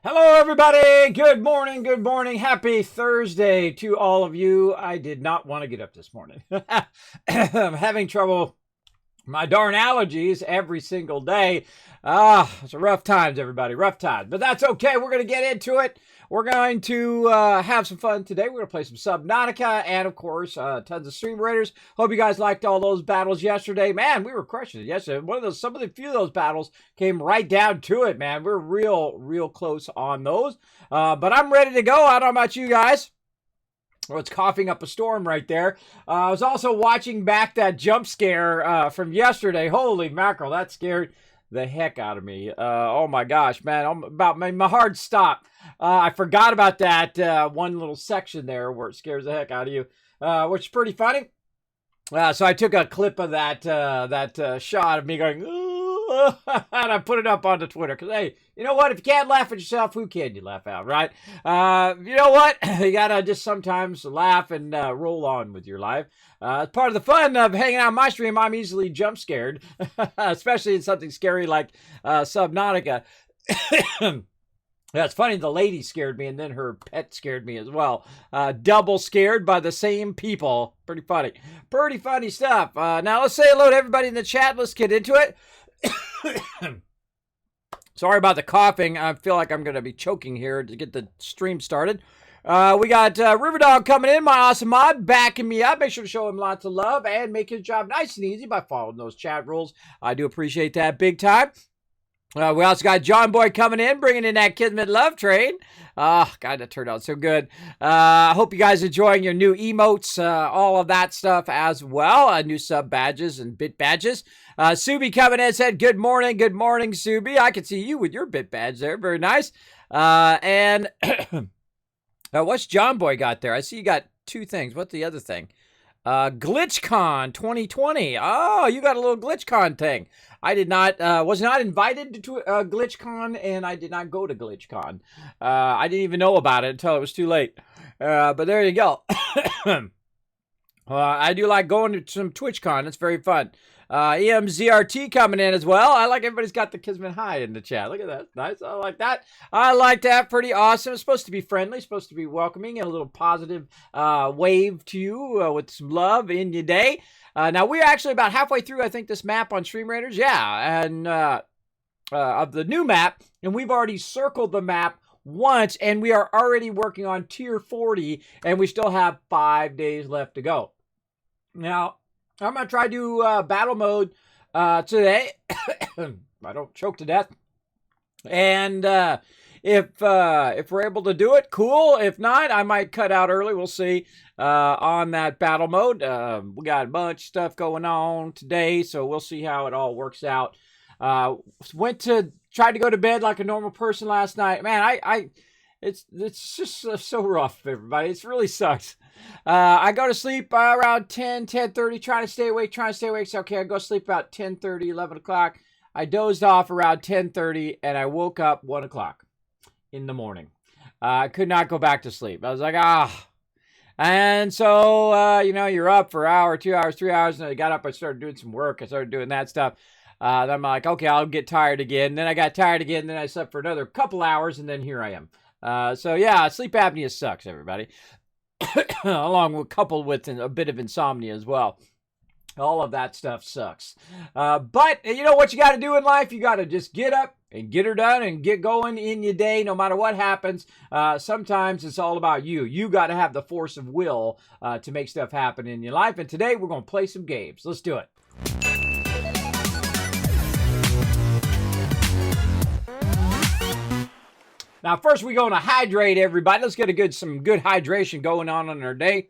Hello, everybody. Good morning. Good morning. Happy Thursday to all of you. I did not want to get up this morning. I'm having trouble. My darn allergies every single day. It's rough times, everybody. Rough times. But that's okay. We're going to get into it. We're going to have some fun today. We're going to play some Subnautica and, of course, tons of Stream Raiders. Hope you guys liked all those battles yesterday. Man, we were crushing it yesterday. Some of the few of those battles came right down to it, man. We're real close on those. But I'm ready to go. I don't know about you guys. Oh, it's coughing up a storm right there. I was also watching back that jump scare from yesterday. Holy mackerel, that scared the heck out of me. Oh my gosh, man, my heart stopped. I forgot about that one little section there where it scares the heck out of you, which is pretty funny. So I took a clip of that shot of me going, and I put it up onto Twitter because, hey, you know what? If you can't laugh at yourself, who can you laugh at, right? You know what? You got to just sometimes laugh and roll on with your life. It's part of the fun of hanging out on my stream. I'm easily jump scared, especially in something scary like Subnautica. That's funny. The lady scared me, and then her pet scared me as well. Double scared by the same people. Pretty funny. Pretty funny stuff. Now, let's say hello to everybody in the chat. Let's get into it. Sorry about the coughing. I feel like I'm going to be choking here to get the stream started. We got Riverdog coming in, my awesome mod, backing me up. Make sure to show him lots of love and make his job nice and easy by following those chat rules. I do appreciate that big time. We also got John Boy coming in, bringing in that Kismet love train. God, that turned out so good. I hope you guys enjoying your new emotes, all of that stuff as well. New sub badges and bit badges. Subi coming in said, good morning, Subi. I can see you with your bit badge there. Very nice. And what's John Boy got there? I see you got two things. What's the other thing? GlitchCon 2020. Oh, you got a little GlitchCon thing. I did not, was not invited to GlitchCon, and I did not go to GlitchCon. I didn't even know about it until it was too late. But there you go. I do like going to some TwitchCon. It's very fun. EMZRT coming in as well. I like everybody's got the Kismet High in the chat. Look at that. Nice. I like that. I like that. Pretty awesome. It's supposed to be friendly, supposed to be welcoming, and a little positive wave to you with some love in your day. Now, we're actually about halfway through, I think, this map on Stream Raiders. Yeah, and of the new map, and we've already circled the map once, and we are already working on Tier 40, and we still have 5 days left to go. Now, I'm going to try to do battle mode today. I don't choke to death. And if we're able to do it, cool. If not, I might cut out early. We'll see on that battle mode. We got a bunch of stuff going on today, so we'll see how it all works out. Tried to go to bed like a normal person last night. Man, it's just so rough, everybody. It really sucks. I go to sleep around 10:30, trying to stay awake. So, okay, I go to sleep about 10:30, 11 o'clock. I dozed off around 10:30, and I woke up 1 o'clock in the morning. I could not go back to sleep. I was like, And so, you're up for an hour, 2 hours, 3 hours, and I got up, I started doing some work. I started doing that stuff. Then I'm like, okay, I'll get tired again. Then I got tired again. Then I slept for another couple hours, and then here I am. So yeah, sleep apnea sucks, everybody. Coupled with a bit of insomnia as well. All of that stuff sucks. But you know what you got to do in life? You got to just get up and get her done and get going in your day no matter what happens. Sometimes it's all about you. You got to have the force of will to make stuff happen in your life. And today we're going to play some games. Let's do it. Now, first we're going to hydrate everybody. Let's get some good hydration going on in our day.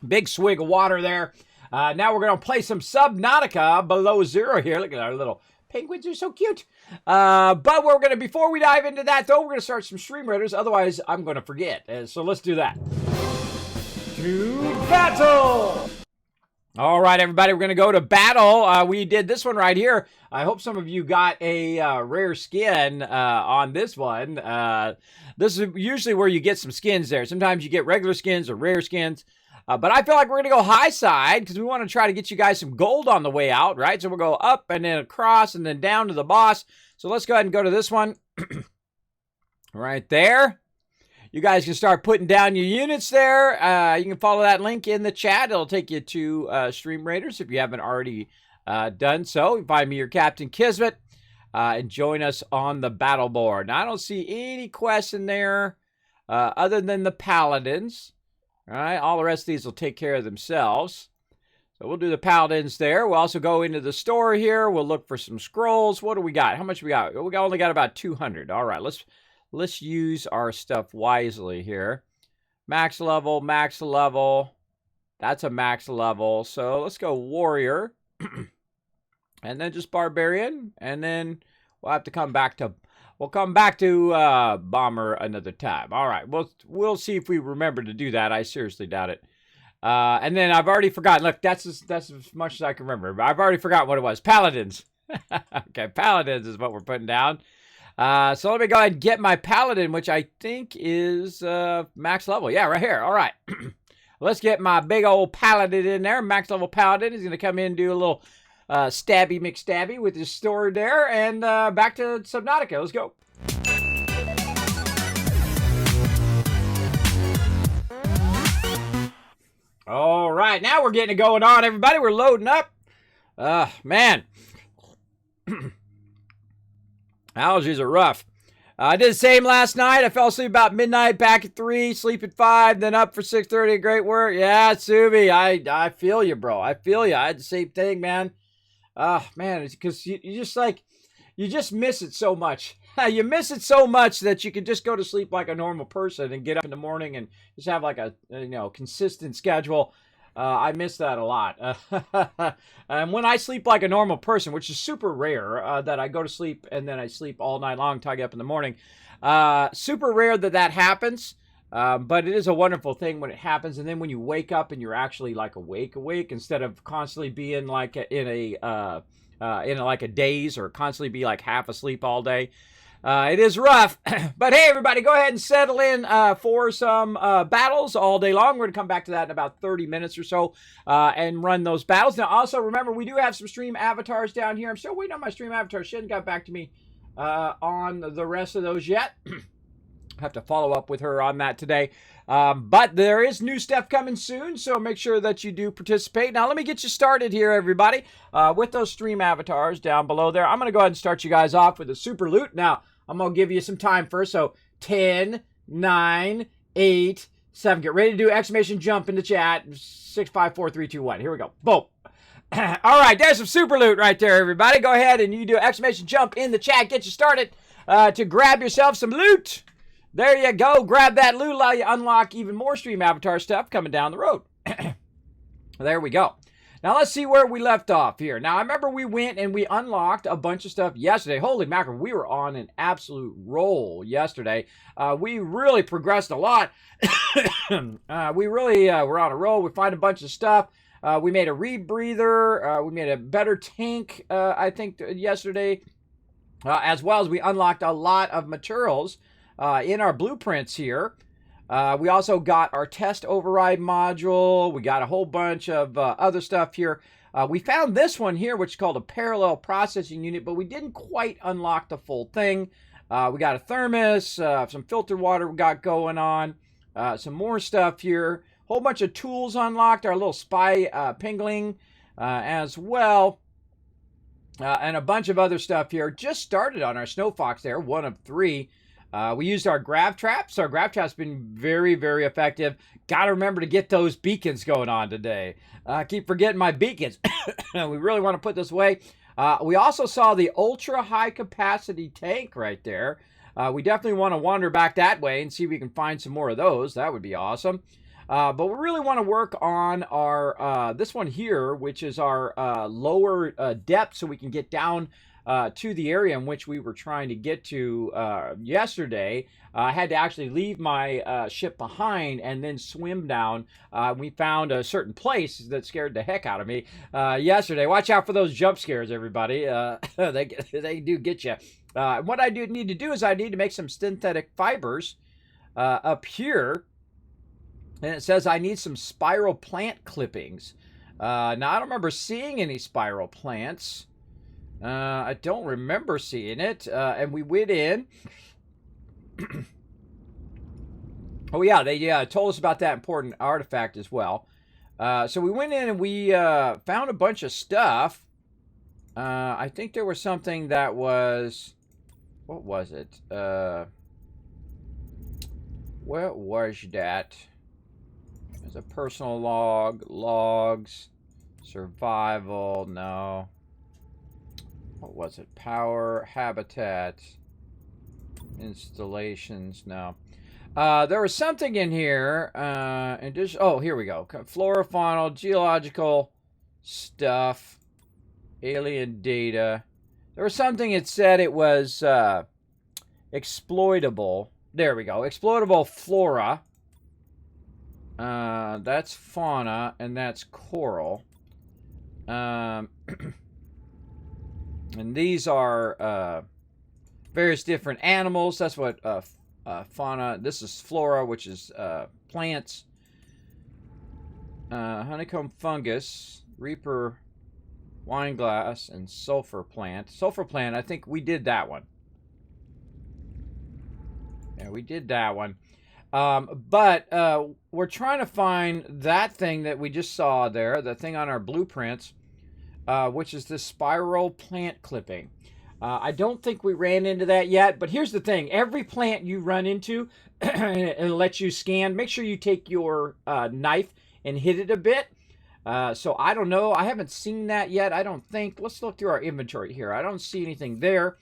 Big swig of water there. Now we're going to play some Subnautica below zero here. Look at our little penguins. Are so cute. But before we dive into that, though, we're going to start some Stream Raiders. Otherwise, I'm going to forget. So let's do that. To battle! All right, everybody, we're going to go to battle. We did this one right here. I hope some of you got a rare skin on this one. This is usually where you get some skins there. Sometimes you get regular skins or rare skins. But I feel like we're going to go high side because we want to try to get you guys some gold on the way out, right? So we'll go up and then across and then down to the boss. So let's go ahead and go to this one right there. You guys can start putting down your units there. You can follow that link in the chat. It'll take you to Stream Raiders if you haven't already done so. You find me, your Captain Kismet, and join us on the battle board. Now, I don't see any quests in there other than the Paladins. All right, all the rest of these will take care of themselves. So we'll do the Paladins there. We'll also go into the store here. We'll look for some scrolls. What do we got? How much we got? We only got about 200. All right, let's use our stuff wisely here. Max level, max level. That's a max level. So let's go warrior. And then just barbarian. And then we'll have to come back to... We'll come back to bomber another time. All right, we'll see if we remember to do that. I seriously doubt it. And then I've already forgotten. Look, that's as much as I can remember. I've already forgotten what it was. Paladins. Okay, Paladins is what we're putting down. So let me go ahead and get my Paladin, which I think is max level. Yeah, right here. All right. Let's get my big old Paladin in there. Max level Paladin. He's going to come in and do a little stabby McStabby with his sword there. And back to Subnautica. Let's go. All right. Now we're getting it going on, everybody. We're loading up. Man. Allergies are rough. I did the same last night. I fell asleep about midnight, back at 3, sleep at 5, then up for 6:30. Great work. Yeah, Subi, I feel you, bro. I feel you. I had the same thing, man. Man, it's because you just like, you just miss it so much. You miss it so much that you can just go to sleep like a normal person and get up in the morning and just have like a consistent schedule. I miss that a lot. And when I sleep like a normal person, which is super rare, that I go to sleep and then I sleep all night long until I get up in the morning. Super rare that happens. But it is a wonderful thing when it happens. And then when you wake up and you're actually like awake instead of constantly being like in a daze or constantly be like half asleep all day. It is rough, but hey, everybody, go ahead and settle in for some battles all day long. We're going to come back to that in about 30 minutes or so and run those battles. Now, also, remember, we do have some stream avatars down here. I'm still waiting on my stream avatars. She hasn't got back to me on the rest of those yet. I have to follow up with her on that today. But there is new stuff coming soon, so make sure that you do participate. Now, let me get you started here, everybody, with those stream avatars down below there. I'm going to go ahead and start you guys off with a super loot. Now, I'm going to give you some time first. So 10, 9, 8, 7. Get ready to do exclamation jump in the chat. 6, 5, 4, 3, 2, 1. Here we go. Boom. All right, there's some super loot right there, everybody. Go ahead and you do exclamation jump in the chat. Get you started to grab yourself some loot. There you go. Grab that loot. Allow you to unlock even more stream avatar stuff coming down the road. There we go. Now, let's see where we left off here. Now, I remember we went and we unlocked a bunch of stuff yesterday. Holy mackerel, we were on an absolute roll yesterday. We really progressed a lot. We really were on a roll. We found a bunch of stuff. We made a rebreather. We made a better tank, I think, yesterday. As well as we unlocked a lot of materials in our blueprints here. We also got our test override module. We got a whole bunch of other stuff here. We found this one here, which is called a parallel processing unit, but we didn't quite unlock the full thing. We got a thermos, some filter water we got going on, some more stuff here. Whole bunch of tools unlocked, our little spy pingling as well. And a bunch of other stuff here. Just started on our Snow Fox there, 1 of 3. We used our grav traps. Our grav traps been very, very effective. Got to remember to get those beacons going on today. Keep forgetting my beacons. We really want to put this away. We also saw the ultra high capacity tank right there. We definitely want to wander back that way and see if we can find some more of those. That would be awesome. But we really want to work on our this one here, which is our lower depth, so we can get down to the area in which we were trying to get to yesterday. I had to actually leave my ship behind and then swim down. We found a certain place that scared the heck out of me yesterday. Watch out for those jump scares, everybody. They do get you. What I do need to do is I need to make some synthetic fibers up here. And it says I need some spiral plant clippings. Now, I don't remember seeing any spiral plants. I don't remember seeing it. And we went in. Oh, yeah, they told us about that important artifact as well. So we went in and we found a bunch of stuff. I think there was something that was... What was it? What was that? There's a personal log, logs, survival, no. What was it? Power, habitat, installations, no. There was something in here, and just, oh, here we go. Flora, fauna, geological stuff, alien data. There was something that said it was exploitable. There we go. Exploitable flora. That's fauna, and that's coral. And these are various different animals. That's what fauna. This is flora, which is plants. Honeycomb fungus, reaper, wineglass, and sulfur plant. Sulfur plant, I think we did that one. Yeah, we did that one. But we're trying to find that thing that we just saw there, the thing on our blueprints, which is this spiral plant clipping. I don't think we ran into that yet, but here's the thing. Every plant you run into and let you scan, make sure you take your knife and hit it a bit. So I don't know. I haven't seen that yet, I don't think. Let's look through our inventory here. I don't see anything there.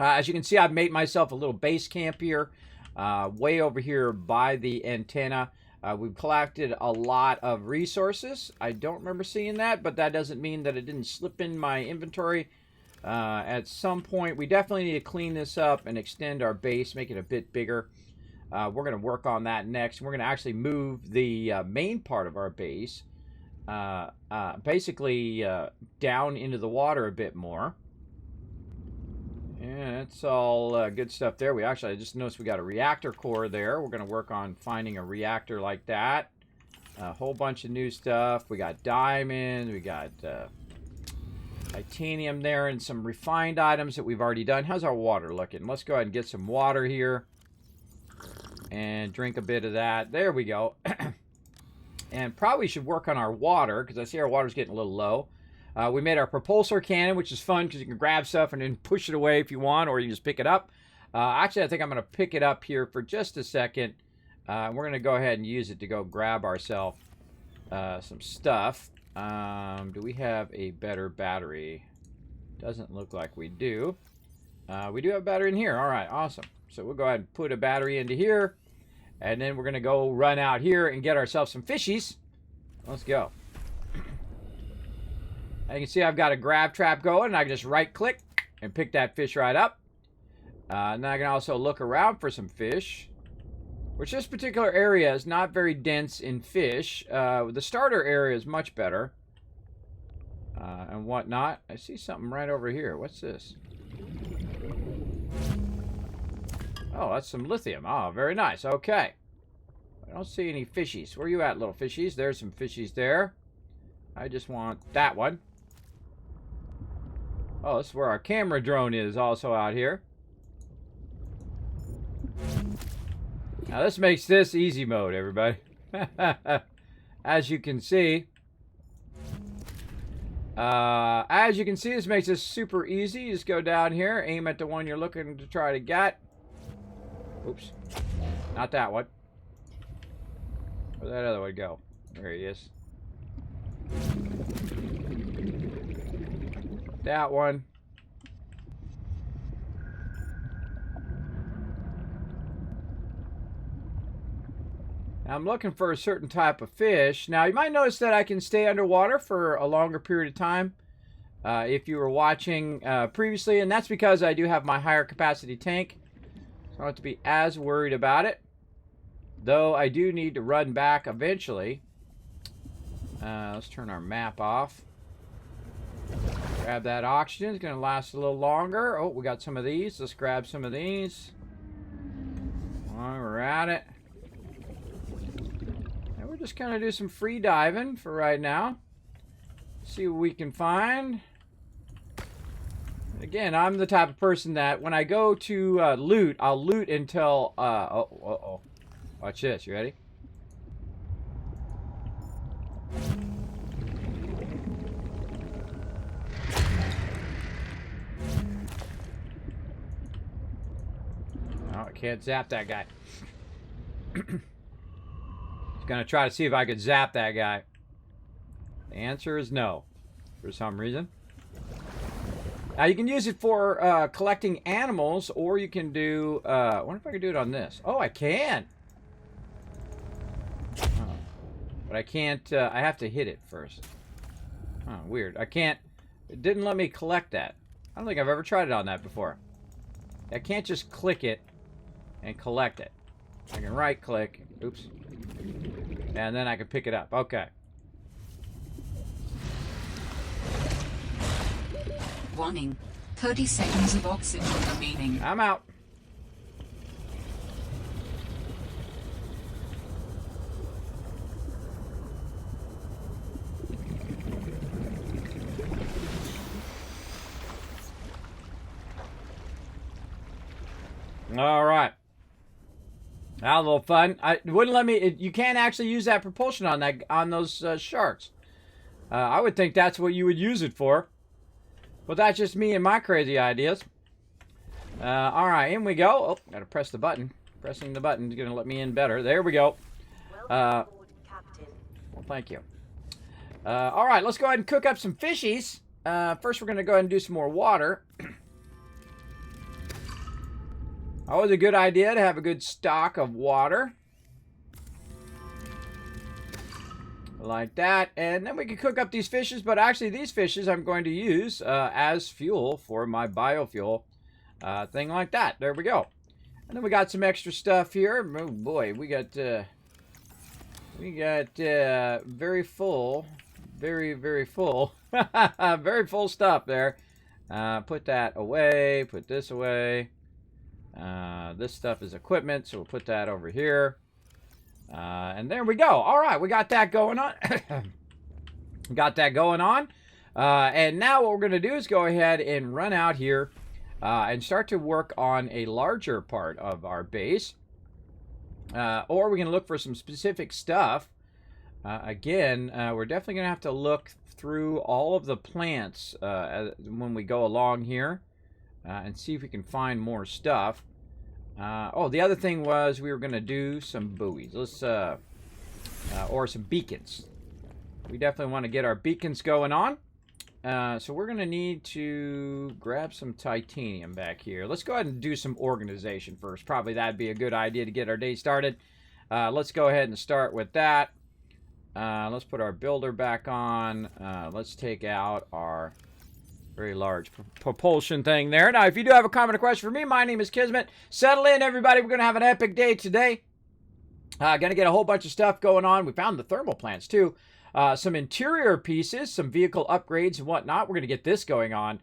As you can see, I've made myself a little base camp here, way over here by the antenna. We've collected a lot of resources. I don't remember seeing that, but that doesn't mean that it didn't slip in my inventory at some point. We definitely need to clean this up and extend our base, make it a bit bigger. We're going to work on that next. We're going to actually move the main part of our base basically down into the water a bit more. Yeah, it's all good stuff there. I just noticed we got a reactor core there. We're going to work on finding a reactor like that. A whole bunch of new stuff. We got diamond. We got titanium there and some refined items that we've already done. How's our water looking? Let's go ahead and get some water here. And drink a bit of that. There we go. And probably should work on our water, because I see our water's getting a little low. We made our propulsor cannon, which is fun because you can grab stuff and then push it away if you want, or you just pick it up. Actually, I think I'm going to pick it up here for just a second. We're going to go ahead and use it to go grab ourselves some stuff. Do we have a better battery? Doesn't look like we do. We do have a battery in here. All right, awesome. So we'll go ahead and put a battery into here. And then we're going to go run out here and get ourselves some fishies. Let's go. As you can see, I've got a grab trap going, and I can just right-click and pick that fish right up. And then I can also look around for some fish, which this particular area is not very dense in fish. The starter area is much better and whatnot. I see something right over here. What's this? Oh, that's some lithium. Oh, very nice. Okay. I don't see any fishies. Where are you at, little fishies? There's some fishies there. I just want that one. Oh, this is where our camera drone is, also out here. Now, this makes this easy mode, everybody. As you can see. This makes this super easy. You just go down here, aim at the one you're looking to try to get. Oops. Not that one. Where'd that other one go? There he is. That one. Now I'm looking for a certain type of fish. Now you might notice that I can stay underwater for a longer period of time if you were watching previously, and that's because I do have my higher capacity tank. So I don't have to be as worried about it. Though I do need to run back eventually. Let's turn our map off. Grab that oxygen. It's going to last a little longer. Oh, we got some of these. Let's grab some of these. While we're at it. we're just going to do some free diving for right now. See what we can find. Again, I'm the type of person that when I go to loot, I'll loot until... oh. Watch this. You ready? Oh, I can't zap that guy. Gonna try to see if I could zap that guy. The answer is no, for some reason. Now you can use it for collecting animals, or you can do. I wonder if I can do it on this. Oh, I can. Oh. But I can't. I have to hit it first. Oh, weird. I can't. It didn't let me collect that. I don't think I've ever tried it on that before. I can't just click it and collect it. I can right click. Oops. And then I can pick it up. Okay. Warning. 30 seconds of oxygen remaining. I'm out. All right. Now a little fun. It wouldn't let me. You can't actually use that propulsion on those sharks. I would think that's what you would use it for, but that's just me and my crazy ideas. All right, in we go. Oh, gotta press the button. Pressing the button is gonna let me in better. There we go. Well, thank you. All right, let's go ahead and cook up some fishies. First, we're gonna go ahead and do some more water. Always a good idea to have a good stock of water. Like that. And then we can cook up these fishes. But actually, these fishes I'm going to use as fuel for my biofuel thing like that. There we go. And then we got some extra stuff here. Oh, boy. We got very full. Very, very full. Very full stuff there. Put that away. Put this away. This stuff is equipment, so we'll put that over here. And there we go. All right, we got that going on. Got that going on. And now what we're going to do is go ahead and run out here and start to work on a larger part of our base. Or we can look for some specific stuff. Again, we're definitely going to have to look through all of the plants when we go along here. And see if we can find more stuff. Oh, the other thing was we were going to do some buoys. Let's, or some beacons. We definitely want to get our beacons going on. So we're going to need to grab some titanium back here. Let's go ahead and do some organization first. Probably that'd be a good idea to get our day started. Let's go ahead and start with that. Let's put our builder back on. Let's take out our... very large propulsion thing there. Now, if you do have a comment or question for me, my name is Kismet. Settle in, everybody. We're going to have an epic day today. Going to get a whole bunch of stuff going on. We found the thermal plants, too. Some interior pieces, some vehicle upgrades and whatnot. We're going to get this going on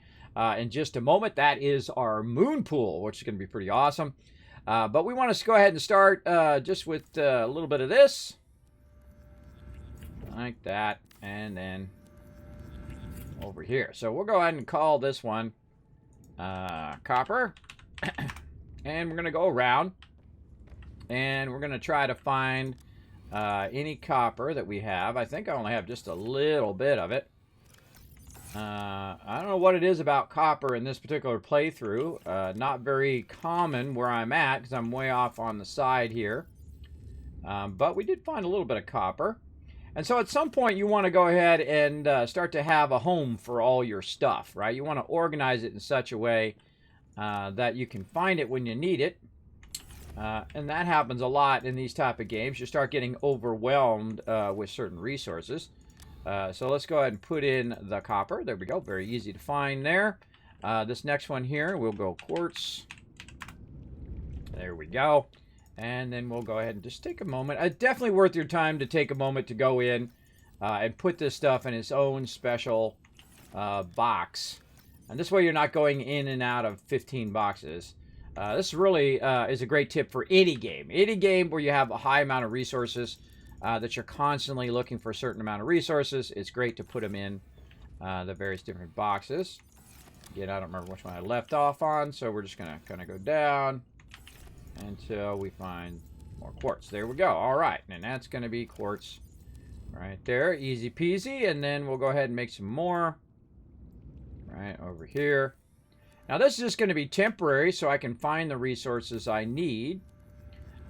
in just a moment. That is our moon pool, which is going to be pretty awesome. But we want to go ahead and start just with a little bit of this. Like that. And then... over here. So we'll go ahead and call this one copper. And we're going to go around. And we're going to try to find any copper that we have. I think I only have just a little bit of it. I don't know what it is about copper in this particular playthrough. Not very common where I'm at because I'm way off on the side here. But we did find a little bit of copper. And so at some point you want to go ahead and start to have a home for all your stuff, right? You want to organize it in such a way that you can find it when you need it. And that happens a lot in these type of games. You start getting overwhelmed with certain resources. So let's go ahead and put in the copper. There we go. Very easy to find there. This next one here, we'll go quartz. There we go. And then we'll go ahead and just take a moment. It's definitely worth your time to take a moment to go in and put this stuff in its own special box. And this way you're not going in and out of 15 boxes. This really is a great tip for any game. Any game where you have a high amount of resources. that you're constantly looking for a certain amount of resources, it's great to put them in the various different boxes. Again, I don't remember which one I left off on, so we're just going to kind of go down until we find more quartz. There we go. All right, and that's going to be quartz right there. Easy peasy, and then we'll go ahead and make some more right over here. Now, this is just going to be temporary, so I can find the resources I need.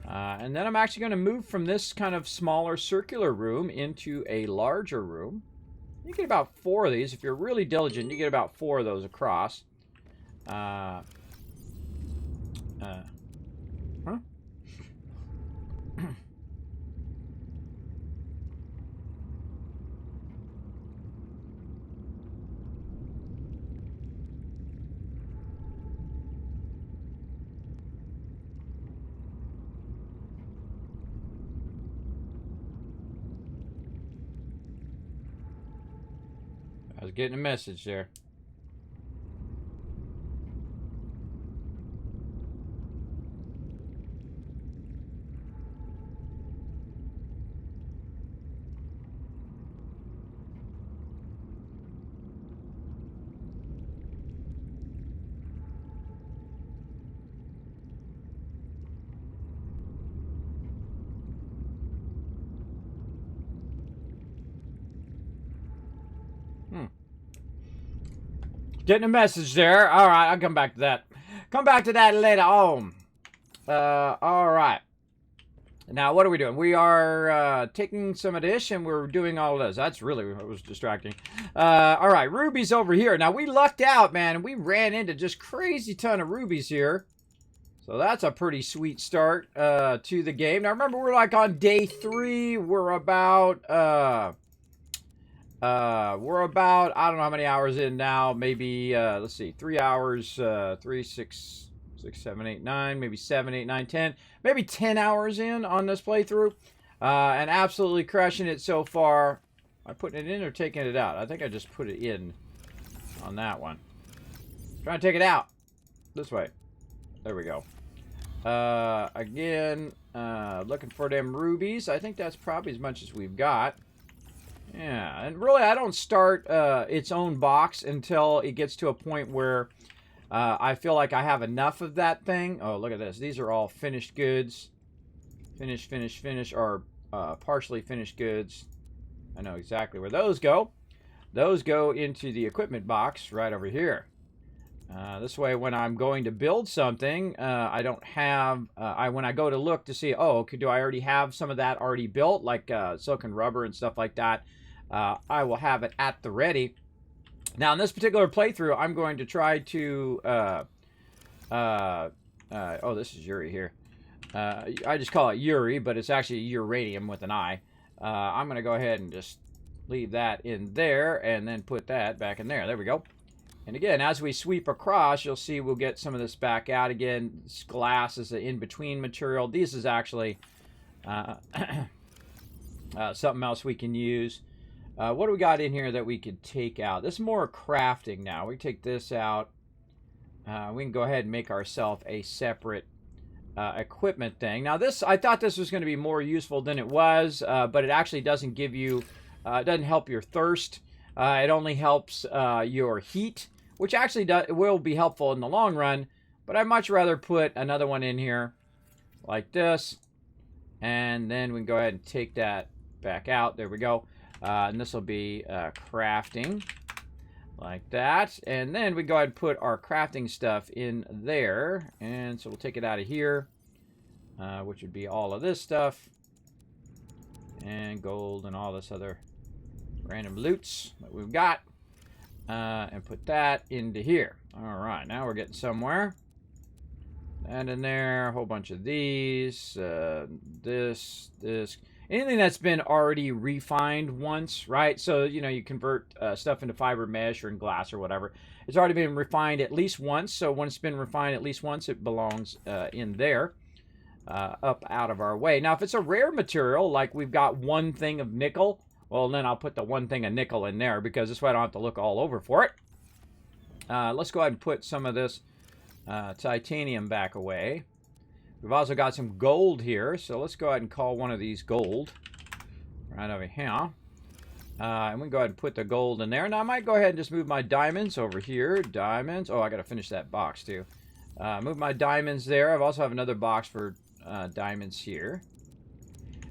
And then I'm actually going to move from this kind of smaller circular room into a larger room. You get about 4 of these. If you're really diligent, you get about 4 of those across. Huh? I was getting a message there. Getting a message there. All right, I'll come back to that. Come back to that later on. All right. Now, what are we doing? We are taking some of this, and we're doing all of this. That's really what was distracting. All right, rubies over here. Now, we lucked out, man. We ran into just crazy ton of rubies here. So that's a pretty sweet start to the game. Now, remember, we're like on day 3. We're about, I don't know how many hours in now. Maybe, let's see, 3 hours, 3, 6, 7, 8, 9, maybe 7, 8, 9, 10. Maybe 10 hours in on this playthrough. And absolutely crushing it so far. Am I putting it in or taking it out? I think I just put it in on that one. Trying to take it out. This way. There we go. Again, looking for them rubies. I think that's probably as much as we've got. Yeah, and really I don't start its own box until it gets to a point where I feel like I have enough of that thing. Oh, look at this. These are all finished goods. Finish, or partially finished goods. I know exactly where those go. Those go into the equipment box right over here. This way, when I'm going to build something, I don't have... when I go to look to see, oh, okay, do I already have some of that already built, like silicon rubber and stuff like that, I will have it at the ready. Now, in this particular playthrough, I'm going to try to... oh, this is Yuri here. I just call it Yuri, but it's actually uranium with an I. I'm going to go ahead and just leave that in there, and then put that back in there. There we go. And again, as we sweep across, you'll see we'll get some of this back out again. This glass is an in-between material. This is actually something else we can use. What do we got in here that we could take out? This is more crafting now. We take this out. We can go ahead and make ourselves a separate equipment thing. Now this, I thought this was going to be more useful than it was, but it actually doesn't give you, it doesn't help your thirst. It only helps your heat, which actually will be helpful in the long run, but I'd much rather put another one in here like this, and then we can go ahead and take that back out. There we go. And this will be crafting like that, and then we go ahead and put our crafting stuff in there, and so we'll take it out of here, which would be all of this stuff, and gold and all this other random loots that we've got, and put that into here. All right, now we're getting somewhere. And in there, a whole bunch of these, this, anything that's been already refined once, right? So, you know, you convert stuff into fiber mesh or in glass or whatever. It's already been refined at least once, so when it's been refined at least once, it belongs in there, up out of our way. Now, if it's a rare material, like we've got one thing of nickel, well, then I'll put the one thing of nickel in there, because this way I don't have to look all over for it. Let's go ahead and put some of this titanium back away. We've also got some gold here, so let's go ahead and call one of these gold. right over here. And we can go ahead and put the gold in there. Now I might go ahead and just move my diamonds over here. Diamonds. Oh, I got to finish that box too. Move my diamonds there. I also have another box for diamonds here.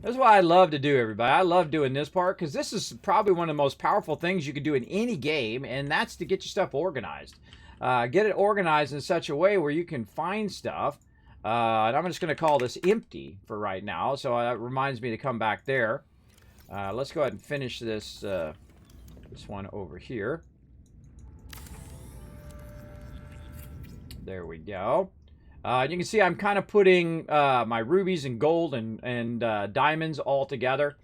That's what I love to do, everybody. I love doing this part because this is probably one of the most powerful things you can do in any game, and that's to get your stuff organized. Get it organized in such a way where you can find stuff. And I'm just going to call this empty for right now, so that reminds me to come back there. Let's go ahead and finish this this one over here. There we go. You can see I'm kind of putting my rubies and gold and diamonds all together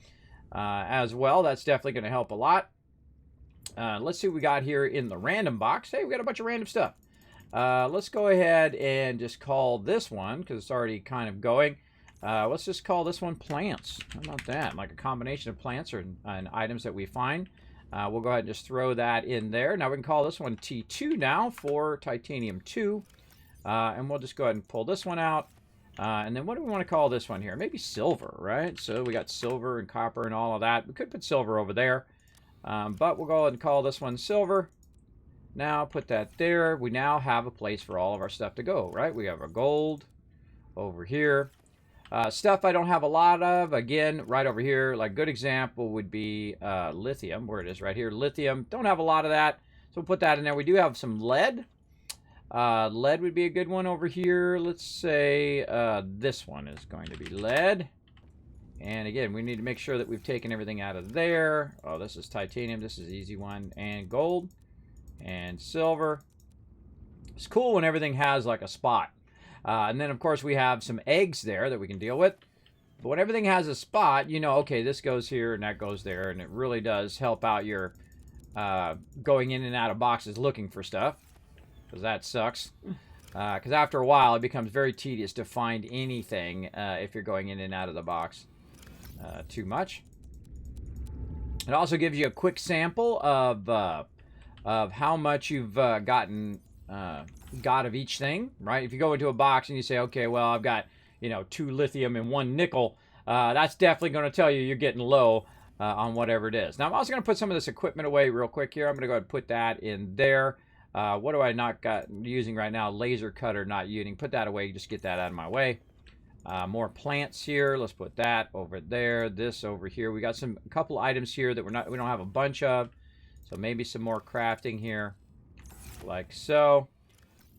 as well. That's definitely going to help a lot. Let's see what we got here in the random box. Hey, we got a bunch of random stuff. Let's go ahead and just call this one, because it's already kind of going. Let's just call this one plants. How about that? Like a combination of plants and items that we find. We'll go ahead and just throw that in there. Now we can call this one T2 now for titanium 2. And we'll just go ahead and pull this one out. And then what do we want to call this one here? Maybe silver, right? So we got silver and copper and all of that. We could put silver over there. But we'll go ahead and call this one silver. Now put that there. We now have a place for all of our stuff to go, right? We have our gold over here. Stuff I don't have a lot of, again, right over here. Like good example would be lithium, where it is right here. Lithium, don't have a lot of that. So we'll put that in there. We do have some lead. Lead would be a good one over here. Let's say this one is going to be lead. And again, we need to make sure that we've taken everything out of there. Oh, this is titanium. This is an easy one. And gold. And silver. It's cool when everything has like a spot. And then, of course, we have some eggs there that we can deal with. But when everything has a spot, you know, okay, this goes here and that goes there. And it really does help out your going in and out of boxes looking for stuff. Because that sucks. Because after a while, it becomes very tedious to find anything if you're going in and out of the box too much. It also gives you a quick sample of how much you've got of each thing, right? If you go into a box and you say, okay, well, I've got, 2 lithium and 1 nickel, that's definitely going to tell you you're getting low on whatever it is. Now, I'm also going to put some of this equipment away real quick here. I'm going to go ahead and put that in there. What do I not got using right now? Laser cutter not using. Put that away. Just get that out of my way. More plants here. Let's put that over there. This over here. We got a couple items here that we don't have a bunch of. So maybe some more crafting here, like so.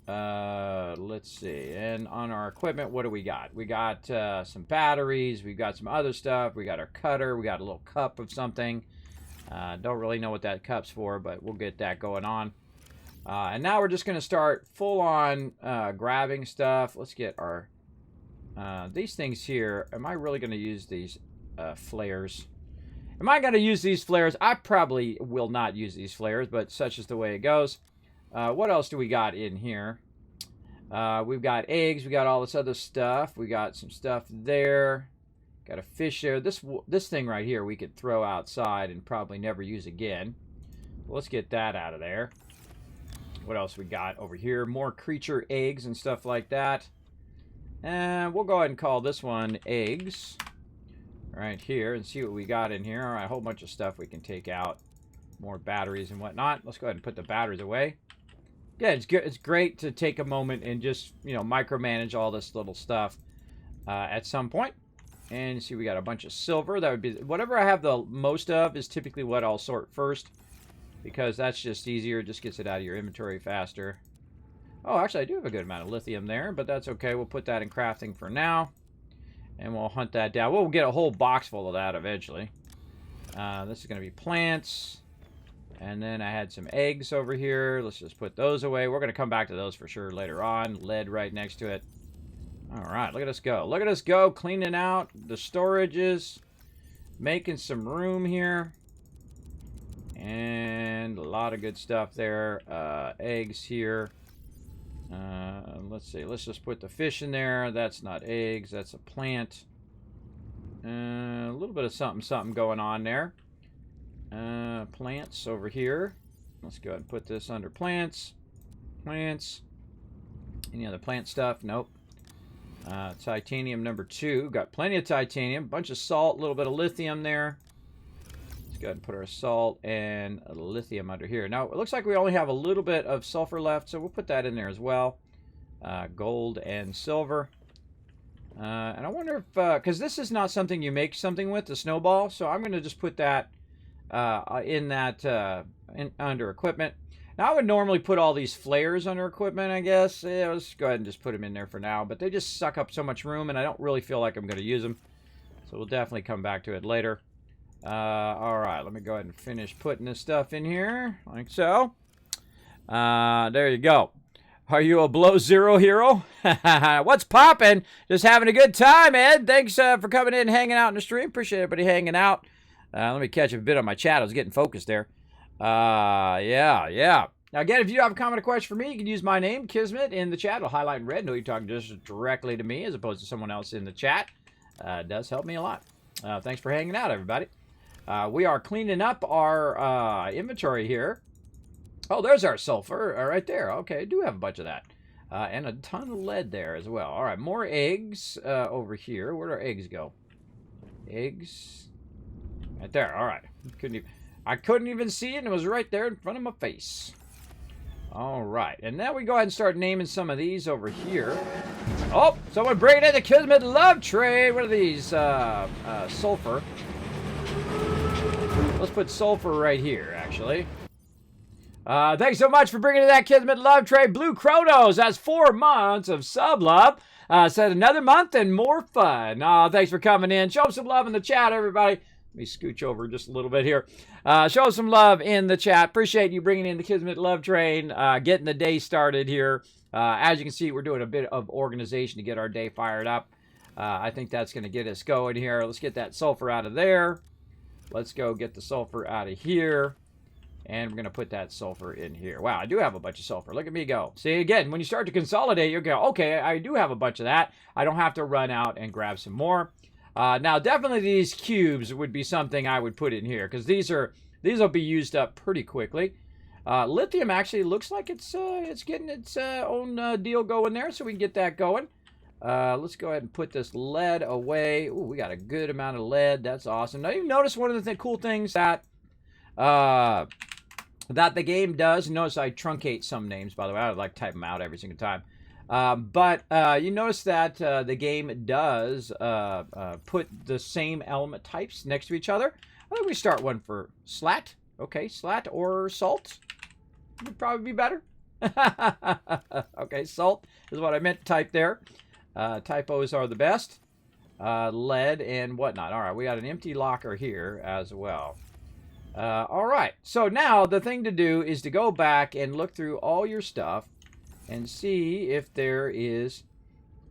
Let's see. And on our equipment, what do we got? We got some batteries. We got some other stuff. We got our cutter. We got a little cup of something. Don't really know what that cup's for, but we'll get that going on. And now we're just going to start full-on grabbing stuff. Let's get our these things here. Am I really going to use these flares? Am I going to use these flares? I probably will not use these flares, but such is the way it goes. What else do we got in here? We've got eggs. We got all this other stuff. We got some stuff there. Got a fish there. This thing right here we could throw outside and probably never use again. Let's get that out of there. What else we got over here? More creature eggs and stuff like that. And we'll go ahead and call this one eggs. Right here and see what we got in here. All right, a whole bunch of stuff we can take out. More batteries and whatnot. Let's go ahead and put the batteries away. Yeah, it's good. It's great to take a moment and just, micromanage all this little stuff at some point. And you see we got a bunch of silver. That would be whatever I have the most of is typically what I'll sort first. Because that's just easier. It just gets it out of your inventory faster. Oh, actually, I do have a good amount of lithium there, but that's okay. We'll put that in crafting for now. And we'll hunt that down. We'll get a whole box full of that eventually. This is going to be plants. And then I had some eggs over here. Let's just put those away. We're going to come back to those for sure later on. Lead right next to it. All right, look at us go. Look at us go, cleaning out the storages. Making some room here. And a lot of good stuff there. Eggs here. Let's see. Let's just put the fish in there. That's not eggs. That's a plant. A little bit of something going on there. Plants over here. Let's go ahead and put this under plants. Plants. Any other plant stuff? Nope. Titanium number 2. Got plenty of titanium. Bunch of salt. A little bit of lithium there. go ahead and put our salt and lithium under here. Now, it looks like we only have a little bit of sulfur left, so we'll put that in there as well. Gold and silver. And I wonder if, because this is not something you make something with, the snowball, so I'm going to just put that in that, under equipment. Now, I would normally put all these flares under equipment, I guess. Yeah, let's go ahead and just put them in there for now, but they just suck up so much room, and I don't really feel like I'm going to use them. So we'll definitely come back to it later. All right, let me go ahead and finish putting this stuff in here, like so. There you go. Are you a below zero hero? What's poppin'? Just having a good time, Ed. Thanks for coming in and hanging out in the stream. Appreciate everybody hanging out. Let me catch a bit on my chat. I was getting focused there. Yeah. Now, again, if you have a comment or question for me, you can use my name, Kismet, in the chat. It'll highlight in red. Know you're talking just directly to me as opposed to someone else in the chat. It does help me a lot. Thanks for hanging out, everybody. We are cleaning up our inventory here. Oh, there's our sulfur right there. Okay, I do have a bunch of that. And a ton of lead there as well. All right, more eggs over here. Where'd our eggs go? Eggs. Right there. All right. I couldn't even see it, and it was right there in front of my face. All right. And now we go ahead and start naming some of these over here. Oh, someone bringing in the Kismet love trade. What are these? Sulfur. Let's put sulfur right here, actually. Thanks so much for bringing in that Kismet love trade. Blue Chronos, that's 4 months of sub love. Said another month and more fun. Thanks for coming in. Show some love in the chat, everybody. Let me scooch over just a little bit here. Show some love in the chat. Appreciate you bringing in the Kismet love train, getting the day started here. As you can see, we're doing a bit of organization to get our day fired up. I think that's going to get us going here. Let's get that sulfur out of there. Let's go get the sulfur out of here. And we're going to put that sulfur in here. Wow, I do have a bunch of sulfur. Look at me go. See, again, when you start to consolidate, you go, okay, I do have a bunch of that. I don't have to run out and grab some more. Now, definitely these cubes would be something I would put in here, because these will be used up pretty quickly. Lithium actually looks like it's getting its own deal going there, so we can get that going. Let's go ahead and put this lead away. Ooh, we got a good amount of lead. That's awesome. Now, you notice one of the cool things that that the game does. Notice I truncate some names, by the way. I would like to type them out every single time. But you notice that the game does put the same element types next to each other. I think we start one for slat. Okay, slat or salt would probably be better. Okay, salt is what I meant to type there. Typos are the best. Lead and whatnot. All right, we got an empty locker here as well. All right, so now the thing to do is to go back and look through all your stuff and see if there is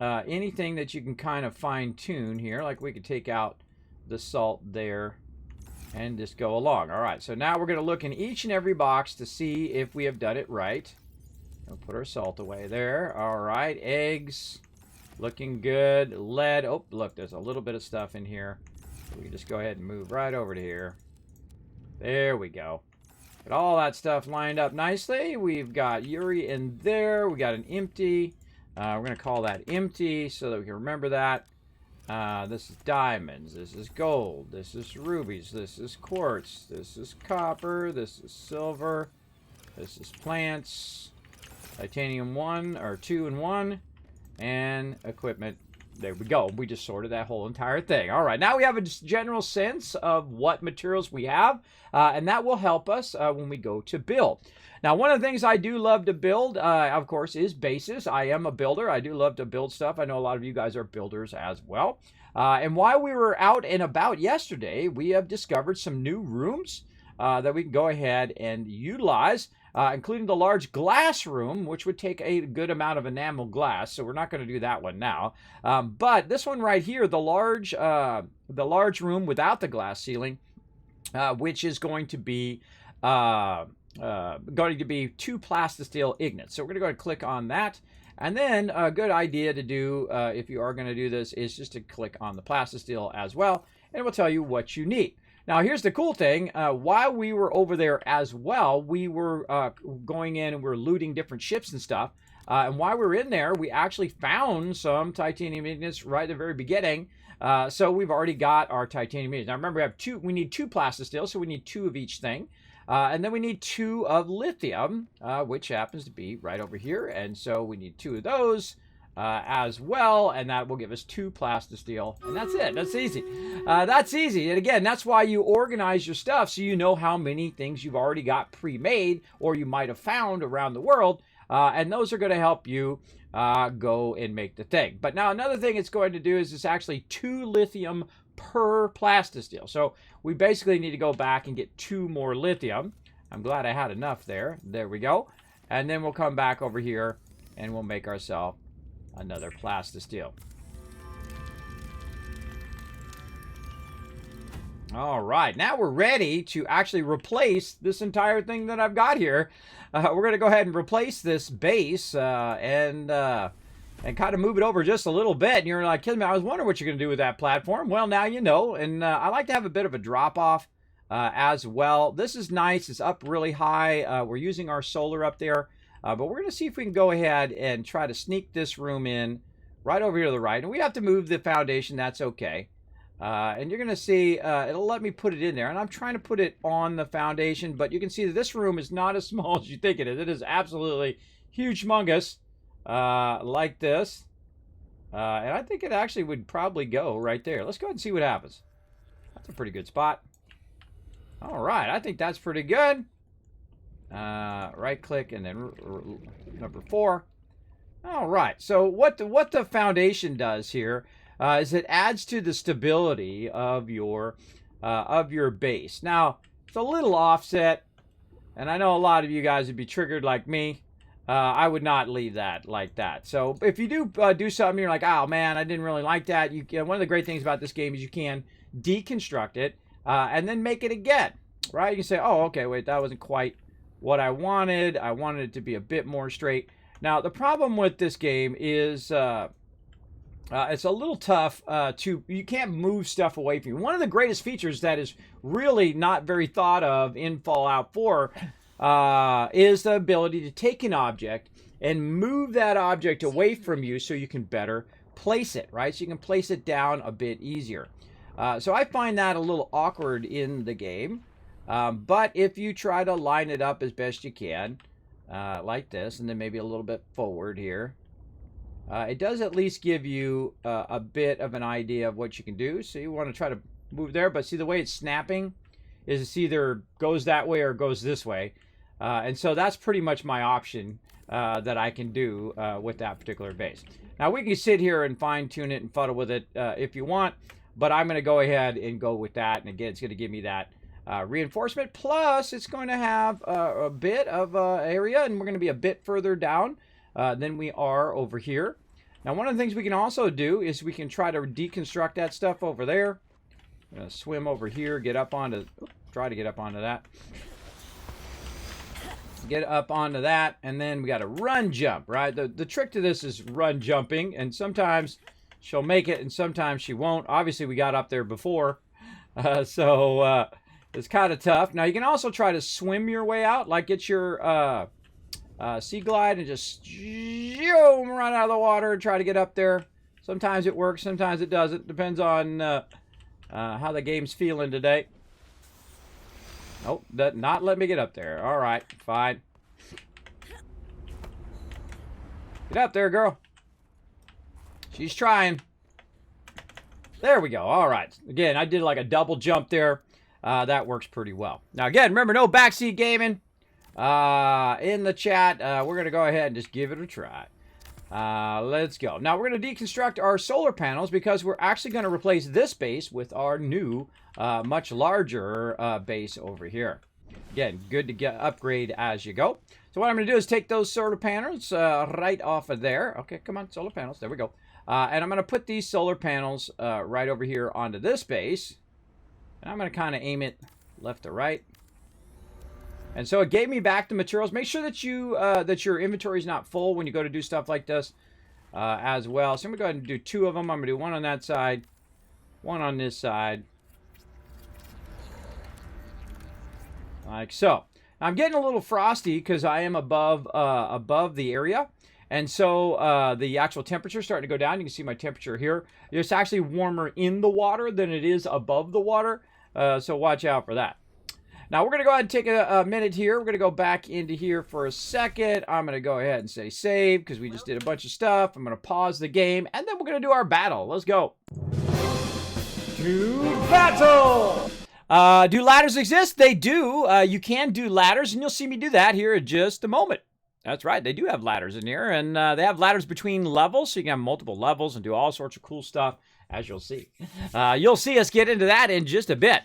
anything that you can kind of fine-tune here. Like we could take out the salt there and just go along. All right, so now we're going to look in each and every box to see if we have done it right. We'll put our salt away there. All right, eggs, looking good. Lead, oh, look, there's a little bit of stuff in here. We can just go ahead and move right over to here. There we go. Got all that stuff lined up nicely. We've got Yuri in there. We got an empty. We're going to call that empty so that we can remember that. This is diamonds. This is gold. This is rubies. This is quartz. This is copper. This is silver. This is plants. Titanium 1 or 2 and 1. And equipment. There we go. We just sorted that whole entire thing. All right. Now we have a general sense of what materials we have. And that will help us when we go to build. Now, one of the things I do love to build, of course, is bases. I am a builder. I do love to build stuff. I know a lot of you guys are builders as well. And while we were out and about yesterday, we have discovered some new rooms that we can go ahead and utilize, including the large glass room, which would take a good amount of enamel glass. So we're not going to do that one now. But this one right here, the large room without the glass ceiling, which is going to be 2 plastisteel ignits. So we're going to go ahead and click on that. And then a good idea to do, if you are going to do this, is just to click on the plastisteel as well, and it will tell you what you need. Now, here's the cool thing. While we were over there as well, we were going in and we were looting different ships and stuff. And while we were in there, we actually found some titanium ignits right at the very beginning. So we've already got our titanium meters. Now remember, we need 2 plastisteel, so we need 2 of each thing. And then we need 2 of lithium, which happens to be right over here. And so we need 2 of those as well. And that will give us 2 plastisteel. And that's it. That's easy. That's easy. And again, that's why you organize your stuff so you know how many things you've already got pre-made or you might have found around the world. And those are going to help you go and make the thing. But now another thing it's going to do is it's actually 2 lithium per plastisteel. So we basically need to go back and get 2 more lithium. I'm glad I had enough there. There we go. And then we'll come back over here and we'll make ourselves another plastisteel. All right, now we're ready to actually replace this entire thing that I've got here. We're going to go ahead and replace this base and kind of move it over just a little bit. And you're like, Kismet, I was wondering what you're going to do with that platform. Well, now you know. And I like to have a bit of a drop-off as well. This is nice. It's up really high. We're using our solar up there. But we're going to see if we can go ahead and try to sneak this room in right over here to the right. And we have to move the foundation. That's okay. And you're going to see it'll let me put it in there. And I'm trying to put it on the foundation. But you can see that this room is not as small as you think it is. It is absolutely huge, humongous, like this. And I think it actually would probably go right there. Let's go ahead and see what happens. That's a pretty good spot. All right. I think that's pretty good. Right click and then number 4. All right. So what the foundation does here is it adds to the stability of your base. Now it's a little offset, and I know a lot of you guys would be triggered like me. I would not leave that like that. So if you do something, you're like, oh man, I didn't really like that. One of the great things about this game is you can deconstruct it and then make it again. Right? You can say, oh, okay, wait, that wasn't quite what I wanted. I wanted it to be a bit more straight. Now, the problem with this game is it's a little tough you can't move stuff away from you. One of the greatest features that is really not very thought of in Fallout 4 is the ability to take an object and move that object away from you so you can better place it, right? So you can place it down a bit easier. So I find that a little awkward in the game. But if you try to line it up as best you can, like this, and then maybe a little bit forward here, it does at least give you a bit of an idea of what you can do. So you want to try to move there, but see the way it's snapping is it's either goes that way or goes this way. And so that's pretty much my option that I can do with that particular base. Now we can sit here and fine tune it and fuddle with it if you want, but I'm going to go ahead and go with that. And again, it's going to give me that reinforcement, plus it's going to have a bit of area, and we're going to be a bit further down than we are over here. Now one of the things we can also do is we can try to deconstruct that stuff over there. I'm going to swim over here, get up onto, try to get up onto that. Get up onto that, and then we got to run jump, right? The trick to this is run jumping, and sometimes she'll make it and sometimes she won't. Obviously we got up there before, so it's kind of tough. Now you can also try to swim your way out, like get your sea glide and just run out of the water and try to get up there. Sometimes it works, sometimes it doesn't. Depends on how the game's feeling today. Nope, not let me get up there. All right, fine. Get up there, girl. She's trying. There we go. All right. Again, I did like a double jump there. That works pretty well. Now, again, remember, no backseat gaming in the chat. We're going to go ahead and just give it a try. Let's go. Now, we're going to deconstruct our solar panels because we're actually going to replace this base with our new, much larger base over here. Again, good to get upgrade as you go. So what I'm going to do is take those solar panels right off of there. Okay, come on, solar panels. There we go. And I'm going to put these solar panels right over here onto this base. And I'm going to kind of aim it left to right. And so it gave me back the materials. Make sure that you that your inventory is not full when you go to do stuff like this as well. So I'm going to go ahead and do 2 of them. I'm going to do 1 on that side, 1 on this side. Like so. Now, I'm getting a little frosty because I am above the area. And so the actual temperature is starting to go down. You can see my temperature here. It's actually warmer in the water than it is above the water. So watch out for that. Now, we're going to go ahead and take a minute here. We're going to go back into here for a second. I'm going to go ahead and say save because we just did a bunch of stuff. I'm going to pause the game, and then we're going to do our battle. Let's go. To battle! Do ladders exist? They do. You can do ladders, and you'll see me do that here in just a moment. That's right. They do have ladders in here, and they have ladders between levels, so you can have multiple levels and do all sorts of cool stuff, as you'll see. You'll see us get into that in just a bit.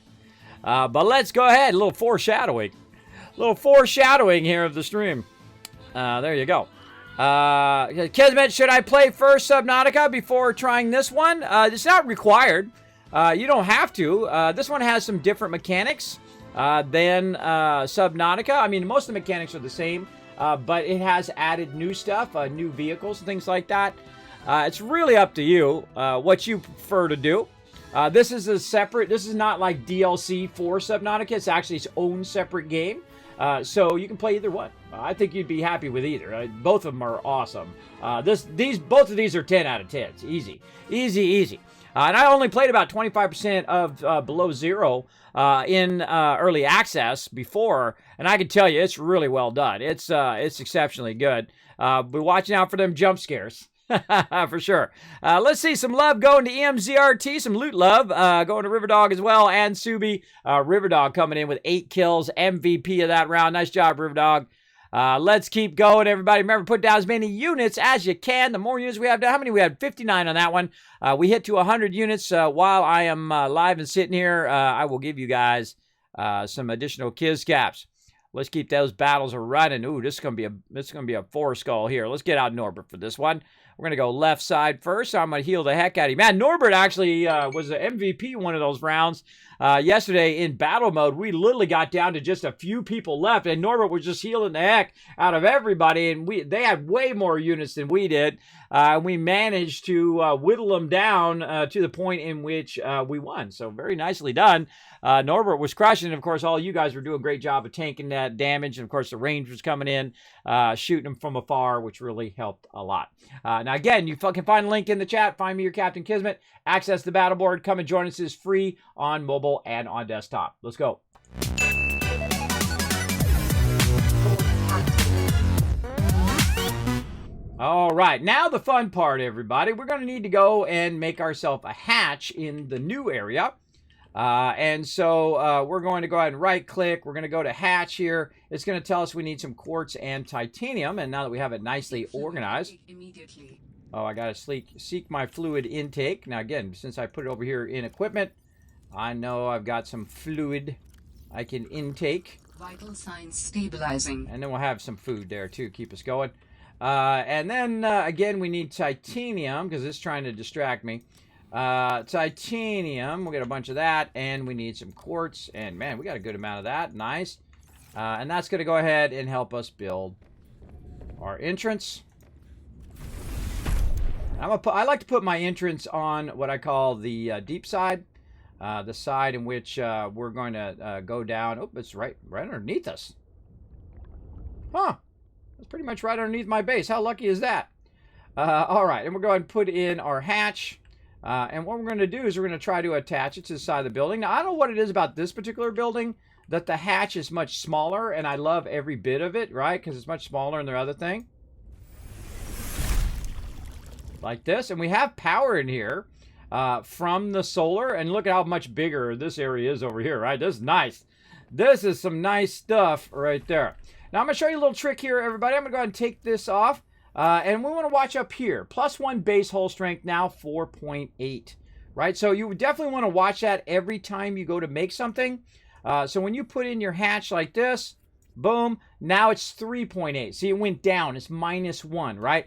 But let's go ahead. A little foreshadowing. Here of the stream. There you go. Kismet, should I play first Subnautica before trying this one? It's not required. You don't have to. This one has some different mechanics than Subnautica. I mean, most of the mechanics are the same, but it has added new stuff, new vehicles, and things like that. It's really up to you what you prefer to do. This is not like DLC for Subnautica. It's actually its own separate game. So you can play either one. I think you'd be happy with either. Both of them are awesome. Both of these are 10 out of 10. It's easy. Easy. And I only played about 25% of Below Zero in early access before, and I can tell you it's really well done. It's exceptionally good. Be watching out for them jump scares. For sure. Let's see some love going to EMZRT, some loot love going to Riverdog as well, and Subi. Riverdog coming in with 8 kills, MVP of that round. Nice job, Riverdog. Let's keep going, everybody. Remember, put down as many units as you can. The more units we have, how many we had? 59 on that one. We hit to 100 units while I am live and sitting here. I will give you guys some additional Kiz caps. Let's keep those battles running. Ooh, this is gonna be a 4 skull here. Let's get out Norbert for this one. We're going to go left side first. So I'm going to heal the heck out of him. Man, Norbert actually was the MVP one of those rounds. Yesterday in battle mode, we literally got down to just a few people left, and Norbert was just healing the heck out of everybody, and they had way more units than we did. We managed to whittle them down to the point in which we won. So very nicely done. Norbert was crushing. Of course, all you guys were doing a great job of tanking that damage. And of course, the range was coming in, shooting them from afar, which really helped a lot. Now, again, you can find a link in the chat. Find me, your Captain Kismet. Access the battle board. Come and join us. It's free on mobile and on desktop. Let's go. All right, now the fun part, everybody. We're going to need to go and make ourselves a hatch in the new area. And so we're going to go ahead and right-click. We're going to go to hatch here. It's going to tell us we need some quartz and titanium. And now that we have it nicely organized. Oh, I got to seek my fluid intake. Now, again, since I put it over here in equipment, I know I've got some fluid I can intake. Vital signs stabilizing. And then we'll have some food there, too. Keep us going. And then, again, we need titanium because it's trying to distract me. Titanium, we'll get a bunch of that, and we need some quartz, and man, we got a good amount of that. Nice. And that's going to go ahead and help us build our entrance. I like to put my entrance on what I call the deep side, the side in which we're going to go down. Oh, it's right underneath us. Huh. That's pretty much right underneath my base. How lucky is that? All right, and we're going to put in our hatch. And what we're going to do is we're going to try to attach it to the side of the building. Now, I don't know what it is about this particular building that the hatch is much smaller, and I love every bit of it, right? Because it's much smaller than the other thing. Like this. And we have power in here from the solar. And look at how much bigger this area is over here, right? This is nice. This is some nice stuff right there. Now, I'm going to show you a little trick here, everybody. I'm going to go ahead and take this off. And we want to watch up here. +1 base hull strength, now 4.8. Right? So you would definitely want to watch that every time you go to make something. So when you put in your hatch like this, boom, now it's 3.8. See, it went down. It's -1, right?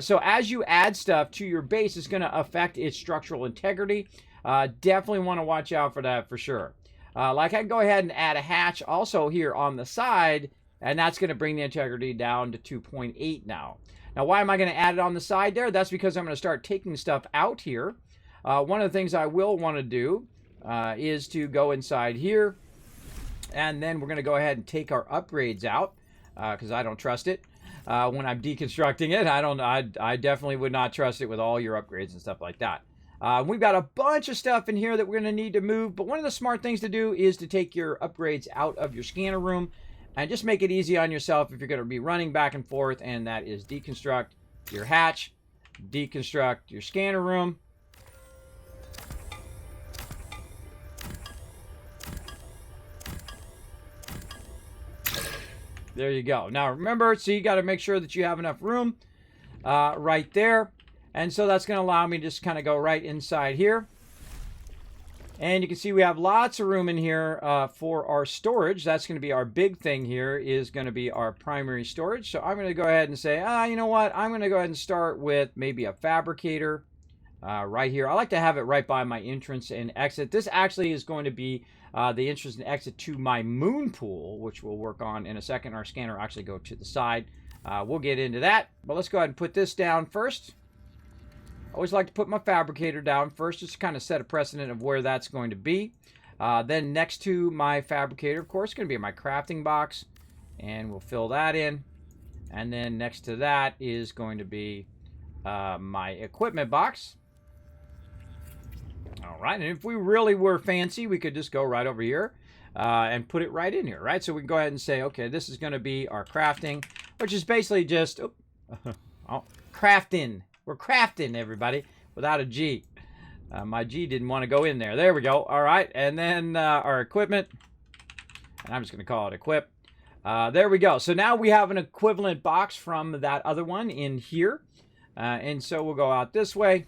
So as you add stuff to your base, it's going to affect its structural integrity. Definitely want to watch out for that for sure. Like I can go ahead and add a hatch also here on the side, and that's going to bring the integrity down to 2.8 now. Now, why am I going to add it on the side there? That's because I'm going to start taking stuff out here. One of the things I will want to do is to go inside here, and then we're going to go ahead and take our upgrades out because I don't trust it. when I'm deconstructing it. I definitely would not trust it with all your upgrades and stuff like that. We've got a bunch of stuff in here that we're going to need to move, but one of the smart things to do is to take your upgrades out of your scanner room and just make it easy on yourself if you're going to be running back and forth, and that is deconstruct your hatch, deconstruct your scanner room. There you go. Now remember, so you got to make sure that you have enough room right there. And so that's going to allow me to just kind of go right inside here. And you can see we have lots of room in here for our storage. That's going to be our big thing here, is going to be our primary storage. So I'm going to go ahead and say, you know what? I'm going to go ahead and start with maybe a fabricator right here. I like to have it right by my entrance and exit. This actually is going to be the entrance and exit to my moon pool, which we'll work on in a second. Our scanner will actually go to the side. We'll get into that. But let's go ahead and put this down first. I always like to put my fabricator down first, just to kind of set a precedent of where that's going to be. Then next to my fabricator, of course, is going to be my crafting box, and we'll fill that in. And then next to that is going to be my equipment box. All right, and if we really were fancy, we could just go right over here and put it right in here, right? So we can go ahead and say, okay, this is going to be our crafting, which is basically just crafting. We're crafting, everybody, without a G. My G didn't want to go in there. There we go. All right. And then our equipment. And I'm just going to call it equip. There we go. So now we have an equivalent box from that other one in here. And so we'll go out this way.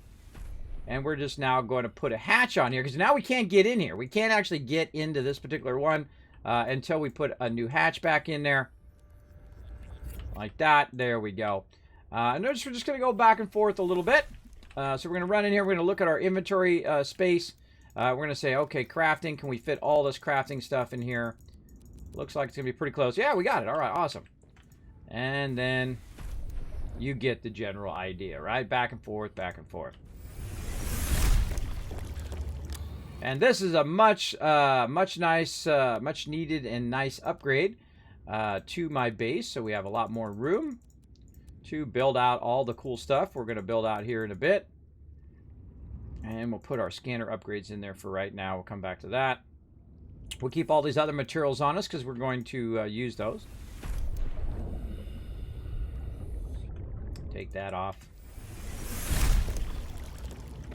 And we're just now going to put a hatch on here, because now we can't get in here. We can't actually get into this particular one until we put a new hatch back in there. Like that. There we go. Notice we're just going to go back and forth a little bit. So we're going to run in here. We're going to look at our inventory space. We're going to say, okay, crafting. Can we fit all this crafting stuff in here? Looks like it's going to be pretty close. Yeah, we got it. All right, awesome. And then you get the general idea, right? Back and forth, back and forth. And this is a much needed and nice upgrade to my base. So we have a lot more room to build out all the cool stuff we're going to build out here in a bit. And we'll put our scanner upgrades in there for right now. We'll come back to that. We'll keep all these other materials on us because we're going to use those. Take that off.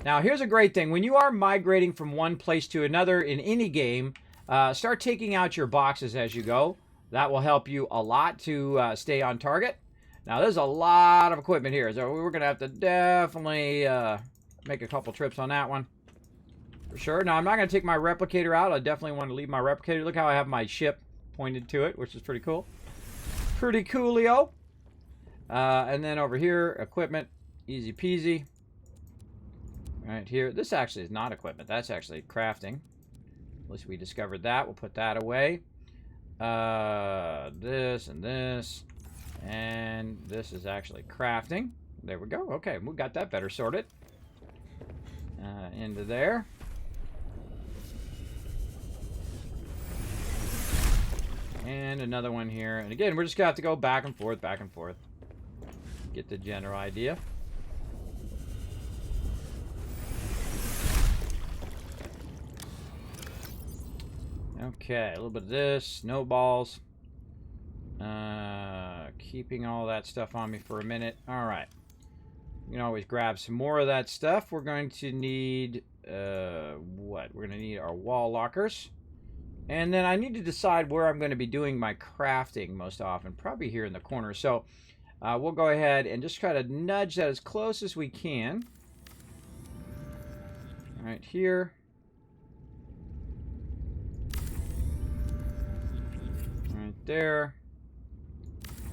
Now, here's a great thing. When you are migrating from one place to another in any game, start taking out your boxes as you go. That will help you a lot to stay on target. Now, there's a lot of equipment here, so we're going to have to definitely make a couple trips on that one. For sure. Now, I'm not going to take my replicator out. I definitely want to leave my replicator. Look how I have my ship pointed to it, which is pretty cool. Pretty coolio. And then over here, equipment. Easy peasy. Right here. This actually is not equipment. That's actually crafting. At least we discovered that. We'll put that away. This and this. And this is actually crafting. There we go. Okay, we got that better sorted. Into there. And another one here. And again, we're just going to have to go back and forth, back and forth. Get the general idea. Okay, a little bit of this. Snowballs. Keeping all that stuff on me for a minute. All right. You can always grab some more of that stuff. We're going to need, what? We're going to need our wall lockers. And then I need to decide where I'm going to be doing my crafting most often. Probably here in the corner. So we'll go ahead and just try to nudge that as close as we can. Right here. Right there.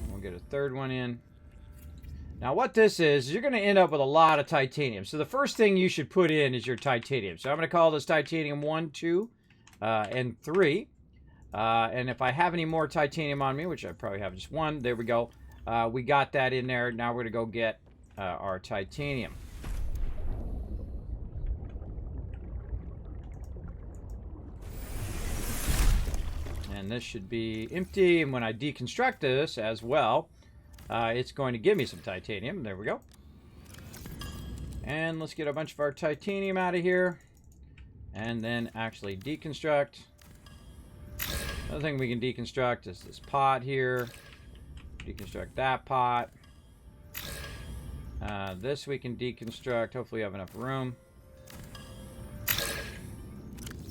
We'll get a third one in. Now what this is you're going to end up with a lot of titanium. So the first thing you should put in is your titanium. So I'm going to call this titanium 1, 2, and 3. And if I have any more titanium on me, which I probably have just one, there we go. We got that in there. Now we're going to go get our titanium. And this should be empty. And when I deconstruct this as well, it's going to give me some titanium. There we go. And let's get a bunch of our titanium out of here. And then actually deconstruct. Another thing we can deconstruct is this pot here. Deconstruct that pot. This we can deconstruct. Hopefully we have enough room.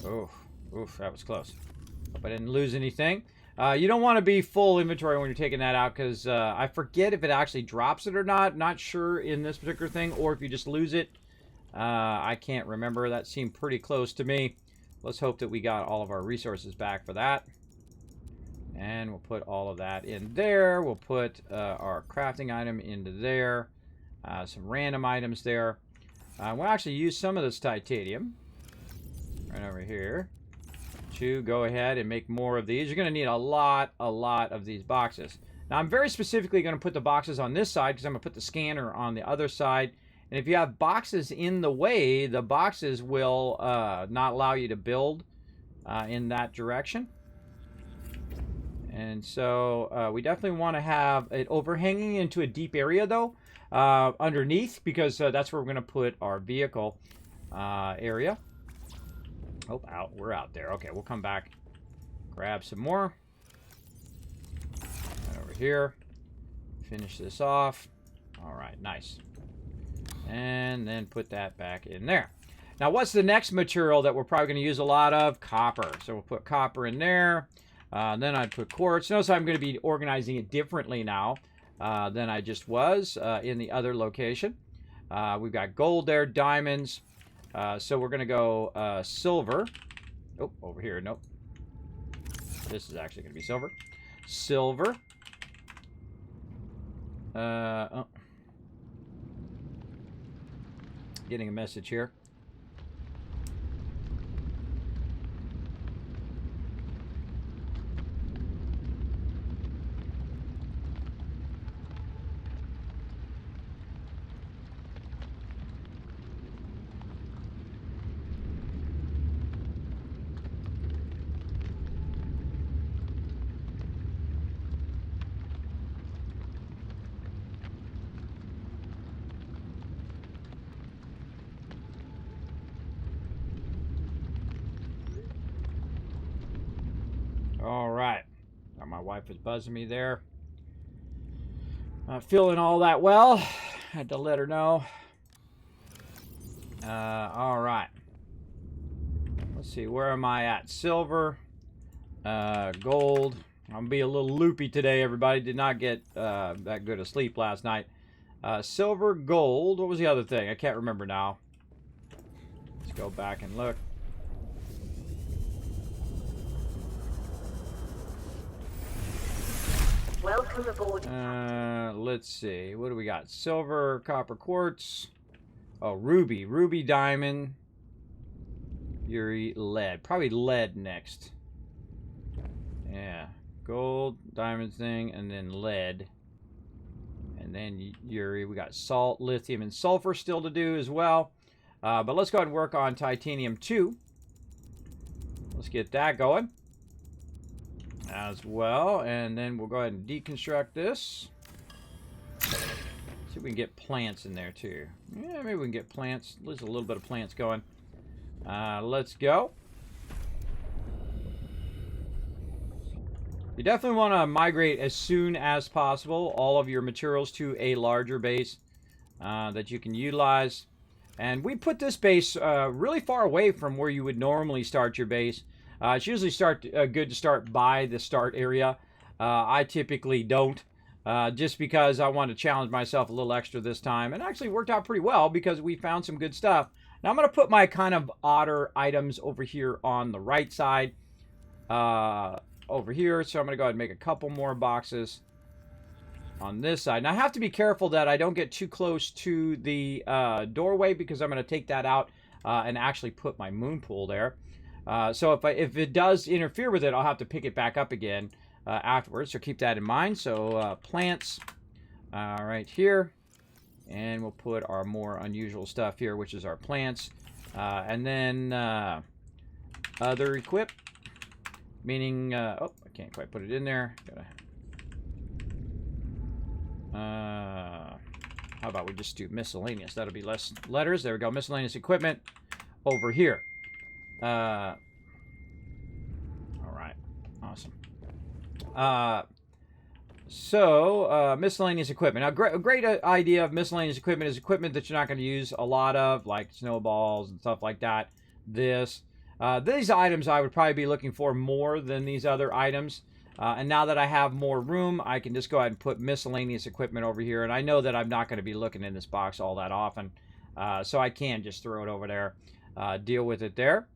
Oh, oof, that was close. Hope I didn't lose anything. You don't want to be full inventory when you're taking that out, because I forget if it actually drops it or not. Not sure in this particular thing, or if you just lose it. I can't remember. That seemed pretty close to me. Let's hope that we got all of our resources back for that. And we'll put all of that in there. We'll put our crafting item into there. Some random items there. We'll actually use some of this titanium right over here to go ahead and make more of these. You're going to need a lot of these boxes. Now, I'm very specifically going to put the boxes on this side because I'm going to put the scanner on the other side. And if you have boxes in the way, the boxes will not allow you to build in that direction. And so we definitely want to have it overhanging into a deep area, though, underneath, because that's where we're going to put our vehicle area. Oh, out. We're out there. Okay, we'll come back, grab some more. Right over here. Finish this off. All right, nice. And then put that back in there. Now, what's the next material that we're probably going to use a lot of? Copper. So we'll put copper in there. Then I'd put quartz. Notice I'm going to be organizing it differently now than I just was in the other location. We've got gold there, diamonds. So we're going to go silver. Oh, over here. Nope. This is actually going to be silver. Silver. Oh. Getting a message here. All right. My wife was buzzing me there. Not feeling all that well. Had to let her know. All right. Let's see. Where am I at? Silver. Gold. I'm going to be a little loopy today, everybody. Did not get that good of sleep last night. Silver, gold. What was the other thing? I can't remember now. Let's go back and look. Welcome aboard. Let's see. What do we got? Silver, copper, quartz. Oh, ruby. Ruby, diamond. Yuri, lead. Probably lead next. Yeah. Gold, diamond thing, and then lead. And then Yuri. We got salt, lithium, and sulfur still to do as well. But let's go ahead and work on titanium 2. Let's get that going as well, and then we'll go ahead and deconstruct this. See if we can get plants in there too. Yeah, maybe we can get plants. There's a little bit of plants going. Let's go. You definitely want to migrate as soon as possible all of your materials to a larger base that you can utilize. And we put this base really far away from where you would normally start your base. It's usually good to start by the start area. I typically don't, just because I want to challenge myself a little extra this time. And actually worked out pretty well because we found some good stuff. Now I'm going to put my kind of odder items over here on the right side over here. So I'm going to go ahead and make a couple more boxes on this side. Now I have to be careful that I don't get too close to the doorway, because I'm going to take that out and actually put my moon pool there. So if it does interfere with it, I'll have to pick it back up again afterwards. So keep that in mind. So plants right here. And we'll put our more unusual stuff here, which is our plants. And then other equip. Meaning, oh, I can't quite put it in there. How about we just do miscellaneous? That'll be less letters. There we go. Miscellaneous equipment over here. All right. Awesome. Miscellaneous equipment. Now, a great idea of miscellaneous equipment is equipment that you're not going to use a lot of, like snowballs and stuff like that. These items I would probably be looking for more than these other items. And now that I have more room, I can just go ahead and put miscellaneous equipment over here. And I know that I'm not going to be looking in this box all that often. So I can just throw it over there. Deal with it there.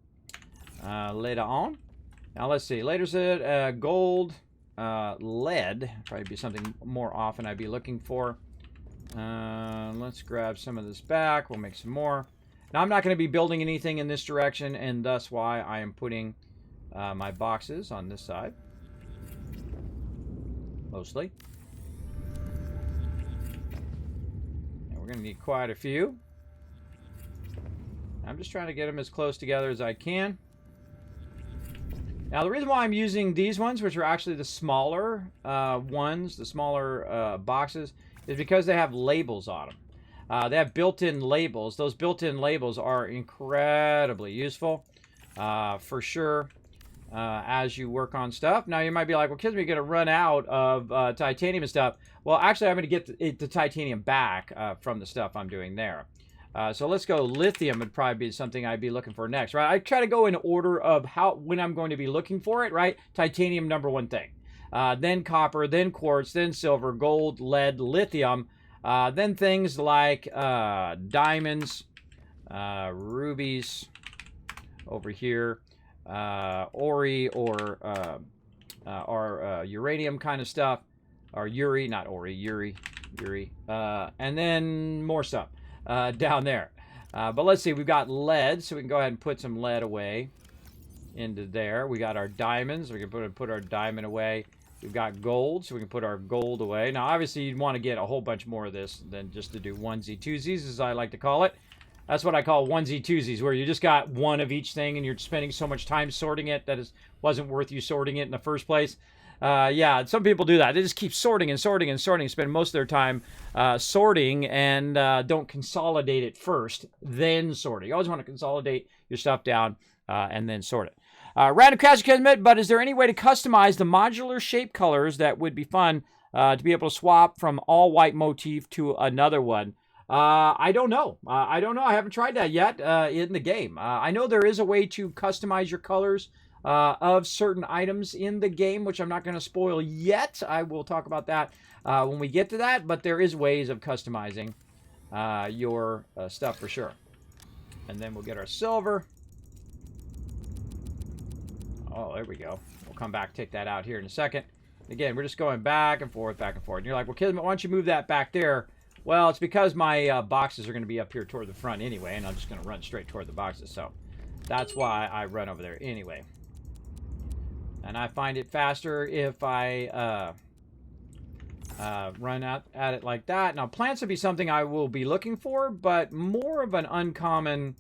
Later on. Now let's see. Later said gold, lead. Probably be something more often I'd be looking for. Let's grab some of this back. We'll make some more. Now I'm not going to be building anything in this direction. And thus why I am putting my boxes on this side. Mostly. And we're going to need quite a few. I'm just trying to get them as close together as I can. Now, the reason why I'm using these ones, which are actually the smaller ones, the smaller boxes, is because they have labels on them. They have built-in labels. Those built-in labels are incredibly useful, for sure. As you work on stuff. Now you might be like, well, Kismet, you're going to run out of titanium and stuff. Well, actually, I'm going to get the titanium back from the stuff I'm doing there. So let's go. Lithium would probably be something I'd be looking for next, right? I try to go in order of when I'm going to be looking for it, right? Titanium, number one thing. Then copper, then quartz, then silver, gold, lead, lithium. Then things like diamonds, rubies over here. Ori or uranium kind of stuff, or Uri, not Ori, Uri, and then more stuff down there. But let's see, we've got lead, so we can go ahead and put some lead away into there. We got our diamonds, we can put our diamond away. We've got gold, so we can put our gold away. Now, obviously, you'd want to get a whole bunch more of this than just to do onesie twosies, as I like to call it. That's what I call onesie twosies, where you just got one of each thing and you're spending so much time sorting it that it wasn't worth you sorting it in the first place. Yeah, some people do that. They just keep sorting and sorting and sorting, spend most of their time sorting and don't consolidate it first, then sorting. You always want to consolidate your stuff down and then sort it. Random Crash Kismet, but is there any way to customize the modular shape colors that would be fun to be able to swap from all white motif to another one? I don't know. I don't know. I haven't tried that yet in the game. I know there is a way to customize your colors of certain items in the game, which I'm not going to spoil yet. I will talk about that when we get to that, but there is ways of customizing your stuff for sure. And then we'll get our silver. Oh, there we go. We'll come back, take that out here in a second. Again, we're just going back and forth, back and forth. And you're like, well, Kismet, why don't you move that back there? Well, it's because my boxes are going to be up here toward the front anyway, and I'm just going to run straight toward the boxes. So that's why I run over there anyway. And I find it faster if I run out at it like that. Now, plants would be something I will be looking for, but more of an uncommon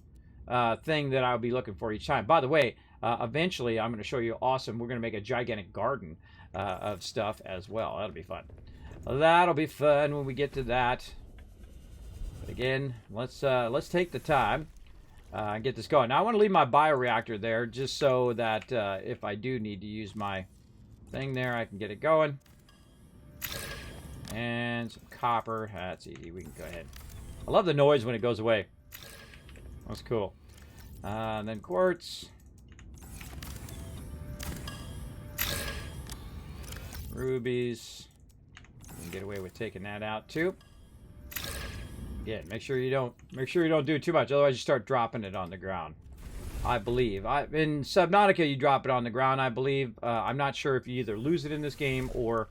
thing that I'll be looking for each time. By the way, eventually I'm going to show you awesome. We're going to make a gigantic garden of stuff as well. That'll be fun. That'll be fun when we get to that. But again, let's take the time and get this going. Now I want to leave my bioreactor there just so that if I do need to use my thing there, I can get it going. And some copper. That's easy. We can go ahead. I love the noise when it goes away. That's cool. And then quartz. Rubies. You can get away with taking that out too. Yeah, make sure you don't do too much, otherwise you start dropping it on the ground. I believe. In Subnautica you drop it on the ground, I believe. I'm not sure if you either lose it in this game or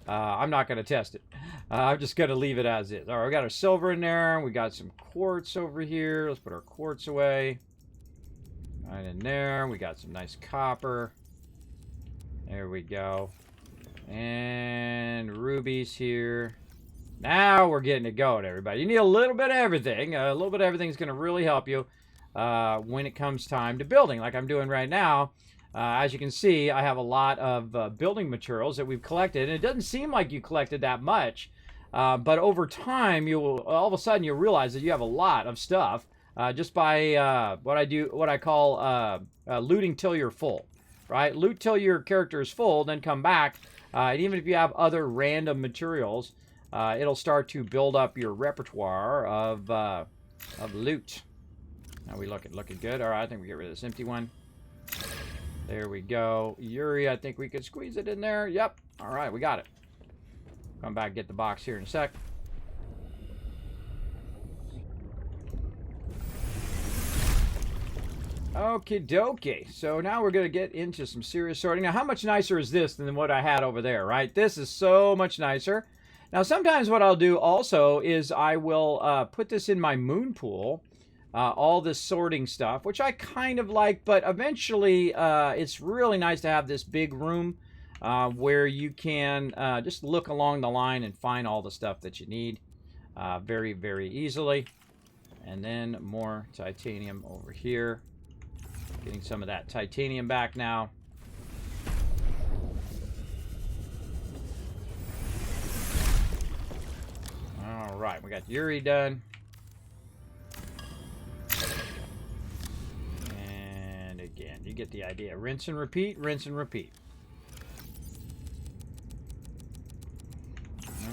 I'm not going to test it. I'm just going to leave it as is. All right, we got our silver in there. We got some quartz over here. Let's put our quartz away. Right in there. We got some nice copper. There we go. And rubies here. Now we're getting it going, everybody. You need a little bit of everything. A little bit of everything is going to really help you when it comes time to building, like I'm doing right now. As you can see, I have a lot of building materials that we've collected, and it doesn't seem like you collected that much But over time, you will all of a sudden you'll realize that you have a lot of stuff just by what I call looting till you're full, right? Loot till your character is full, then come back, and even if you have other random materials, it'll start to build up your repertoire of loot. Now we looking good. All right, I think we get rid of this empty one. There we go. Yuri, I think we could squeeze it in there. Yep. All right, we got it. Come back and get the box here in a sec. Okie dokie. So now we're going to get into some serious sorting. Now, how much nicer is this than what I had over there, right? This is so much nicer. Now, sometimes what I'll do also is I will put this in my moon pool, all this sorting stuff, which I kind of like, but eventually it's really nice to have this big room where you can just look along the line and find all the stuff that you need very, very easily. And then more titanium over here. Getting some of that titanium back now. All right, we got Yuri done. And again, you get the idea. Rinse and repeat, rinse and repeat.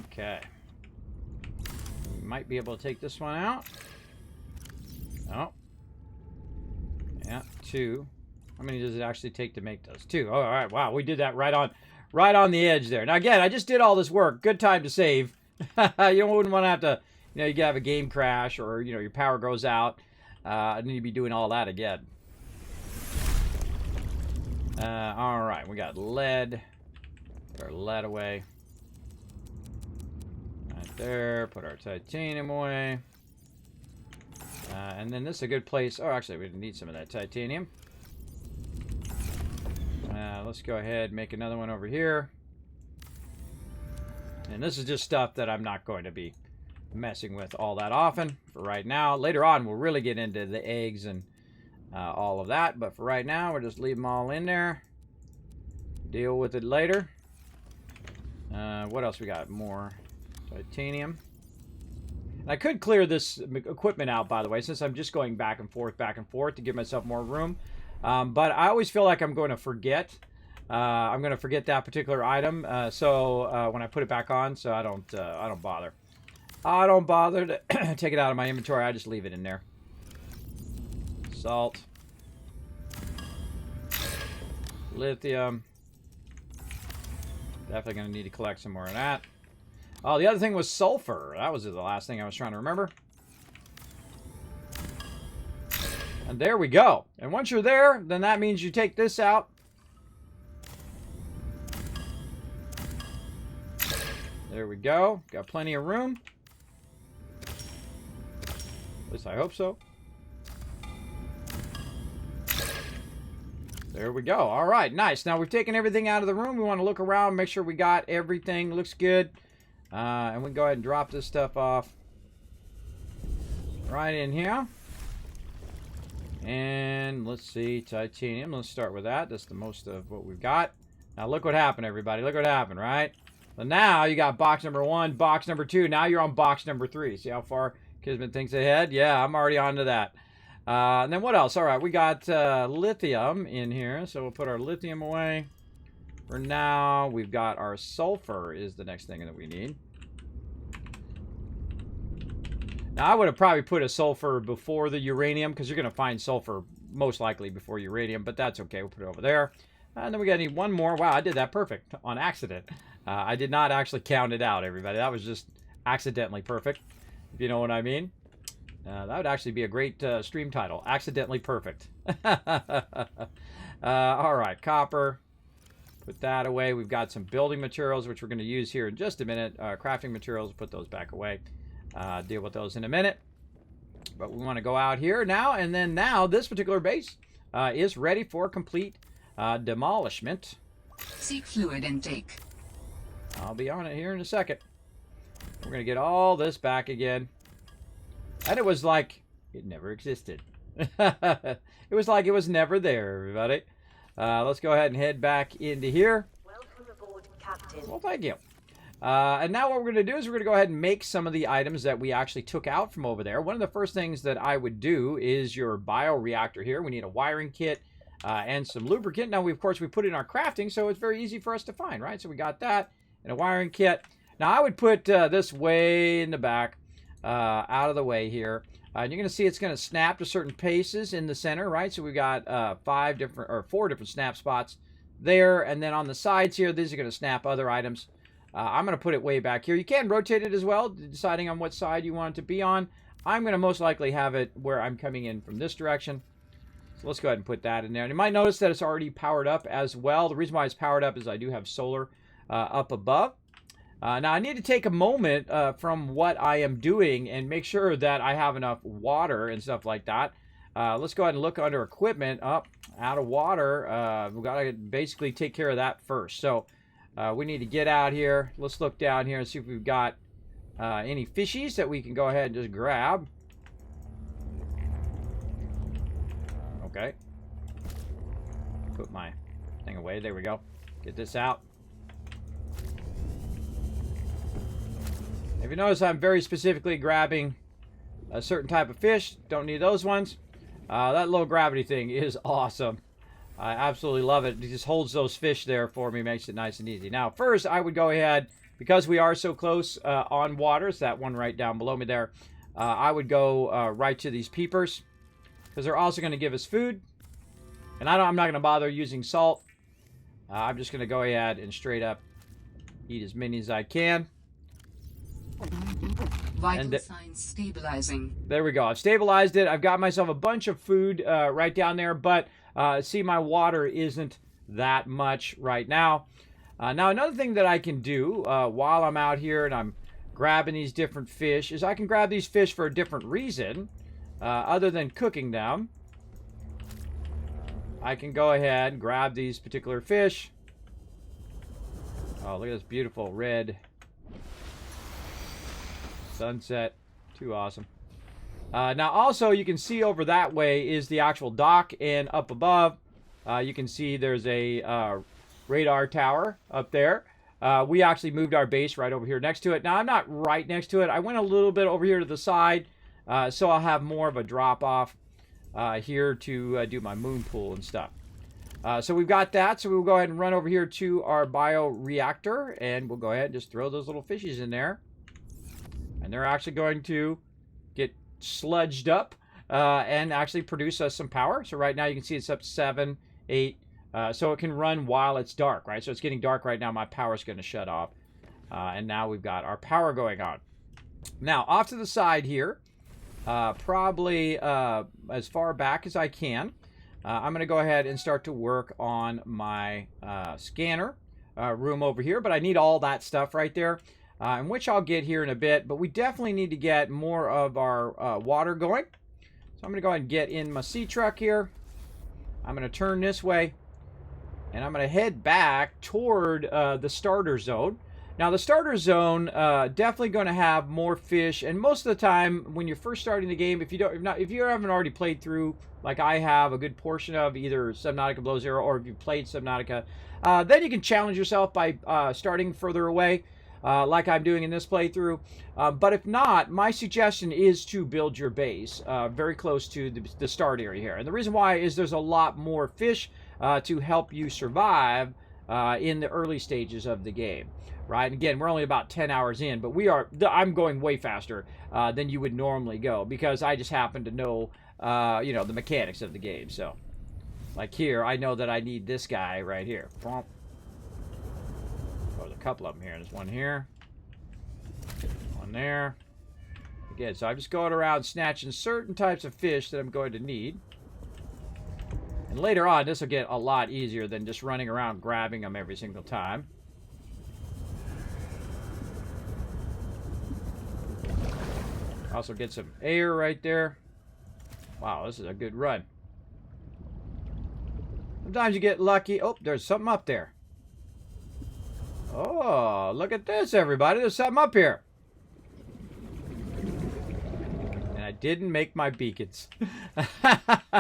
Okay. We might be able to take this one out. Oh. Yeah, 2. How many does it actually take to make those? 2. Oh, all right. Wow, we did that right on the edge there. Now again, I just did all this work. Good time to save. You wouldn't want to have to, you could have a game crash or your power goes out, and then you'd be doing all that again. All right, we got lead. Put our lead away. Right there. Put our titanium away. And then this is a good place. Oh, actually, we need some of that titanium. Let's go ahead and make another one over here. And this is just stuff that I'm not going to be messing with all that often for right now. Later on, we'll really get into the eggs and all of that. But for right now, we'll just leave them all in there. Deal with it later. What else we got? More titanium. I could clear this equipment out, by the way, since I'm just going back and forth to give myself more room. But I always feel like I'm going to forget. I'm going to forget that particular item. So when I put it back on, so I don't bother. I don't bother to take it out of my inventory. I just leave it in there. Salt. Lithium. Definitely going to need to collect some more of that. Oh, the other thing was sulfur. That was the last thing I was trying to remember. And there we go. And once you're there, then that means you take this out. There we go. Got plenty of room. At least I hope so. There we go. All right, nice. Now we've taken everything out of the room. We want to look around, make sure we got everything. Looks good. And we can go ahead and drop this stuff off right in here. And let's see, titanium. Let's start with that. That's the most of what we've got. Now look what happened, everybody. Look what happened, right? So now you got box number 1, box number 2. Now you're on box number 3. See how far Kismet thinks ahead? Yeah, I'm already on to that. And then what else? All right, we got lithium in here. So we'll put our lithium away. For now, we've got our sulfur is the next thing that we need. Now, I would have probably put a sulfur before the uranium because you're going to find sulfur most likely before uranium, but that's okay. We'll put it over there. And then we got to need one more. Wow, I did that perfect on accident. I did not actually count it out, everybody. That was just accidentally perfect, if you know what I mean. That would actually be a great stream title. Accidentally perfect. All right, copper. Put that away. We've got some building materials, which we're going to use here in just a minute. Crafting materials, put those back away. Deal with those in a minute. But we want to go out here now. And then now this particular base is ready for complete demolishment. Seek fluid intake. I'll be on it here in a second. We're going to get all this back again. And it was like it never existed. It was like it was never there, everybody. Let's go ahead and head back into here. Welcome aboard, Captain. Well, thank you. And now what we're going to do is we're going to go ahead and make some of the items that we actually took out from over there. One of the first things that I would do is your bioreactor here. We need a wiring kit and some lubricant. Now, of course, we put it in our crafting, so it's very easy for us to find, right? So we got that and a wiring kit. Now, I would put this way in the back, out of the way here. And you're going to see it's going to snap to certain paces in the center, right? So we've got 4 different snap spots there. And then on the sides here, these are going to snap other items. I'm going to put it way back here. You can rotate it as well, deciding on what side you want it to be on. I'm going to most likely have it where I'm coming in from this direction. So let's go ahead and put that in there. And you might notice that it's already powered up as well. The reason why it's powered up is I do have solar up above. Now, I need to take a moment from what I am doing and make sure that I have enough water and stuff like that. Let's go ahead and look under equipment. Out of water. We've got to basically take care of that first. So we need to get out here. Let's look down here and see if we've got any fishies that we can go ahead and just grab. Okay. Put my thing away. There we go. Get this out. If you notice, I'm very specifically grabbing a certain type of fish. Don't need those ones. That low gravity thing is awesome. I absolutely love it. It just holds those fish there for me, makes it nice and easy. Now, first, I would go ahead, because we are so close on water, it's that one right down below me there, I would go right to these peepers, because they're also going to give us food. And I'm not going to bother using salt. I'm just going to go ahead and straight up eat as many as I can. Vital signs stabilizing. There we go. I've stabilized it. I've got myself a bunch of food right down there, but see, my water isn't that much right now. Now, another thing that I can do while I'm out here and I'm grabbing these different fish is I can grab these fish for a different reason other than cooking them. I can go ahead and grab these particular fish. Oh, look at this beautiful red sunset. Too awesome. Now, also, you can see over that way is the actual dock, and up above, you can see there's a radar tower up there. We actually moved our base right over here next to it. Now, I'm not right next to it. I went a little bit over here to the side, so I'll have more of a drop-off here to do my moon pool and stuff. So we've got that, so we'll go ahead and run over here to our bioreactor, and we'll go ahead and just throw those little fishies in there. And they're actually going to get sludged up and actually produce us some power. So right now you can see it's up to 7, 8. So it can run while it's dark, right? So it's getting dark right now. My power's going to shut off. And now we've got our power going on. Now, off to the side here, probably as far back as I can, I'm going to go ahead and start to work on my scanner room over here. But I need all that stuff right there. And which I'll get here in a bit, but we definitely need to get more of our water going. So I'm going to go ahead and get in my sea truck here. I'm going to turn this way, and I'm going to head back toward the starter zone. Now, the starter zone definitely going to have more fish, and most of the time when you're first starting the game, if you haven't already played through, like I have, a good portion of either Subnautica Below Zero, or if you've played Subnautica, then you can challenge yourself by starting further away. Like I'm doing in this playthrough. But if not, my suggestion is to build your base very close to the start area here. And the reason why is there's a lot more fish to help you survive in the early stages of the game. Right? And again, we're only about 10 hours in, but I'm going way faster than you would normally go because I just happen to know, the mechanics of the game. So, like here, I know that I need this guy right here. Couple of them here. There's one here, one there. Again, so I'm just going around snatching certain types of fish that I'm going to need. And later on, this will get a lot easier than just running around grabbing them every single time. Also get some air right there. Wow, this is a good run. Sometimes you get lucky. Oh, there's something up there. Oh, look at this, everybody. There's something up here. And I didn't make my beacons.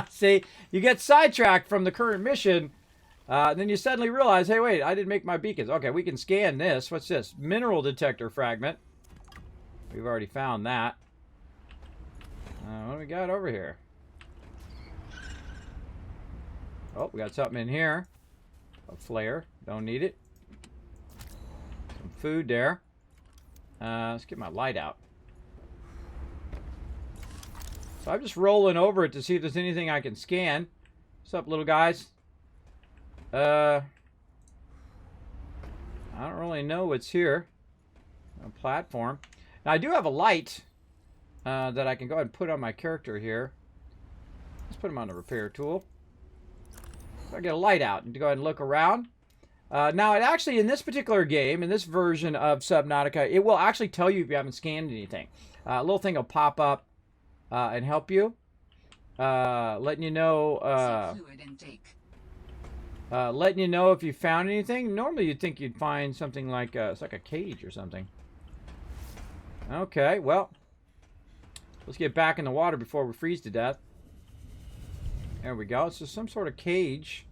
See, you get sidetracked from the current mission And then you suddenly realize, hey, wait, I didn't make my beacons. Okay, we can scan this. What's this? Mineral detector fragment. We've already found that. What do we got over here? Oh, we got something in here. A flare. Don't need it. Some food there. Let's get my light out. So I'm just rolling over it to see if there's anything I can scan. What's up, little guys? I don't really know what's here. A platform. Now, I do have a light that I can go ahead and put on my character here. Let's put him on the repair tool. So I get a light out and to go ahead and look around. Now, it actually, in this particular game, in this version of Subnautica, it will actually tell you if you haven't scanned anything. A little thing will pop up and help you, letting you know, letting you know if you found anything. Normally, you'd think you'd find something like it's like a cage or something. Okay, well, let's get back in the water before we freeze to death. There we go. It's just some sort of cage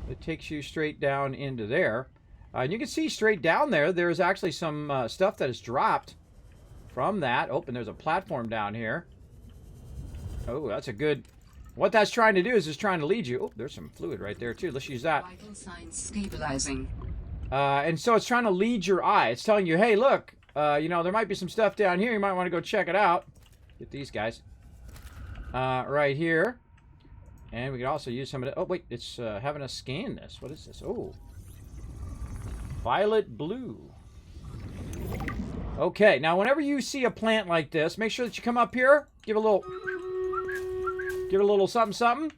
that takes you straight down into there. And you can see straight down there, there's actually some stuff that is dropped from that. Oh, and there's a platform down here. Oh, that's a good... What that's trying to do is trying to lead you... Oh, there's some fluid right there, too. Let's use that. Vital signs stabilizing. And so it's trying to lead your eye. It's telling you, hey, look, you know, there might be some stuff down here. You might want to go check it out. Get these guys. Right here. And we could also use some of the... Oh, wait, it's having us scan this. What is this? Oh. Violet blue. Okay, now whenever you see a plant like this, make sure that you come up here, give it a little something, something,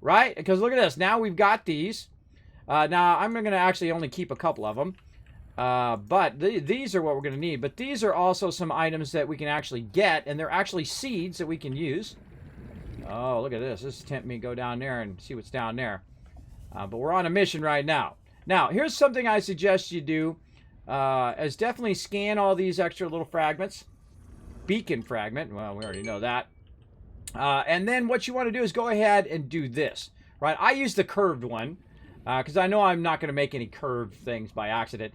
right? Because look at this. Now we've got these. Now I'm going to actually only keep a couple of them. But these are what we're going to need. But these are also some items that we can actually get, and they're actually seeds that we can use. Oh, look at this. This is tempting me to go down there and see what's down there. But we're on a mission right now. Now, here's something I suggest you do. Is definitely scan all these extra little fragments. Beacon fragment. Well, we already know that. And then what you want to do is go ahead and do this. Right? I use the curved one. Because I know I'm not going to make any curved things by accident.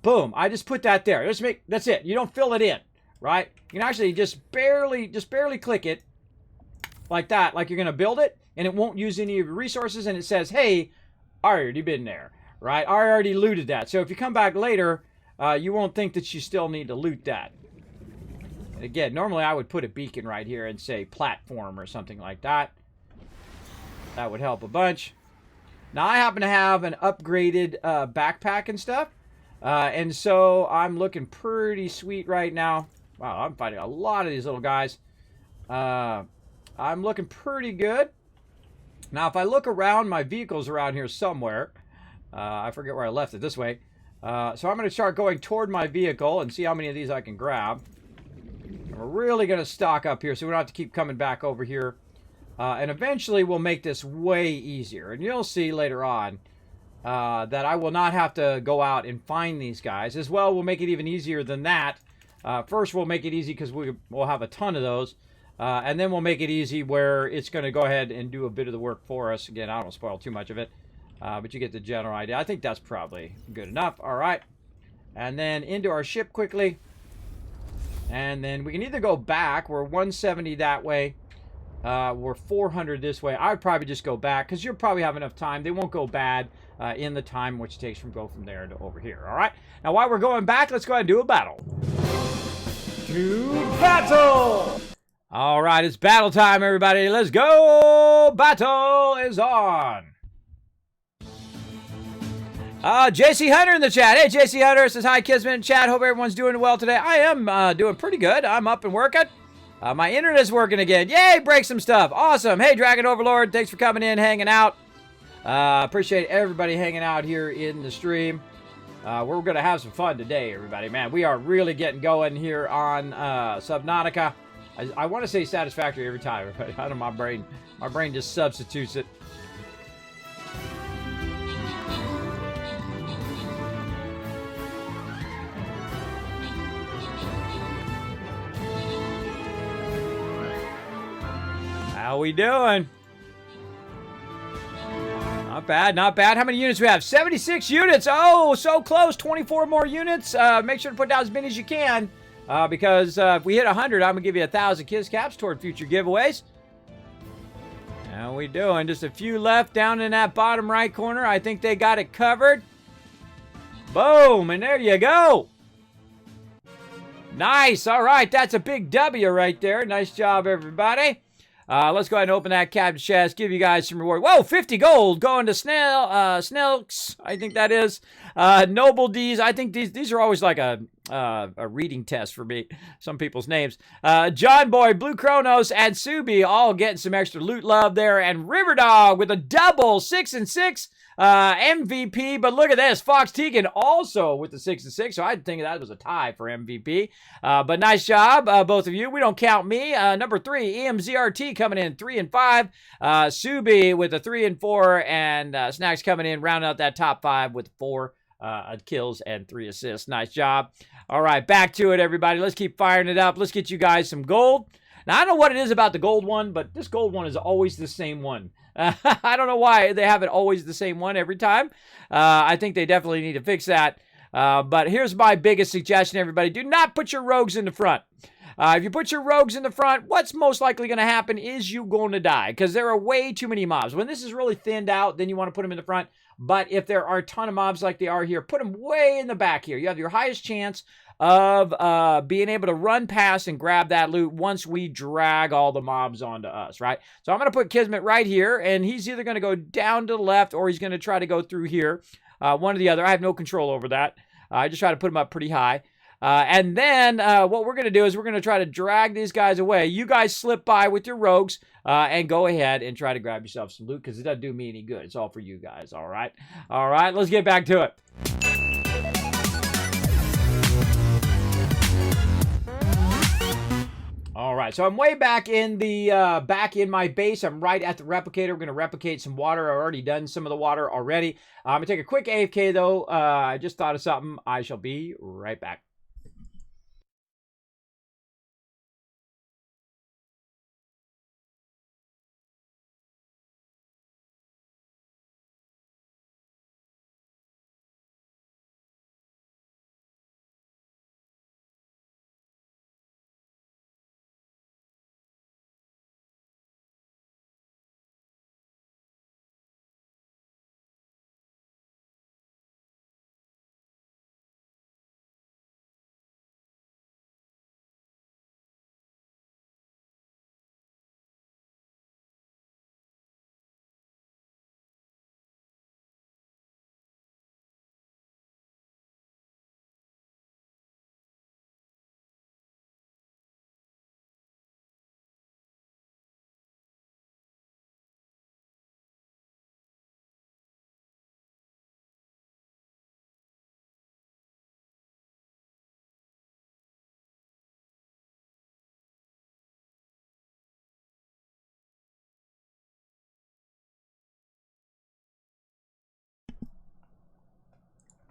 Boom. I just put that there. That's it. You don't fill it in. Right? You can actually just barely click it. Like that. Like you're going to build it. And it won't use any of your resources. And it says, hey, I already been there. Right? I already looted that. So if you come back later, you won't think that you still need to loot that. And again, normally I would put a beacon right here and say platform or something like that. That would help a bunch. Now, I happen to have an upgraded backpack and stuff. And so I'm looking pretty sweet right now. Wow, I'm fighting a lot of these little guys. I'm looking pretty good. Now, if I look around, my vehicle's around here somewhere. I forget where I left it, this way. So I'm going to start going toward my vehicle and see how many of these I can grab. And we're really going to stock up here so we don't have to keep coming back over here. And eventually we'll make this way easier. And you'll see later on that I will not have to go out and find these guys. As well, we'll make it even easier than that. First, we'll make it easy because we'll have a ton of those. And then we'll make it easy where it's going to go ahead and do a bit of the work for us. Again, I don't want to spoil too much of it. But you get the general idea. I think that's probably good enough. All right. And then into our ship quickly. And then we can either go back. We're 170 that way. We're 400 this way. I would probably just go back because you'll probably have enough time. They won't go bad in the time which it takes from go from there to over here. All right. Now, while we're going back, let's go ahead and do a battle. To battle! All right, it's battle time, everybody. Let's go! Battle is on. JC Hunter in the chat. Hey, JC Hunter says, hi, Kismet in chat. Hope everyone's doing well today. I am doing pretty good. I'm up and working. My internet's working again. Yay, break some stuff. Awesome. Hey, Dragon Overlord. Thanks for coming in, hanging out. Appreciate everybody hanging out here in the stream. We're going to have some fun today, everybody. Man, we are really getting going here on Subnautica. I want to say satisfactory every time, everybody. I don't know, my brain just substitutes it. How we doing? bad, not bad. How many units we have? 76 units. Oh, so close. 24 more units. Make sure to put down as many as you can. Because if we hit 100, I'm going to give you 1,000 Kiss Caps toward future giveaways. How we doing? Just a few left down in that bottom right corner. I think they got it covered. Boom, and there you go. Nice. All right, that's a big W right there. Nice job, everybody. Let's go ahead and open that captain chest. Give you guys some reward. Whoa, 50 gold going to Snelks. I think that is. Noble D's. I think these are always like a reading test for me. Some people's names. John Boy, Blue Kronos, and Subi all getting some extra loot love there. And River Dog with a double 6 and 6 MVP. But look at this. Fox Tegan also with the 6 and 6. So I think that was a tie for MVP. But nice job, both of you. We don't count me. Number 3, EMZRT coming in 3 and 5. Subi with a 3 and 4. And Snacks coming in, rounding out that top 5 with 4 kills and 3 assists. Nice job. All right, back to it, everybody. Let's keep firing it up. Let's get you guys some gold. Now, I don't know what it is about the gold one, but this gold one is always the same one. I don't know why they have it always the same one every time. I think they definitely need to fix that. But here's my biggest suggestion, everybody. Do not put your rogues in the front. If you put your rogues in the front, what's most likely going to happen is you're going to die because there are way too many mobs. When this is really thinned out, then you want to put them in the front. But if there are a ton of mobs like they are here, put them way in the back here. You have your highest chance of being able to run past and grab that loot once we drag all the mobs onto us, right? So I'm going to put Kismet right here, and he's either going to go down to the left or he's going to try to go through here. One or the other. I have no control over that. I just try to put him up pretty high. And then what we're going to do is we're going to try to drag these guys away. You guys slip by with your rogues and go ahead and try to grab yourself some loot because it doesn't do me any good. It's all for you guys, all right? All right, let's get back to it. All right, so I'm way back in the my base. I'm right at the replicator. We're going to replicate some water. I've already done some of the water already. I'm going to take a quick AFK, though. I just thought of something. I shall be right back.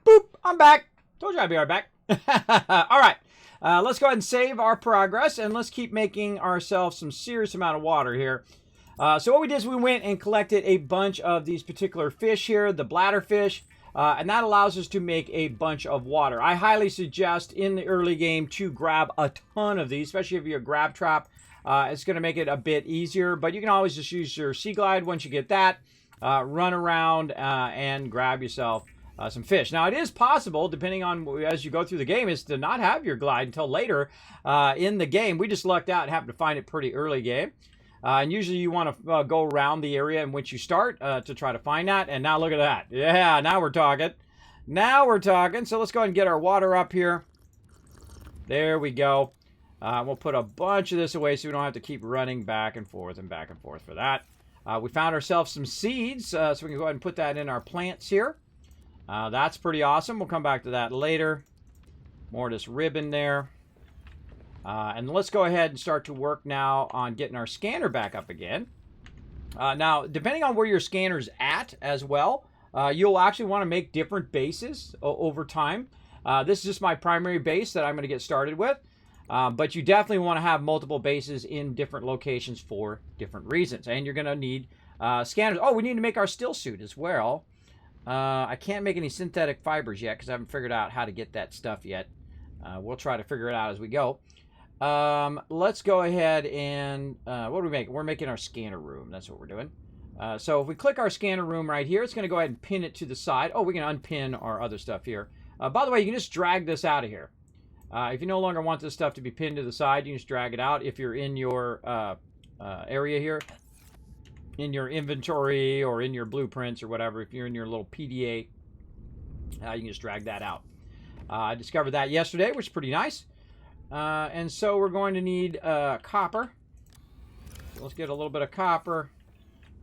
Boop, I'm back. Told you I'd be right back. All right, let's go ahead and save our progress, and let's keep making ourselves some serious amount of water here. So what we did is we went and collected a bunch of these particular fish here, the bladder fish, and that allows us to make a bunch of water. I highly suggest in the early game to grab a ton of these, especially if you're a grab trap. It's going to make it a bit easier, but you can always just use your sea glide once you get that, run around and grab yourself some fish. Now, it is possible, depending on as you go through the game, is to not have your glide until later in the game. We just lucked out and happened to find it pretty early game. And usually you want to go around the area in which you start to try to find that. And now look at that. Yeah, now we're talking. Now we're talking. So let's go ahead and get our water up here. There we go. We'll put a bunch of this away so we don't have to keep running back and forth for that. We found ourselves some seeds, so we can go ahead and put that in our plants here. That's pretty awesome. We'll come back to that later. More of this ribbon there. And let's go ahead and start to work now on getting our scanner back up again. Now, depending on where your scanner's at as well, you'll actually want to make different bases over time. This is just my primary base that I'm going to get started with. But you definitely want to have multiple bases in different locations for different reasons. And you're going to need Scanners. Oh, we need to make our still suit as well. I can't make any synthetic fibers yet because I haven't figured out how to get that stuff yet. We'll try to figure it out as we go. Let's go ahead and what do we make? We're making our scanner room. That's what we're doing. So if we click our scanner room right here, it's going to go ahead and pin it to the side. Oh, we can unpin our other stuff here. By the way, you can just drag this out of here. If you no longer want this stuff to be pinned to the side, you can just drag it out. If you're in your area here, in your inventory or in your blueprints or whatever, if you're in your little PDA, you can just drag that out. I discovered that yesterday, which is pretty nice. And so we're going to need copper. Let's get a little bit of copper.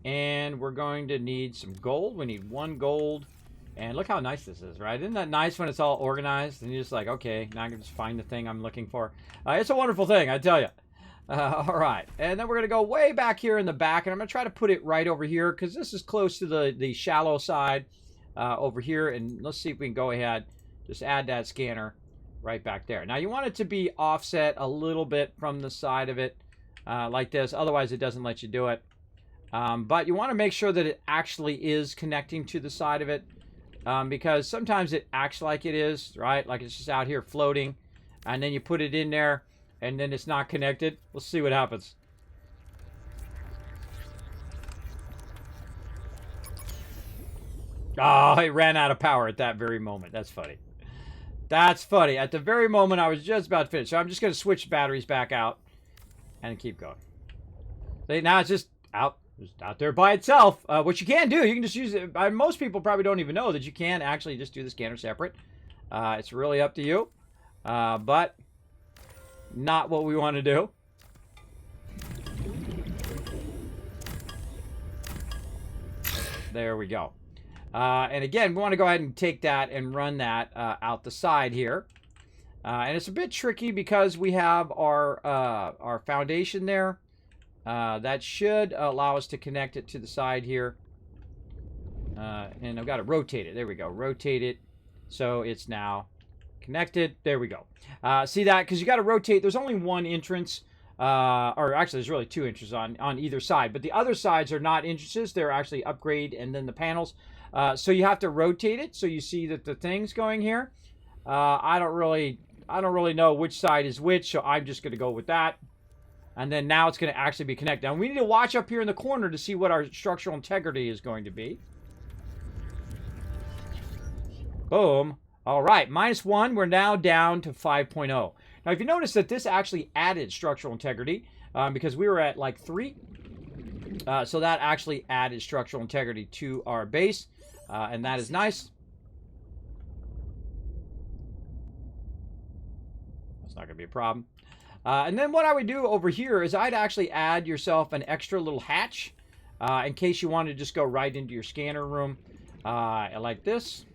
And we're going to need some gold. We need 1 gold. And look how nice this is, right? Isn't that nice when it's all organized? And you're just like, okay, now I can just find the thing I'm looking for. It's a wonderful thing, I tell you. All right. And then we're going to go way back here in the back. And I'm going to try to put it right over here because this is close to the shallow side over here. And let's see if we can go ahead. Just add that scanner right back there. Now, you want it to be offset a little bit from the side of it like this. Otherwise, it doesn't let you do it. But you want to make sure that it actually is connecting to the side of it. Because sometimes it acts like it is, right? Like it's just out here floating. And then you put it in there, and then it's not connected. We'll see what happens. Oh, it ran out of power at that very moment. That's funny. That's funny. At the very moment I was just about to finish. So I'm just going to switch batteries back out and keep going. See, now it's just out. Just out there by itself, which you can do. You can just use it. Most people probably don't even know that you can actually just do the scanner separate. It's really up to you, but not what we want to do. There we go. And again, we want to go ahead and take that and run that out the side here. And it's a bit tricky because we have our foundation there. That should allow us to connect it to the side here. And I've got to rotate it. There we go. Rotate it so it's now connected. There we go. See that? Because you got to rotate. There's only one entrance. Or actually, there's really 2 entrances on either side. But the other sides are not entrances. They're actually upgrade and then the panels. So you have to rotate it so you see that the thing's going here. I don't really know which side is which, so I'm just going to go with that. And then now it's going to actually be connected. Now, we need to watch up here in the corner to see what our structural integrity is going to be. Boom. All right. -1. We're now down to 5.0. Now, if you notice that this actually added structural integrity because we were at like 3. So that actually added structural integrity to our base. And that is nice. That's not going to be a problem. And then what I would do over here is I'd actually add yourself an extra little hatch in case you want to just go right into your scanner room like this.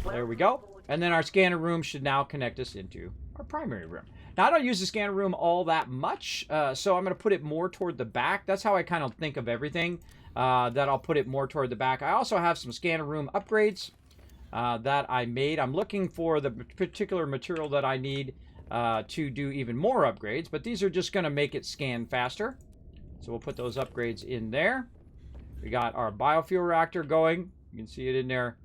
There we go. And then our scanner room should now connect us into our primary room. Now, I don't use the scanner room all that much, so I'm going to put it more toward the back. That's how I kind of think of everything, that I'll put it more toward the back. I also have some scanner room upgrades that I made. I'm looking for the particular material that I need to do even more upgrades, but these are just going to make it scan faster. So we'll put those upgrades in there. We got our biofuel reactor going. You can see it in there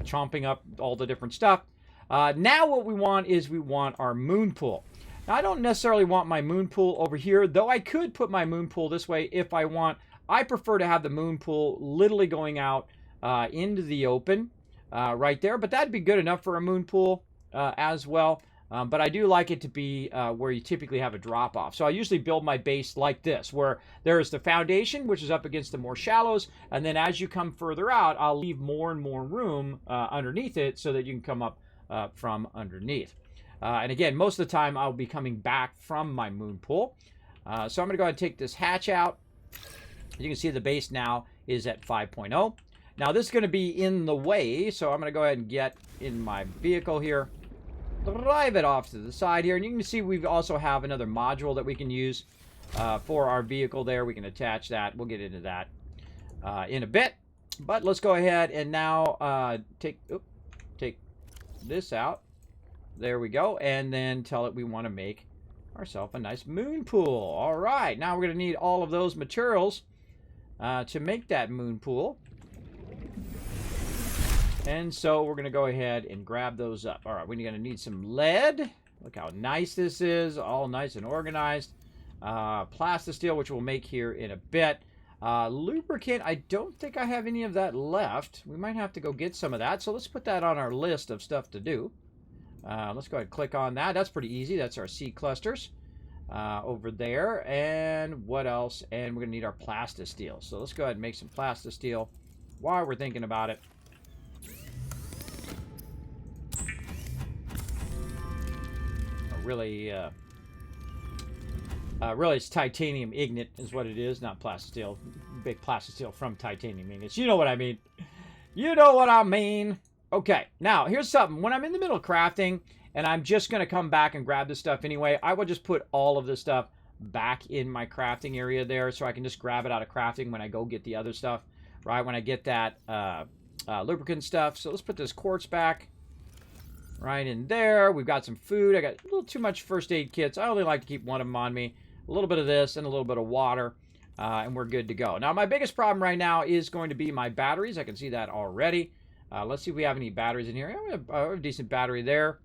chomping up all the different stuff. Now what we want is we want our moon pool. Now, I don't necessarily want my moon pool over here, though I could put my moon pool this way if I want. I prefer to have the moon pool literally going out into the open right there, but that'd be good enough for a moon pool as well. But I do like it to be where you typically have a drop-off. So I usually build my base like this, where there's the foundation, which is up against the more shallows, and then as you come further out, I'll leave more and more room underneath it so that you can come up from underneath. And again, most of the time, I'll be coming back from my moon pool. So I'm going to go ahead and take this hatch out. You can see the base now is at 5.0. Now, this is going to be in the way, so I'm going to go ahead and get in my vehicle here. Drive it off to the side here, and you can see we also have another module that we can use for our vehicle there. We can attach that. We'll get into that in a bit, but let's go ahead and now take this out. There we go, and then tell it we want to make ourselves a nice moon pool. All right, now we're going to need all of those materials to make that moon pool. And so we're going to go ahead and grab those up. All right, we're going to need some lead. Look how nice this is, all nice and organized. Plastisteel, which we'll make here in a bit. Lubricant, I don't think I have any of that left. We might have to go get some of that. So let's put that on our list of stuff to do. Let's go ahead and click on that. That's pretty easy. That's our seed clusters over there. And what else? And we're going to need our plastisteel. So let's go ahead and make some plastisteel while we're thinking about it. Really, it's titanium ignite is what it is, not plastisteel. Big plastisteel from titanium ingots. You know what I mean. You know what I mean. Okay, now here's something. When I'm in the middle of crafting and I'm just going to come back and grab this stuff anyway, I will just put all of this stuff back in my crafting area there so I can just grab it out of crafting when I go get the other stuff, right? When I get that lubricant stuff. So let's put this quartz back. Right in there. We've got some food. I got a little too much first aid kits. I only like to keep one of them on me. A little bit of this and a little bit of water. And we're good to go. Now, my biggest problem right now is going to be my batteries. I can see that already. Let's see if we have any batteries in here. I have a decent battery there.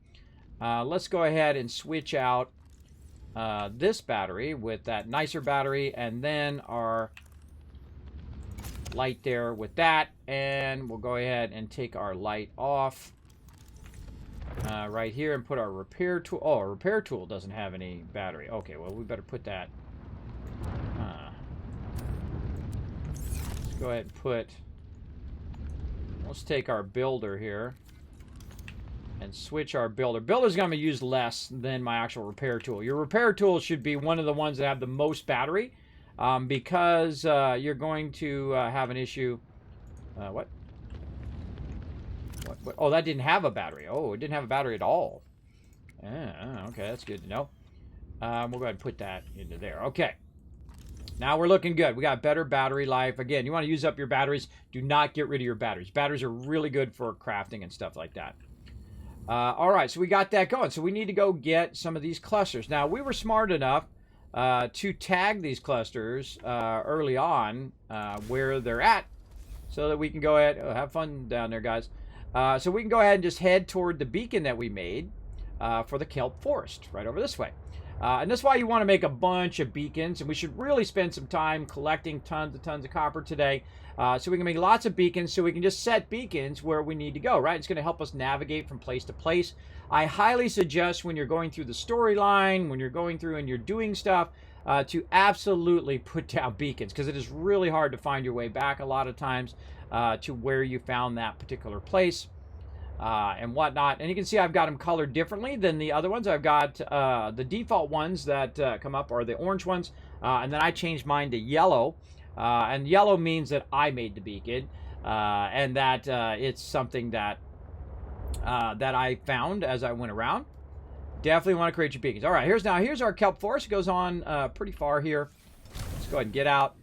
Let's go ahead and switch out this battery with that nicer battery. And then our light there with that. And we'll go ahead and take our light off. Right here and put our repair tool. Oh, our repair tool doesn't have any battery. Okay, well, we better put that. Let's go ahead and put. Let's take our builder here and switch our builder. Builder's going to be used less than my actual repair tool. Your repair tool should be one of the ones that have the most battery because you're going to have an issue. What? What? Oh, that didn't have a battery. Oh, it didn't have a battery at all. Okay, that's good to know. We'll go ahead and put that into there. Okay. Now we're looking good. We got better battery life. Again, you want to use up your batteries. Do not get rid of your batteries. Batteries are really good for crafting and stuff like that. All right, so we got that going. So we need to go get some of these clusters. Now, we were smart enough to tag these clusters early on where they're at so that we can go ahead. Oh, have fun down there, guys. So we can go ahead and just head toward the beacon that we made for the kelp forest right over this way. And that's why you want to make a bunch of beacons. And we should really spend some time collecting tons of copper today so we can make lots of beacons so we can just set beacons where we need to go, right? It's going to help us navigate from place to place. I highly suggest when you're going through the storyline, when you're going through and you're doing stuff, to absolutely put down beacons because it is really hard to find your way back a lot of times to where you found that particular place and whatnot. And you can see I've got them colored differently than the other ones. I've got the default ones that come up are the orange ones, and then I changed mine to yellow. And yellow means that I made the beacon and that it's something that that I found as I went around. Definitely want to create your beacons. All right, here's our kelp forest. It goes on pretty far here. Let's go ahead and get out.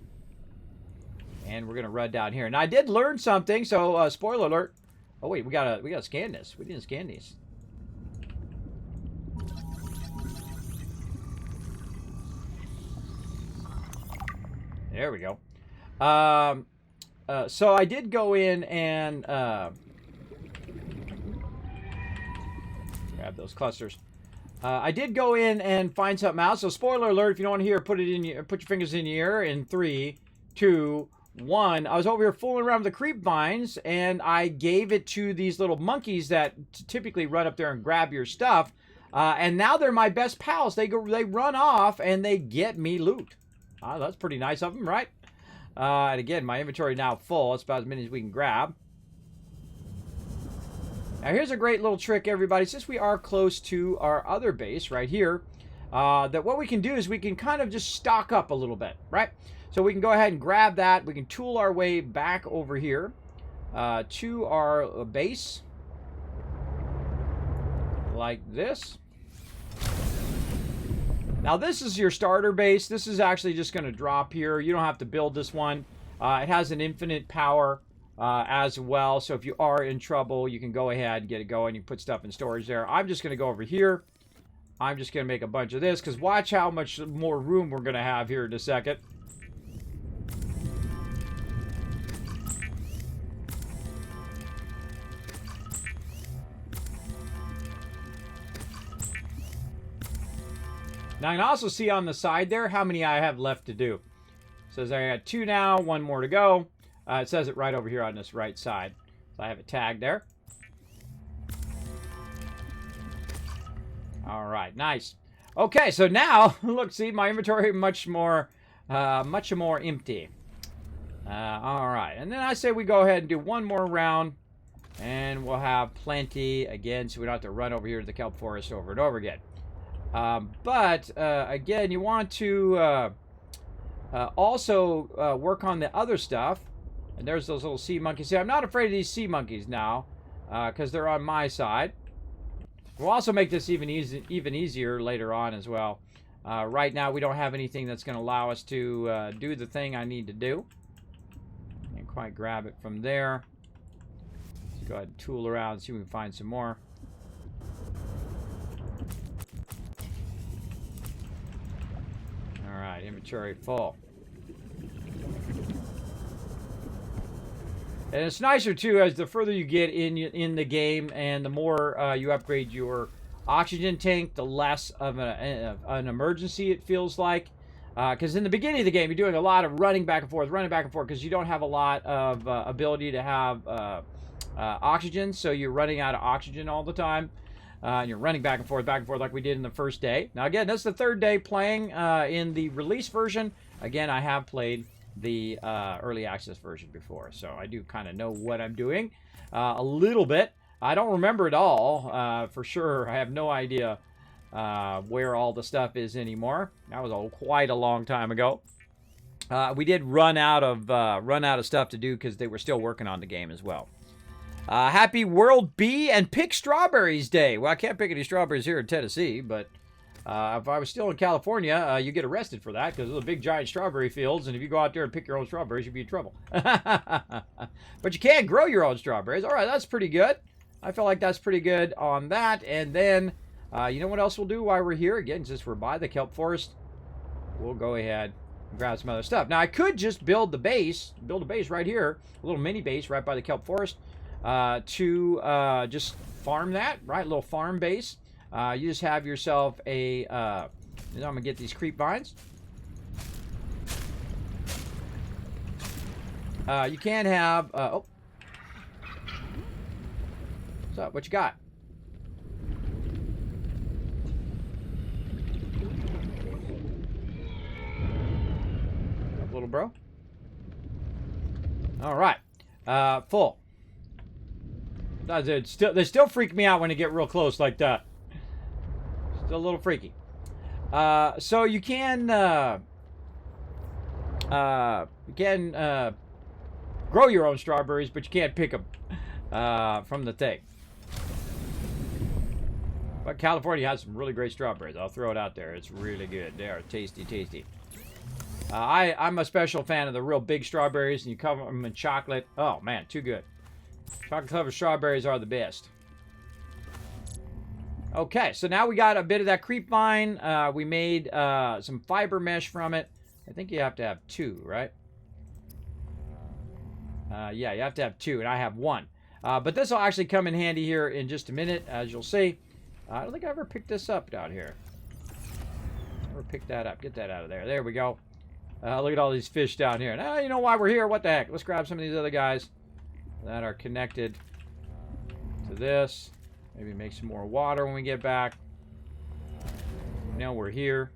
And we're gonna run down here. And I did learn something, so spoiler alert. Oh wait, we gotta scan this. We didn't scan these. There we go. So I did go in and grab those clusters. I did go in and find something out. So spoiler alert, if you don't want to hear, put your fingers in your ear in 3, 2, 1. I was over here fooling around with the creep vines and I gave it to these little monkeys that typically run up there and grab your stuff. And now they're my best pals. They run off and they get me loot. That's pretty nice of them, right? And again, my inventory now full. It's about as many as we can grab. Now here's a great little trick, everybody. Since we are close to our other base right here, that what we can do is we can kind of just stock up a little bit, right? So we can go ahead and grab that. We can tool our way back over here to our base like this. Now this is your starter base. This is actually just going to drop here. You don't have to build this one. It has an infinite power as well. So if you are in trouble, you can go ahead and get it going. You can put stuff in storage there. I'm just going to go over here I'm just going to make a bunch of this, because watch how much more room we're going to have here in a second. Now, I can also see on the side there how many I have left to do. It says I got 2 now, 1 more to go. It says it right over here on this right side. So I have it tagged there. All right, nice. Okay, so now, look, see, my inventory much more empty. All right, and then I say we go ahead and do 1 more round, and we'll have plenty again, so we don't have to run over here to the kelp forest over and over again. But again, you want to also work on the other stuff. And there's those little sea monkeys. See, I'm not afraid of these sea monkeys now, because they're on my side. We'll also make this even easier later on as well. Right now, we don't have anything that's going to allow us to do the thing I need to do. Can't quite grab it from there. Let's go ahead and tool around and see if we can find some more. All right, inventory full. And it's nicer too, as the further you get in the game, and the more you upgrade your oxygen tank, the less of an emergency it feels like. Because in the beginning of the game, you're doing a lot of running back and forth, because you don't have a lot of ability to have oxygen, so you're running out of oxygen all the time. And you're running back and forth like we did in the first day. Now again, that's the 3rd day playing in the release version. Again, I have played the early access version before, so I do kind of know what I'm doing a little bit. I don't remember it all for sure. I have no idea where all the stuff is anymore. That was quite a long time ago. We did run out of stuff to do because they were still working on the game as well. Happy World Bee and Pick Strawberries Day. Well, I can't pick any strawberries here in Tennessee, but if I was still in California, you get arrested for that because there's a big giant strawberry fields, and if you go out there and pick your own strawberries, you'd be in trouble. But you can grow your own strawberries. All right, that's pretty good. I feel like that's pretty good on that. And then, you know what else we'll do while we're here? Again, since we're by the kelp forest, we'll go ahead and grab some other stuff. Now, I could just build a base right here, a little mini base right by the kelp forest, to just farm that, right? A little farm base. You just have yourself a, I'm going to get these creep vines. You can have, oh. What's up? What you got? Up, little bro. All right. Full. They still freak me out when they get real close like that. Still a little freaky. So you can grow your own strawberries, but you can't pick them from the thing. But California has some really great strawberries. I'll throw it out there. It's really good. They are tasty, tasty. I'm a special fan of the real big strawberries, and you cover them in chocolate. Oh, man, too good. Chocolate-covered strawberries are the best. Okay, so now we got a bit of that creep vine. We made some fiber mesh from it. I think you have to have 2, right? Yeah, you have to have 2, and I have 1. But this will actually come in handy here in just a minute, as you'll see. I don't think I ever picked this up down here. Never picked that up. Get that out of there. There we go. Look at all these fish down here. Now, you know why we're here. What the heck? Let's grab some of these other guys that are connected to this. Maybe make some more water when we get back. Now we're here.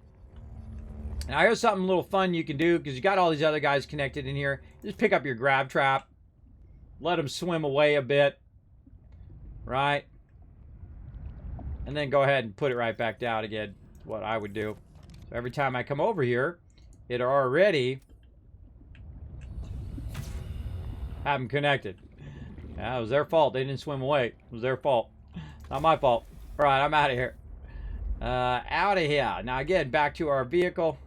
Now here's something a little fun you can do, because you got all these other guys connected in here. Just pick up your grab trap. Let them swim away a bit. Right? And then go ahead and put it right back down again. That's what I would do. So every time I come over here, it already have them connected. Yeah, it was their fault. They didn't swim away. It was their fault. Not my fault. All right, I'm out of here. Out of here. Now, again, back to our vehicle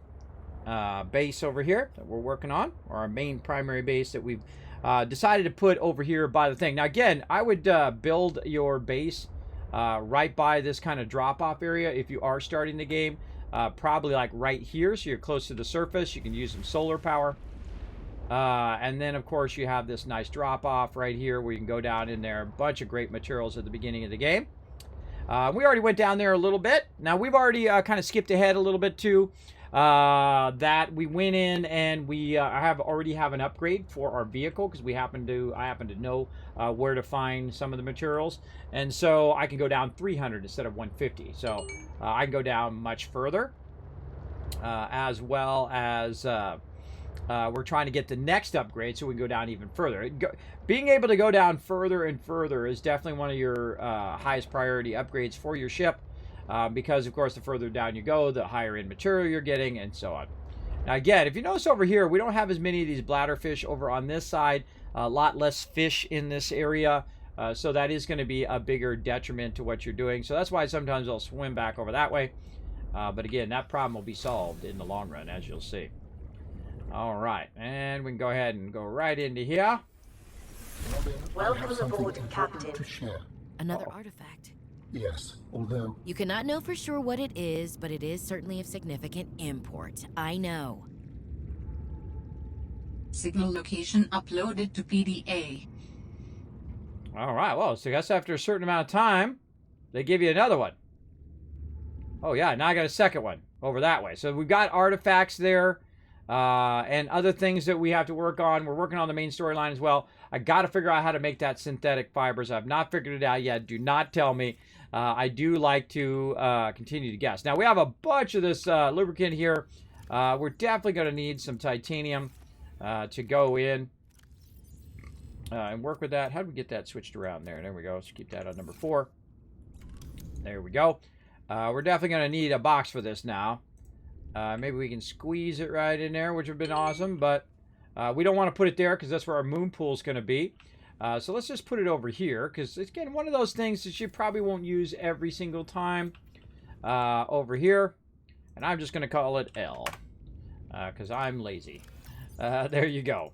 base over here that we're working on, or our main primary base that we've decided to put over here by the thing. Now, again, I would build your base right by this kind of drop-off area if you are starting the game. Probably like right here, so you're close to the surface. You can use some solar power. And then, of course, you have this nice drop-off right here where you can go down in there. A bunch of great materials at the beginning of the game. We already went down there a little bit. Now, we've already kind of skipped ahead a little bit, too. That we went in and we already have an upgrade for our vehicle because I happen to know where to find some of the materials, and so I can go down 300 instead of 150. So I can go down much further, as well as we're trying to get the next upgrade so we can go down even further. Being able to go down further and further is definitely one of your highest priority upgrades for your ship. Because, of course, the further down you go, the higher end material you're getting, and so on. Now, again, if you notice over here, we don't have as many of these bladderfish over on this side. A lot less fish in this area. So that is going to be a bigger detriment to what you're doing. So that's why sometimes I'll swim back over that way. But, again, that problem will be solved in the long run, as you'll see. All right. And we can go ahead and go right into here. Welcome aboard, Captain. Another artifact. Yes, although... You cannot know for sure what it is, but it is certainly of significant import. I know. Signal location uploaded to PDA. All right. Well, so I guess after a certain amount of time, they give you another one. Oh, yeah. Now I got a second one over that way. So we've got artifacts there and other things that we have to work on. We're working on the main storyline as well. I got to figure out how to make that synthetic fibers. I've not figured it out yet. Do not tell me. I do like to continue to guess. Now, we have a bunch of this lubricant here. We're definitely going to need some titanium to go in and work with that. How do we get that switched around there? There we go. Let's keep that on number 4. There we go. We're definitely going to need a box for this now. Maybe we can squeeze it right in there, which would have been awesome, but we don't want to put it there because that's where our moon pool is going to be. So let's just put it over here because it's, again, one of those things that you probably won't use every single time over here. And I'm just going to call it L because I'm lazy. There you go.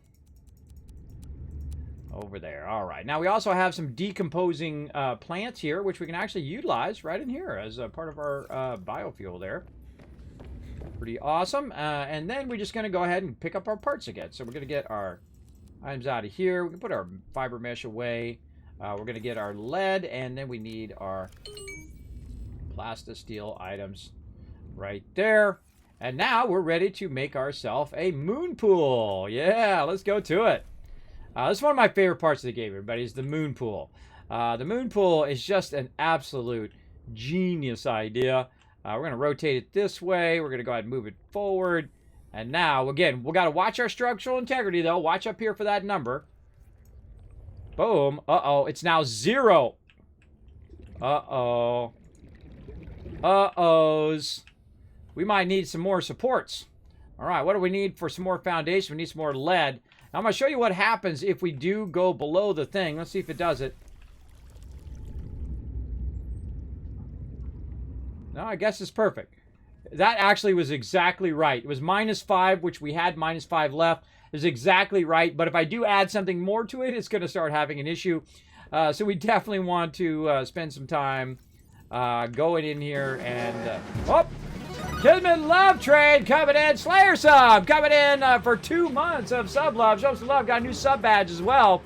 Over there. All right. Now, we also have some decomposing plants here, which we can actually utilize right in here as a part of our biofuel there. Pretty awesome. And then we're just going to go ahead and pick up our parts again. So we're going to get our items out of here. We can put our fiber mesh away. We're going to get our lead, and then we need our plastisteel items right there. And now we're ready to make ourselves a moon pool. Yeah, let's go to it. This is one of my favorite parts of the game, everybody, is the moon pool. The moon pool is just an absolute genius idea. We're going to rotate it this way. We're going to go ahead and move it forward. And now, again, we got to watch our structural integrity, though. Watch up here for that number. Boom. Uh-oh. It's now 0. Uh-oh. Uh-ohs. We might need some more supports. All right, what do we need for some more foundation? We need some more lead. Now, I'm going to show you what happens if we do go below the thing. Let's see if it does it. No, I guess it's perfect. That actually was exactly right. It was -5, which we had -5 left. It was exactly right. But if I do add something more to it, it's going to start having an issue. So we definitely want to spend some time going in here and... oh! Kismet Love Trade coming in. Slayer Sub coming in for 2 months of sub love. Show them some love. Got a new sub badge as well.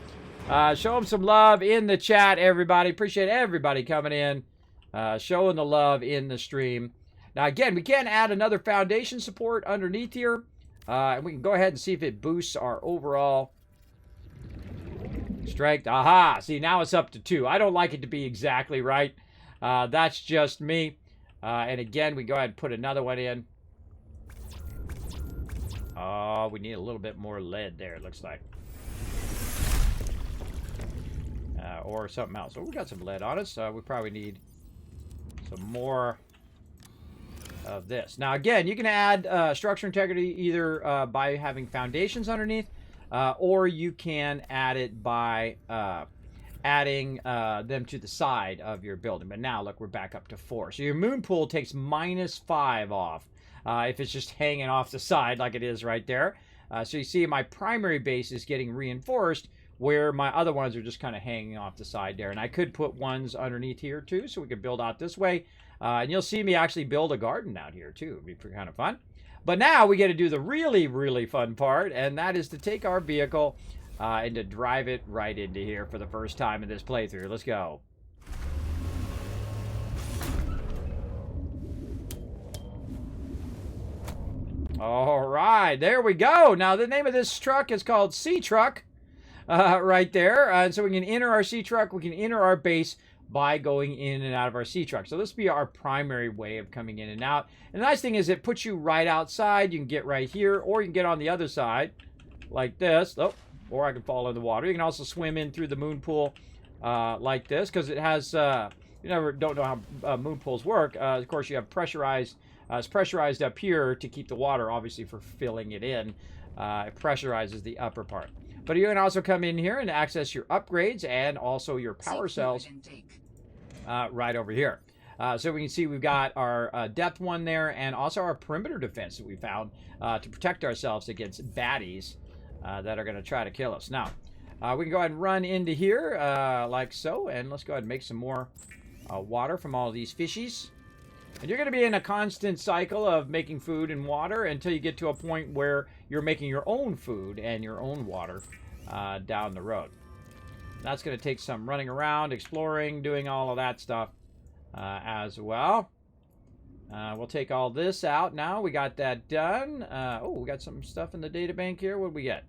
Show them some love in the chat, everybody. Appreciate everybody coming in. Showing the love in the stream. Now, again, we can add another foundation support underneath here. And we can go ahead and see if it boosts our overall strength. Aha! See, now it's up to 2. I don't like it to be exactly right. That's just me. And again, we go ahead and put another one in. Oh, we need a little bit more lead there, it looks like. Or something else. Oh, we got some lead on us. We probably need some more of this. Now, again, you can add structure integrity either by having foundations underneath, or you can add it by adding them to the side of your building. But now, look, we're back up to 4. So your moon pool takes -5 off if it's just hanging off the side like it is right there. So you see my primary base is getting reinforced where my other ones are just kind of hanging off the side there. And I could put ones underneath here too, so we could build out this way. And you'll see me actually build a garden out here too. It'd be kind of fun. But now we get to do the really, really fun part, and that is to take our vehicle and to drive it right into here for the first time in this playthrough. Let's go. All right, there we go. Now, the name of this truck is called Sea Truck right there. And so we can enter our Sea Truck. We can enter our base by going in and out of our Sea Truck. So this will be our primary way of coming in and out. And the nice thing is it puts you right outside. You can get right here, or you can get on the other side like this. Oh, or I can fall in the water. You can also swim in through the moon pool like this, because it has, you don't know how moon pools work. Of course, you have pressurized, it's pressurized up here to keep the water, obviously, for filling it in. It pressurizes the upper part. But you can also come in here and access your upgrades and also your power cells right over here. So we can see we've got our depth one there, and also our perimeter defense that we found to protect ourselves against baddies that are going to try to kill us. Now, we can go ahead and run into here like so, and let's go ahead and make some more water from all of these fishies. And you're going to be in a constant cycle of making food and water until you get to a point where you're making your own food and your own water down the road. That's going to take some running around, exploring, doing all of that stuff as well. We'll take all this out now. We got that done. Oh, we got some stuff in the data bank here. What do we get?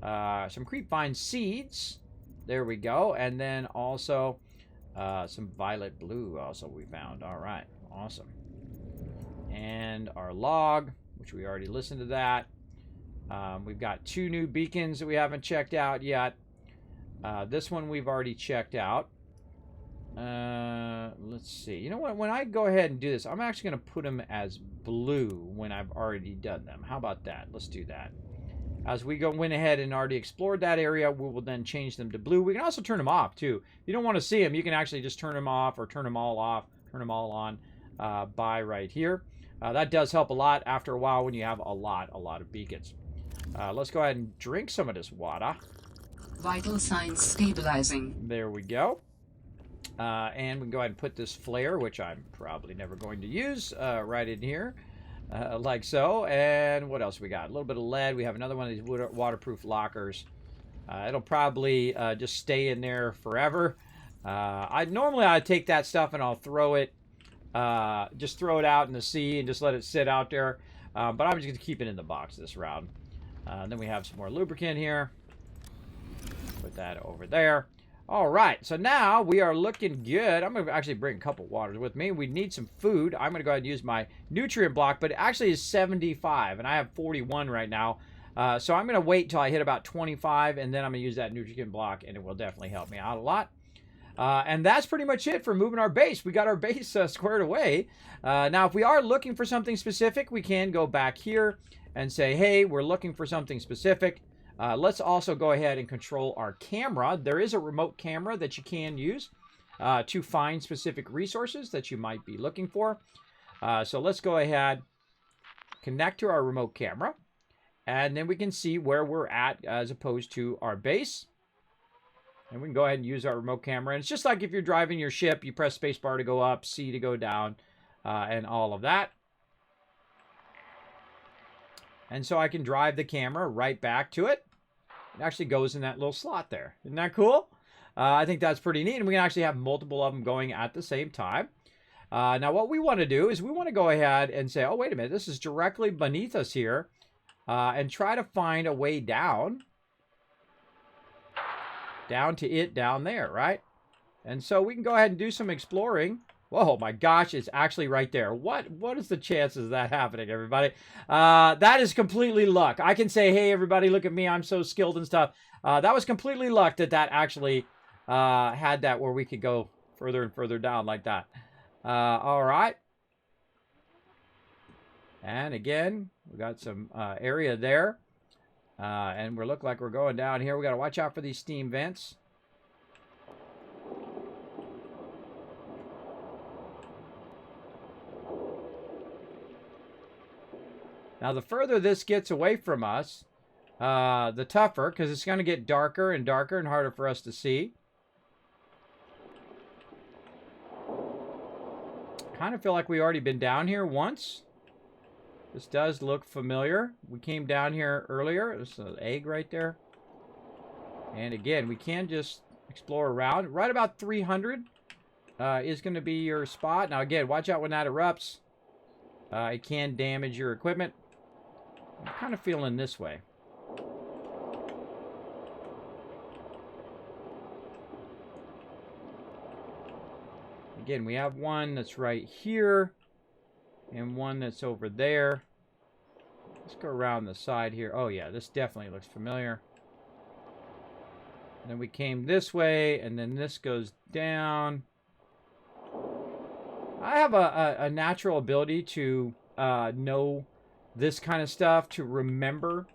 Some creepvine seeds. There we go. And then also some violet blue also we found. All right. Awesome. And our log, which we already listened to that. We've got 2 new beacons that we haven't checked out yet. This one we've already checked out. Let's see. You know what? When I go ahead and do this, I'm actually going to put them as blue when I've already done them. How about that? Let's do that. As we went ahead and already explored that area, we will then change them to blue. We can also turn them off, too. If you don't want to see them, you can actually just turn them off or turn them all off, turn them all on by right here. That does help a lot after a while when you have a lot of beacons. Let's go ahead and drink some of this water. Vital signs stabilizing. There we go. And we can go ahead and put this flare, which I'm probably never going to use, right in here, like so. And what else we got? A little bit of lead. We have another one of these waterproof lockers. It'll probably just stay in there forever. Normally I'd take that stuff and I'll throw it, just throw it out in the sea and just let it sit out there. But I'm just going to keep it in the box this round. Then we have some more lubricant here. Put that over there. All right, so now we are looking good. I'm going to actually bring a couple waters with me. We need some food. I'm going to go ahead and use my nutrient block, but it actually is 75, and I have 41 right now. So I'm going to wait till I hit about 25, and then I'm going to use that nutrient block, and it will definitely help me out a lot. And that's pretty much it for moving our base. We got our base squared away. Now, if we are looking for something specific, we can go back here and say, hey, we're looking for something specific. Let's also go ahead and control our camera. There is a remote camera that you can use to find specific resources that you might be looking for. So let's go ahead, connect to our remote camera, and then we can see where we're at as opposed to our base. And we can go ahead and use our remote camera. And it's just like if you're driving your ship, you press spacebar to go up, C to go down, and all of that. And so I can drive the camera right back to it. It actually goes in that little slot there. Isn't that cool? I think that's pretty neat. And we can actually have multiple of them going at the same time. Now, what we want to do is we want to go ahead and say, oh, wait a minute. This is directly beneath us here. And try to find a way down. Down to it down there, right? And so we can go ahead and do some exploring. Whoa, my gosh, it's actually right there. What is the chances of that happening, everybody? That is completely luck. I can say, hey, everybody, look at me. I'm so skilled and stuff. That was completely luck that actually had that where we could go further and further down like that. All right. And again, we got some area there. And we look like we're going down here. We got to watch out for these steam vents. Now, the further this gets away from us, the tougher, because it's going to get darker and darker and harder for us to see. Kind of feel like we already been down here once. This does look familiar. We came down here earlier. There's an egg right there. And again, we can just explore around. Right about 300 is going to be your spot. Now again, watch out when that erupts. It can damage your equipment. I'm kind of feeling this way. Again, we have one that's right here and one that's over there. Let's go around the side here. Oh yeah, this definitely looks familiar. And then we came this way, and then this goes down. I have a natural ability to know this kind of stuff, to remember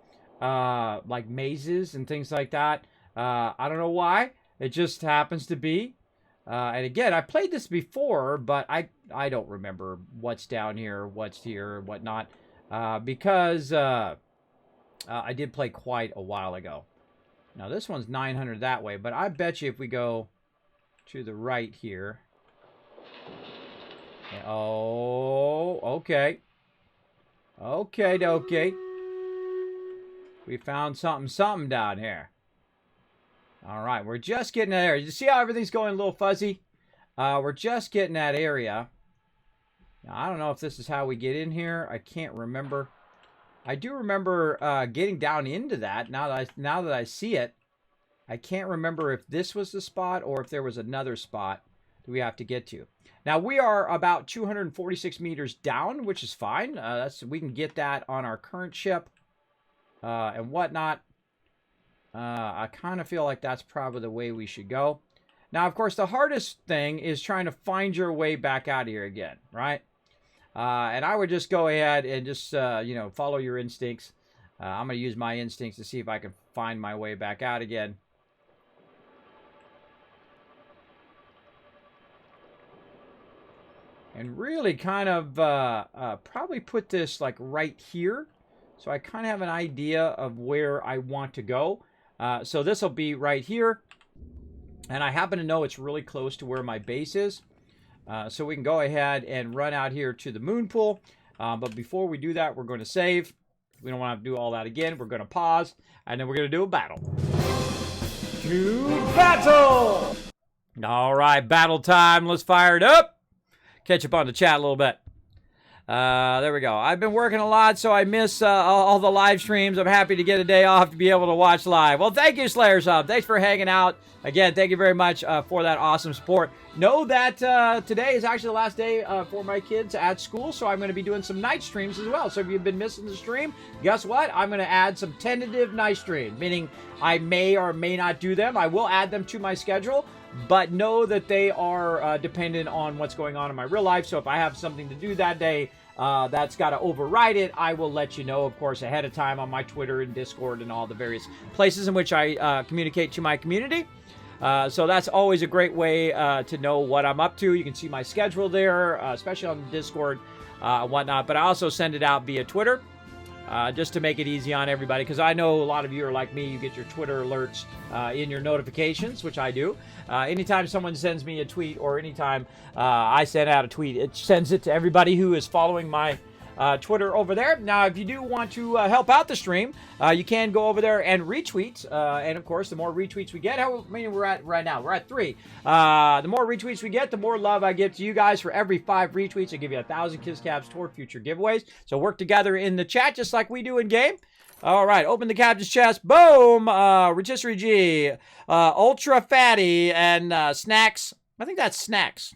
like mazes and things like that. I don't know why. It just happens to be. And again, I played this before, but I don't remember what's down here, what's here, whatnot, because I did play quite a while ago. Now this one's 900 that way, but I bet you if we go to the right here. Oh, okay. Okay. We found something down here. All right, we're just getting there. You see how everything's going a little fuzzy? We're just getting that area. Now, I don't know if this is how we get in here. I can't remember. I do remember getting down into that. Now that I see it, I can't remember if this was the spot or if there was another spot that we have to get to. Now we are about 246 meters down, which is fine. We can get that on our current ship and whatnot. I kind of feel like that's probably the way we should go. Now, of course, the hardest thing is trying to find your way back out of here again, right? And I would just go ahead and just, follow your instincts. I'm going to use my instincts to see if I can find my way back out again. And really kind of probably put this like right here. So I kind of have an idea of where I want to go. So this will be right here. And I happen to know it's really close to where my base is. So we can go ahead and run out here to the moon pool. But before we do that, we're going to save. We don't want to do all that again. We're going to pause. And then we're going to do a battle. To battle! All right, battle time. Let's fire it up. Catch up on the chat a little bit. There we go. I've been working a lot, so I miss all the live streams. I'm happy to get a day off to be able to watch live. Well, thank you, Slayer Sub. Thanks for hanging out. Again, thank you very much for that awesome support. Know that today is actually the last day for my kids at school, so I'm going to be doing some night streams as well. So if you've been missing the stream, guess what? I'm going to add some tentative night streams, meaning I may or may not do them. I will add them to my schedule, but know that they are dependent on what's going on in my real life. So if I have something to do that day that's got to override it, I will let you know, of course, ahead of time on my Twitter and Discord and all the various places in which I communicate to my community. So that's always a great way to know what I'm up to. You can see my schedule there, especially on Discord and whatnot. But I also send it out via Twitter just to make it easy on everybody. Because I know a lot of you are like me. You get your Twitter alerts in your notifications, which I do. Anytime someone sends me a tweet or anytime I send out a tweet, it sends it to everybody who is following my Twitter over there. Now, if you do want to help out the stream, you can go over there and retweet. And of course, the more retweets we get, how many we're at right now? We're at 3. The more retweets we get, the more love I give to you guys. For every 5 retweets, I give you 1,000 Kiss Cabs toward future giveaways. So work together in the chat just like we do in game. All right, open the captain's chest. Boom! Rotisserie G, Ultra Fatty, and Snacks. I think that's Snacks.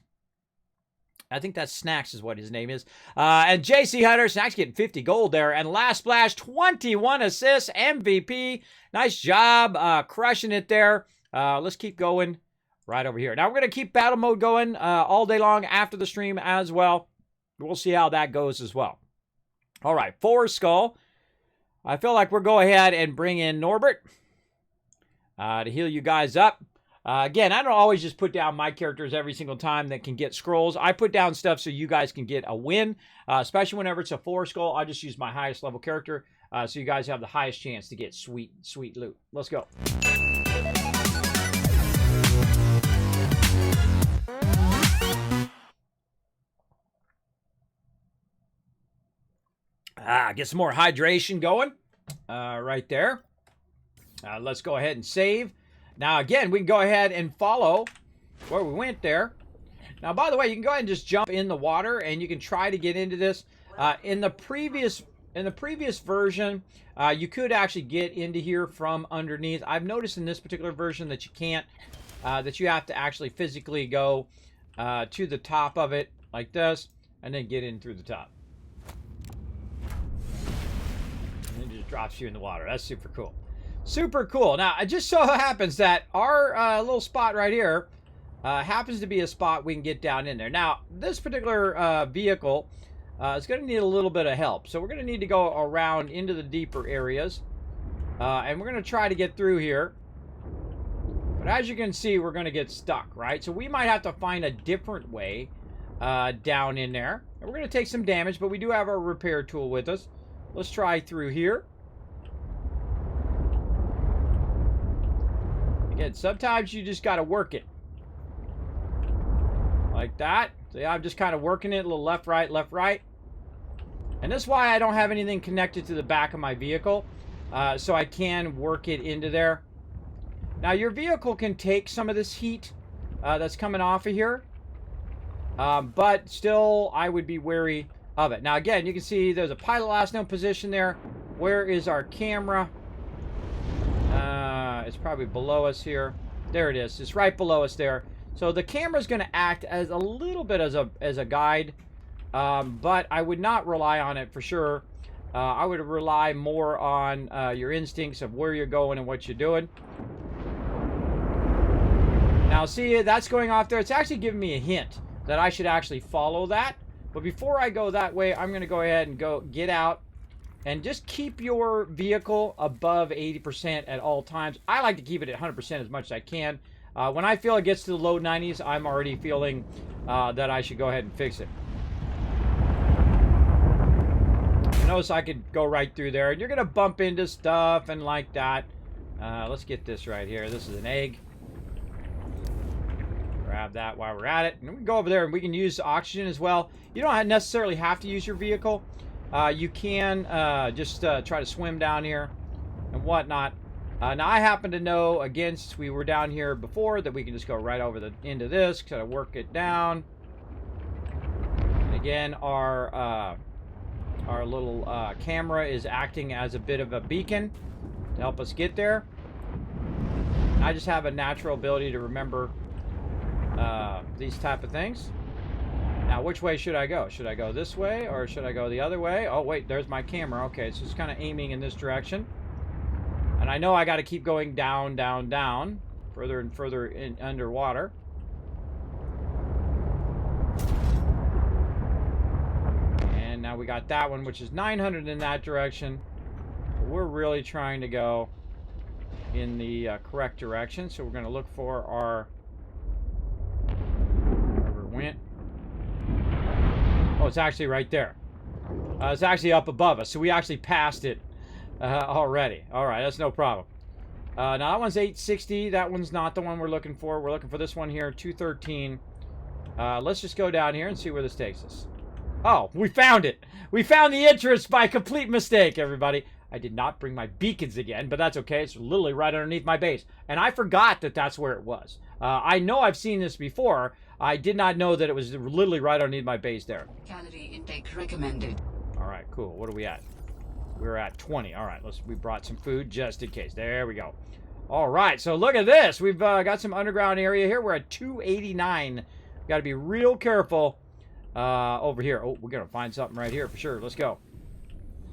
I think that's Snacks is what his name is. And JC Hunter, Snacks getting 50 gold there. And Last Splash, 21 assists, MVP. Nice job, crushing it there. Let's keep going right over here. Now we're going to keep battle mode going all day long after the stream as well. We'll see how that goes as well. All right, Forest Skull. I feel like we'll go ahead and bring in Norbert to heal you guys up. Again, I don't always just put down my characters every single time that can get scrolls. I put down stuff so you guys can get a win, especially whenever it's a 4 skull. I just use my highest level character. so you guys have the highest chance to get sweet, sweet loot. Let's go. Get some more hydration going right there. Let's go ahead and save. Now, again, we can go ahead and follow where we went there. Now, by the way, you can go ahead and just jump in the water, and you can try to get into this. In the previous version, you could actually get into here from underneath. I've noticed in this particular version that you can't, that you have to actually physically go to the top of it like this, and then get in through the top. And it just drops you in the water. That's super cool. Super cool. Now, it just so happens that our little spot right here happens to be a spot we can get down in there. Now, this particular vehicle is going to need a little bit of help. So we're going to need to go around into the deeper areas. And we're going to try to get through here. But as you can see, we're going to get stuck, right? So we might have to find a different way down in there. And we're going to take some damage, but we do have our repair tool with us. Let's try through here. Again, sometimes you just got to work it. Like that. So yeah, I'm just kind of working it a little left, right, left, right. And that's why I don't have anything connected to the back of my vehicle. So I can work it into there. Now, your vehicle can take some of this heat that's coming off of here. But still, I would be wary of it. Now, again, you can see there's a pilot last known position there. Where is our camera? It's probably below us here. There it is. It's right below us there. So the camera is going to act as a little bit as a guide, but I would not rely on it for sure. I would rely more on your instincts of where you're going and what you're doing. Now, see, that's going off there. It's actually giving me a hint that I should actually follow that. But before I go that way, I'm going to go ahead and get out. And just keep your vehicle above 80% at all times. I like to keep it at 100% as much as I can. When I feel it gets to the low 90s, I'm already feeling that I should go ahead and fix it. Notice I could go right through there. And you're going to bump into stuff and like that. Let's get this right here. This is an egg. Grab that while we're at it. And we can go over there and we can use oxygen as well. You don't necessarily have to use your vehicle. You can just try to swim down here and whatnot. Now, I happen to know, again, since we were down here before, that we can just go right over into this, kind of work it down. And again, our little camera is acting as a bit of a beacon to help us get there. I just have a natural ability to remember these type of things. Now, which way should I go? Should I go this way or should I go the other way? Oh, wait, there's my camera. Okay, so it's kind of aiming in this direction. And I know I got to keep going down, down, down, further and further underwater. And now we got that one, which is 900 in that direction. We're really trying to go in the correct direction. So we're going to look for our... wherever it went. Oh, it's actually right there. It's actually up above us. So we actually passed it already. All right, that's no problem. Now, that one's 860. That one's not the one we're looking for. We're looking for this one here, 213. Let's just go down here and see where this takes us. Oh, we found it. We found the entrance by complete mistake, everybody. I did not bring my beacons again, but that's okay. It's literally right underneath my base. And I forgot that that's where it was. I know I've seen this before. I did not know that it was literally right underneath my base there. Calorie intake recommended. All right, cool. What are we at? We're at 20. All right, we brought some food just in case. There we go. All right, so look at this. We've got some underground area here. We're at 289. Got to be real careful over here. Oh, we're going to find something right here for sure. Let's go.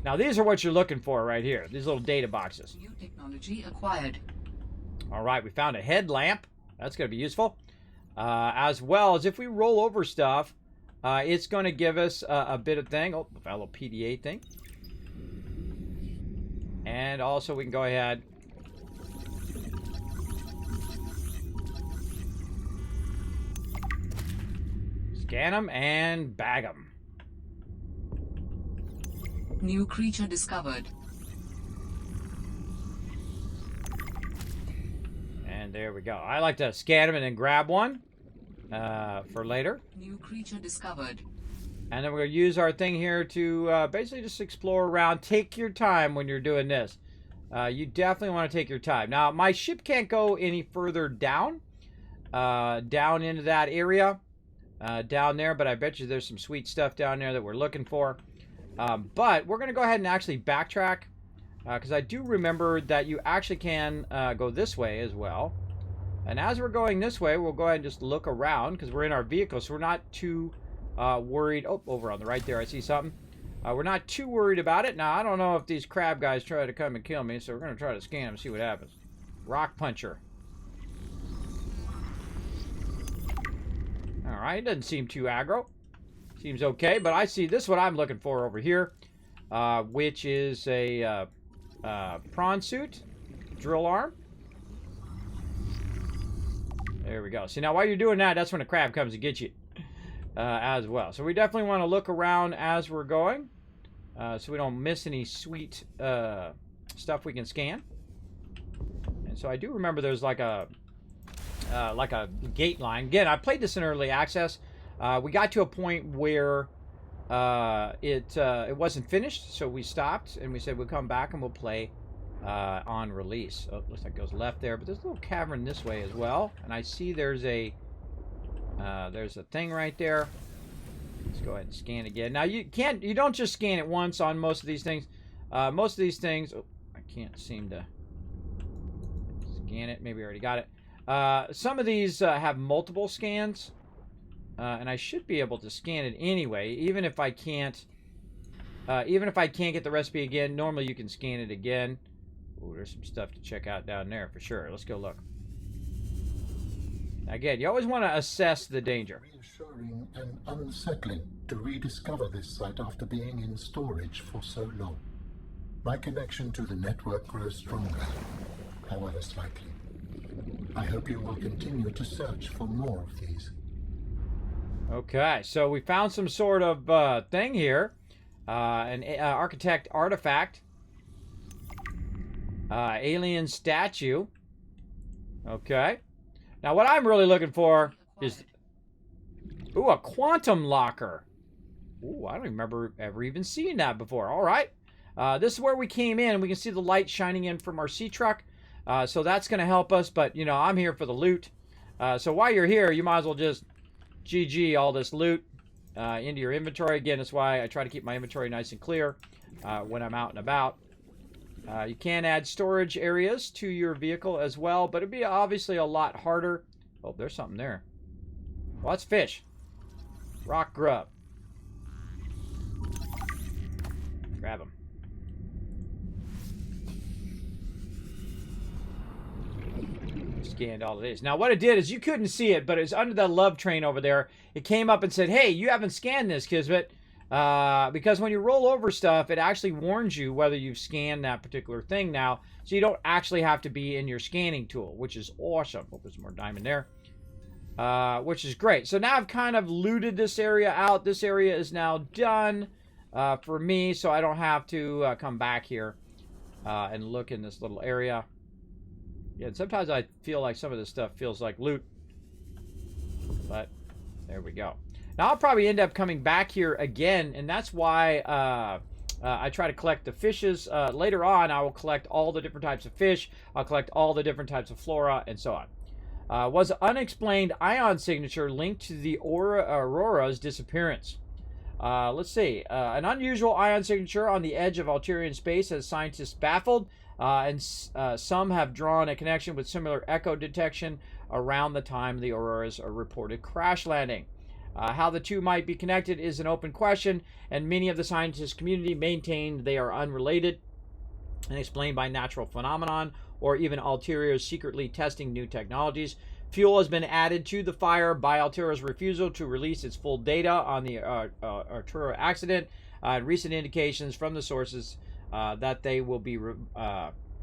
Now, these are what you're looking for right here. These little data boxes. New technology acquired. All right, we found a headlamp. That's going to be useful. As well as if we roll over stuff, it's going to give us a bit of thing. Oh, a little PDA thing. And also we can go ahead. Scan them and bag them. New creature discovered. there we go. I like to scan them and then grab one for later. New creature discovered. And then we're going to use our thing here to basically just explore around. Take your time when you're doing this. You definitely want to take your time. Now, my ship can't go any further down into that area down there, but I bet you there's some sweet stuff down there that we're looking for. But we're going to go ahead and actually backtrack because I do remember that you actually can go this way as well. And as we're going this way, we'll go ahead and just look around because we're in our vehicle, so we're not too worried. Oh, over on the right there, I see something. We're not too worried about it. Now, I don't know if these crab guys try to come and kill me, so we're going to try to scan them and see what happens. Rock puncher. All right, doesn't seem too aggro. Seems okay, but I see this is what I'm looking for over here, which is a prawn suit, drill arm. There we go. See, now while you're doing that, that's when a crab comes to get you as well. So we definitely want to look around as we're going so we don't miss any sweet stuff we can scan. And so I do remember there's like a gate line. Again, I played this in early access. We got to a point where it wasn't finished, so we stopped and we said we'll come back and we'll play on release. Oh, looks like it goes left there, but there's a little cavern this way as well. And I see there's a thing right there. Let's go ahead and scan again. Now you don't just scan it once on most of these things. Most of these things, oh, I can't seem to scan it. Maybe I already got it. Some of these have multiple scans, and I should be able to scan it anyway, even if I can't. Even if I can't get the recipe again, normally you can scan it again. Oh, there's some stuff to check out down there for sure. Let's go look. Again, you always want to assess the danger. Reassuring and unsettling to rediscover this site after being in storage for so long. My connection to the network grows stronger, however slightly. I hope you will continue to search for more of these. Okay, so we found some sort of thing here. An architect artifact. Alien statue. Okay. Now what I'm really looking for is... Ooh, a quantum locker. Ooh, I don't remember ever even seeing that before. All right. This is where we came in. We can see the light shining in from our sea truck. So that's going to help us. But, you know, I'm here for the loot. So while you're here, you might as well just GG all this loot into your inventory. Again, that's why I try to keep my inventory nice and clear when I'm out and about. You can add storage areas to your vehicle as well, but it'd be obviously a lot harder. Oh, there's something there. Well, that's fish. Rock grub. Grab them. Scanned all of these. Now, what it did is you couldn't see it, but it's under that love train over there. It came up and said, hey, you haven't scanned this, Kismet. Because when you roll over stuff, it actually warns you whether you've scanned that particular thing now. So you don't actually have to be in your scanning tool, which is awesome. Oh, there's more diamond there. Which is great. So now I've kind of looted this area out. This area is now done for me, so I don't have to come back here and look in this little area. Yeah, and sometimes I feel like some of this stuff feels like loot. But there we go. Now I'll probably end up coming back here again, and that's why I try to collect the fishes. Later on, I will collect all the different types of fish. I'll collect all the different types of flora, and so on. Was unexplained ion signature linked to the Aurora's disappearance? Let's see. An unusual ion signature on the edge of Alterian space has scientists baffled, and some have drawn a connection with similar echo detection around the time the Auroras reported crash landing. How the two might be connected is an open question, and many of the scientist community maintain they are unrelated and explained by natural phenomenon or even Alteria's secretly testing new technologies. Fuel has been added to the fire by Alteria's refusal to release its full data on the Artura accident, and recent indications from the sources that they will be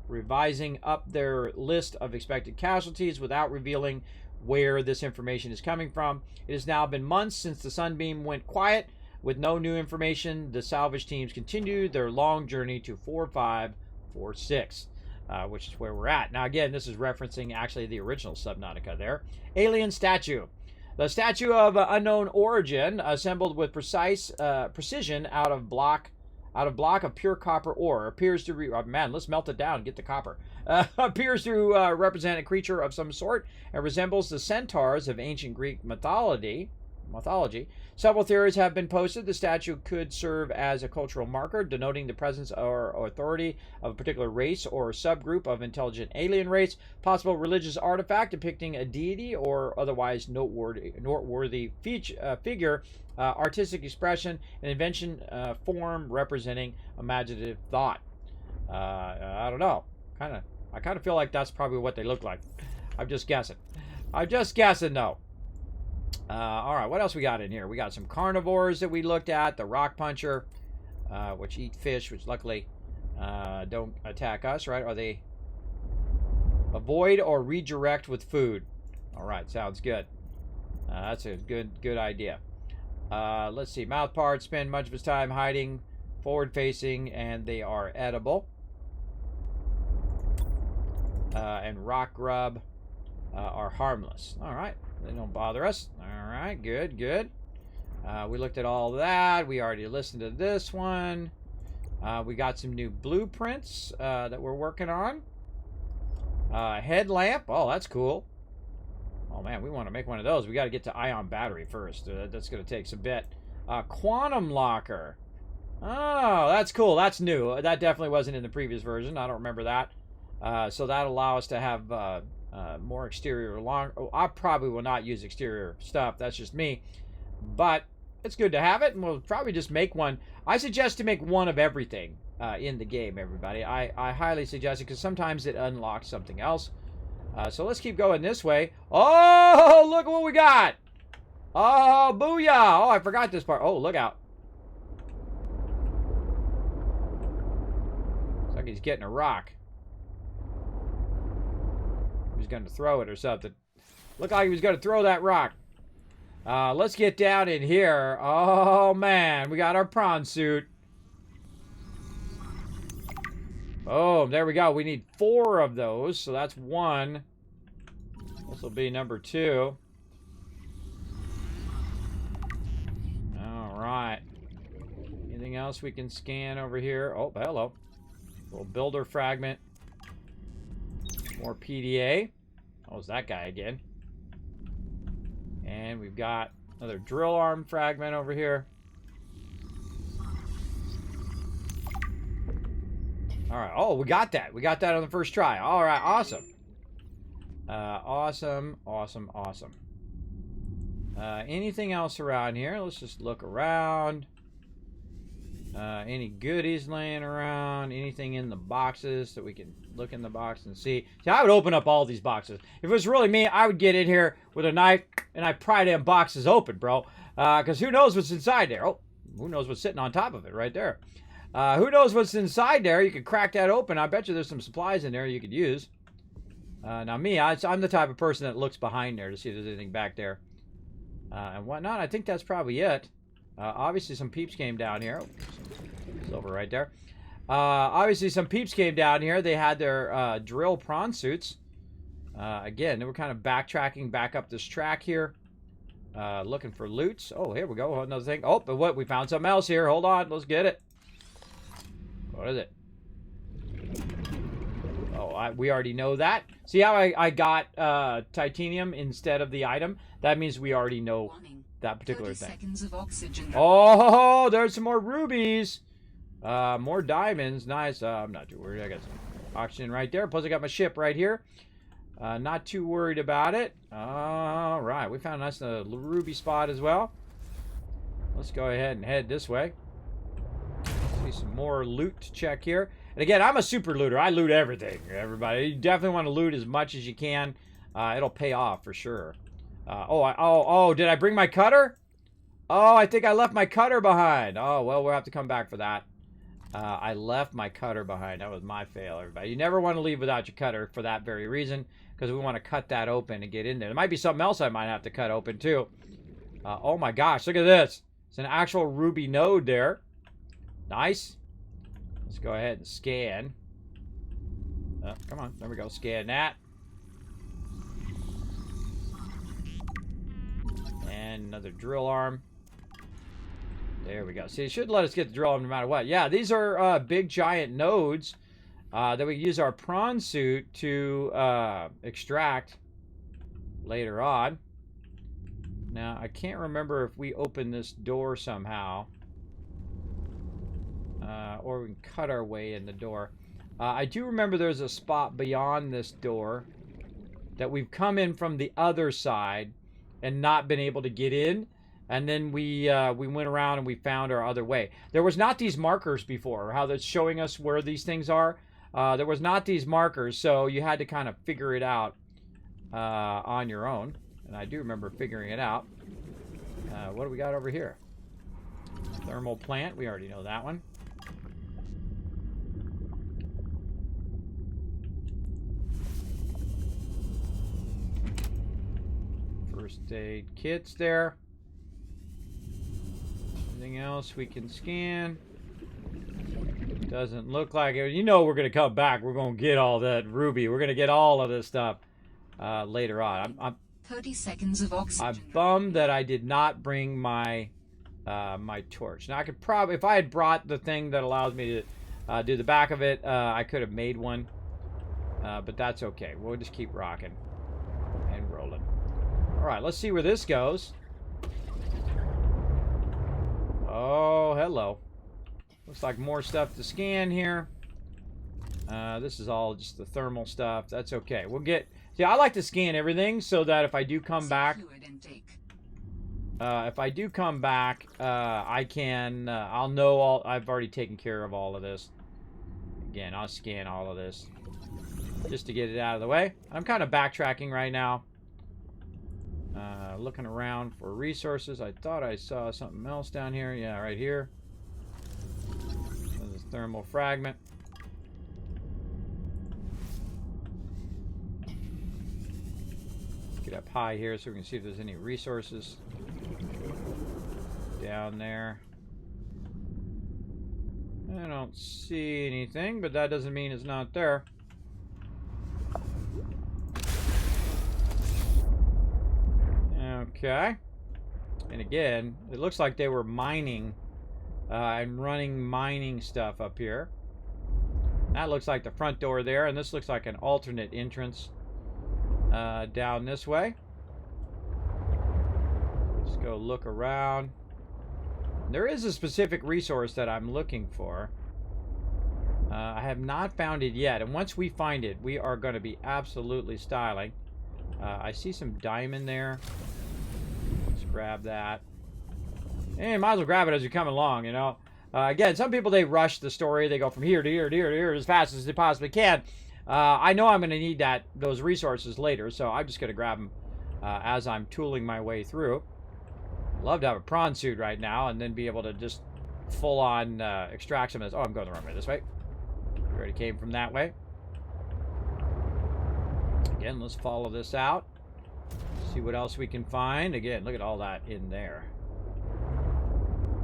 revising up their list of expected casualties without revealing where this information is coming from. It has now been months since the Sunbeam went quiet. With no new information, the salvage teams continue their long journey to 4546. which is where we're at. Now, again, this is referencing actually the original Subnautica there. Alien statue. The statue of unknown origin, assembled with precision out of block of pure copper ore, appears to man, let's melt it down and get the copper. Appears to represent a creature of some sort and resembles the centaurs of ancient Greek mythology. Several theories have been posted. The statue could serve as a cultural marker denoting the presence or authority of a particular race or subgroup of intelligent alien race. Possible religious artifact depicting a deity or otherwise noteworthy figure. Artistic expression, an invention form representing imaginative thought. I don't know. I kind of feel like that's probably what they look like. I'm just guessing. Though. All right, what else we got in here? We got some carnivores that we looked at. The rock puncher, which eat fish, which luckily don't attack us, right? Or they avoid or redirect with food. All right, sounds good. That's a good idea. Let's see. Mouth parts spend much of his time hiding, forward-facing, and they are edible. And rock grub are harmless. All right. They don't bother us. All right. Good. We looked at all that. We already listened to this one. We got some new blueprints that we're working on. Headlamp. Oh, that's cool. Oh, man, we want to make one of those. We got to get to ion battery first. That's going to take some bit. Quantum locker. Oh, that's cool. That's new. That definitely wasn't in the previous version. I don't remember that. So that'll allow us to have more exterior. I probably will not use exterior stuff. That's just me. But it's good to have it, and we'll probably just make one. I suggest to make one of everything in the game, everybody. I highly suggest it because sometimes it unlocks something else. So let's keep going this way. Oh, look what we got. Oh, booyah. Oh, I forgot this part. Oh, look out. Looks like he's getting a rock. He was going to throw it or something. Looked like he was going to throw that rock. Let's get down in here. Oh, man. We got our prawn suit. Oh, there we go. We need 4 of those, so that's 1. This will be number 2. All right. Anything else we can scan over here? Oh, hello. Little builder fragment. More PDA. Oh, it's that guy again. And we've got another drill arm fragment over here. All right. Oh, we got that. We got that on the first try. All right. Awesome. Awesome. Anything else around here? Let's just look around. Any goodies laying around? Anything in the boxes that we can look in the box and see? See, I would open up all these boxes. If it was really me, I would get in here with a knife and I'd pry them boxes open, bro. Because who knows what's inside there? Oh, who knows what's sitting on top of it right there? Who knows what's inside there? You could crack that open. I bet you there's some supplies in there you could use. Now me, I'm the type of person that looks behind there to see if there's anything back there. And whatnot. I think that's probably it. Obviously some peeps came down here. Oh, silver right there. Obviously some peeps came down here. They had their drill prawn suits. Again, they were kind of backtracking back up this track here. Looking for loots. Oh, here we go. Another thing. Oh, but what? We found something else here. Hold on. Let's get it. What is it? Oh, we already know that. See how I got titanium instead of the item? That means we already know that particular thing. Seconds of oxygen. Oh, there's some more rubies. More diamonds. Nice. I'm not too worried. I got some oxygen right there. Plus, I got my ship right here. Not too worried about it. All right. We found a nice ruby spot as well. Let's go ahead and head this way. See some more loot to check here. And again, I'm a super looter. I loot everything, everybody. You definitely want to loot as much as you can. It'll pay off for sure. Oh, did I bring my cutter? Oh, I think I left my cutter behind. Oh, well, we'll have to come back for that. I left my cutter behind. That was my fail, everybody. You never want to leave without your cutter for that very reason, because we want to cut that open and get in there. There might be something else I might have to cut open, too. Oh, my gosh. Look at this. It's an actual ruby node there. Nice. Let's go ahead and scan. Come on. There we go. Scan that. And another drill arm. There we go. See, it should let us get the drill arm no matter what. Yeah, these are big, giant nodes that we use our prawn suit to extract later on. Now, I can't remember if we open this door somehow. Or we can cut our way in the door. I do remember there's a spot beyond this door that we've come in from the other side and not been able to get in. And then we went around and we found our other way. There was not these markers before, how that's showing us where these things are. There was not these markers, so you had to kind of figure it out on your own. And I do remember figuring it out. What do we got over here? Thermal plant. We already know that one. First aid kits there. Anything else we can scan? Doesn't look like it. You know we're going to come back. We're going to get all that ruby. We're going to get all of this stuff later on. I'm 30 seconds of oxygen. I'm bummed that I did not bring my my torch. Now I could probably, if I had brought the thing that allows me to do the back of it, I could have made one. But that's okay. We'll just keep rocking and rolling. All right, let's see where this goes. Oh, hello. Looks like more stuff to scan here. This is all just the thermal stuff. That's okay. We'll get... See, I like to scan everything so that if I do come back... I can... I'll know all... I've already taken care of all of this. Again, I'll scan all of this. Just to get it out of the way. I'm kind of backtracking right now. Looking around for resources. I thought I saw something else down here. Yeah, right here. There's a thermal fragment. Get up high here so we can see if there's any resources down there. I don't see anything, but that doesn't mean it's not there. Okay. And again, it looks like they were mining and running mining stuff up here. That looks like the front door there, and this looks like an alternate entrance down this way. Let's go look around. There is a specific resource that I'm looking for. I have not found it yet, and once we find it, we are going to be absolutely styling. I see some diamond there. Let's grab that. And might as well grab it as you come along, you know. Again, some people, they rush the story. They go from here to here to here to here as fast as they possibly can. I know I'm going to need those resources later, so I'm just going to grab them as I'm tooling my way through. Love to have a prawn suit right now and then be able to just full-on extract some of this. Oh, I'm going the wrong way. This way. We already came from that way. Again, let's follow this out. See what else we can find. Again, look at all that in there.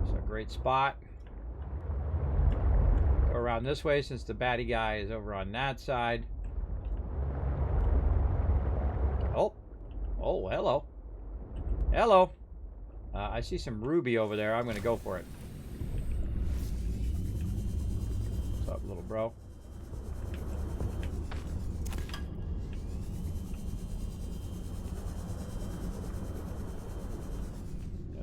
It's a great spot. Go around this way since the baddie guy is over on that side. Oh. Oh, hello. Hello. I see some ruby over there. I'm going to go for it. What's up, little bro?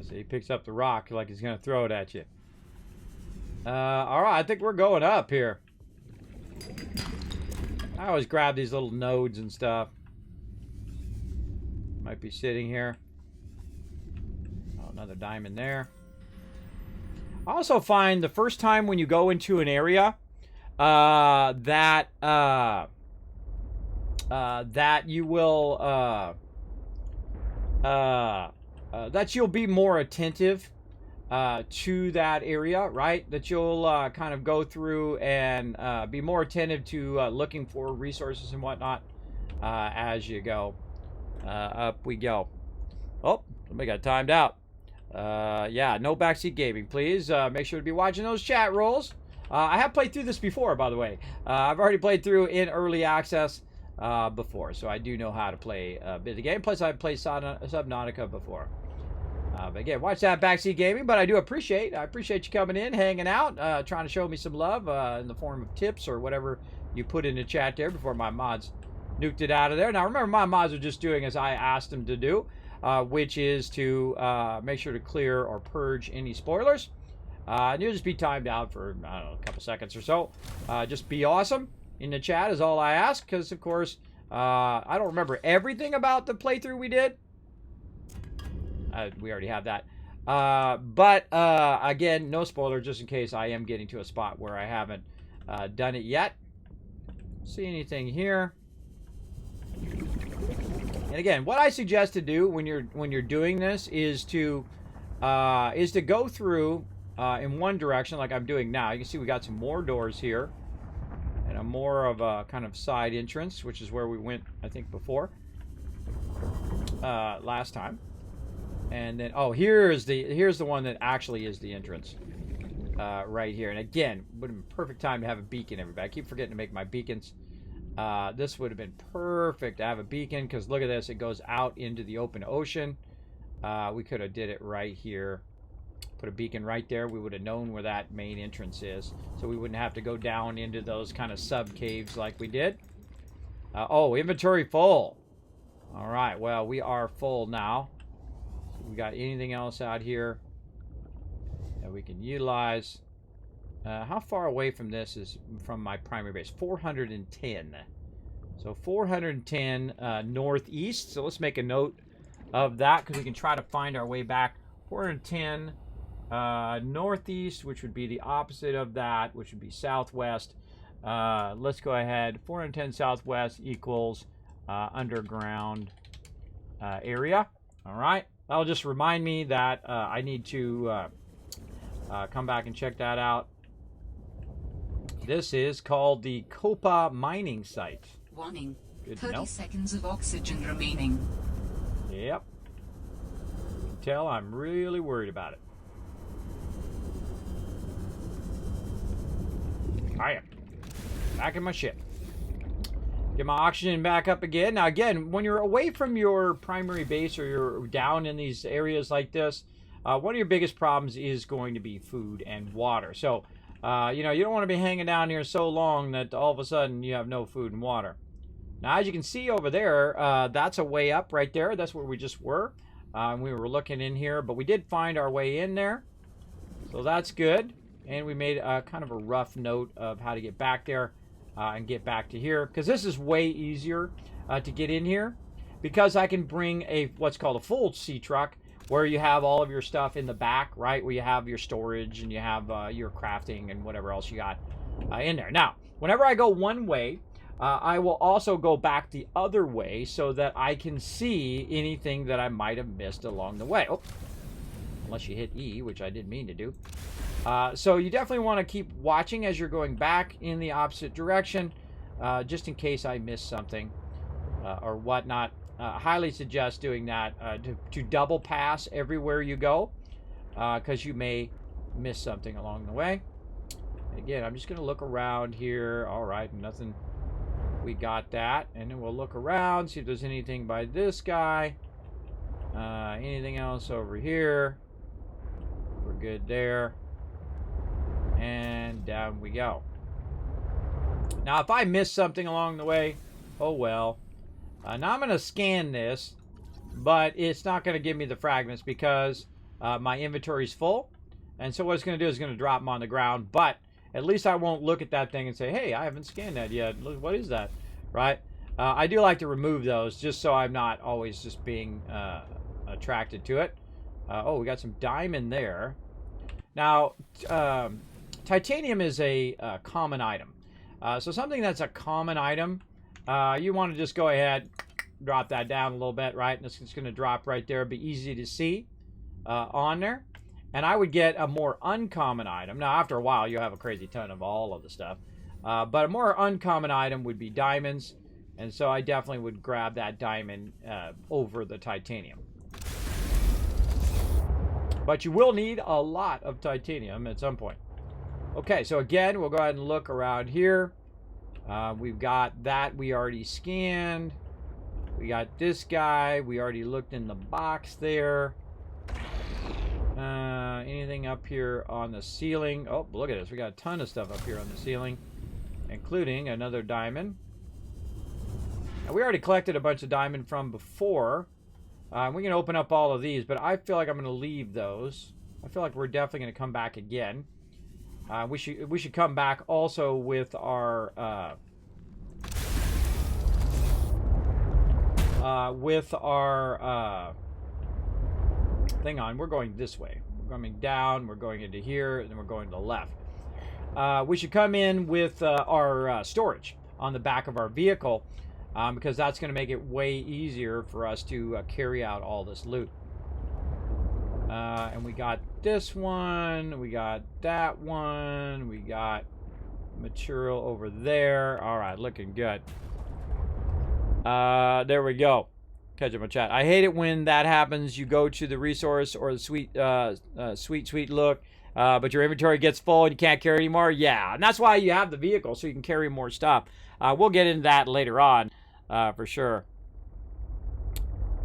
So he picks up the rock like he's going to throw it at you. All right, I think we're going up here. I always grab these little nodes and stuff. Might be sitting here. Oh, another diamond there. I also find the first time when you go into an area that you will that you'll be more attentive to that area, right? That you'll kind of go through and be more attentive to looking for resources and whatnot as you go. Up we go. Oh, somebody got timed out. Yeah, no backseat gaming, please. Make sure to be watching those chat rolls. I have played through this before, by the way. I've already played through in early access before, so I do know how to play a bit of the game. Plus, I've played Subnautica before. But again, watch that Backseat Gaming. But I appreciate you coming in, hanging out, trying to show me some love in the form of tips or whatever you put in the chat there before my mods nuked it out of there. Now, remember, my mods are just doing as I asked them to do, which is to make sure to clear or purge any spoilers. And you'll just be timed out for, I don't know, a couple seconds or so. Just be awesome in the chat is all I ask, because, of course, I don't remember everything about the playthrough we did. We already have that. But, again, no spoiler, just in case I am getting to a spot where I haven't done it yet. See anything here? And again, what I suggest to do when you're doing this is to go through in one direction, like I'm doing now. You can see we got some more doors here, and a more of a kind of side entrance, which is where we went, I think, before last time. And then, oh, here's the one that actually is the entrance right here. And again, would have been perfect time to have a beacon, everybody. I keep forgetting to make my beacons. This would have been perfect to have a beacon, because look at this, it goes out into the open ocean. We could have did it right here. Put a beacon right there. We would have known where that main entrance is, so we wouldn't have to go down into those kind of sub caves like we did. Oh, inventory full. All right, well, we are full now. So we got anything else out here that we can utilize? How far away from this is from my primary base? 410. So 410 northeast. So let's make a note of that, because we can try to find our way back. 410 northeast, which would be the opposite of that, which would be southwest. Let's go ahead. 410 southwest equals underground area. All right. That'll just remind me that I need to come back and check that out. This is called the Copa mining site. Warning. Good 30 seconds of oxygen remaining. Yep. You can tell I'm really worried about it. Alright. Back in my ship. Get my oxygen back up again. Now again, when you're away from your primary base, or you're down in these areas like this, one of your biggest problems is going to be food and water. So, you know, you don't want to be hanging down here so long that all of a sudden you have no food and water. Now, as you can see over there, that's a way up right there. That's where we just were. We were looking in here, but we did find our way in there. So that's good. And we made kind of a rough note of how to get back there and get back to here. Because this is way easier to get in here, because I can bring what's called a full sea truck, where you have all of your stuff in the back, right? Where you have your storage and you have your crafting and whatever else you got in there. Now, whenever I go one way, I will also go back the other way, so that I can see anything that I might have missed along the way. Oh, unless you hit E, which I didn't mean to do. So you definitely want to keep watching as you're going back in the opposite direction, just in case I miss something or whatnot. Highly suggest doing that to double pass everywhere you go, because you may miss something along the way. Again, I'm just going to look around here. All right, nothing. We got that. And then we'll look around, see if there's anything by this guy. Anything else over here. We're good there. And down we go. Now, if I miss something along the way, oh well. Now I'm going to scan this, but it's not going to give me the fragments, because my inventory is full. And so what it's going to do is going to drop them on the ground, but at least I won't look at that thing and say, hey, I haven't scanned that yet. Look, what is that? Right? I do like to remove those, just so I'm not always just being attracted to it. Oh, we got some diamond there. Now, titanium is a common item. So something that's a common item, you want to just go ahead, drop that down a little bit, right? And it's just going to drop right there. It'd be easy to see on there. And I would get a more uncommon item. Now, after a while, you'll have a crazy ton of all of the stuff. But a more uncommon item would be diamonds. And so I definitely would grab that diamond over the titanium. But you will need a lot of titanium at some point. Okay, so again, we'll go ahead and look around here. We've got that we already scanned. We got this guy. We already looked in the box there. Anything up here on the ceiling? Oh, look at this. We got a ton of stuff up here on the ceiling, including another diamond. Now, we already collected a bunch of diamond from before. We can open up all of these, but I feel like I'm going to leave those. I feel like we're definitely going to come back again. We should come back also with our thing on. We're going this way. We're coming down. We're going into here, and then we're going to the left. We should come in with our storage on the back of our vehicle, because that's going to make it way easier for us to carry out all this loot. And we got this one, we got that one, we got material over there. All right, looking good. There we go. Catch up my chat. I hate it when that happens. You go to the resource or the sweet look, but your inventory gets full and you can't carry anymore. Yeah, and that's why you have the vehicle, so you can carry more stuff. We'll get into that later on, for sure.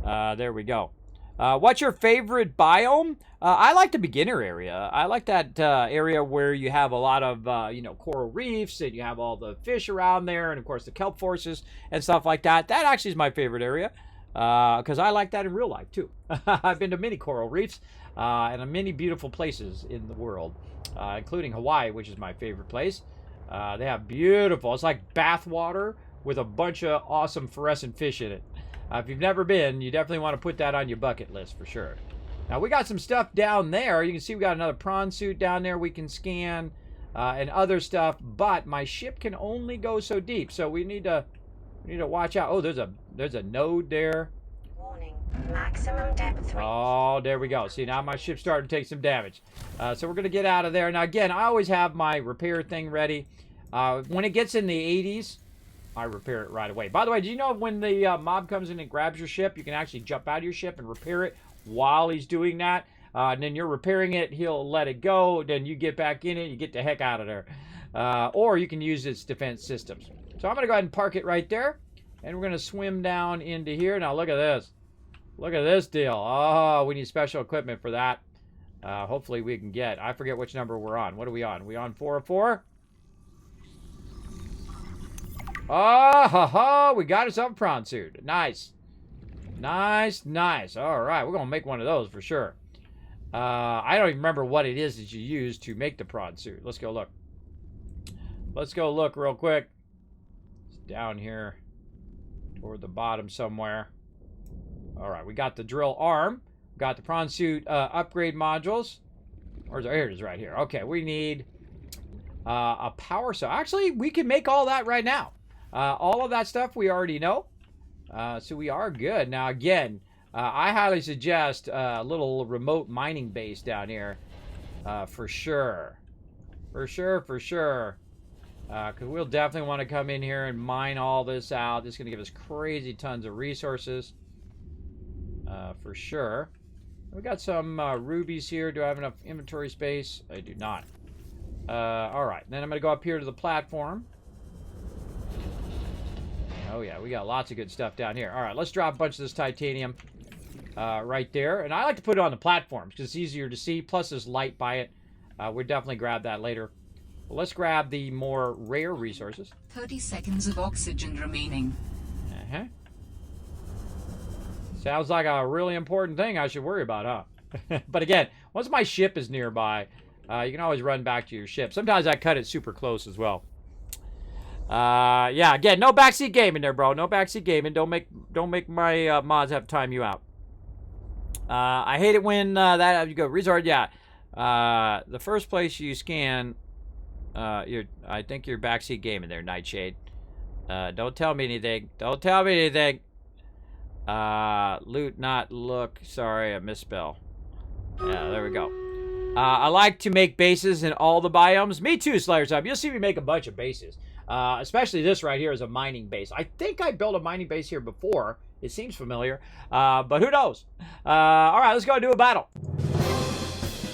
There we go. What's your favorite biome? I like the beginner area. I like that area where you have a lot of, coral reefs, and you have all the fish around there, and of course the kelp forests and stuff like that. That actually is my favorite area, because I like that in real life too. I've been to many coral reefs and many beautiful places in the world, including Hawaii, which is my favorite place. They have beautiful, it's like bath water with a bunch of awesome fluorescent fish in it. If you've never been, you definitely want to put that on your bucket list for sure. Now, we got some stuff down there. You can see we got another prawn suit down there we can scan, and other stuff, but my ship can only go so deep, so we need to watch out. Oh, there's a node there. Warning, maximum depth range. Oh, there we go. See, now my ship's starting to take some damage. So we're going to get out of there. Now, again, I always have my repair thing ready. When it gets in the 80s, I repair it right away. By the way, do you know when the mob comes in and grabs your ship, you can actually jump out of your ship and repair it while he's doing that? And then you're repairing it, he'll let it go, then you get back in it, you get the heck out of there. Or you can use its defense systems. So I'm going to go ahead and park it right there, and we're going to swim down into here. Now look at this. Look at this deal. Oh, we need special equipment for that. Hopefully we can get. I forget which number we're on. What are we on? We on 404? Oh, ha, ha, we got ourselves a prawn suit. Nice. Nice, nice. All right, we're going to make one of those for sure. I don't even remember what it is that you use to make the prawn suit. Let's go look. Let's go look real quick. It's down here toward the bottom somewhere. All right, we got the drill arm. Got the prawn suit upgrade modules. Where's our, here it is right here. Okay, we need a power cell. Actually, we can make all that right now. All of that stuff we already know. So we are good. Now, again, I highly suggest a little remote mining base down here. For sure. For sure, for sure. Because we'll definitely want to come in here and mine all this out. This is going to give us crazy tons of resources. For sure. We got some rubies here. Do I have enough inventory space? I do not. All right. Then I'm going to go up here to the platform. Oh, yeah. We got lots of good stuff down here. All right. Let's drop a bunch of this titanium right there. And I like to put it on the platforms because it's easier to see. Plus, there's light by it. We'll definitely grab that later. Well, let's grab the more rare resources. 30 seconds of oxygen remaining. Uh-huh. Sounds like a really important thing I should worry about, huh? But again, once my ship is nearby, you can always run back to your ship. Sometimes I cut it super close as well. Yeah, again, no backseat gaming there, bro. No backseat gaming. Don't make my mods have to time you out. I hate it when that you go resort. Yeah, the first place you scan, I think you're backseat gaming there, Nightshade. Don't tell me anything. Don't tell me anything. Loot, not look. Sorry, I misspell. Yeah, there we go. I like to make bases in all the biomes. Me too, Slayer Time. You'll see me make a bunch of bases. Especially this right here is a mining base. I think I built a mining base here before. It seems familiar. But who knows? All right, let's go do a battle.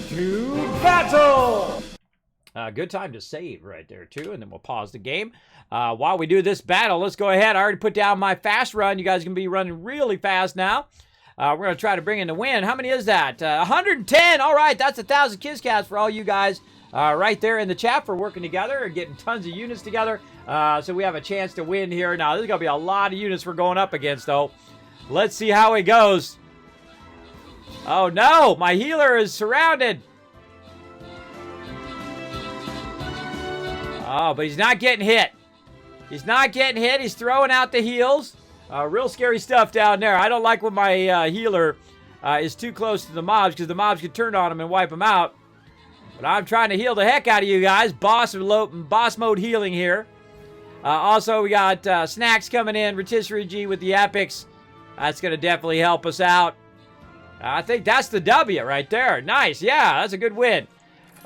To battle! Good time to save right there, too, and then we'll pause the game. While we do this battle, let's go ahead. I already put down my fast run. You guys can be running really fast now. We're going to try to bring in the win. How many is that? 110. All right, that's 1,000 Kiscats for all you guys right there in the chat for working together and getting tons of units together. So we have a chance to win here. Now, there's going to be a lot of units we're going up against, though. Let's see how it goes. Oh, no. My healer is surrounded. Oh, but he's not getting hit. He's not getting hit. He's throwing out the heals. Real scary stuff down there. I don't like when my healer is too close to the mobs because the mobs could turn on him and wipe him out. But I'm trying to heal the heck out of you guys. Boss mode healing here. Also, we got Snacks coming in. Rotisserie G with the epics. That's going to definitely help us out. I think that's the W right there. Nice. Yeah, that's a good win.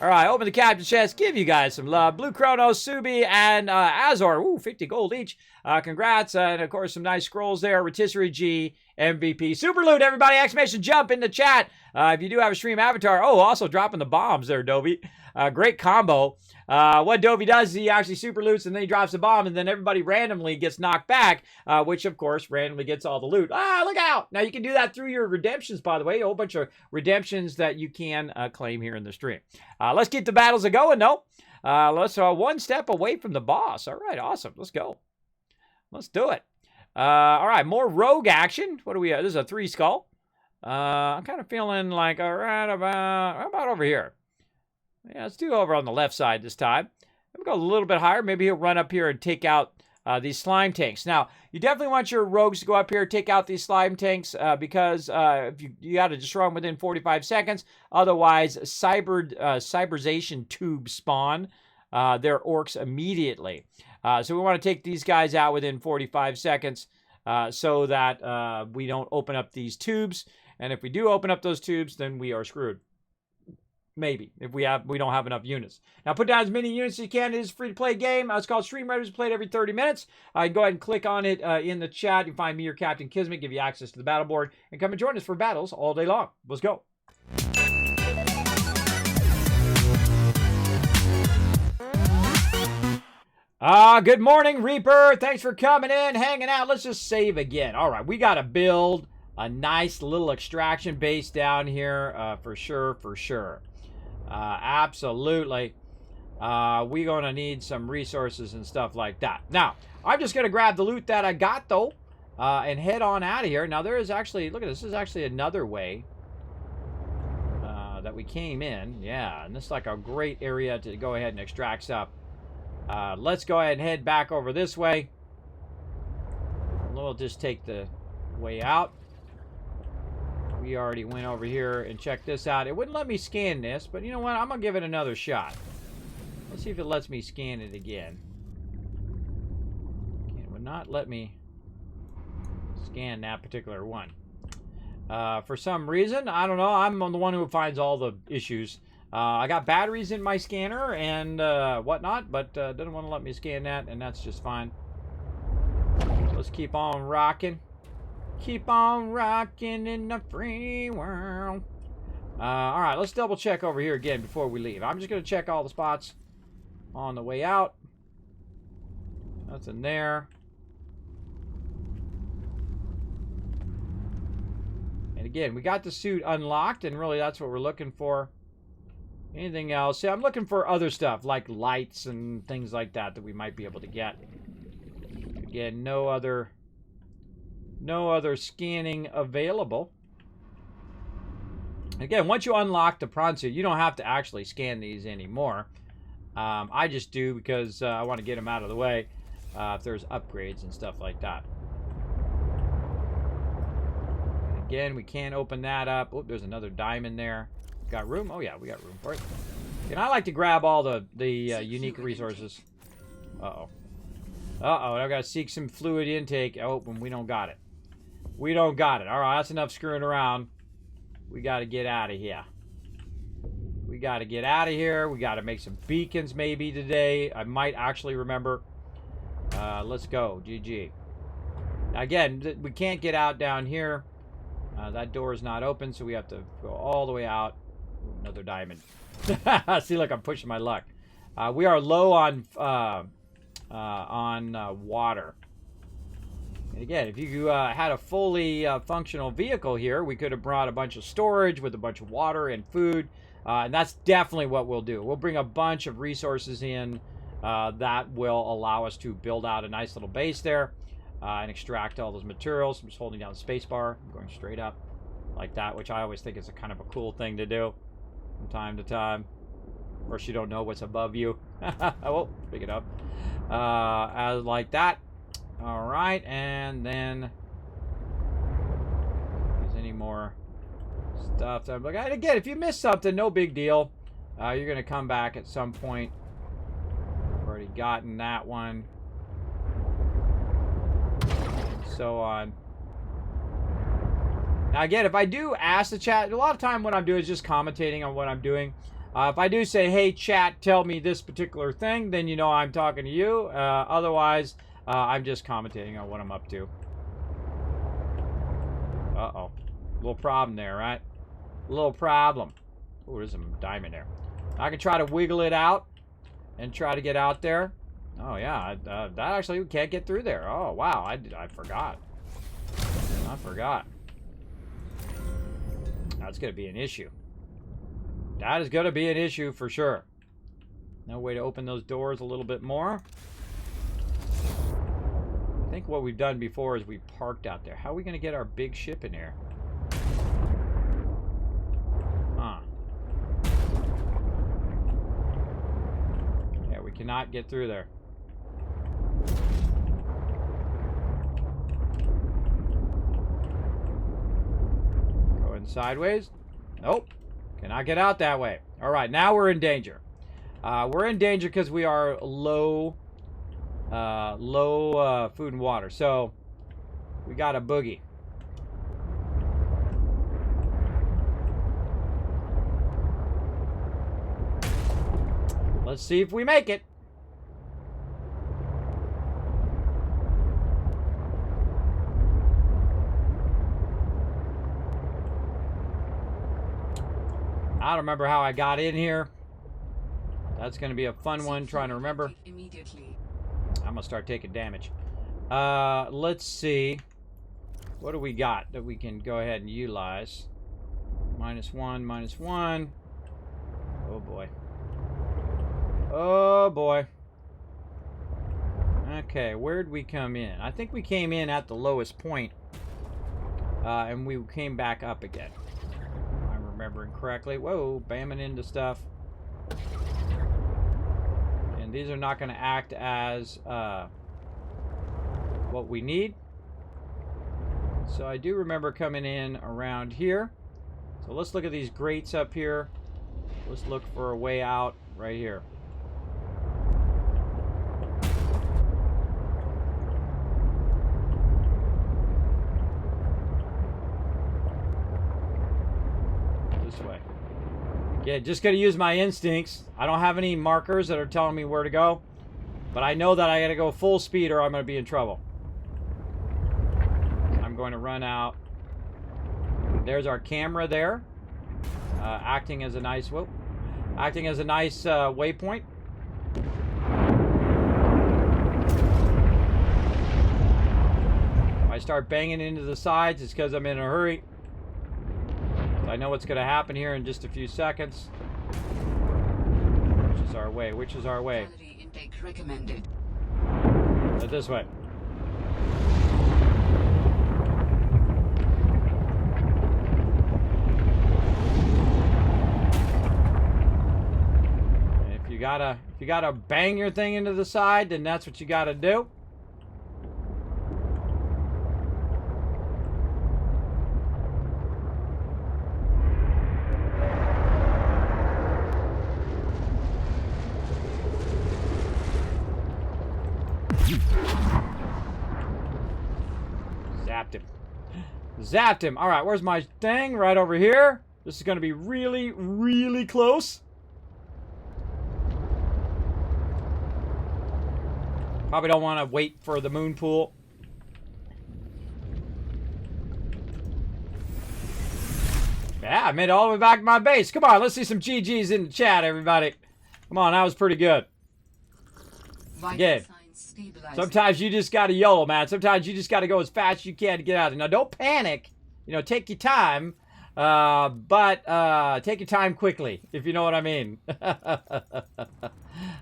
All right, open the captain chest. Give you guys some love. Blue Chronos, Subi, and Azor. Ooh, 50 gold each. Congrats. And, of course, some nice scrolls there. Rotisserie G, MVP. Super loot, everybody. Exclamation jump in the chat. If you do have a stream avatar. Oh, also dropping the bombs there, Dovey. Great combo. What Dovey does is he actually super loots and then he drops the bomb and then everybody randomly gets knocked back, which of course randomly gets all the loot. Ah, look out! Now you can do that through your redemptions, by the way. A whole bunch of redemptions that you can claim here in the stream. Let's get the battles a-going, though. Let's one step away from the boss. All right, awesome. Let's go. Let's do it. All right, more rogue action. What do we have? This is a 3 skull. I'm kind of feeling like right about over here. Yeah, let's do over on the left side this time. We'll go a little bit higher. Maybe he'll run up here and take out these slime tanks. Now, you definitely want your rogues to go up here and take out these slime tanks because if you got to destroy them within 45 seconds. Otherwise, cyberization tubes spawn their orcs immediately. So we want to take these guys out within 45 seconds so that we don't open up these tubes. And if we do open up those tubes, then we are screwed. Maybe, if we don't have enough units. Now, put down as many units as you can. It is a free-to-play game. It's called Stream Raiders. Played every 30 minutes. Go ahead and click on it in the chat. You can find me or Captain Kismet, give you access to the battle board, and come and join us for battles all day long. Let's go. Good morning, Reaper. Thanks for coming in, hanging out. Let's just save again. All right, we got to build a nice little extraction base down here for sure. Absolutely. We're going to need some resources and stuff like that. Now, I'm just going to grab the loot that I got, though, and head on out of here. Now, there is actually, look at this. This is actually another way that we came in. Yeah, and this is like a great area to go ahead and extract stuff. Let's go ahead and head back over this way. We'll just take the way out. We already went over here and checked this out. It wouldn't let me scan this, but you know what? I'm going to give it another shot. Let's see if it lets me scan it again. Okay, it would not let me scan that particular one. For some reason, I don't know. I'm the one who finds all the issues. I got batteries in my scanner and whatnot, but doesn't want to let me scan that, and that's just fine. Let's keep on rocking. Keep on rocking in the free world. All right, let's double check over here again before we leave. I'm just going to check all the spots on the way out. That's in there. And again, we got the suit unlocked, and really that's what we're looking for. Anything else? Yeah, I'm looking for other stuff, like lights and things like that we might be able to get. Again, no other scanning available. Again, once you unlock the prawn suit, you don't have to actually scan these anymore. I just do because I want to get them out of the way if there's upgrades and stuff like that. Again, we can't open that up. Oh, there's another diamond there. Got room? Oh, yeah, we got room for it. And I like to grab all the unique resources. Uh-oh. Uh-oh, I've got to seek some fluid intake. Oh, and we don't got it. We don't got it. All right, that's enough screwing around. We got to get out of here. We got to get out of here. We got to make some beacons maybe today. I might actually remember. Let's go. GG. Again, we can't get out down here. That door is not open, so we have to go all the way out. Ooh, another diamond. See, look, I'm pushing my luck. We are low on water. And again, if you had a fully functional vehicle here, we could have brought a bunch of storage with a bunch of water and food. And that's definitely what we'll do. We'll bring a bunch of resources in that will allow us to build out a nice little base there and extract all those materials. I'm just holding down the space bar, going straight up like that, which I always think is a kind of a cool thing to do from time to time. Of course, you don't know what's above you. Oh, pick it up. As like that. All right, and then if there's any more stuff that I'm looking at. Again, if you miss something, no big deal. You're going to come back at some point. I've already gotten that one. And so on. Now, again, if I do ask the chat, a lot of time what I'm doing is just commentating on what I'm doing. If I do say, hey, chat, tell me this particular thing, then you know I'm talking to you. Otherwise, I'm just commentating on what I'm up to. Uh-oh. Little problem there, right? Little problem. Oh, there's some diamond there. I can try to wiggle it out and try to get out there. Oh, yeah. That actually, we can't get through there. Oh, wow. I forgot. I forgot. That's going to be an issue. That is going to be an issue for sure. No way to open those doors a little bit more. I think what we've done before is we parked out there. How are we going to get our big ship in here? Huh. Yeah, we cannot get through there. Going sideways. Nope. Cannot get out that way. All right, now we're in danger. We're in danger because we are low food and water. So we got a boogie. Let's see if we make it. I don't remember how I got in here. That's going to be a fun one trying to remember. Immediately. I'm going to start taking damage. Let's see. What do we got that we can go ahead and utilize? -1, -1. Oh, boy. Oh, boy. Okay, where'd we come in? I think we came in at the lowest point. And we came back up again. Remembering correctly. Whoa, bamming into stuff. And these are not going to act as what we need. So I do remember coming in around here. So let's look at these grates up here. Let's look for a way out right here. Yeah, just gonna use my instincts. I don't have any markers that are telling me where to go, but I know that I gotta go full speed or I'm gonna be in trouble. I'm going to run out. There's our camera there, acting as a nice waypoint. If I start banging into the sides, it's because I'm in a hurry. I know what's going to happen here in just a few seconds. Which is our way? Which is our way? Calorie intake recommended. This way. And if you gotta bang your thing into the side, then that's what you gotta do. Zapped him. All right, where's my thing? Right over here. This is going to be really, really close. Probably don't want to wait for the moon pool. Yeah, I made it all the way back to my base. Come on, let's see some GGs in the chat, everybody. Come on, that was pretty good. Vital Again, signs stabilizing. sometimes you just got to YOLO, man. Sometimes you just got to go as fast as you can to get out of it. Now, don't panic. You know, take your time. But take your time quickly, if you know what I mean. That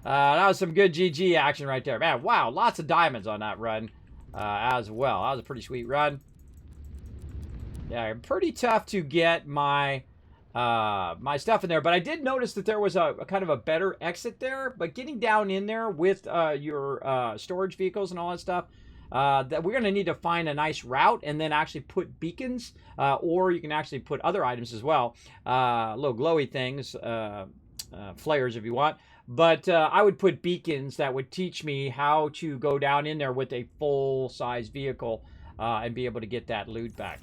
was some good GG action right there. Man, wow, lots of diamonds on that run as well. That was a pretty sweet run. Yeah, pretty tough to get my my stuff in there, but I did notice that there was a kind of a better exit there. But getting down in there with your storage vehicles and all that stuff, that we're going to need to find a nice route and then actually put beacons, or you can actually put other items as well, little glowy things, flares if you want. But I would put beacons that would teach me how to go down in there with a full-size vehicle and be able to get that loot back.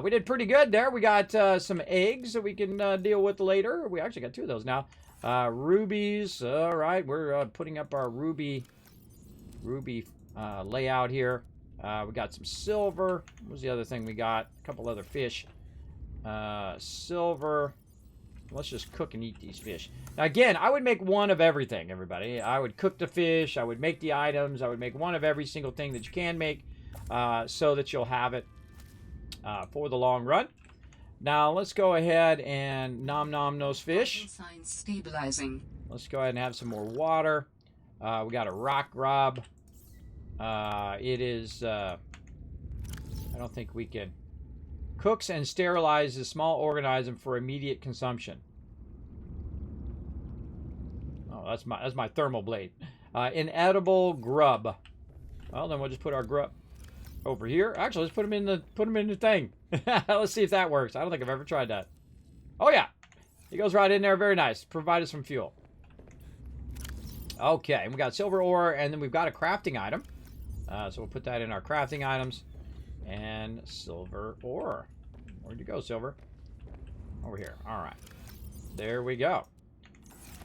We did pretty good there. We got some eggs that we can deal with later. We actually got 2 of those now. Rubies. All right, we're putting up our ruby layout here. We got some silver. What was the other thing we got? A couple other fish. Silver. Let's just cook and eat these fish. Now, again, I would make one of everything, everybody. I would cook the fish. I would make the items. I would make one of every single thing that you can make so that you'll have it for the long run. Now, let's go ahead and nom those fish. Vital signs stabilizing. Let's go ahead and have some more water. We got a rock grub. It is, I don't think we can. Cooks and sterilizes small organism for immediate consumption. Oh, that's my thermal blade. Inedible grub. Well, then we'll just put our grub over here. Actually, let's put them in the thing. Let's see if that works. I don't think I've ever tried that. Oh yeah, he goes right in there. Very nice. Provide us some fuel. Okay, and we got silver ore, and then we've got a crafting item. So we'll put that in our crafting items. And silver ore. Where'd you go, silver? Over here. All right. There we go.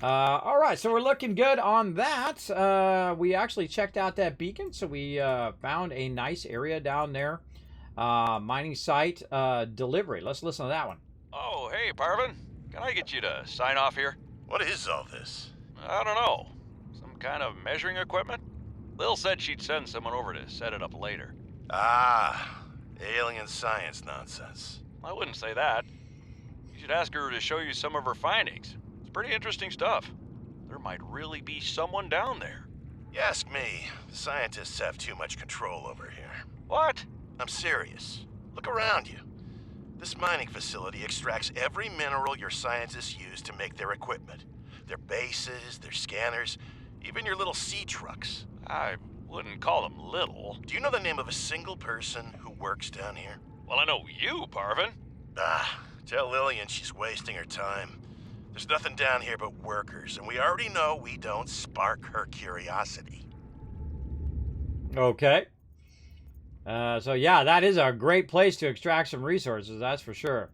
All right, so we're looking good on that. We actually checked out that beacon, so we found a nice area down there. Mining site delivery. Let's listen to that one. Oh, hey, Parvin. Can I get you to sign off here? What is all this? I don't know. Some kind of measuring equipment? Lil said she'd send someone over to set it up later. Ah, alien science nonsense. I wouldn't say that. You should ask her to show you some of her findings. It's pretty interesting stuff. There might really be someone down there. You ask me, the scientists have too much control over here. What? I'm serious. Look around you. This mining facility extracts every mineral your scientists use to make their equipment. Their bases, their scanners, even your little sea trucks. I wouldn't call them little. Do you know the name of a single person who works down here? Well, I know you, Parvin. Ah, tell Lillian she's wasting her time. There's nothing down here but workers, and we already know we don't spark her curiosity. Okay. So yeah, that is a great place to extract some resources, that's for sure.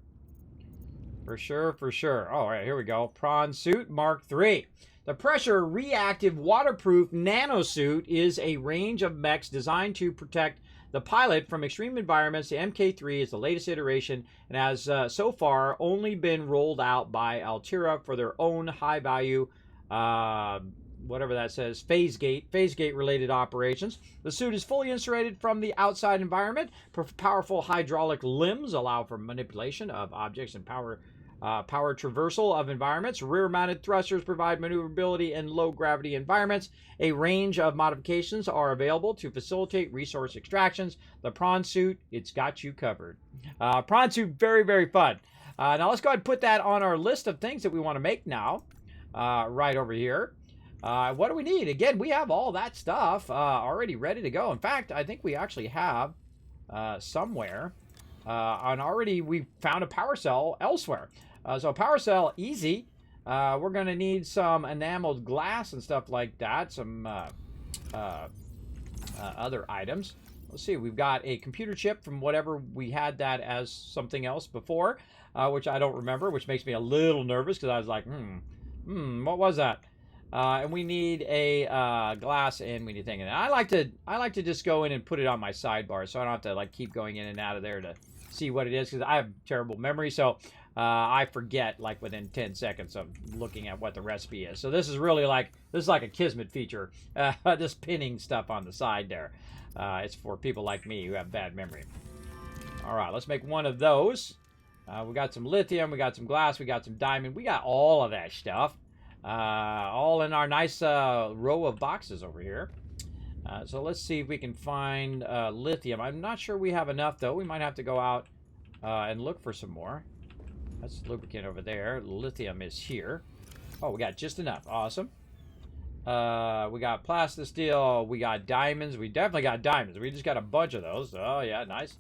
For sure. All right, here we go. Prawn Suit Mark III. The pressure reactive waterproof nanosuit is a range of mechs designed to protect the pilot from extreme environments. The MK3 is the latest iteration and has so far only been rolled out by Altera for their own high-value, whatever that says, phase gate related operations. The suit is fully insulated from the outside environment. Powerful hydraulic limbs allow for manipulation of objects and power traversal of environments. Rear-mounted thrusters provide maneuverability in low-gravity environments. A range of modifications are available to facilitate resource extractions. The prawn suit, it's got you covered. Prawn suit, very, very fun. Now let's go ahead and put that on our list of things that we want to make now. Right over here. What do we need? Again, we have all that stuff already ready to go. In fact, I think we actually have somewhere, and already we found a power cell elsewhere. So power cell, easy. We're going to need some enameled glass and stuff like that. Some other items. Let's see. We've got a computer chip from whatever we had that as something else before, which I don't remember, which makes me a little nervous because I was like, what was that? And we need a glass, and we need a thing. And I like to just go in and put it on my sidebar, so I don't have to like keep going in and out of there to see what it is, because I have terrible memory. So I forget like within 10 seconds of looking at what the recipe is. So this is really like, this is like a Kismet feature. This pinning stuff on the side there. It's for people like me who have bad memory. All right, let's make one of those. We got some lithium, we got some glass, we got some diamond. We got all of that stuff. All in our nice row of boxes over here. So let's see if we can find lithium. I'm not sure we have enough, though. We might have to go out and look for some more. That's lubricant over there. Lithium is here. Oh, we got just enough. Awesome. We got plastisteel. We got diamonds. We definitely got diamonds. We just got a bunch of those. Oh, yeah, nice.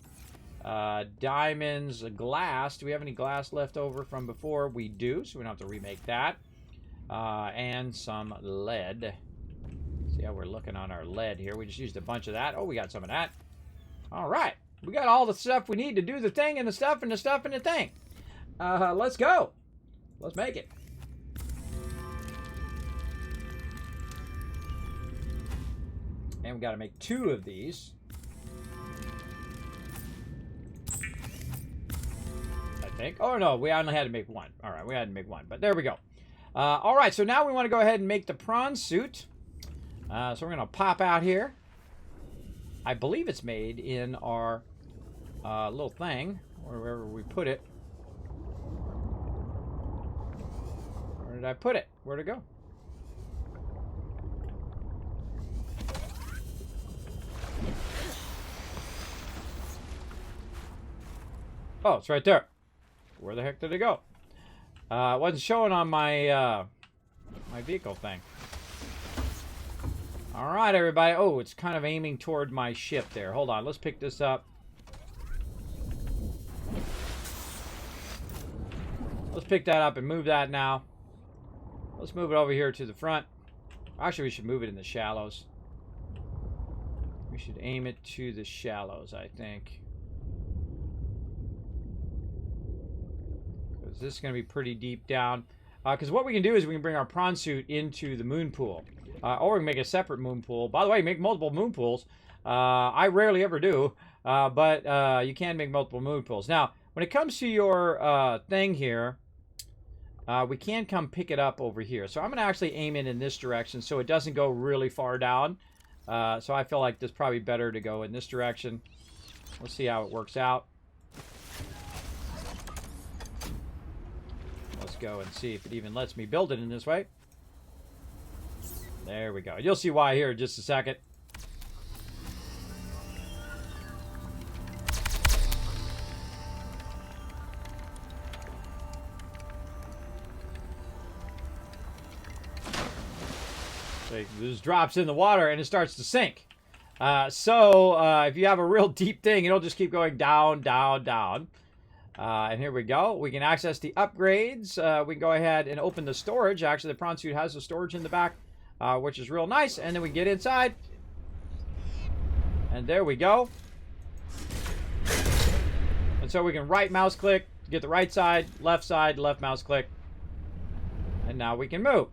Diamonds, glass. Do we have any glass left over from before? We do, so we don't have to remake that. And some lead. See how we're looking on our lead here. We just used a bunch of that. Oh, we got some of that. All right. We got all the stuff we need to do the thing and the stuff and the stuff and the thing. Let's go. Let's make it. And we got to make 2 of these. I think. Oh, no. We only had to make 1. All right. We had to make 1. But there we go. All right. So now we want to go ahead and make the prawn suit. So we're going to pop out here. I believe it's made in our little thing, or wherever we put it. Where did I put it? Where'd it go? Oh, it's right there. Where the heck did it go? It wasn't showing on my my vehicle thing. All right, everybody. Oh, it's kind of aiming toward my ship there. Hold on. Let's pick this up. Let's pick that up and move that now. Let's move it over here to the front. Actually, we should move it in the shallows. We should aim it to the shallows, I think. Because this is going to be pretty deep down. Because what we can do is we can bring our prawn suit into the moon pool. Or we can make a separate moon pool. By the way, make multiple moon pools. I rarely ever do. But you can make multiple moon pools. Now, when it comes to your thing here, we can come pick it up over here. So I'm going to actually aim it in this direction so it doesn't go really far down. So I feel like it's probably better to go in this direction. We'll see how it works out. Let's go and see if it even lets me build it in this way. There we go. You'll see why here in just a second. So it just drops in the water and it starts to sink. If you have a real deep thing, it'll just keep going down, down, down. And here we go. We can access the upgrades. We can go ahead and open the storage. Actually, the prawn suit has the storage in the back, which is real nice. And then we get inside. And there we go. And so we can right mouse click, get the right side, left mouse click. And now we can move.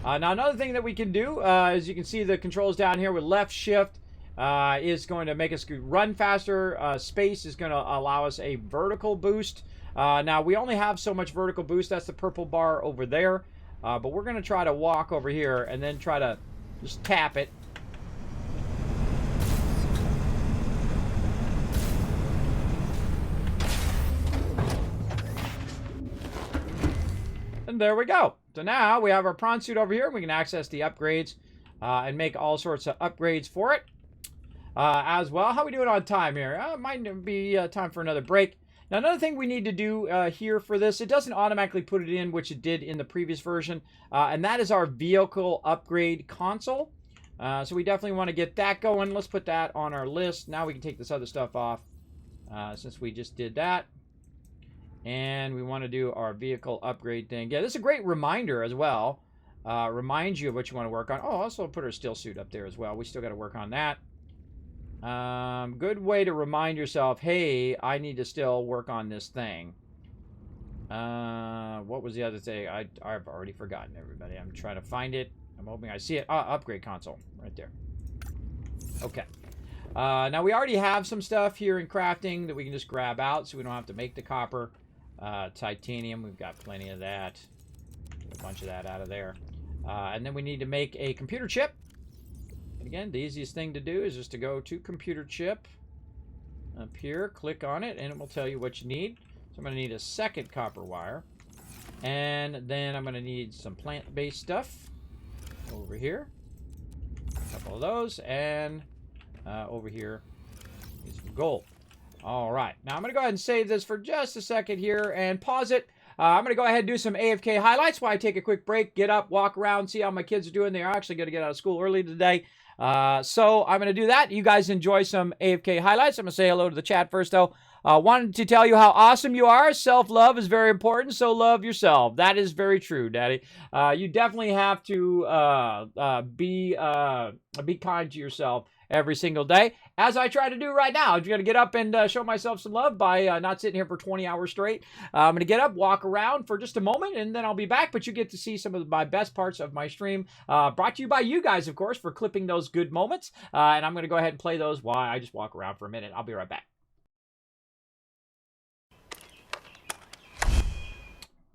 Now another thing that we can do, as you can see the controls down here with left shift, is going to make us run faster. Space is going to allow us a vertical boost. Now we only have so much vertical boost. That's the purple bar over there. But we're going to try to walk over here and then try to just tap it. And there we go. So now we have our prawn suit over here. We can access the upgrades and make all sorts of upgrades for it as well. How are we doing on time here? It might be time for another break. Now, another thing we need to do here for this, it doesn't automatically put it in, which it did in the previous version, and that is our vehicle upgrade console. So we definitely want to get that going. Let's put that on our list. Now we can take this other stuff off since we just did that. And we want to do our vehicle upgrade thing. Yeah, this is a great reminder as well. Reminds you of what you want to work on. Oh, also put our still suit up there as well. We still got to work on that. Good way to remind yourself, hey, I need to still work on this thing. What was the other thing? I've already forgotten, everybody. I'm trying to find it. I'm hoping I see it. Upgrade console. Right there. Okay. Now, we already have some stuff here in crafting that we can just grab out so we don't have to make the copper. Titanium, we've got plenty of that. Get a bunch of that out of there. And then we need to make a computer chip. And again, the easiest thing to do is just to go to computer chip. Up here, click on it, and it will tell you what you need. So I'm going to need a second copper wire. And then I'm going to need some plant-based stuff over here. A couple of those, and over here is some gold. All right, now I'm going to go ahead and save this for just a second here and pause it. I'm going to go ahead and do some AFK highlights while I take a quick break, get up, walk around, see how my kids are doing. They are actually going to get out of school early today. So I'm going to do that. You guys enjoy some AFK highlights. I'm going to say hello to the chat first, though. Wanted to tell you how awesome you are. Self-love is very important, so love yourself. That is very true, Daddy. You definitely have to be kind to yourself every single day, as I try to do right now. I'm going to get up and show myself some love by not sitting here for 20 hours straight. I'm going to get up, walk around for just a moment, and then I'll be back. But you get to see some of my best parts of my stream, brought to you by you guys, of course, for clipping those good moments. And I'm going to go ahead and play those while I just walk around for a minute. I'll be right back.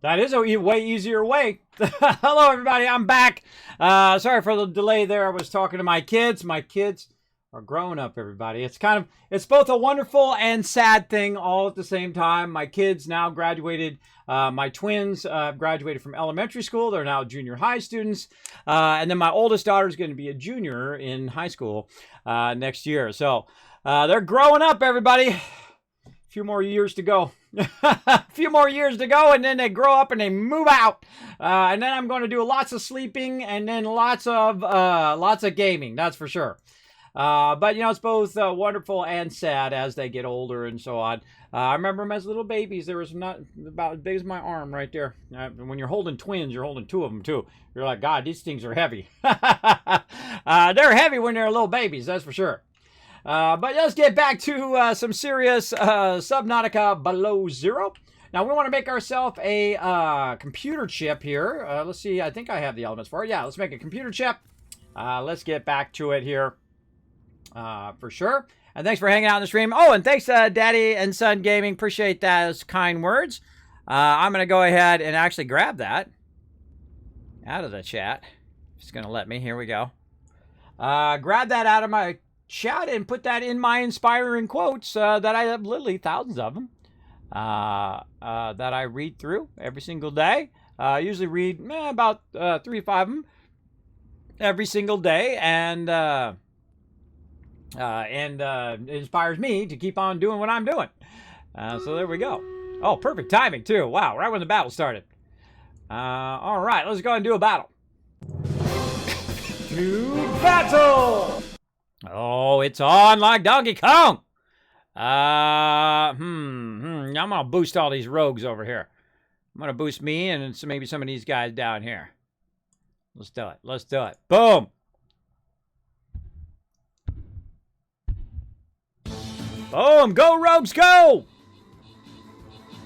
That is a way easier way. Hello, everybody. I'm back. Sorry for the delay there. I was talking to my kids. My kids are growing up, everybody. It's both a wonderful and sad thing all at the same time. My kids now graduated. My twins graduated from elementary school. They're now junior high students. And then my oldest daughter is going to be a junior in high school next year. So they're growing up, everybody. A few more years to go. A few more years to go, and then they grow up and they move out. And then I'm going to do lots of sleeping and then lots of gaming. That's for sure. But, you know, it's both wonderful and sad as they get older and so on. I remember them as little babies. There was not about as big as my arm right there. When you're holding twins, you're holding two of them, too. You're like, God, these things are heavy. They're heavy when they're little babies, that's for sure. But let's get back to some serious Subnautica below zero. Now, we want to make ourselves a computer chip here. Let's see. I think I have the elements for it. Yeah, let's make a computer chip. Let's get back to it here for sure. And thanks for hanging out in the stream. Oh, and thanks, Daddy and Son Gaming. Appreciate those kind words. I'm going to go ahead and actually grab that out of the chat. It's going to let me. Here we go. Grab that out of my chat and put that in my inspiring quotes that I have literally thousands of them that I read through every single day. I usually read about 3 or 5 of them every single day, and it inspires me to keep on doing what I'm doing. So there we go. Oh, perfect timing too. Wow, right when the battle started. All right, let's go and do a battle. To battle! Oh, it's on like Donkey Kong. I'm gonna boost all these rogues over here. I'm gonna boost me and maybe some of these guys down here. Let's do it. Let's do it. Boom. Boom. Go, rogues, go.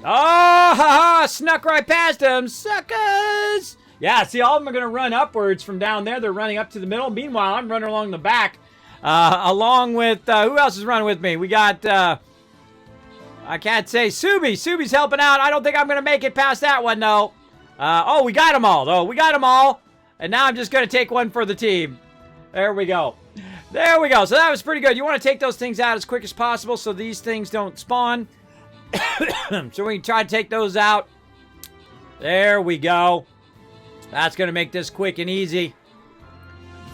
Oh, ha ha. Snuck right past them. Suckers. Yeah, see, all of them are going to run upwards from down there. They're running up to the middle. Meanwhile, I'm running along the back. Along with, who else is running with me? We got, I can't say, Subi. Subi's helping out. I don't think I'm going to make it past that one, though. Oh, we got them all, though. We got them all. And now I'm just going to take one for the team. There we go. There we go. So that was pretty good. You want to take those things out as quick as possible so these things don't spawn. So we can try to take those out. There we go. That's going to make this quick and easy.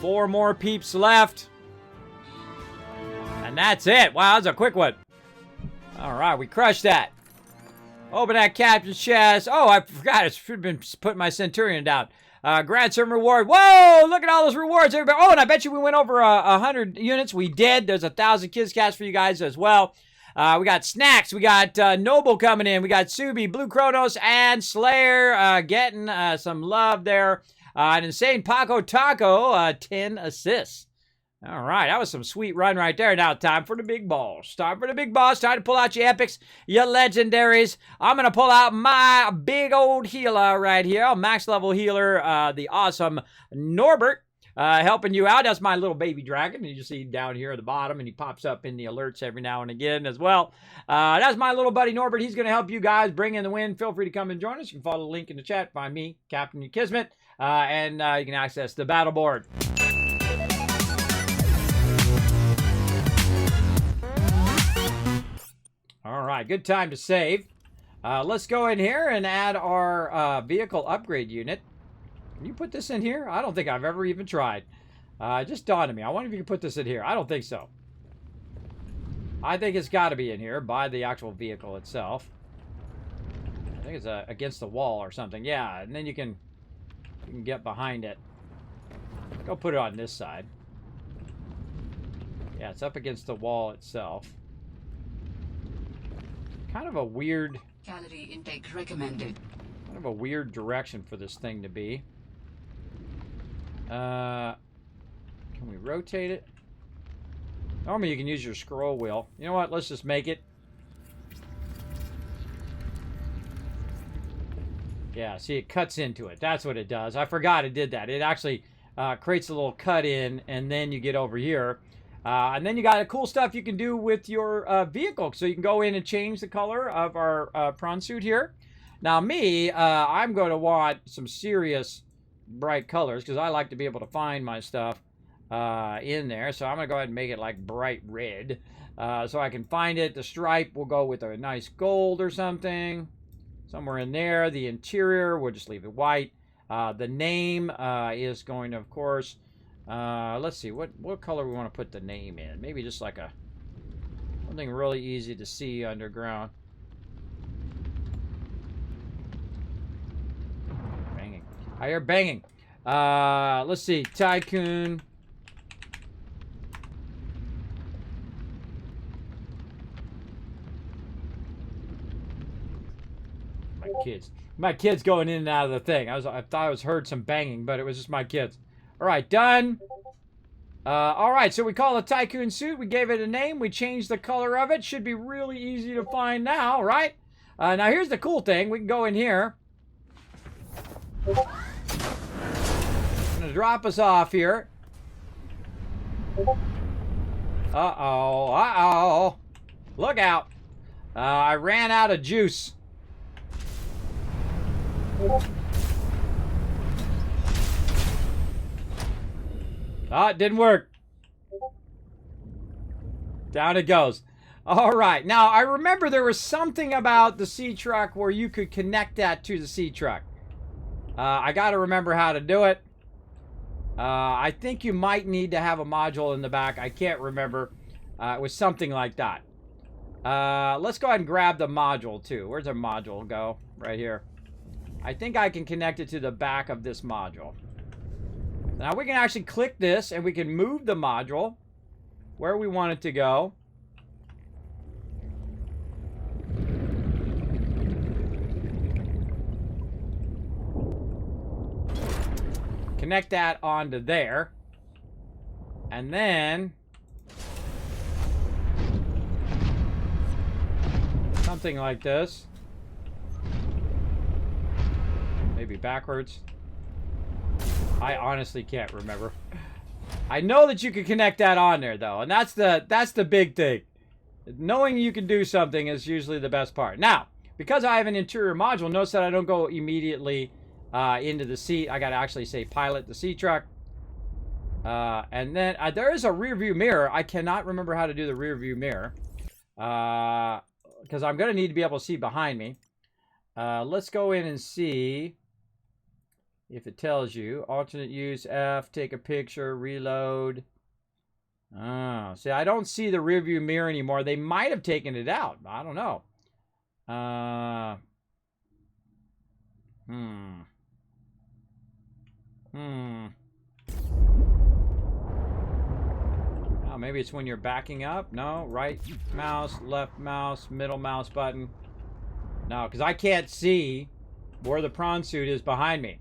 4 more peeps left. And that's it. Wow, that's a quick one. All right, we crushed that. Open that captain's chest. Oh, I forgot. I should have been putting my Centurion down. Grant some reward. Whoa, look at all those rewards, everybody. Oh, and I bet you we went over 100 units. We did. There's 1,000 kids cats for you guys as well. We got Snacks. We got Noble coming in. We got Subi, Blue Kronos, and Slayer getting some love there. An Insane Paco Taco, 10 assists. All right, that was some sweet run right there. Now time for the big balls. Time for the big balls. Time to pull out your epics, your legendaries. I'm going to pull out my big old healer right here. Max level healer, the awesome Norbert. helping you out. That's my little baby dragon. You see down here at the bottom, and he pops up in the alerts every now and again as well. That's my little buddy Norbert. He's going to help you guys bring in the win. Feel free to come and join us. You can follow the link in the chat. Find me, Captain Kismet, and you can access the battle board. All right, good time to save. Let's go in here and add our vehicle upgrade unit. Can you put this in here? I don't think I've ever even tried. It just dawned on me. I wonder if you can put this in here. I don't think so. I think it's got to be in here by the actual vehicle itself. I think it's against the wall or something. Yeah, and then you can get behind it. Go put it on this side. Yeah, it's up against the wall itself. Kind of a weird... Calorie intake recommended. Kind of a weird direction for this thing to be. Can we rotate it? Normally you can use your scroll wheel. You know what? Let's just make it. Yeah, see, it cuts into it. That's what it does. I forgot it did that. It actually creates a little cut in, and then you get over here. And then you got cool stuff you can do with your vehicle. So you can go in and change the color of our prawn suit here. Now me, I'm going to want some serious bright colors because I like to be able to find my stuff in there. So I'm going to go ahead and make it like bright red so I can find it. The stripe will go with a nice gold or something. Somewhere in there. The interior, we'll just leave it white. The name is going to, of course... let's see, what color we want to put the name in. Maybe just like something really easy to see underground. Banging. I hear banging. Let's see, Tycoon. My kids going in and out of the thing. I thought I heard some banging, but it was just my kids. All right, done. All right, so we call it Tycoon suit. We gave it a name. We changed the color of it. Should be really easy to find now, right? Now, here's the cool thing. We can go in here. I'm going to drop us off here. Uh-oh. Uh-oh. Look out. I ran out of juice. Oh, it didn't work. Down it goes. All right. Now, I remember there was something about the sea truck where you could connect that to the sea truck. I got to remember how to do it. I think you might need to have a module in the back. I can't remember. It was something like that. Let's go ahead and grab the module, too. Where's our module go? Right here. I think I can connect it to the back of this module. Now we can actually click this and we can move the module where we want it to go. Connect that onto there. And then something like this. Maybe backwards. I honestly can't remember. I know that you can connect that on there though, and that's the big thing. Knowing you can do something is usually the best part. Now, because I have an interior module, notice that I don't go immediately into the seat. I gotta actually say pilot the sea truck. And then there is a rear view mirror. I cannot remember how to do the rear view mirror. Because I'm gonna need to be able to see behind me. Let's go in and see if it tells you. Alternate use, F, take a picture, reload. Oh, see, I don't see the rear view mirror anymore. They might have taken it out. I don't know. Oh, maybe it's when you're backing up. No, right mouse, left mouse, middle mouse button. No, because I can't see where the prawn suit is behind me.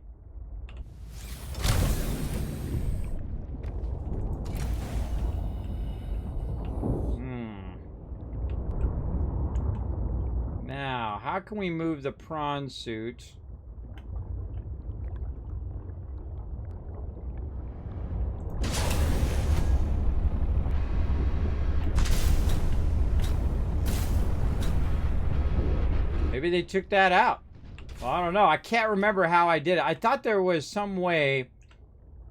Now, how can we move the prawn suit? maybe they took that out. Well, I don't know. I can't remember how I did it. I thought there was some way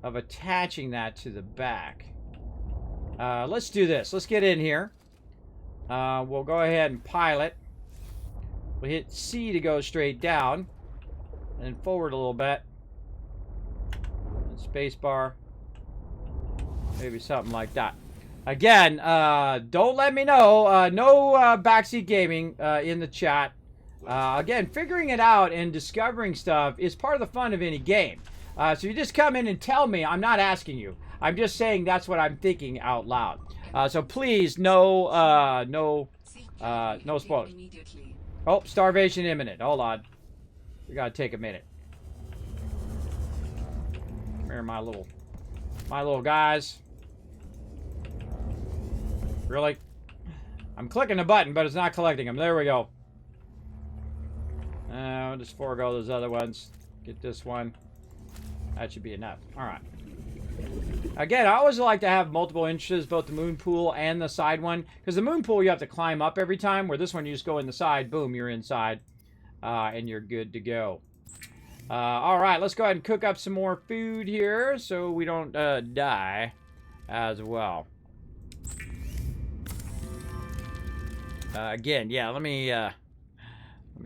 of attaching that to the back. Let's do this. Let's get in here. We'll go ahead and pilot. We'll hit C to go straight down. And forward a little bit. And space bar. Maybe something like that. Again, don't let me know. No backseat gaming in the chat. Again, figuring it out and discovering stuff is part of the fun of any game. So you just come in and tell me. I'm not asking you. I'm just saying that's what I'm thinking out loud. So please, no spoilers. Oh, starvation imminent. Hold on. We gotta take a minute. Come here, my little guys. Really? I'm clicking the button, but it's not collecting them. There we go. I'll just forego those other ones. Get this one. That should be enough. All right. Again, I always like to have multiple entrances, both the moon pool and the side one. Because the moon pool, you have to climb up every time, where this one, you just go in the side. Boom, you're inside. And you're good to go. All right, let's go ahead and cook up some more food here so we don't die as well. Again, yeah, let me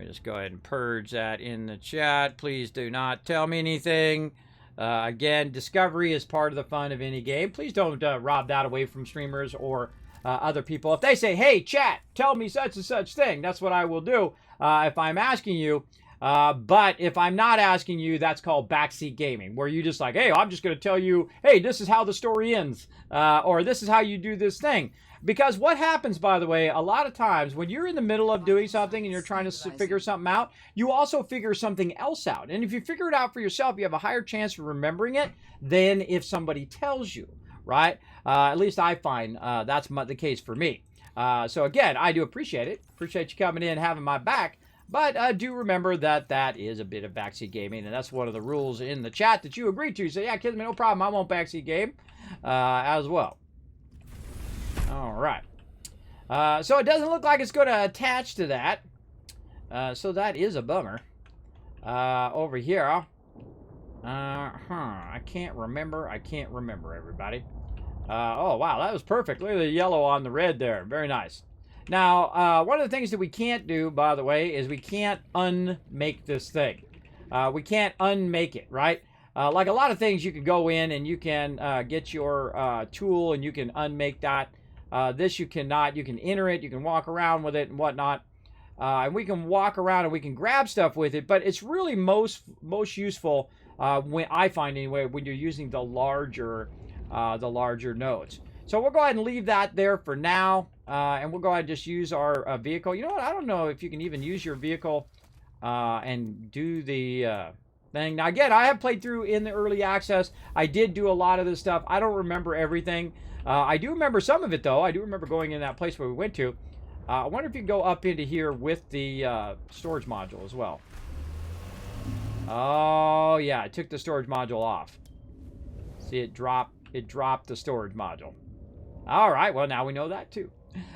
just go ahead and purge that in the chat. Please do not tell me anything. Again, discovery is part of the fun of any game. Please don't rob that away from streamers or other people. If they say, hey, chat, tell me such and such thing, that's what I will do if I'm asking you. But if I'm not asking you, that's called backseat gaming, where you just like, hey, I'm just going to tell you, hey, this is how the story ends, or this is how you do this thing. Because what happens, by the way, a lot of times when you're in the middle of doing something and you're trying to figure something out, you also figure something else out. And if you figure it out for yourself, you have a higher chance of remembering it than if somebody tells you, right? At least I find that's the case for me. So again, I do appreciate it. Appreciate you coming in and having my back. But do remember that that is a bit of backseat gaming, and that's one of the rules in the chat that you agreed to. So yeah, Kismet, no problem. I won't backseat game as well. All right. So it doesn't look like it's going to attach to that. So that is a bummer. Over here. I can't remember. Everybody. Oh, wow. That was perfect. Look at the yellow on the red there. Very nice. Now, one of the things that we can't do, by the way, is we can't unmake this thing. We can't unmake it, right? Like a lot of things, you can go in and you can get your tool and you can unmake that. This you cannot. You can enter it. You can walk around with it and whatnot. And we can walk around and we can grab stuff with it. But it's really most useful, when I find anyway, when you're using the larger nodes. So we'll go ahead and leave that there for now. And we'll go ahead and just use our vehicle. You know what? I don't know if you can even use your vehicle and do the thing. Now, again, I have played through in the early access. I did do a lot of this stuff. I don't remember everything. I do remember some of it, though. I do remember going in that place where we went to. I wonder if you can go up into here with the storage module as well. Oh, yeah. I took the storage module off. See, it dropped the storage module. All right. Well, now we know that, too.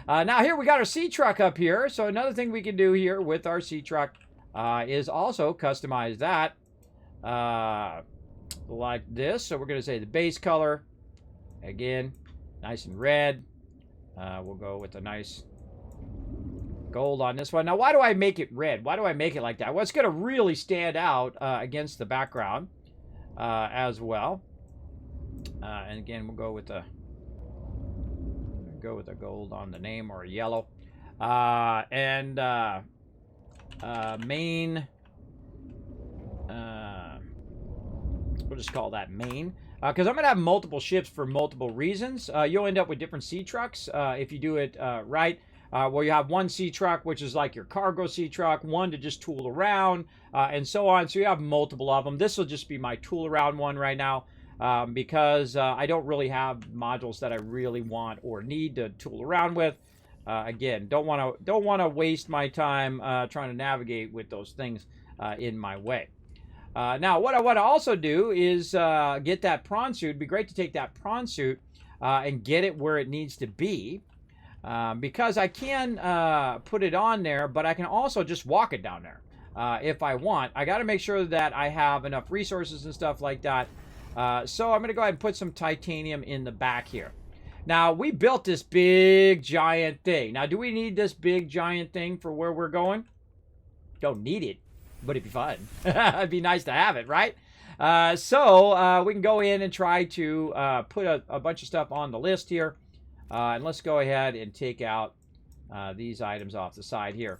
Now, here we got our sea truck up here. So another thing we can do here with our sea truck is also customize that like this. So we're going to say the base color, again, nice and red. We'll go with a nice gold on this one. Now, why do I make it red? Why do I make it like that? Well, it's going to really stand out against the background as well. And again, we'll go with a gold on the name, or a yellow. Main. We'll just call that main. Because I'm going to have multiple ships for multiple reasons. You'll end up with different sea trucks if you do it right. Well, you have one sea truck, which is like your cargo sea truck, one to just tool around, and so on. So you have multiple of them. This will just be my tool around one right now, because I don't really have modules that I really want or need to tool around with. Again, don't want to waste my time trying to navigate with those things in my way. Now, what I want to also do is get that prawn suit. It'd be great to take that prawn suit and get it where it needs to be. because I can put it on there, but I can also just walk it down there if I want. I got to make sure that I have enough resources and stuff like that. So I'm going to go ahead and put some titanium in the back here. Now, we built this big, giant thing. Now, do we need this big, giant thing for where we're going? Don't need it, but it'd be fun. It'd be nice to have it, right? So we can go in and try to put a bunch of stuff on the list here. And let's go ahead and take out these items off the side here.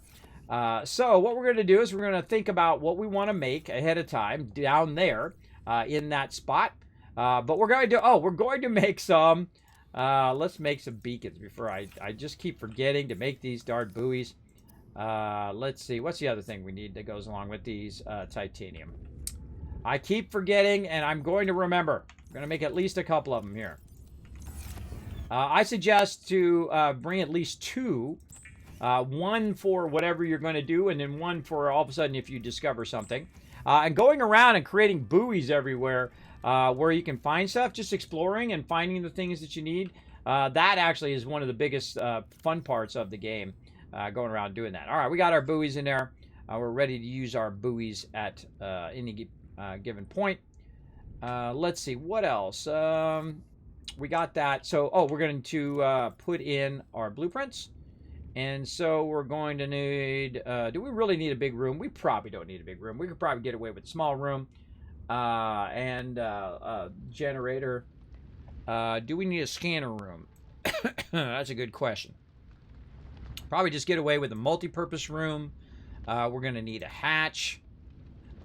So what we're going to do is we're going to think about what we want to make ahead of time down there in that spot. But we're going to we're going to make some. Let's make some beacons before I just keep forgetting to make these dart buoys. Let's see. What's the other thing we need that goes along with these titanium? I keep forgetting, and I'm going to remember. I'm going to make at least a couple of them here. I suggest to bring at least 2. One for whatever you're going to do, and then one for all of a sudden if you discover something. And going around and creating buoys everywhere where you can find stuff, just exploring and finding the things that you need. That actually is one of the biggest fun parts of the game, going around doing that. All right, we got our buoys in there. We're ready to use our buoys at any given point. Let's see, what else? We got that. So, we're going to put in our blueprints. And so we're going to need, do we really need a big room? We probably don't need a big room. We could probably get away with a small room and a generator. Do we need a scanner room? That's a good question. Probably just get away with a multi-purpose room. We're going to need a hatch.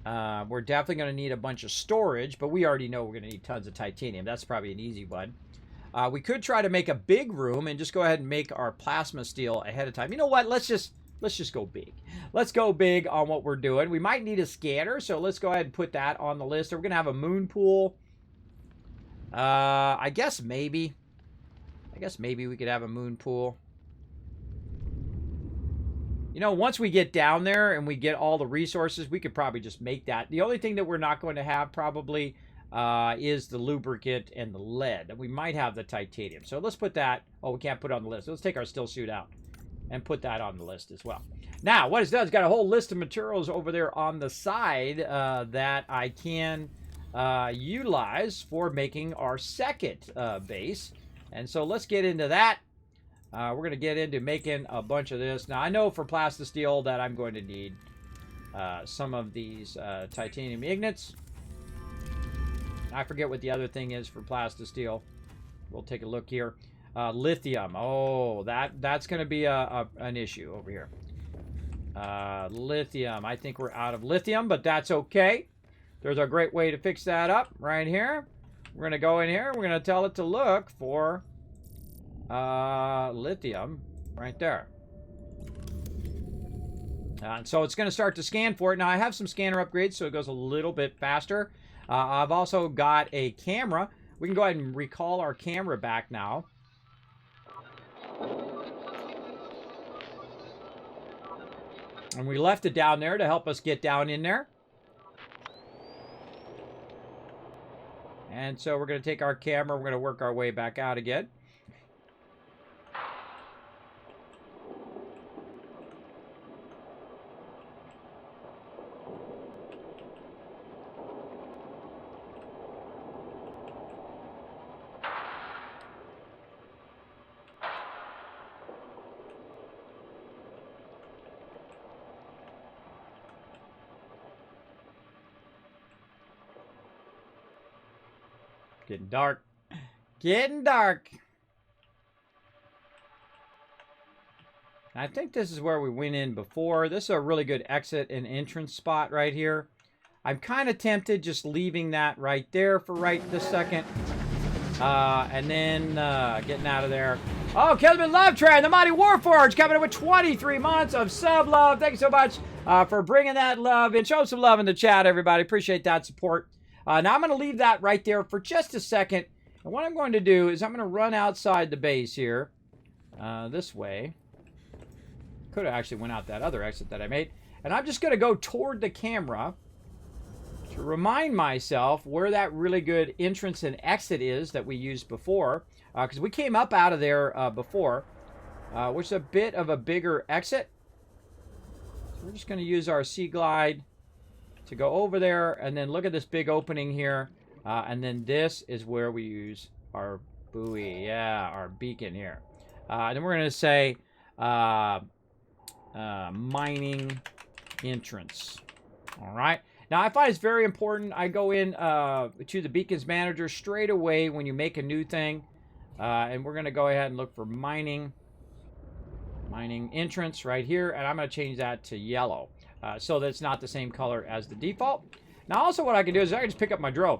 We're definitely going to need a bunch of storage, but we already know we're going to need tons of titanium. That's probably an easy one. We could try to make a big room and just go ahead and make our plasma steel ahead of time. You know what? Let's just go big. Let's go big on what we're doing. We might need a scanner, so let's go ahead and put that on the list. We're going to have a moon pool. I guess maybe we could have a moon pool. You know, once we get down there and we get all the resources, we could probably just make that. The only thing that we're not going to have probably is the lubricant and the lead. And we might have the titanium. So let's put that. Oh, we can't put it on the list. Let's take our still suit out and put that on the list as well. Now, what it's done is got a whole list of materials over there on the side that I can utilize for making our second base. And so let's get into that. We're going to get into making a bunch of this. Now, I know for plastisteel that I'm going to need some of these titanium ignits. I forget what the other thing is for plastisteel. We'll take a look here. Lithium. Oh, that's going to be an issue over here. Lithium. I think we're out of lithium, but that's okay. There's a great way to fix that up right here. We're going to go in here. We're going to tell it to look for lithium right there. So it's going to start to scan for it. Now, I have some scanner upgrades, so it goes a little bit faster. I've also got a camera. We can go ahead and recall our camera back now. And we left it down there to help us get down in there. And so we're going to take our camera. We're going to work our way back out again. Getting dark. Getting dark. I think this is where we went in before. This is a really good exit and entrance spot right here. I'm kind of tempted just leaving that right there for right this second. And then getting out of there. Oh, Kismet Love Trend, the Mighty Warforged, coming in with 23 months of sub love. Thank you so much for bringing that love in. Show some love in the chat, everybody. Appreciate that support. Now I'm going to leave that right there for just a second. And what I'm going to do is I'm going to run outside the base here. This way. Could have actually went out that other exit that I made. And I'm just going to go toward the camera to remind myself where that really good entrance and exit is that we used before. Because we came up out of there before. which is a bit of a bigger exit. So we're just going to use our Sea Glide to go over there, and then look at this big opening here. And then this is where we use our buoy, yeah, our beacon here. And then we're going to say mining entrance. All right. Now, I find it's very important. I go in to the beacons manager straight away when you make a new thing. And we're going to go ahead and look for mining entrance right here. And I'm going to change that to yellow so that it's not the same color as the default. Now, also what I can do is I can just pick up my drone.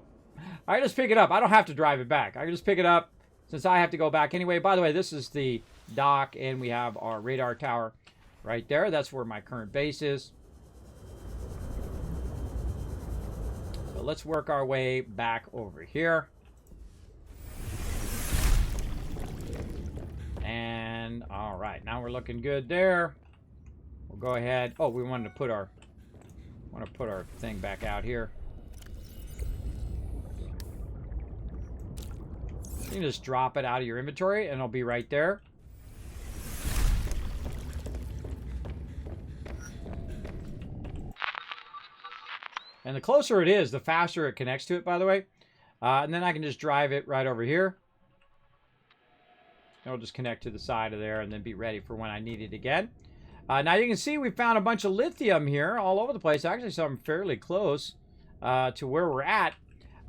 I can just pick it up. I don't have to drive it back. I can just pick it up since I have to go back anyway. By the way, this is the dock, and we have our radar tower right there. That's where my current base is. So let's work our way back over here. And all right, now we're looking good there. We'll go ahead. Oh, we wanted to put our thing back out here. You can just drop it out of your inventory and it'll be right there. And the closer it is, the faster it connects to it, by the way. And then I can just drive it right over here. It'll just connect to the side of there and then be ready for when I need it again. Now you can see we found a bunch of lithium here all over the place. Actually, some fairly close to where we're at.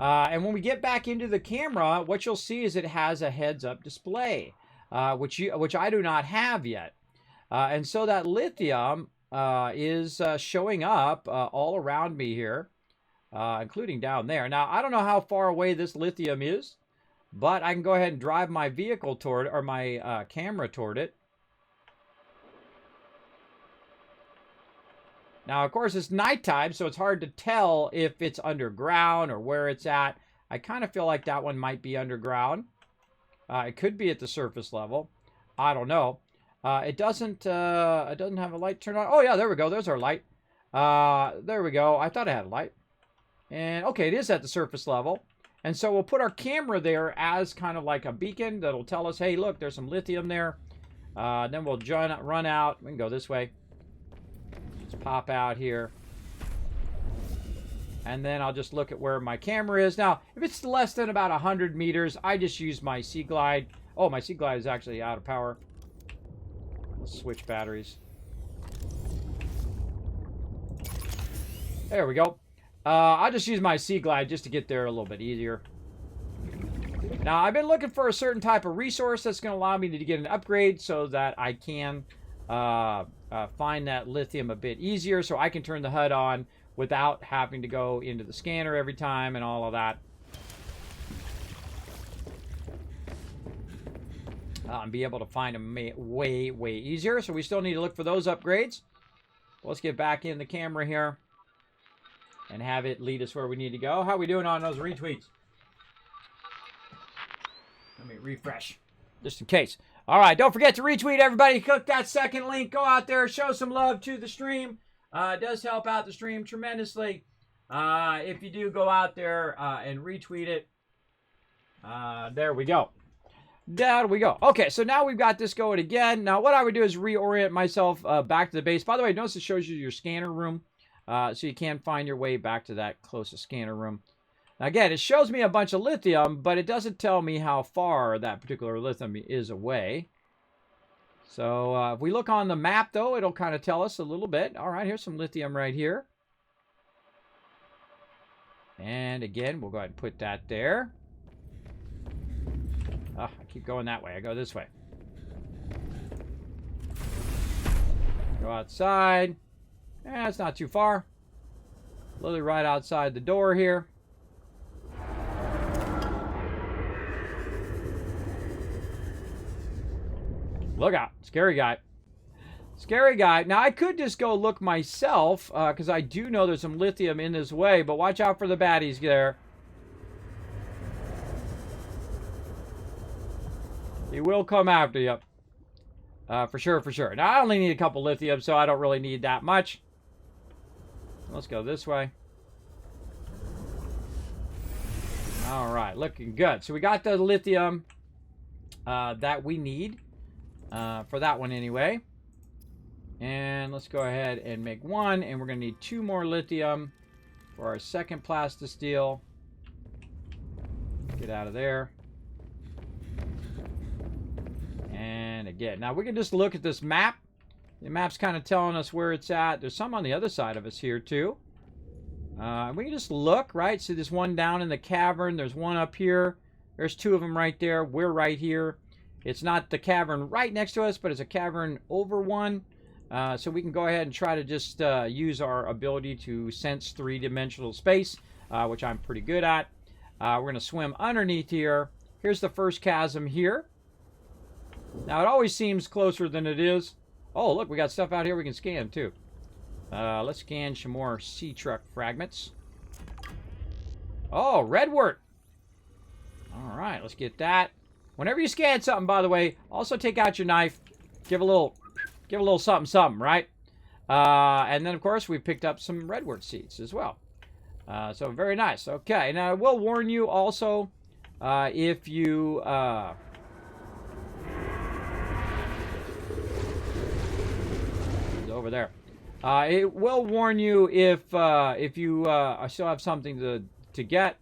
And when we get back into the camera, what you'll see is it has a heads-up display, which I do not have yet. And so that lithium is showing up all around me here, including down there. Now, I don't know how far away this lithium is, but I can go ahead and drive my vehicle toward it, or my camera toward it. Now, of course, it's nighttime, so it's hard to tell if it's underground or where it's at. I kind of feel like that one might be underground. It could be at the surface level. I don't know. It doesn't have a light turned on. Oh, yeah, there we go. There's our light. There we go. I thought it had a light. And, okay, it is at the surface level. And so we'll put our camera there as kind of like a beacon that'll tell us, hey, look, there's some lithium there. Then we'll run out. We can go this way. Just pop out here. And then I'll just look at where my camera is. Now, if it's less than about 100 meters, I just use my Sea Glide. Oh, my Sea Glide is actually out of power. Let's switch batteries. There we go. I'll just use my Sea Glide just to get there a little bit easier. Now, I've been looking for a certain type of resource that's going to allow me to get an upgrade so that I can find that lithium a bit easier, so I can turn the HUD on without having to go into the scanner every time and all of that. And be able to find them way, way easier. So we still need to look for those upgrades. Let's get back in the camera here and have it lead us where we need to go. How are we doing on those retweets? Let me refresh, just in case. All right, don't forget to retweet, everybody. Click that second link. Go out there, show some love to the stream. It does help out the stream tremendously if you do go out there and retweet it. There we go. There we go. Okay, so now we've got this going again. Now, what I would do is reorient myself back to the base. By the way, notice it shows you your scanner room, so you can find your way back to that closest scanner room. Now, again, it shows me a bunch of lithium, but it doesn't tell me how far that particular lithium is away. So if we look on the map, though, it'll kind of tell us a little bit. All right, here's some lithium right here. And again, we'll go ahead and put that there. Oh, I keep going that way. I go this way. Go outside. It's not too far. Literally right outside the door here. Look out. Scary guy. Scary guy. Now, I could just go look myself, because I do know there's some lithium in this way, but watch out for the baddies there. He will come after you. For sure, for sure. Now, I only need a couple lithium, so I don't really need that much. Let's go this way. All right, looking good. So we got the lithium that we need. for that one anyway. And let's go ahead and make one. And we're going to need 2 more lithium for our second plastisteel. Get out of there. And again, now we can just look at this map. The map's kind of telling us where it's at. There's some on the other side of us here too. We can just look, right? See, there's one down in the cavern. There's one up here. There's 2 of them right there. We're right here. It's not the cavern right next to us, but it's a cavern over one. So we can go ahead and try to just use our ability to sense 3-dimensional space, which I'm pretty good at. We're going to swim underneath here. Here's the first chasm here. Now, it always seems closer than it is. Oh, look, we got stuff out here we can scan, too. Let's scan some more sea truck fragments. Oh, redwort. All right, let's get that. Whenever you scan something, by the way, also take out your knife. Give a little something, something, right? And then, of course, we picked up some redwort seeds as well. So very nice. Okay, now I will warn you also, if you... over there. It will warn you if you still have something to get.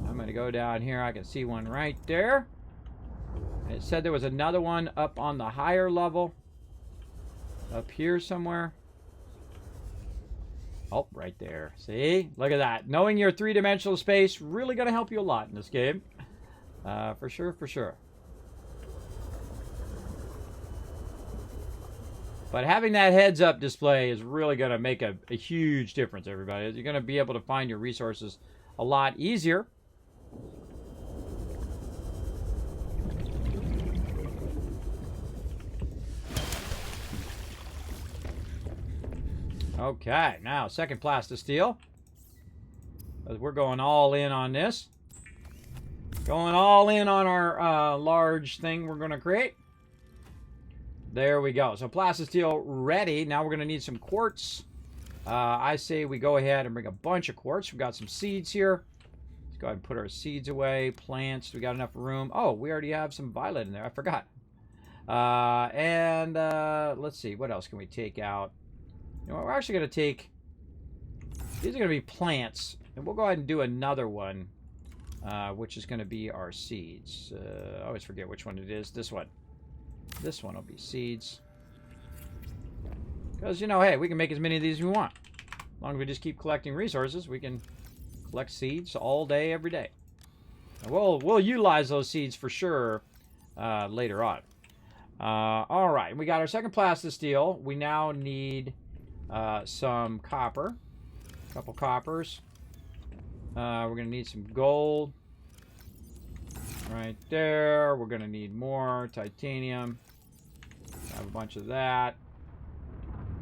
I'm going to go down here. I can see one right there. It said there was another one up on the higher level. Up here somewhere. Oh, right there. See? Look at that. Knowing your 3-dimensional space really going to help you a lot in this game. For sure, for sure. But having that heads-up display is really going to make a huge difference, everybody. You're going to be able to find your resources a lot easier. Okay, now second plastisteel. We're going all in on this. Going all in on our large thing we're going to create. There we go. So plastisteel ready. Now we're going to need some quartz. I say we go ahead and bring a bunch of quartz. We've got some seeds here. Let's go ahead and put our seeds away. Plants. We got enough room. Oh, we already have some violet in there. I forgot. Let's see. What else can we take out? You know what, we're actually going to take... These are going to be plants. And we'll go ahead and do another one. Which is going to be our seeds. I always forget which one it is. This one. This one will be seeds. Because, you know, hey, we can make as many of these as we want. As long as we just keep collecting resources, we can collect seeds all day, every day. And we'll utilize those seeds for sure later on. All right, we got our second plastisteel. We now need some copper. A couple coppers. We're going to need some gold. Right there. We're going to need more titanium. Have a bunch of that.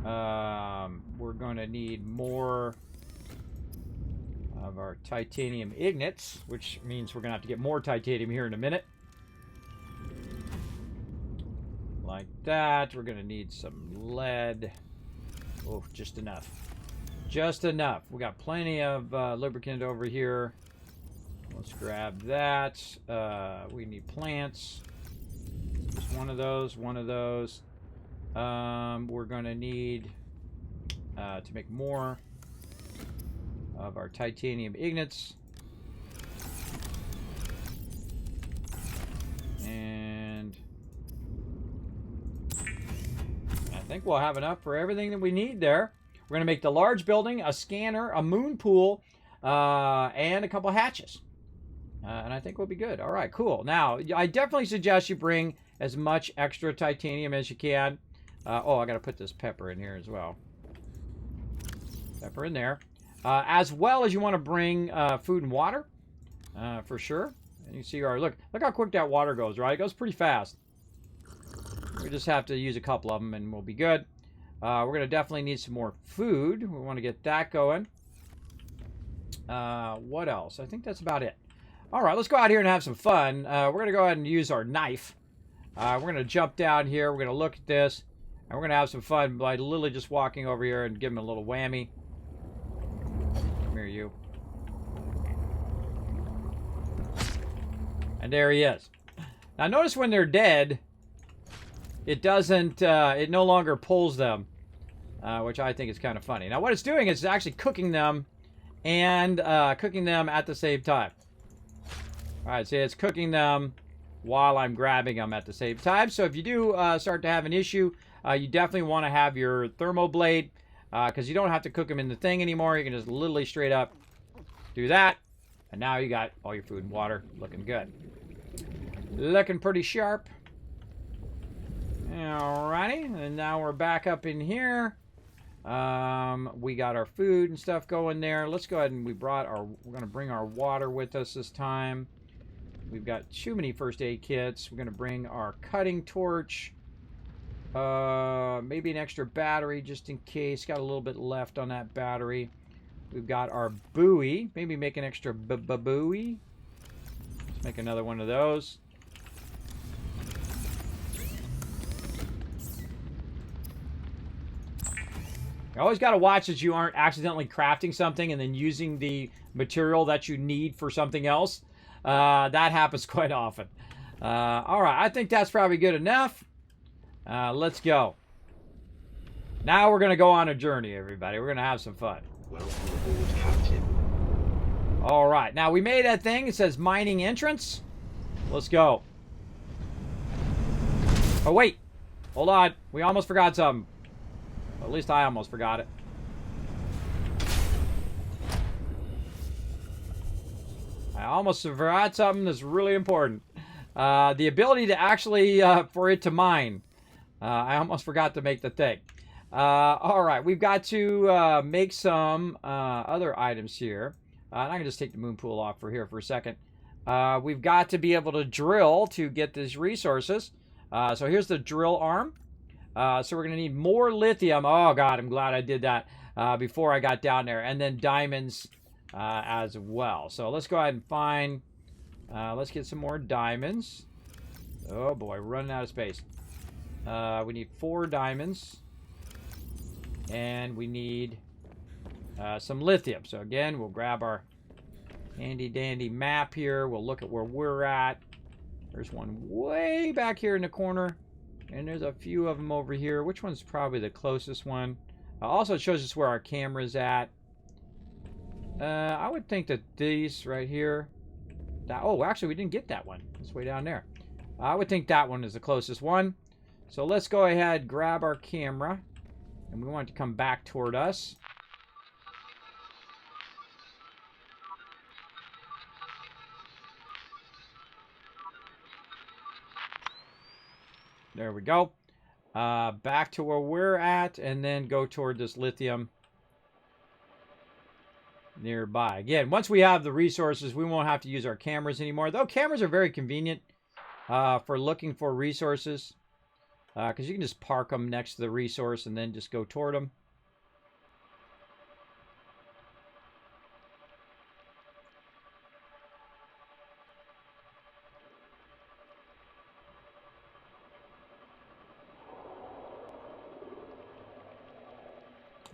We're going to need more of our titanium ingots, which means we're going to have to get more titanium here in a minute. Like that. We're going to need some lead. Oh, just enough. Just enough. We got plenty of lubricant over here. Let's grab that. We need plants. Just one of those, one of those. We're going to need to make more of our titanium ingots. And I think we'll have enough for everything that we need there. We're going to make the large building, a scanner, a moon pool, and a couple hatches. And I think we'll be good. All right, cool. Now, I definitely suggest you bring as much extra titanium as you can. Oh, I got to put this pepper in here as well. Pepper in there. As well as you want to bring food and water, for sure. And you see our, look how quick that water goes, right? It goes pretty fast. We just have to use a couple of them and we'll be good. We're going to definitely need some more food. We want to get that going. What else? I think that's about it. All right, let's go out here and have some fun. We're going to go ahead and use our knife. We're going to jump down here. We're going to look at this. And we're going to have some fun by literally just walking over here and give him a little whammy. Come here, you. And there he is. Now, notice when they're dead, it doesn't, it no longer pulls them, which I think is kind of funny. Now, what it's doing is it's actually cooking them and cooking them at the same time. All right, see, it's cooking them while I'm grabbing them at the same time. So if you do start to have an issue, you definitely want to have your thermoblade, because you don't have to cook them in the thing anymore. You can just literally straight up do that. And now you got all your food and water looking good. Looking pretty sharp. Alrighty, and now we're back up in here. We got our food and stuff going there. Let's go ahead and we're going to bring our water with us this time. We've got too many first aid kits. We're going to bring our cutting torch. Maybe an extra battery just in case. Got a little bit left on that battery. We've got our buoy. Maybe make an extra buoy. Let's make another one of those. You always got to watch that you aren't accidentally crafting something and then using the material that you need for something else. That happens quite often. All right, I think that's probably good enough. Let's go. Now we're going to go on a journey, everybody. We're going to have some fun. Welcome aboard, Captain. All right, now we made that thing. It says mining entrance. Let's go. Oh, wait. Hold on. We almost forgot something. At least I almost forgot it. I almost forgot something that's really important. The ability to actually, for it to mine. I almost forgot to make the thing. All right, we've got to make some other items here. I'm going to just take the moon pool off for here for a second. We've got to be able to drill to get these resources. So here's the drill arm. So we're going to need more lithium. Oh, God, I'm glad I did that before I got down there. And then diamonds as well. So let's go ahead and find... let's get some more diamonds. Oh, boy, running out of space. We need 4 diamonds. And we need some lithium. So, again, we'll grab our handy-dandy map here. We'll look at where we're at. There's one way back here in the corner. And there's a few of them over here. Which one's probably the closest one? Also, it shows us where our camera's at. I would think that these right here... oh, actually, we didn't get that one. It's way down there. I would think that one is the closest one. So let's go ahead, grab our camera. And we want it to come back toward us. There we go. Back to where we're at, and then go toward this lithium nearby. Again, once we have the resources, we won't have to use our cameras anymore. Though cameras are very convenient for looking for resources. Because you can just park them next to the resource and then just go toward them.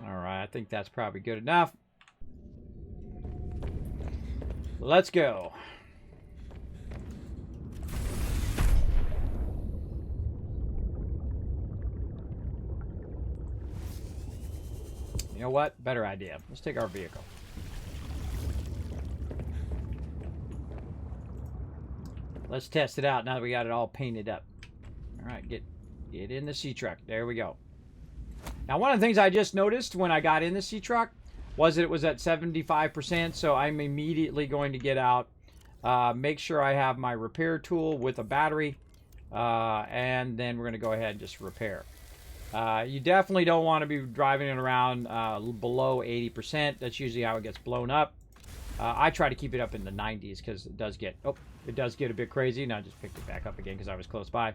Alright, I think that's probably good enough. Let's go. You know what? Better idea. Let's take our vehicle. Let's test it out now that we got it all painted up. Alright, get in the C-Truck. There we go. Now, one of the things I just noticed when I got in the C-Truck was that it was at 75%, so I'm immediately going to get out, make sure I have my repair tool with a battery, and then we're going to go ahead and just repair. You definitely don't want to be driving it around below 80%. That's usually how it gets blown up. I try to keep it up in the 90s because it does get a bit crazy. Now I just picked it back up again because I was close by.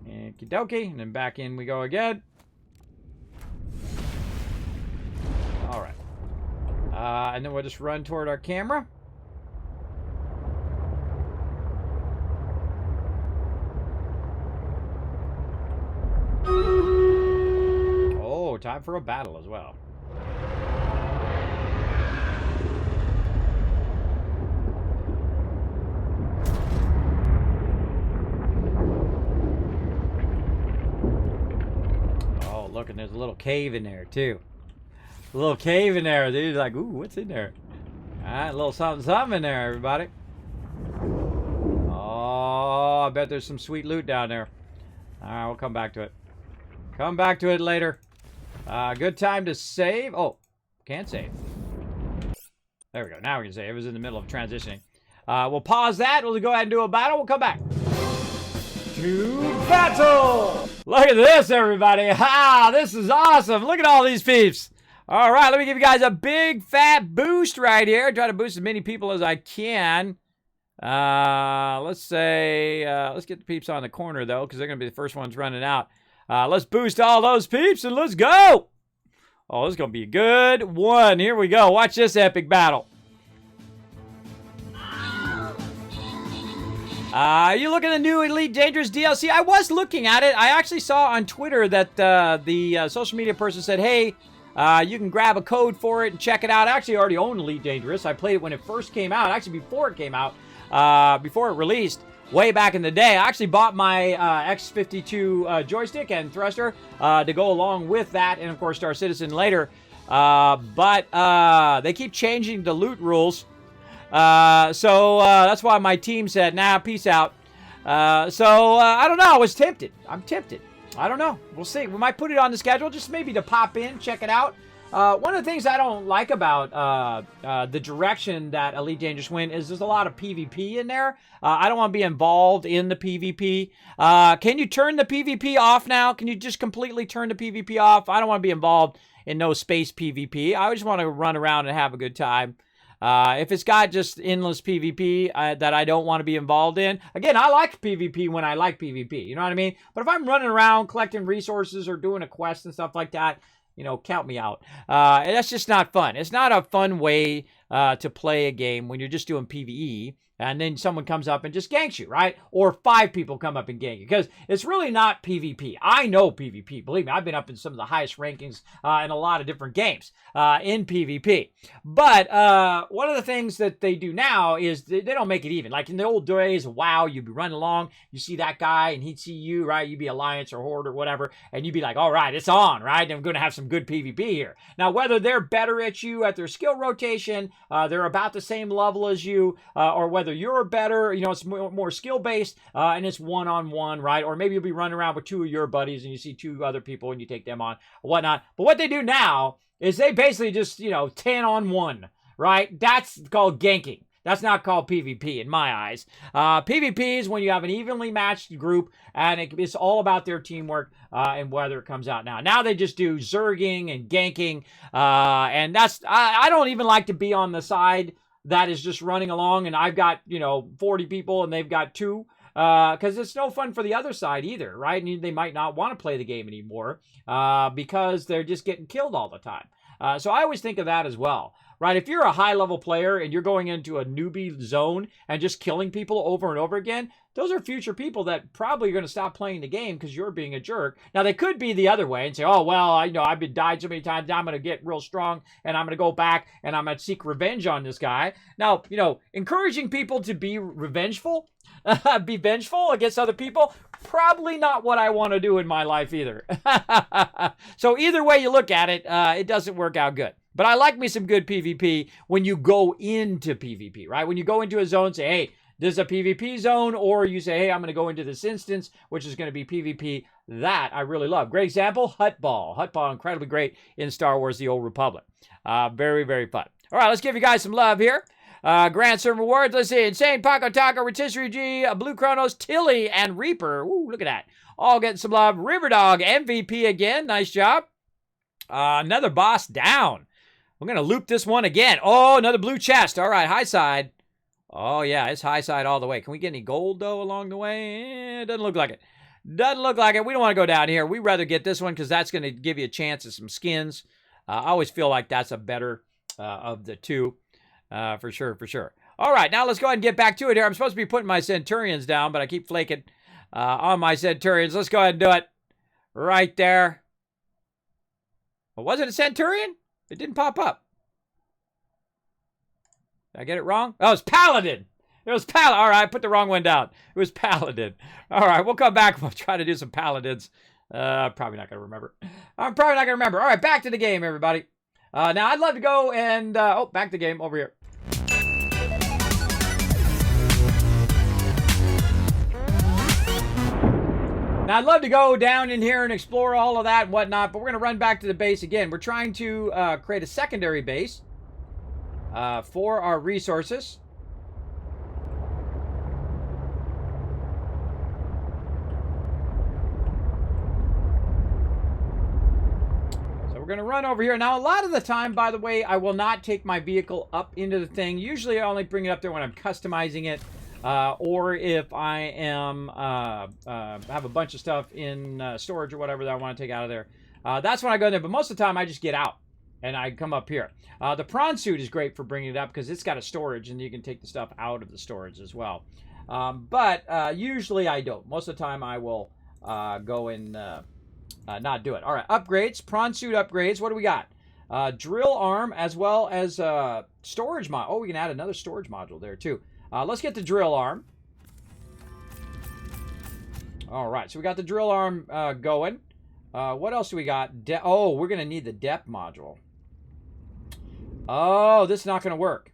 Okie dokie, and then back in we go again. All right, and then we'll just run toward our camera. Oh, time for a battle as well. look, and there's a little cave in there, too. A little cave in there, dude. Like, ooh, what's in there? All right, a little something, something in there, everybody. Oh, I bet there's some sweet loot down there. All right, we'll come back to it. Come back to it later. Good time to save. Oh, can't save. There we go. Now we can save. It was in the middle of transitioning. We'll pause that. We'll go ahead and do a battle. We'll come back. To battle! Look at this, everybody. Ha! This is awesome. Look at all these peeps. All right, let me give you guys a big fat boost right here. Try to boost as many people as I can. Let's say, let's get the peeps on the corner, though, because they're going to be the first ones running out. Let's boost all those peeps, and let's go! Oh, this is going to be a good one. Here we go. Watch this epic battle. You look at the new Elite Dangerous DLC. I was looking at it. I actually saw on Twitter that the social media person said, hey, you can grab a code for it and check it out. I actually already own Elite Dangerous. I played it when it first came out. Actually, before it came out. Before it released, way back in the day. I actually bought my X52 joystick and thruster to go along with that. And, of course, Star Citizen later. But they keep changing the loot rules. So that's why my team said, nah, peace out. I don't know. I was tempted. I'm tempted. I don't know. We'll see. We might put it on the schedule just maybe to pop in, check it out. One of the things I don't like about the direction that Elite Dangerous went is there's a lot of PvP in there. I don't want to be involved in the PvP. Can you turn the PvP off now? Can you just completely turn the PvP off? I don't want to be involved in no space PvP. I just want to run around and have a good time. If it's got just endless PvP that I don't want to be involved in, again, I like PvP when I like PvP, you know what I mean? But if I'm running around collecting resources or doing a quest and stuff like that, you know, count me out. And that's just not fun. It's not a fun way to play a game when you're just doing PvE and then someone comes up and just ganks you, right? Or 5 people come up and gank you, because it's really not PvP. I know PvP. Believe me, I've been up in some of the highest rankings in a lot of different games in PvP. But one of the things that they do now is they don't make it even. Like in the old days, WoW, you'd be running along, you see that guy, and he'd see you, right? You'd be Alliance or Horde or whatever, and you'd be like, all right, it's on, right? I'm going to have some good PvP here. Now, whether they're better at you at their skill rotation, they're about the same level as you, or whether you're better, you know, it's more skill-based, and it's one-on-one, right? Or maybe you'll be running around with 2 of your buddies, and you see 2 other people, and you take them on, or whatnot. But what they do now is they basically just, you know, 10-on-1, right? That's called ganking. That's not called PvP in my eyes. PvP is when you have an evenly matched group, and it's all about their teamwork and whether it comes out now. Now they just do zerging and ganking, and that's, I don't even like to be on the side that is just running along, and I've got, you know, 40 people, and they've got 2, because it's no fun for the other side either, right? And they might not want to play the game anymore because they're just getting killed all the time. So I always think of that as well, right? If you're a high-level player and you're going into a newbie zone and just killing people over and over again, those are future people that probably are going to stop playing the game because you're being a jerk. Now, they could be the other way and say, oh, well, you know, I've been died so many times, now I'm going to get real strong, and I'm going to go back, and I'm going to seek revenge on this guy. Now, you know, encouraging people to be revengeful, be vengeful against other people, probably not what I want to do in my life either. So either way you look at it, it doesn't work out good. But I like me some good PvP when you go into PvP, right? When you go into a zone, say, hey, this is a PvP zone, or you say, hey, I'm going to go into this instance, which is going to be PvP. That I really love. Great example, Huttball. Huttball, incredibly great in Star Wars The Old Republic. Very, very fun. All right, let's give you guys some love here. Grand Server Awards, let's see. Insane, Paco Taco, Rotisserie G, Blue Chronos, Tilly, and Reaper. Ooh, look at that. All getting some love. Riverdog, MVP again. Nice job. Another boss down. We're going to loop this one again. Oh, another blue chest. All right, high side. Oh, yeah, it's high side all the way. Can we get any gold, though, along the way? Doesn't look like it. Doesn't look like it. We don't want to go down here. We'd rather get this one because that's going to give you a chance at some skins. I always feel like that's a better of the two. For sure, for sure. All right, now let's go ahead and get back to it here. I'm supposed to be putting my Centurions down, but I keep flaking on my Centurions. Let's go ahead and do it right there. Well, was it a Centurion? It didn't pop up. Did I get it wrong? Oh, it's Paladin. It was Paladin. All right, I put the wrong one down. It was Paladin. All right, we'll come back. We'll try to do some Paladins. Probably not going to remember. I'm probably not going to remember. All right, back to the game, everybody. Now, I'd love to go and... back to the game over here. Now, I'd love to go down in here and explore all of that and whatnot, but we're going to run back to the base again. We're trying to create a secondary base for our resources. So we're going to run over here. Now, a lot of the time, by the way, I will not take my vehicle up into the thing. Usually, I only bring it up there when I'm customizing it. Or if I am have a bunch of stuff in storage or whatever that I want to take out of there. That's when I go in there. But most of the time, I just get out and I come up here. The prawn suit is great for bringing it up because it's got a storage and you can take the stuff out of the storage as well. But usually I don't. Most of the time, I will go and not do it. All right, upgrades, prawn suit upgrades. What do we got? Drill arm as well as storage mod. Oh, we can add another storage module there too. Let's get the drill arm. All right, so we got the drill arm going. What else do we got? Oh, we're going to need the depth module. Oh, this is not going to work.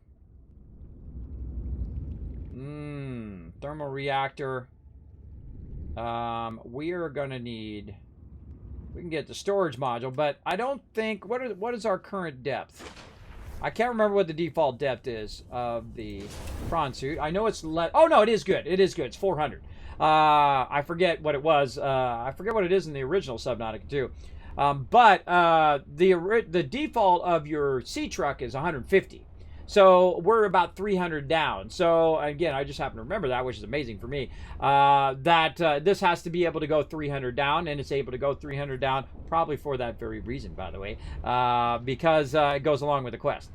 Thermal reactor. We are going to need... We can get the storage module, but I don't think... What is our current depth? I can't remember what the default depth is of the prawn suit. I know it's oh no, it is good. It is good. It's 400. I forget what it was. I forget what it is in the original Subnautica too. But the default of your sea truck is 150. So we're about 300 down. So again, I just happen to remember that, which is amazing for me. This has to be able to go 300 down, and it's able to go 300 down probably for that very reason, by the way, because it goes along with the quest.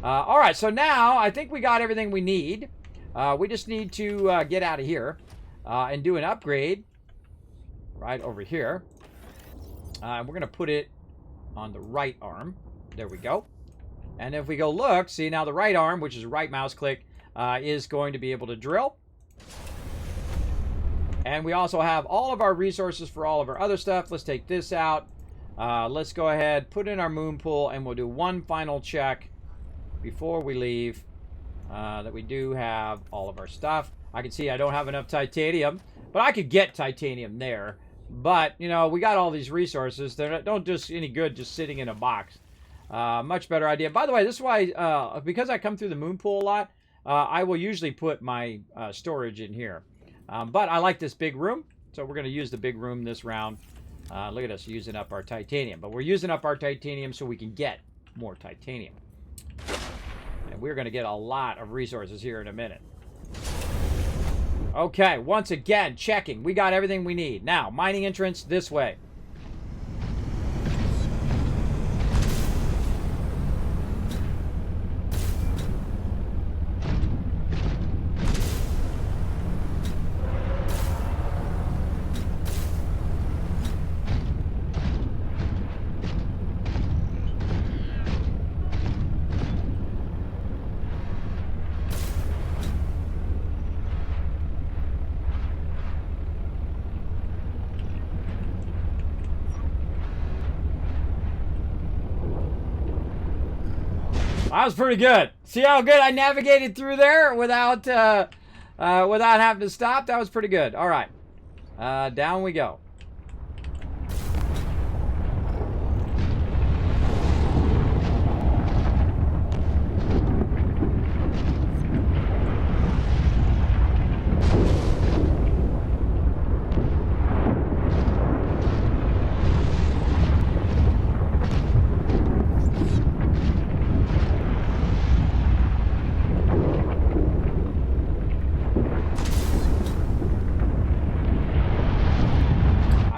All right, so now I think we got everything we need. We just need to get out of here and do an upgrade right over here. We're going to put it on the right arm. There we go. And if we go look, see now the right arm, which is right mouse click, is going to be able to drill. And we also have all of our resources for all of our other stuff. Let's take this out. Let's go ahead, put in our moon pool, and we'll do one final check before we leave that we do have all of our stuff. I can see I don't have enough titanium, but I could get titanium there. But, you know, we got all these resources. They don't do any good just sitting in a box. Much better idea. By the way, this is why, because I come through the moon pool a lot, I will usually put my storage in here. But I like this big room, so we're going to use the big room this round. Look at us using up our titanium. But we're using up our titanium so we can get more titanium. And we're going to get a lot of resources here in a minute. Okay, once again, checking. We got everything we need. Now, mining entrance this way. That was pretty good. See how good I navigated through there without having to stop? That was pretty good. All right. Down we go.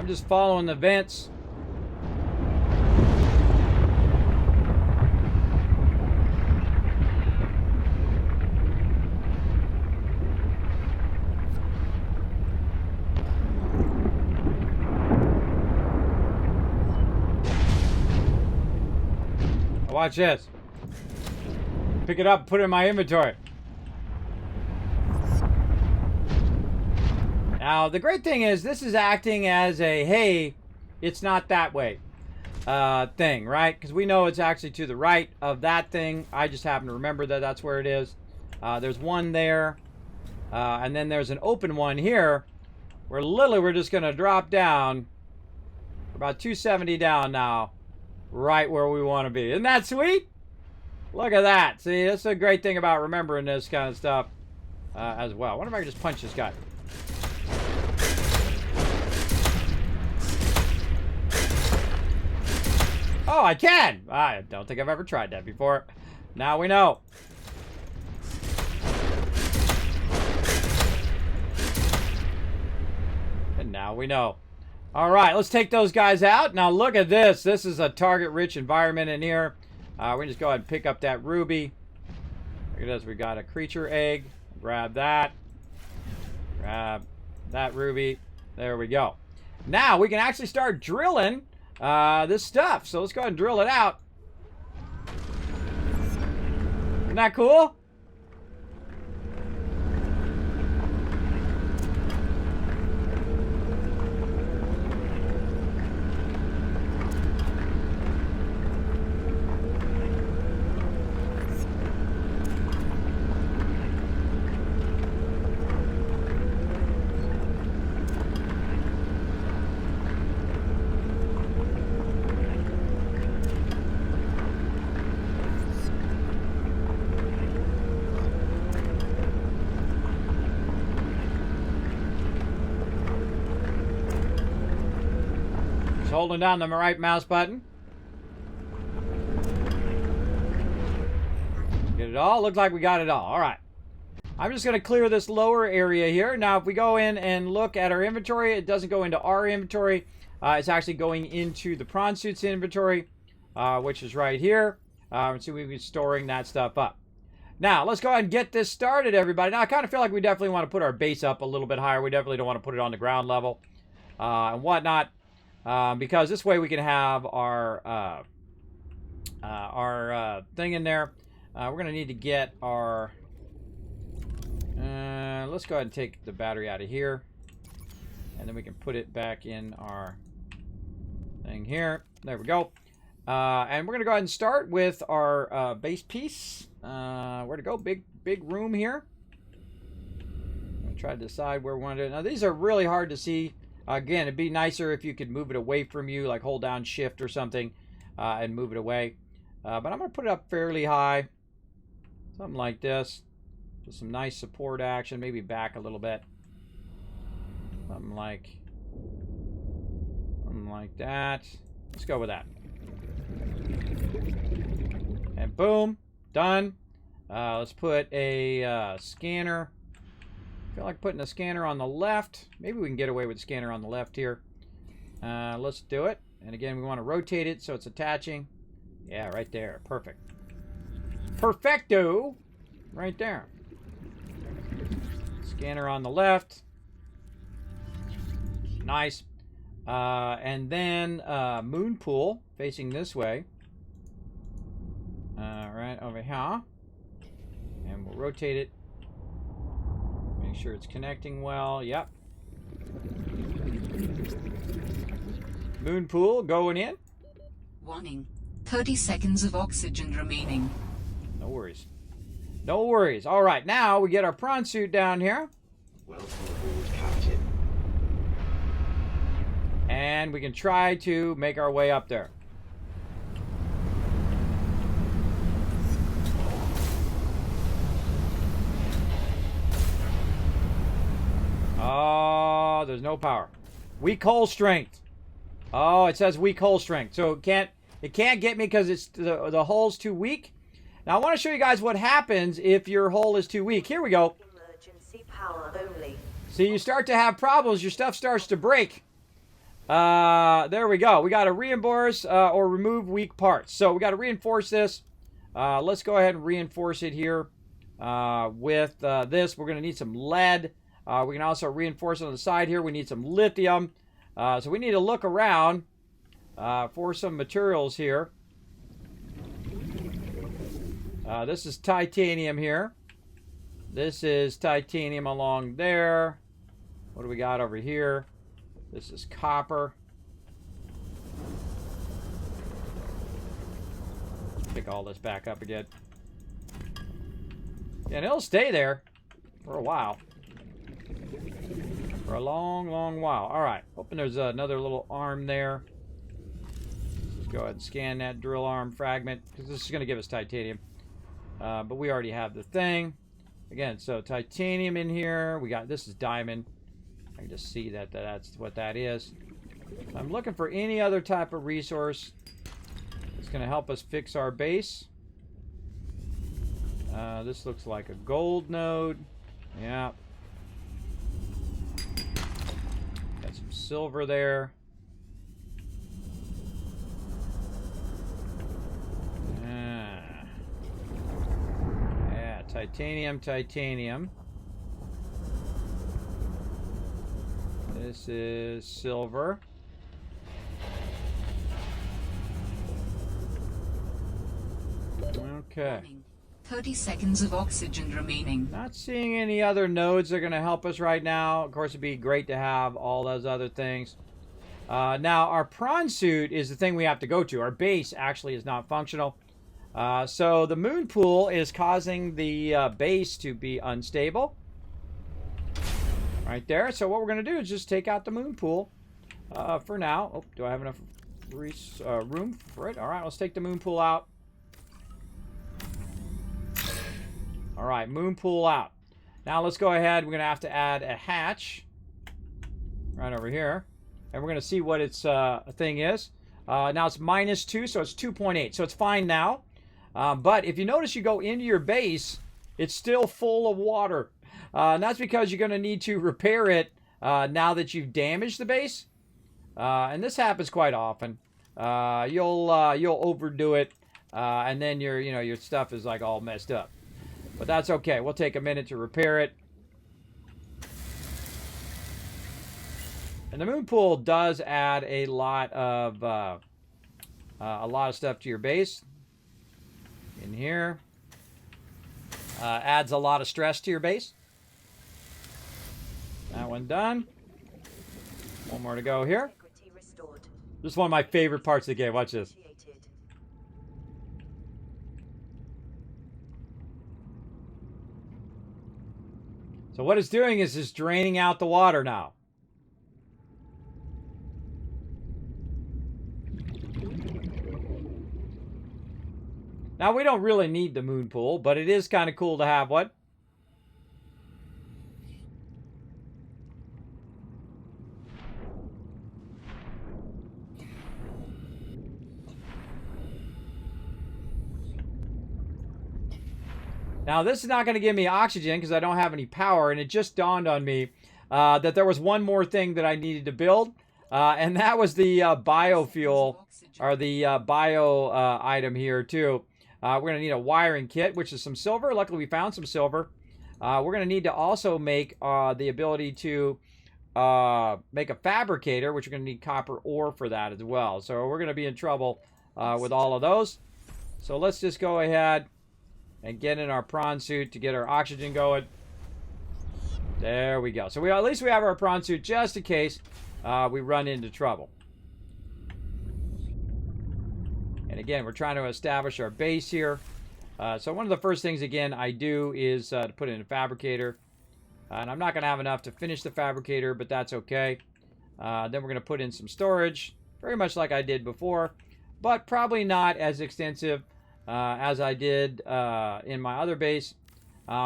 Just following the vents. Watch this. Pick it up, put it in my inventory. Now, the great thing is this is acting as a, hey, it's not that way thing, right? Because we know it's actually to the right of that thing. I just happen to remember that that's where it is. There's one there. And then there's an open one here where literally we're just going to drop down. We're about 270 down now. Right where we want to be. Isn't that sweet? Look at that. See, that's a great thing about remembering this kind of stuff as well. I wonder if I can just punch this guy. Oh, I can! I don't think I've ever tried that before. Now we know. And now we know. All right, let's take those guys out. Now look at this. This is a target-rich environment in here. We can just go ahead and pick up that ruby. Look at this. We got a creature egg. Grab that. Grab that ruby. There we go. Now we can actually start drilling this stuff. So let's go ahead and drill it out. Isn't that cool? Holding down the right mouse button. Get it all? Looks like we got it all. All right. I'm just going to clear this lower area here. Now, if we go in and look at our inventory, it doesn't go into our inventory. It's actually going into the prawn suit's inventory, which is right here. So we'll be storing that stuff up. Now, let's go ahead and get this started, everybody. Now, I kind of feel like we definitely want to put our base up a little bit higher. We definitely don't want to put it on the ground level and whatnot. Because this way we can have our thing in there. We're going to need to get our... let's go ahead and take the battery out of here. And then we can put it back in our thing here. There we go. And we're going to go ahead and start with our base piece. Where to go? Big room here. I'm going to try to decide where we want to do it. Now, these are really hard to see. Again, it'd be nicer if you could move it away from you, like hold down shift or something, and move it away. But I'm going to put it up fairly high. Something like this. Just some nice support action. Maybe back a little bit. Something like that. Let's go with that. And boom. Done. Let's put a scanner. I feel like putting a scanner on the left. Maybe we can get away with the scanner on the left here. Let's do it. And again, we want to rotate it so it's attaching. Yeah, right there. Perfect. Perfecto. Right there. Scanner on the left. Nice. And then moon pool facing this way. Right over here. And we'll rotate it. Make sure it's connecting well. Yep. Moon pool going in. Warning. 30 seconds of oxygen remaining. No worries. No worries. All right, now we get our prawn suit down here. Welcome aboard, Captain. And we can try to make our way up there. Oh, there's no power. Weak hull strength. Oh, it says weak hull strength. So it can't get me because it's the hull's too weak. Now I want to show you guys what happens if your hull is too weak. Here we go. Emergency power only. See, you start to have problems. Your stuff starts to break. There we go. We got to reinforce or remove weak parts. So we got to reinforce this. Let's go ahead and reinforce it here with this. We're going to need some lead. We can also reinforce it on the side here. We need some lithium. So we need to look around for some materials here. This is titanium here. This is titanium along there. What do we got over here? This is copper. pick all this back up again. And it'll stay there for a while. For a long, long while. Alright. Hoping there's another little arm there. Let's go ahead and scan that drill arm fragment, because this is going to give us titanium. But we already have the thing. Again, so titanium in here. We got, this is diamond. I can just see that that's what that is. I'm looking for any other type of resource that's going to help us fix our base. This looks like a gold node. Yeah. Got some silver there. Yeah, titanium, titanium. This is silver. Okay. 30 seconds of oxygen remaining. Not seeing any other nodes that are going to help us right now. Of course, it'd be great to have all those other things. Now, our prawn suit is the thing we have to go to. Our base actually is not functional. So the moon pool is causing the base to be unstable. Right there. So what we're going to do is just take out the moon pool for now. Oh, do I have enough room for it? All right, let's take the moon pool out. All right, moon pool out. Now let's go ahead. We're going to have to add a hatch right over here. And we're going to see what its thing is. Now it's -2, so it's 2.8. So it's fine now. But if you notice, you go into your base, it's still full of water. And that's because you're going to need to repair it now that you've damaged the base. And this happens quite often. You'll overdo it, and then your stuff is like all messed up. But that's okay. We'll take a minute to repair it. And the moon pool does add a lot of stuff to your base. In here, adds a lot of stress to your base. That one done. One more to go here. This is one of my favorite parts of the game. Watch this. So what it's doing is it's draining out the water now. Now, we don't really need the moon pool, but it is kind of cool to have one. Now, this is not going to give me oxygen because I don't have any power, and it just dawned on me that there was one more thing that I needed to build, and that was the biofuel, or the bio item here, too. We're going to need a wiring kit, which is some silver. Luckily, we found some silver. We're going to need to also make the ability to make a fabricator, which we're going to need copper ore for that as well. So we're going to be in trouble with all of those. So let's just go ahead and get in our prawn suit to get our oxygen going. There we go. So at least we have our prawn suit just in case we run into trouble. And again, we're trying to establish our base here. So one of the first things, again, I do is to put in a fabricator. And I'm not going to have enough to finish the fabricator, but that's okay. Then we're going to put in some storage, very much like I did before, but probably not as extensive as I did in my other base,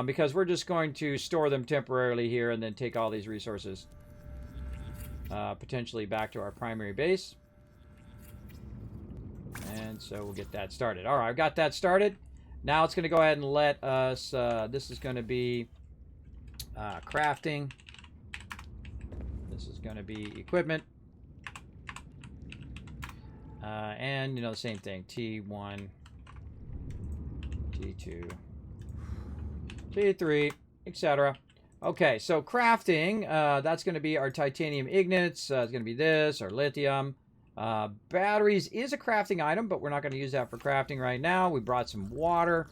because we're just going to store them temporarily here and then take all these resources potentially back to our primary base. And so we'll get that started. All right, I've got that started. Now it's going to go ahead and let us, this is going to be crafting. This is going to be equipment. And, the same thing, T1, T2, T3, etc. Okay, so crafting, that's going to be our titanium ignites. It's going to be this, our lithium. Batteries is a crafting item, but we're not going to use that for crafting right now. We brought some water,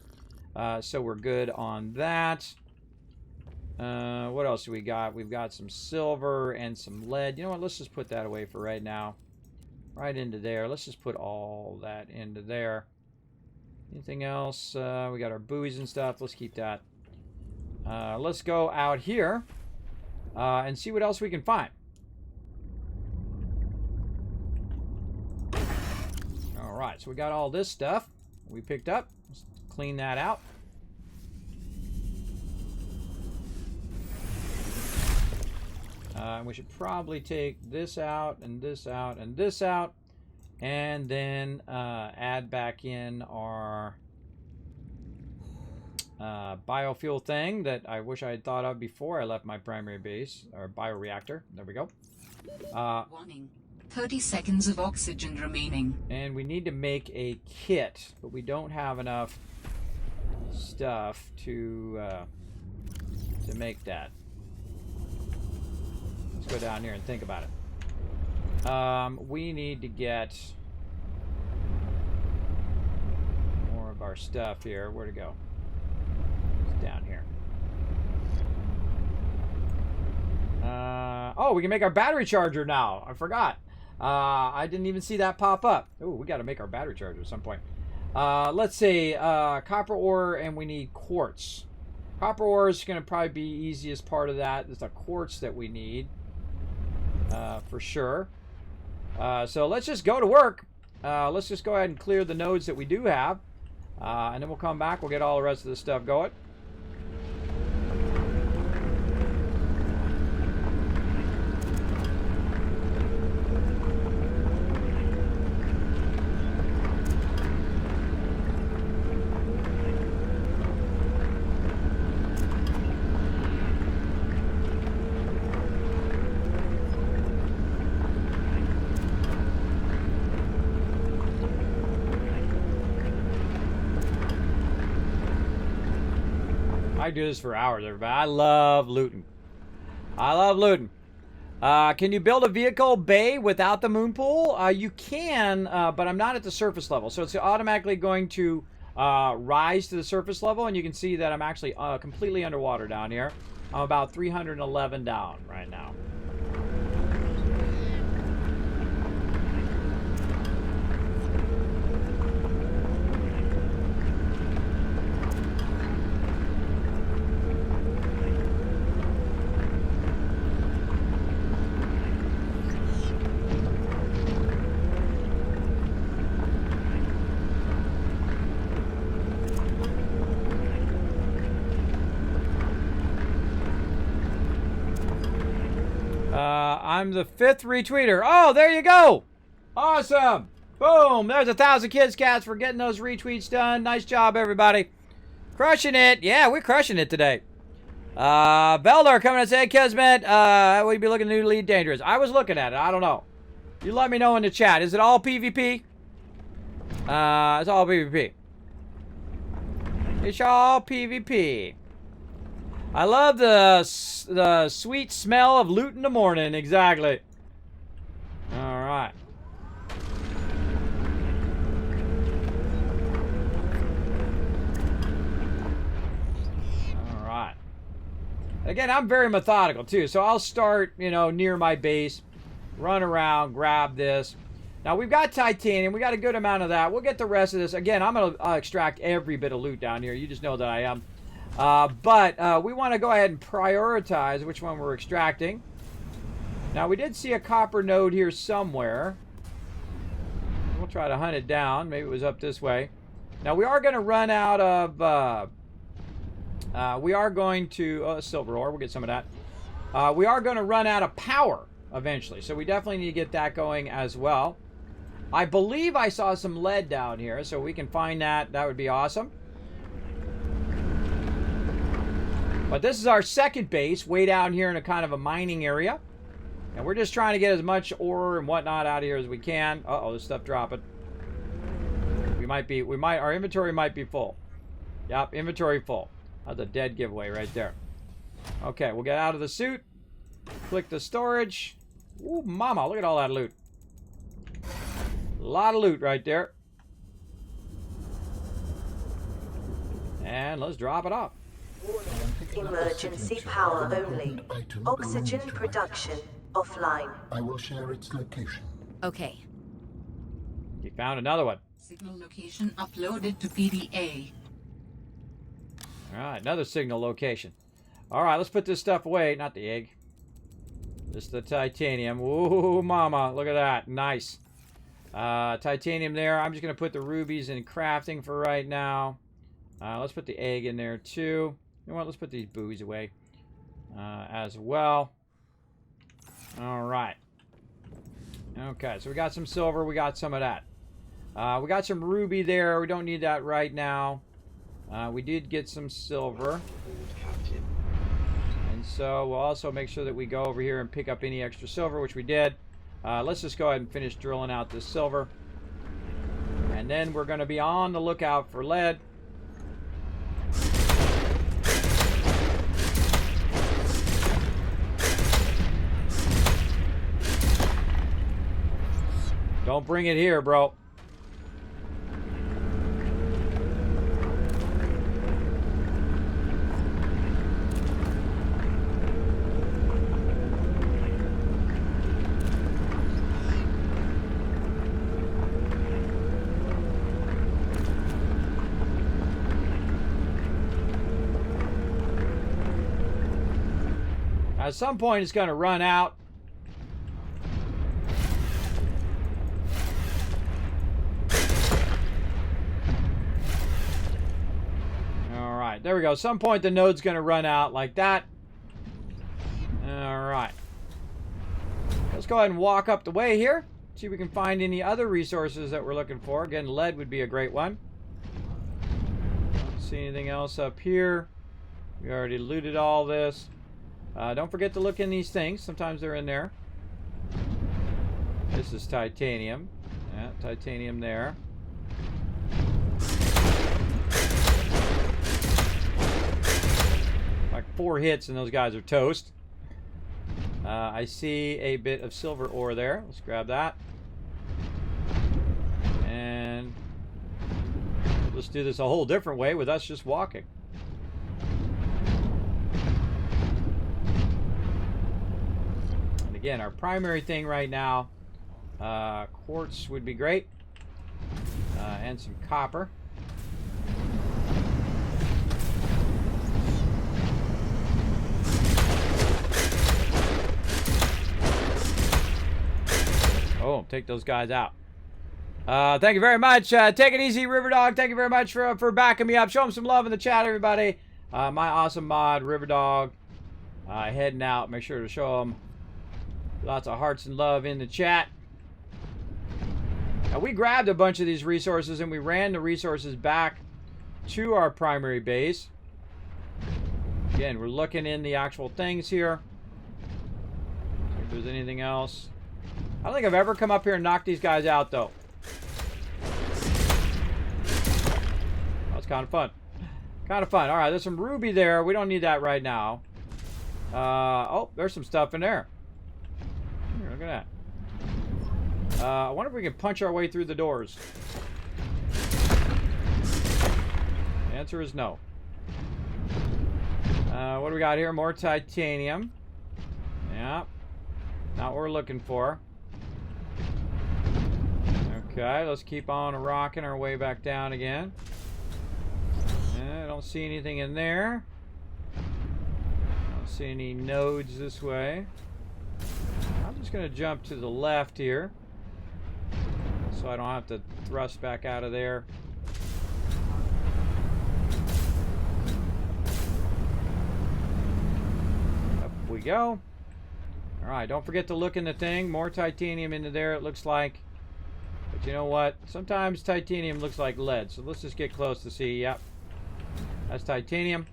so we're good on that. What else do we got? We've got some silver and some lead. You know what? Let's just put that away for right now. Right into there. Let's just put all that into there. Anything else? We got our buoys and stuff. Let's keep that. Let's go out here and see what else we can find. All right, so we got all this stuff we picked up. Let's clean that out. We should probably take this out and this out and this out, and then add back in our biofuel thing that I wish I had thought of before I left my primary base, or bioreactor. There we go. Warning. 30 seconds of oxygen remaining. And we need to make a kit, but we don't have enough stuff to make that. Let's go down here and think about it. We need to get more of our stuff here. Where'd it go? It's down here. Oh, we can make our battery charger now. I forgot. I didn't even see that pop up. Oh, we got to make our battery charger at some point. Let's see. Copper ore, and we need quartz. Copper ore is going to probably be easiest part of that. There's the quartz that we need. For sure. So let's just go to work. Let's just go ahead and clear the nodes that we do have. And then we'll come back. We'll get all the rest of the stuff going. I do this for hours, everybody. I love looting. I love looting. Can you build a vehicle bay without the moon pool? You can, but I'm not at the surface level. So it's automatically going to rise to the surface level, and you can see that I'm actually completely underwater down here. I'm about 311 down right now. I'm the 5th retweeter. Oh, there you go. Awesome. Boom. There's 1,000 kids cats for getting those retweets done. Nice job, everybody. Crushing it. Yeah, we're crushing it today. Beldar coming and saying, Kismet, we'd be looking to lead dangerous. I was looking at it. I don't know. You let me know in the chat. Is it all PvP? It's all PvP. It's all PvP. I love the sweet smell of loot in the morning. Exactly. All right. All right. Again, I'm very methodical too. So I'll start, you know, near my base, run around, grab this. Now we've got titanium. We got a good amount of that. We'll get the rest of this. Again, I'm going to extract every bit of loot down here. You just know that I am. But we want to go ahead and prioritize which one we're extracting. Now, we did see a copper node here somewhere. We'll try to hunt it down. Maybe it was up this way. Now, we are going to run out of... we are going to... silver ore. We'll get some of that. We are going to run out of power eventually. So we definitely need to get that going as well. I believe I saw some lead down here. So we can find that. That would be awesome. But this is our second base, way down here in a kind of a mining area. And we're just trying to get as much ore and whatnot out of here as we can. Uh-oh, this stuff dropping. Our inventory might be full. Yep, inventory full. That's a dead giveaway right there. Okay, we'll get out of the suit. Click the storage. Ooh, mama, look at all that loot. A lot of loot right there. And let's drop it off. Emergency power only. Oxygen production offline. I will share its location. Okay. You found another one. Signal location uploaded to PDA. All right, another signal location. All right, let's put this stuff away. Not the egg. Just the titanium. Ooh, mama. Look at that. Nice. Titanium there. I'm just going to put the rubies in crafting for right now. Let's put the egg in there too. You know what? Let's put these buoys away as well. All right. Okay, so we got some silver. We got some of that. We got some ruby there. We don't need that right now. We did get some silver. Captain. And so we'll also make sure that we go over here and pick up any extra silver, which we did. Let's just go ahead and finish drilling out this silver. And then we're going to be on the lookout for lead. Don't bring it here, bro. At some point, it's going to run out. All right, there we go. Some point, the node's going to run out like that. All right. Let's go ahead and walk up the way here. See if we can find any other resources that we're looking for. Again, lead would be a great one. Don't see anything else up here. We already looted all this. Don't forget to look in these things. Sometimes they're in there. This is titanium. Yeah, titanium there. Like 4 hits and those guys are toast. I see a bit of silver ore there. Let's grab that. And let's do this a whole different way with us just walking. Again, our primary thing right now, quartz would be great, and some copper. Oh, take those guys out. Thank you very much. Take it easy, Riverdog. Thank you very much for backing me up. Show them some love in the chat, everybody. My awesome mod, Riverdog, heading out. Make sure to show them lots of hearts and love in the chat. Now, we grabbed a bunch of these resources and we ran the resources back to our primary base. Again, we're looking in the actual things here. See if there's anything else. I don't think I've ever come up here and knocked these guys out, though. That's kind of fun. Kind of fun. All right, there's some ruby there. We don't need that right now. Oh, there's some stuff in there. Here, look at that. I wonder if we can punch our way through the doors. The answer is no. What do we got here? More titanium. Yeah. Not what we're looking for. Okay, let's keep on rocking our way back down again. I don't see anything in there. Don't see any nodes this way. I'm just going to jump to the left here so I don't have to thrust back out of there. Up we go. Alright, don't forget to look in the thing. More titanium into there, it looks like. But you know what? Sometimes titanium looks like lead. So let's just get close to see. Yep. That's titanium.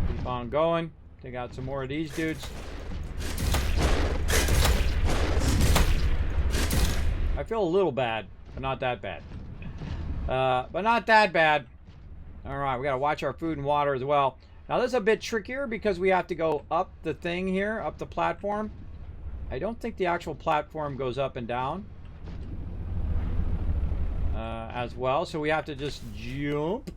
Keep on going. Take out some more of these dudes. I feel a little bad, but not that bad. But not that bad. Alright, we got to watch our food and water as well. Now this is a bit trickier because we have to go up the thing here, up the platform. I don't think the actual platform goes up and down as well, so we have to just jump.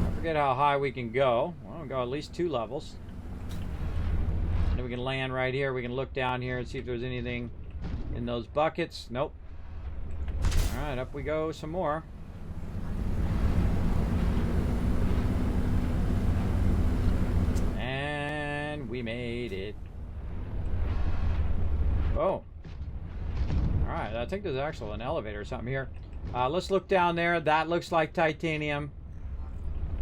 I forget how high we can go. Well, we'll go at least 2 levels. And we can land right here. We can look down here and see if there's anything in those buckets. Nope. All right, up we go some more. And we made it. Oh. Alright, I think there's actually an elevator or something here. Let's look down there. That looks like titanium.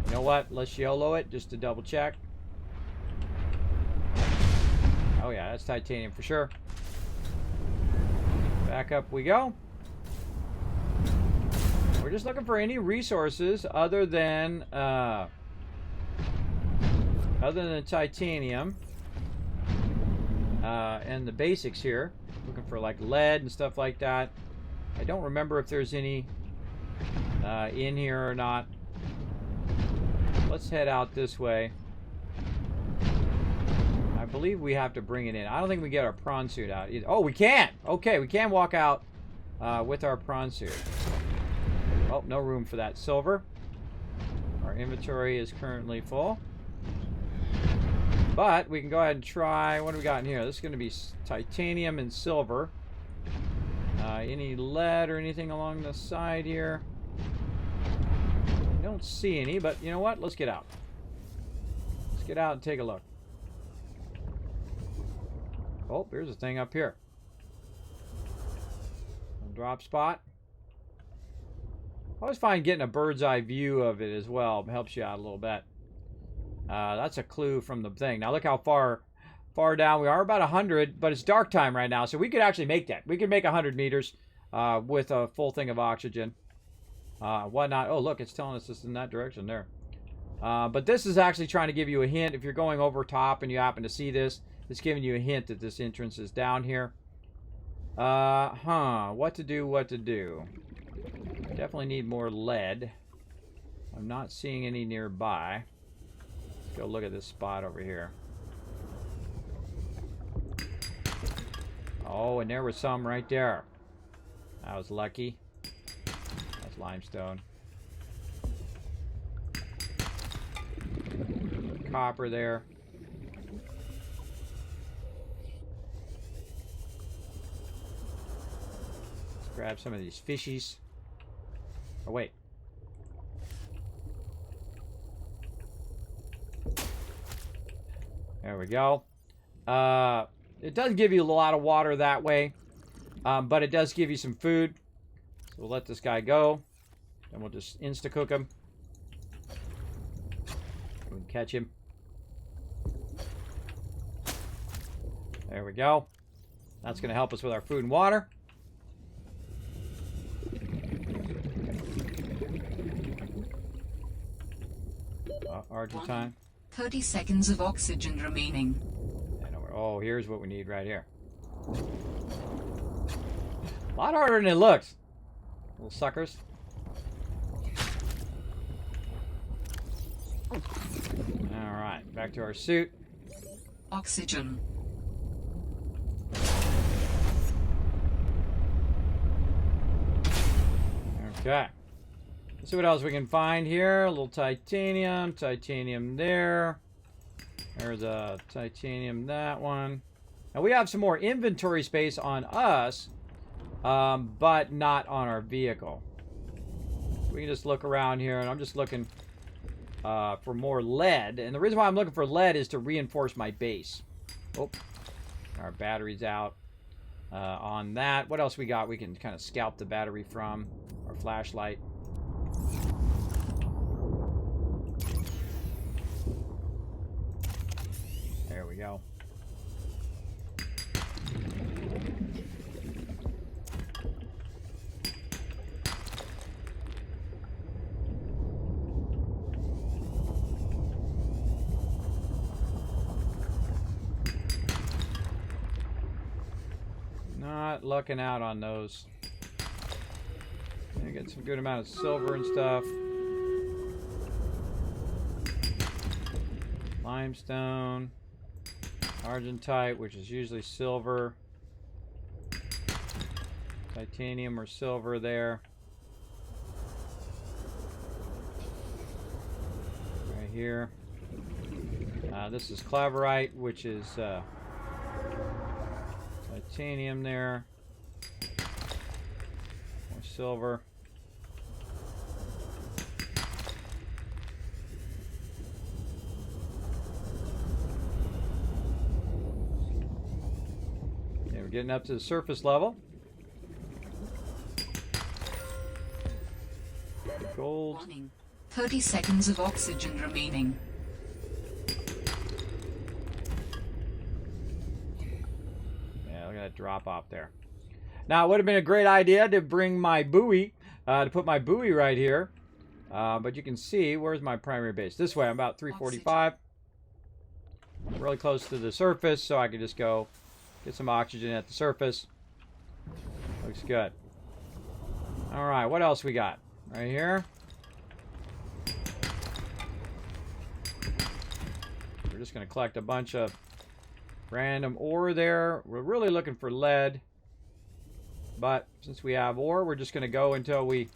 You know what? Let's YOLO it just to double check. Oh yeah, that's titanium for sure. Back up we go. We're just looking for any resources other than titanium and the basics here. Looking for like lead and stuff like that. I don't remember if there's any in here or not. Let's head out this way. I believe we have to bring it in. I don't think we get our prawn suit out either. Oh, we can! Okay, we can walk out with our prawn suit. Oh, no room for that silver. Our inventory is currently full. But we can go ahead and try. What do we got in here? This is going to be titanium and silver. Any lead or anything along the side here? I don't see any, but you know what? Let's get out. Let's get out and take a look. Oh, there's a thing up here. A drop spot. I always find getting a bird's eye view of it as well helps you out a little bit. That's a clue from the thing. Now look how far down we are. About 100, but it's dark time right now, so we could actually make that. We could make 100 meters with a full thing of oxygen. Whatnot. Oh, look, it's telling us it's in that direction there. But this is actually trying to give you a hint. If you're going over top and you happen to see this, it's giving you a hint that this entrance is down here. What to do? Definitely need more lead. I'm not seeing any nearby. Let's go look at this spot over here. Oh, and there was some right there. I was lucky. That's limestone. Copper there. Let's grab some of these fishies. Oh, wait. There we go. It doesn't give you a lot of water that way, but it does give you some food. So we'll let this guy go, and we'll just insta-cook him. We can catch him. There we go. That's going to help us with our food and water. Argentine. 30 seconds of oxygen remaining. Oh, here's what we need right here. A lot harder than it looks. Little suckers. Alright, back to our suit. Oxygen. Okay. Let's see what else we can find here. A little titanium. Titanium there. There's a titanium, that one. Now we have some more inventory space on us, but not on our vehicle. We can just look around here, and I'm just looking for more lead. And the reason why I'm looking for lead is to reinforce my base. Oh, our battery's out on that. What else we got? We can kind of scalp the battery from our flashlight. There we go. Not lucking out on those. I get some good amount of silver and stuff. Limestone. Argentite, which is usually silver. Titanium or silver there. Right here. This is cleverite, which is Titanium there. More silver. Okay, we're getting up to the surface level. Gold. Warning. 30 seconds of oxygen remaining. Yeah, look at that drop off there. Now, it would have been a great idea to bring my buoy, to put my buoy right here. But you can see, where's my primary base? This way, I'm about 345. Really close to the surface, so I can just go get some oxygen at the surface. Looks good. All right, what else we got? Right here. We're just going to collect a bunch of random ore there. We're really looking for lead. But since we have ore, we're just going to go until we're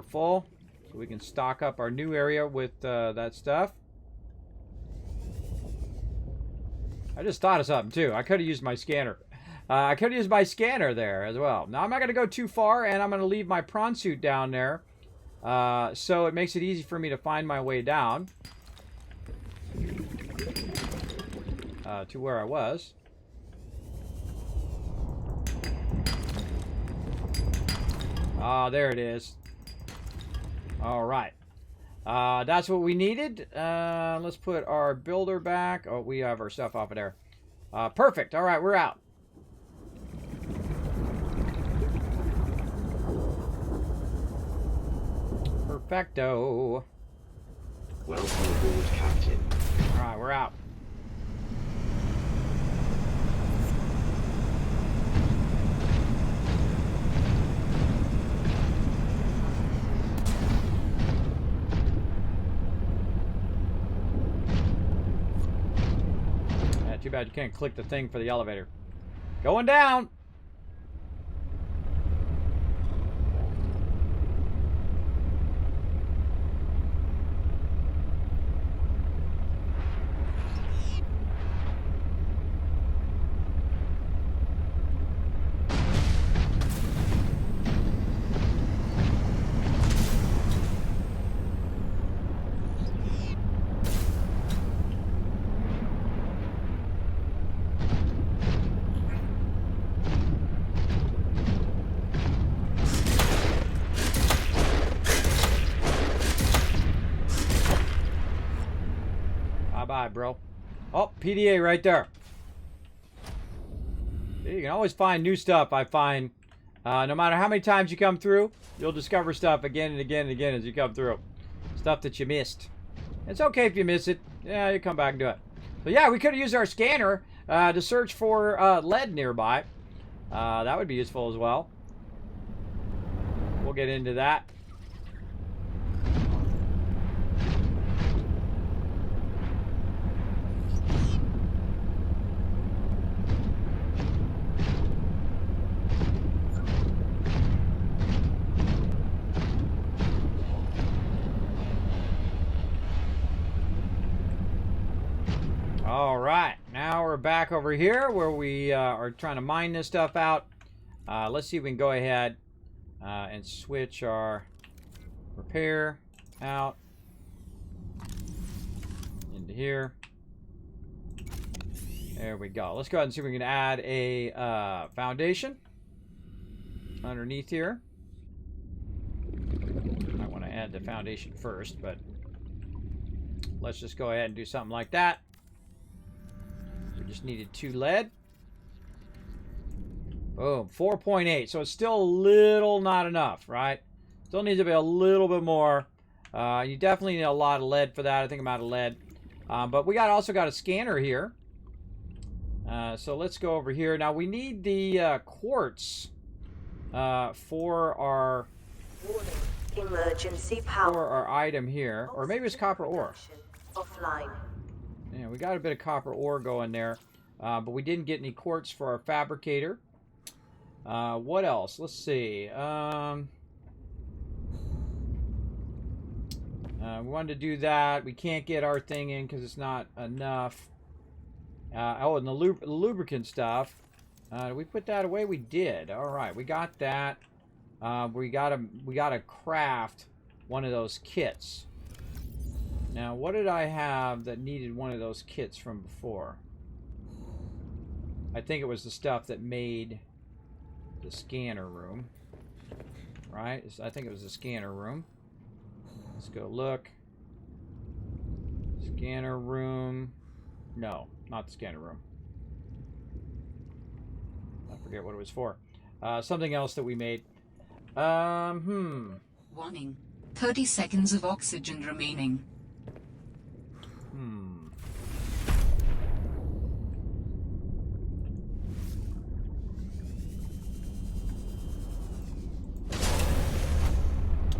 full. So we can stock up our new area with that stuff. I just thought of something too. I could have used my scanner. I could have used my scanner there as well. Now I'm not going to go too far, and I'm going to leave my prawn suit down there. So it makes it easy for me to find my way down. To where I was. Ah, there it is. All right. That's what we needed. Let's put our builder back. Oh, we have our stuff off of there. Perfect. All right, we're out. Perfecto. Welcome aboard, Captain. All right, we're out. Yeah, too bad you can't click the thing for the elevator. Going down. Bye, bro. Oh, PDA right there. You can always find new stuff, I find. No matter how many times you come through, you'll discover stuff again and again and again as you come through. Stuff that you missed. It's okay if you miss it. Yeah, you come back and do it. But yeah, we could have used our scanner to search for lead nearby. That would be useful as well. We'll get into that. All right, now we're back over here where we are trying to mine this stuff out. Let's see if we can go ahead and switch our repair out into here. There we go. Let's go ahead and see if we can add a foundation underneath here. I want to add the foundation first, but let's just go ahead and do something like that. Just needed 2 lead. Boom, 4.8. So it's still a little not enough, right? Still needs to be a little bit more. You definitely need a lot of lead for that. I think I'm out of lead. But we also got a scanner here. So let's go over here. Now we need the quartz for our Emergency power. for our item here, or maybe it's copper ore. Offline. Yeah, we got a bit of copper ore going there, but we didn't get any quartz for our fabricator. What else? Let's see. We wanted to do that. We can't get our thing in because it's not enough. Oh, and the lubricant stuff. Did we put that away? We did. All right, we got that. We gotta craft one of those kits. Now, what did I have that needed one of those kits from before? I think it was the stuff that made the scanner room. Right? I think it was the scanner room. Let's go look. Scanner room. No, not the scanner room. I forget what it was for. Something else that we made. Warning. 30 seconds of oxygen remaining.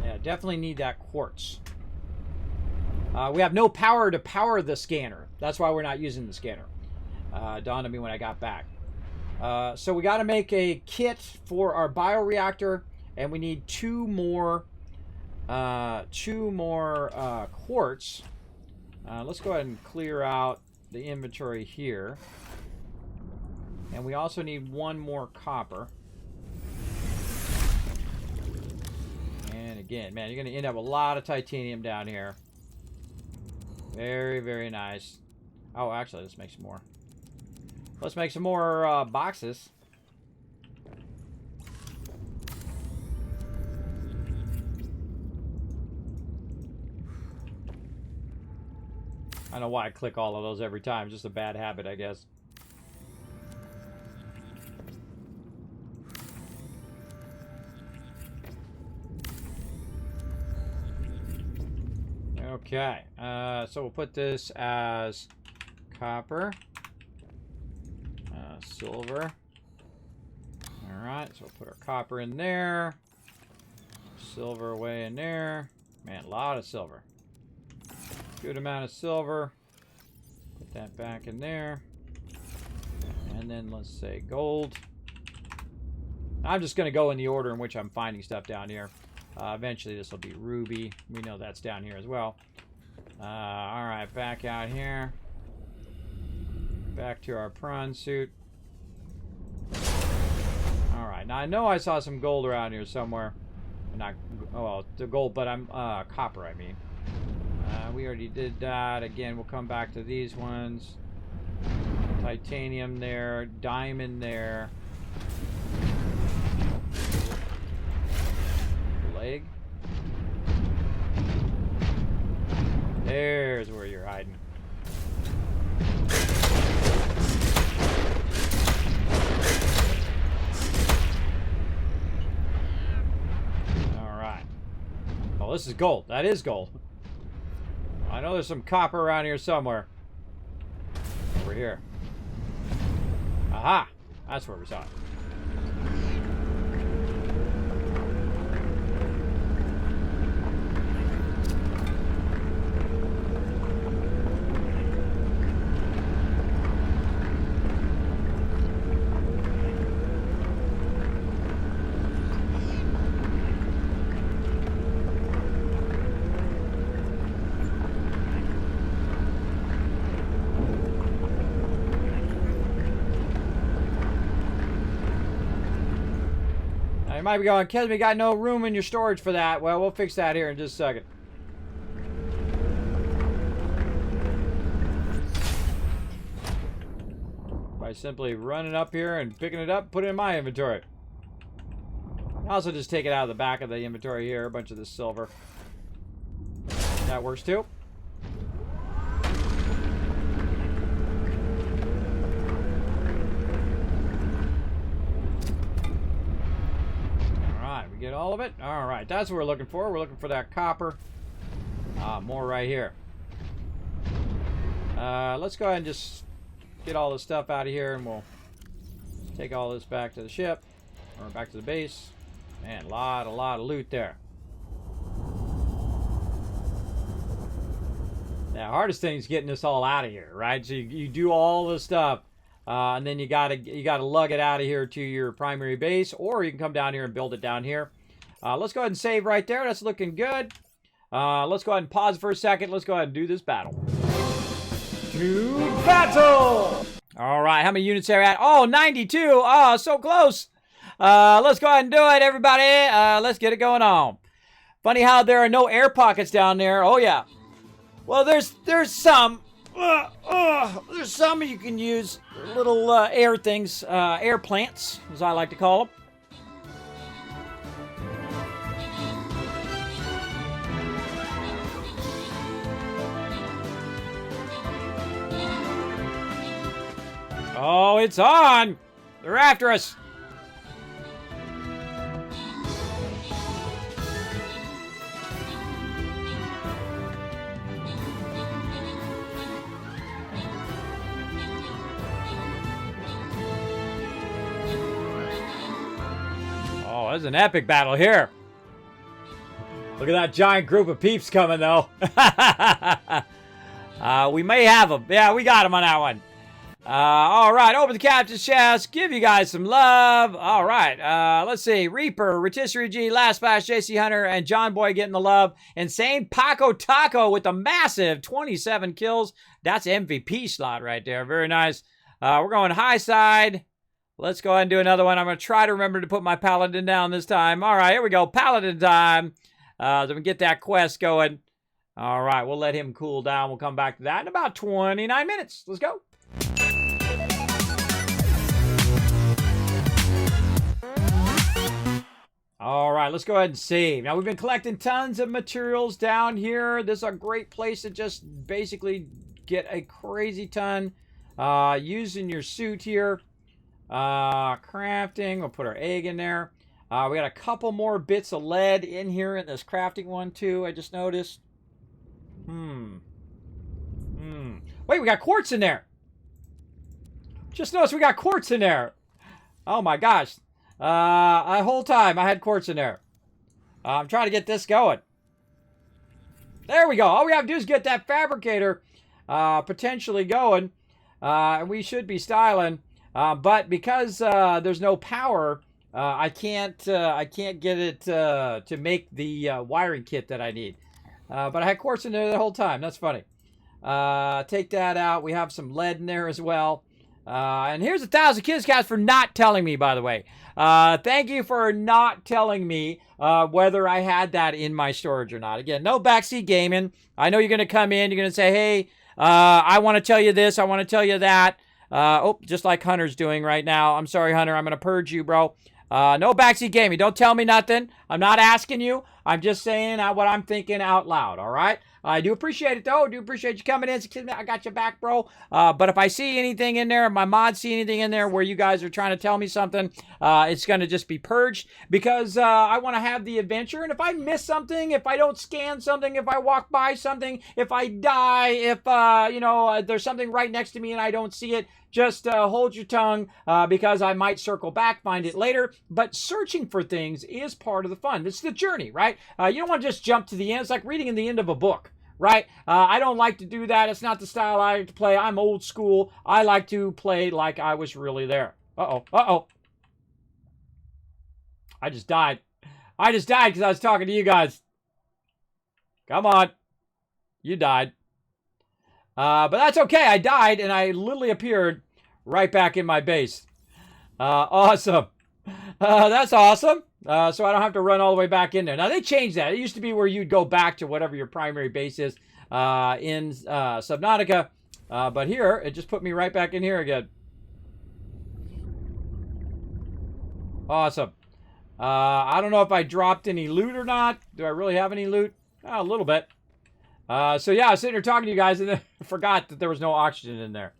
Yeah, definitely need that quartz. We have no power to power the scanner. That's why we're not using the scanner. Dawned on me when I got back. So we got to make a kit for our bioreactor, and we need two more quartz. Let's go ahead and clear out the inventory here. And we also need one more copper. And again, man, you're going to end up with a lot of titanium down here. Very, very nice. Oh, actually, let's make some more. Let's make some more boxes. I don't know why I click all of those every time. Just a bad habit, I guess. Okay, so we'll put this as copper, silver. All right, so we'll put our copper in there, silver away in there. Man, a lot of silver. Good amount of silver. Put that back in there. And then let's say gold. I'm just going to go in the order in which I'm finding stuff down here. Eventually this will be ruby. We know that's down here as well. Alright, back out here. Back to our prawn suit. Alright, now I know I saw some gold around here somewhere. Not, oh well, the gold, but I'm, copper I mean. We already did that. Again, we'll come back to these ones. Titanium there, diamond there. Leg. There's where you're hiding. Alright. Oh, this is gold. That is gold. I know there's some copper around here somewhere. Over here. Aha! That's where we saw it. You might be going, Kismet, got no room in your storage for that. Well, we'll fix that here in just a second. By simply running up here and picking it up, put it in my inventory. I also just take it out of the back of the inventory here, a bunch of this silver. That works too. We get all of it? Alright, that's what we're looking for. We're looking for that copper. More right here. Let's go ahead and just get all this stuff out of here, and we'll take all this back to the ship, or back to the base. Man, a lot of loot there. The hardest thing is getting this all out of here, right? So you do all this stuff. And then you gotta lug it out of here to your primary base, or you can come down here and build it down here. Let's go ahead and save right there. That's looking good. Let's go ahead and pause for a second. Let's go ahead and do this battle. To battle! All right, how many units are at? Oh, 92. Oh, so close. Let's go ahead and do it, everybody. Let's get it going on. Funny how there are no air pockets down there. Oh, yeah. Well, there's some. There's some you can use. Little air things. Air plants, as I like to call them. Oh, it's on! They're after us! Oh, there's an epic battle here. Look at that giant group of peeps coming, though. We may have them. Yeah, we got them on that one. All right, open the captain's chest. Give you guys some love. All right, let's see. Reaper, Rotisserie G, Last Splash, JC Hunter, and John Boy getting the love. Insane Paco Taco with a massive 27 kills. That's MVP slot right there. Very nice. We're going high side. Let's go ahead and do another one. I'm going to try to remember to put my Paladin down this time. All right, here we go. Paladin time. So we get that quest going. All right, we'll let him cool down. We'll come back to that in about 29 minutes. Let's go. All right, let's go ahead and save. Now, we've been collecting tons of materials down here. This is a great place to just basically get a crazy ton. Using your suit here. Crafting. We'll put our egg in there. We got a couple more bits of lead in here in this crafting one, too. I just noticed. Wait, we got quartz in there. Just noticed we got quartz in there. Oh, my gosh. The whole time I had quartz in there. I'm trying to get this going. There we go. All we have to do is get that fabricator potentially going. We should be styling. But because there's no power, I can't get it to make the wiring kit that I need. But I had quartz in there the whole time. That's funny. Take that out. We have some lead in there as well. And here's 1,000 Kids Cats for not telling me, by the way. Thank you for not telling me whether I had that in my storage or not. Again, no backseat gaming. I know you're going to come in. You're going to say, hey, I want to tell you this. I want to tell you that. Just like Hunter's doing right now. I'm sorry, Hunter. I'm going to purge you, bro. No backseat gaming. Don't tell me nothing. I'm not asking you. I'm just saying what I'm thinking out loud, all right? I do appreciate it, though. I do appreciate you coming in. I got your back, bro. But if I see anything in there, if my mods see anything in there where you guys are trying to tell me something, it's going to just be purged because I want to have the adventure. And if I miss something, if I don't scan something, if I walk by something, if I die, if, there's something right next to me and I don't see it, just hold your tongue because I might circle back, find it later. But searching for things is part of the fun. It's the journey, right? You don't want to just jump to the end. It's like reading in the end of a book. Right? I don't like to do that. It's not the style I like to play. I'm old school. I like to play like I was really there. Uh-oh. I just died. I just died because I was talking to you guys. Come on. You died. But that's okay. I died and I literally appeared right back in my base. Awesome. That's awesome. So I don't have to run all the way back in there. Now, they changed that. It used to be where you'd go back to whatever your primary base is in Subnautica. But here, it just put me right back in here again. Awesome. I don't know if I dropped any loot or not. Do I really have any loot? Oh, a little bit. So, yeah, I was sitting here talking to you guys and then forgot that there was no oxygen in there.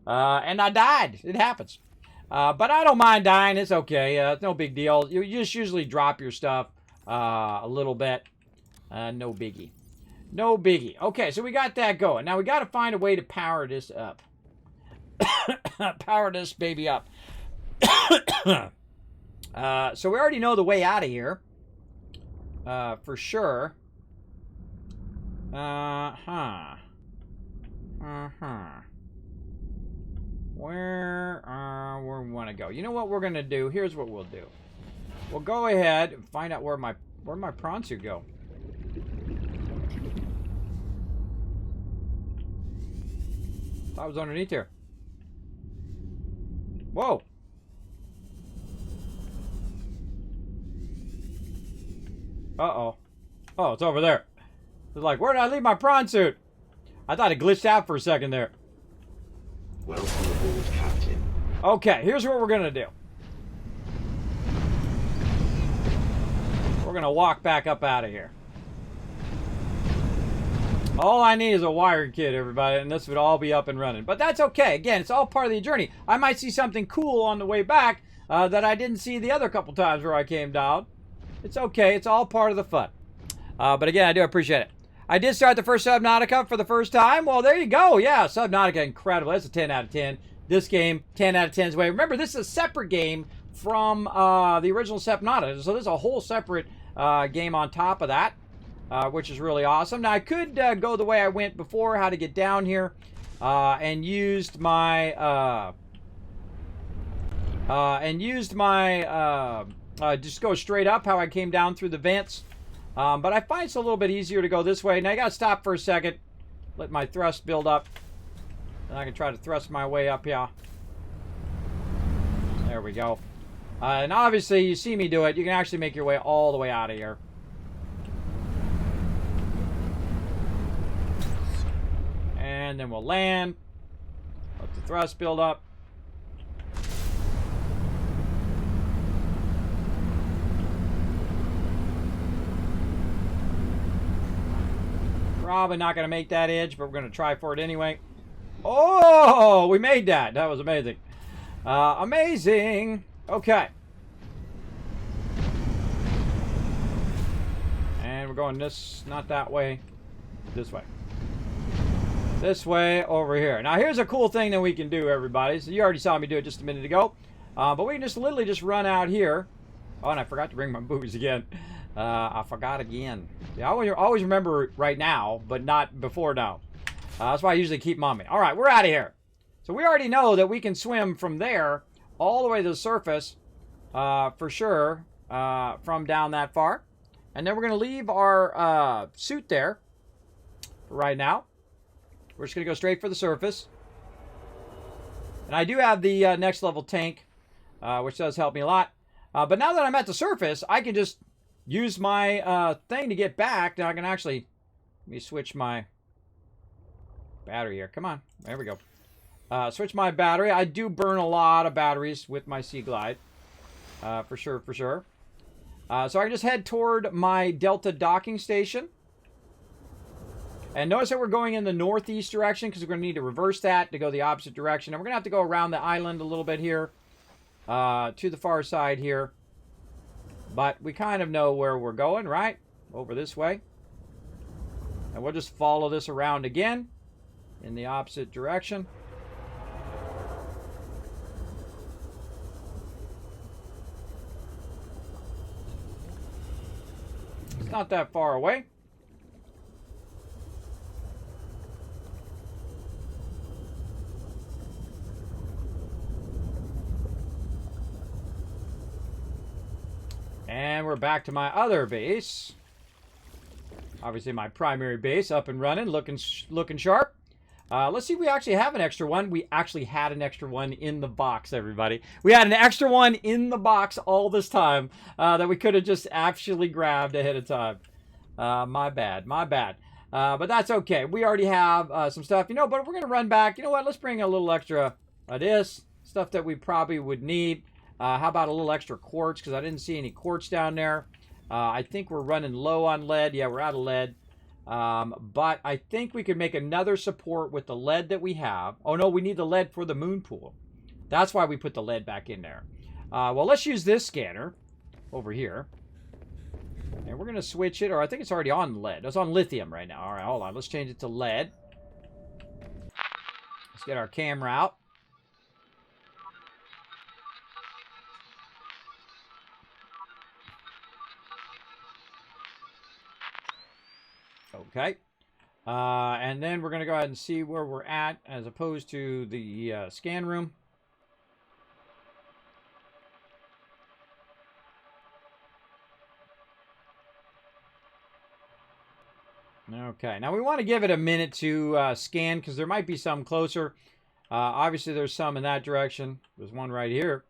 And I died. It happens. But I don't mind dying. It's okay. It's no big deal. You just usually drop your stuff a little bit. No biggie. No biggie. Okay, so we got that going. Now we got to find a way to power this up. Power this baby up. So we already know the way out of here. For sure. Where we want to go. You know what we're going to do? Here's what we'll do. We'll go ahead and find out where my prawn suit go. I was underneath here. Whoa. Uh-oh. Oh, it's over there. It's like, where did I leave my prawn suit? I thought it glitched out for a second there. Welcome aboard, Captain. Okay, here's what we're going to do. We're going to walk back up out of here. All I need is a wired kit, everybody, and this would all be up and running. But that's okay. Again, it's all part of the journey. I might see something cool on the way back that I didn't see the other couple times where I came down. It's okay. It's all part of the fun. But again, I do appreciate it. I did start the first Subnautica for the first time. Well, there you go. Yeah, Subnautica, incredible. That's a 10 out of 10. This game, 10 out of 10's way. Remember, this is a separate game from the original Subnautica. So there's a whole separate game on top of that, which is really awesome. Now, I could go the way I went before, how to get down here, and used my... just go straight up, how I came down through the vents. But I find it's a little bit easier to go this way. Now I gotta stop for a second, let my thrust build up, and I can try to thrust my way up here. There we go. And obviously, you see me do it. You can actually make your way all the way out of here. And then we'll land. Let the thrust build up. Probably not going to make that edge, but we're going to try for it anyway. Oh, we made that. That was amazing. Amazing. Okay. And we're going this, not that way, this way. This way over here. Now, here's a cool thing that we can do, everybody. So you already saw me do it just a minute ago. But we can just literally just run out here. Oh, and I forgot to bring my booze again. I forgot again. Yeah, I always remember right now, but not before now. That's why I usually keep them on me. All right, we're out of here. So we already know that we can swim from there all the way to the surface, for sure, from down that far. And then we're going to leave our suit there for right now. We're just going to go straight for the surface. And I do have the next level tank, which does help me a lot. But now that I'm at the surface, I can just use my thing to get back. Now I can actually, let me switch my battery here. Come on. There we go. Switch my battery. I do burn a lot of batteries with my Sea Glide. For sure, for sure. So I can just head toward my Delta docking station. And notice that we're going in the northeast direction because we're going to need to reverse that to go the opposite direction. And we're going to have to go around the island a little bit here. To the far side here. But we kind of know where we're going, right? Over this way. And we'll just follow this around again in the opposite direction. It's not that far away. And we're back to my other base. Obviously my primary base up and running, looking sharp. Let's see if we actually have an extra one. We actually had an extra one in the box, everybody. We had an extra one in the box all this time that we could have just actually grabbed ahead of time. My bad, my bad. But that's okay. We already have some stuff, but we're going to run back. You know what? Let's bring a little extra of this. Stuff that we probably would need. How about a little extra quartz? Because I didn't see any quartz down there. I think we're running low on lead. Yeah, we're out of lead. But I think we could make another support with the lead that we have. Oh, no, we need the lead for the moon pool. That's why we put the lead back in there. Well, let's use this scanner over here. And we're going to switch it. Or I think it's already on lead. It's on lithium right now. All right, hold on. Let's change it to lead. Let's get our camera out. Okay. And then we're going to go ahead and see where we're at as opposed to the scan room. Okay. Now we want to give it a minute to scan because there might be some closer. Obviously, there's some in that direction. There's one right here.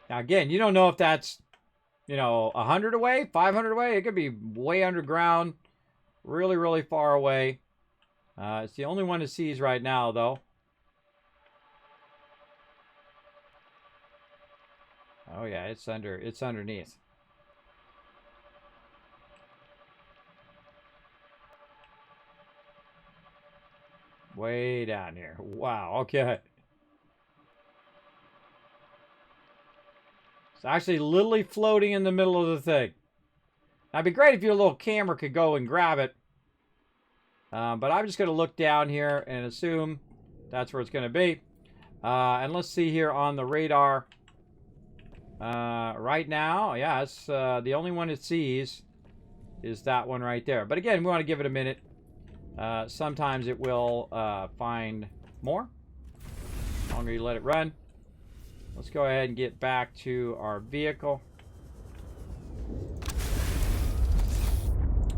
Now, again, you don't know if that's, 100 away, 500 away. It could be way underground, really, really far away. It's the only one it sees right now, though. Oh, yeah, it's underneath. Way down here. Wow, okay. It's actually literally floating in the middle of the thing. Now, it'd be great if your little camera could go and grab it. But I'm just going to look down here and assume that's where it's going to be. And let's see here on the radar. Right now, yeah, it's the only one it sees is that one right there. But again, we want to give it a minute. Sometimes it will find more. The longer you let it run. Let's go ahead and get back to our vehicle.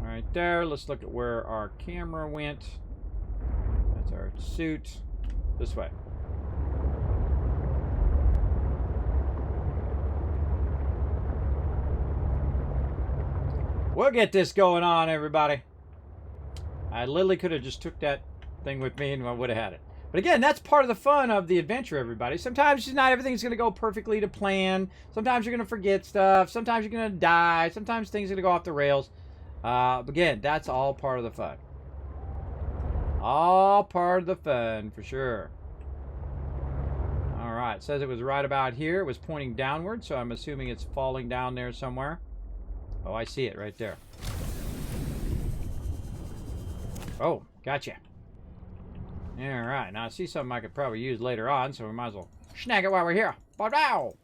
Right there. Let's look at where our camera went. That's our suit. This way. We'll get this going on, everybody. I literally could have just took that thing with me and I would have had it. But again, that's part of the fun of the adventure, everybody. Sometimes not everything's going to go perfectly to plan. Sometimes you're going to forget stuff. Sometimes you're going to die. Sometimes things are going to go off the rails. Again, that's all part of the fun. All part of the fun, for sure. All right. It says it was right about here. It was pointing downward, so I'm assuming it's falling down there somewhere. Oh, I see it right there. Oh, gotcha. All right, now I see something I could probably use later on, so we might as well snag it while we're here. Ba-bow!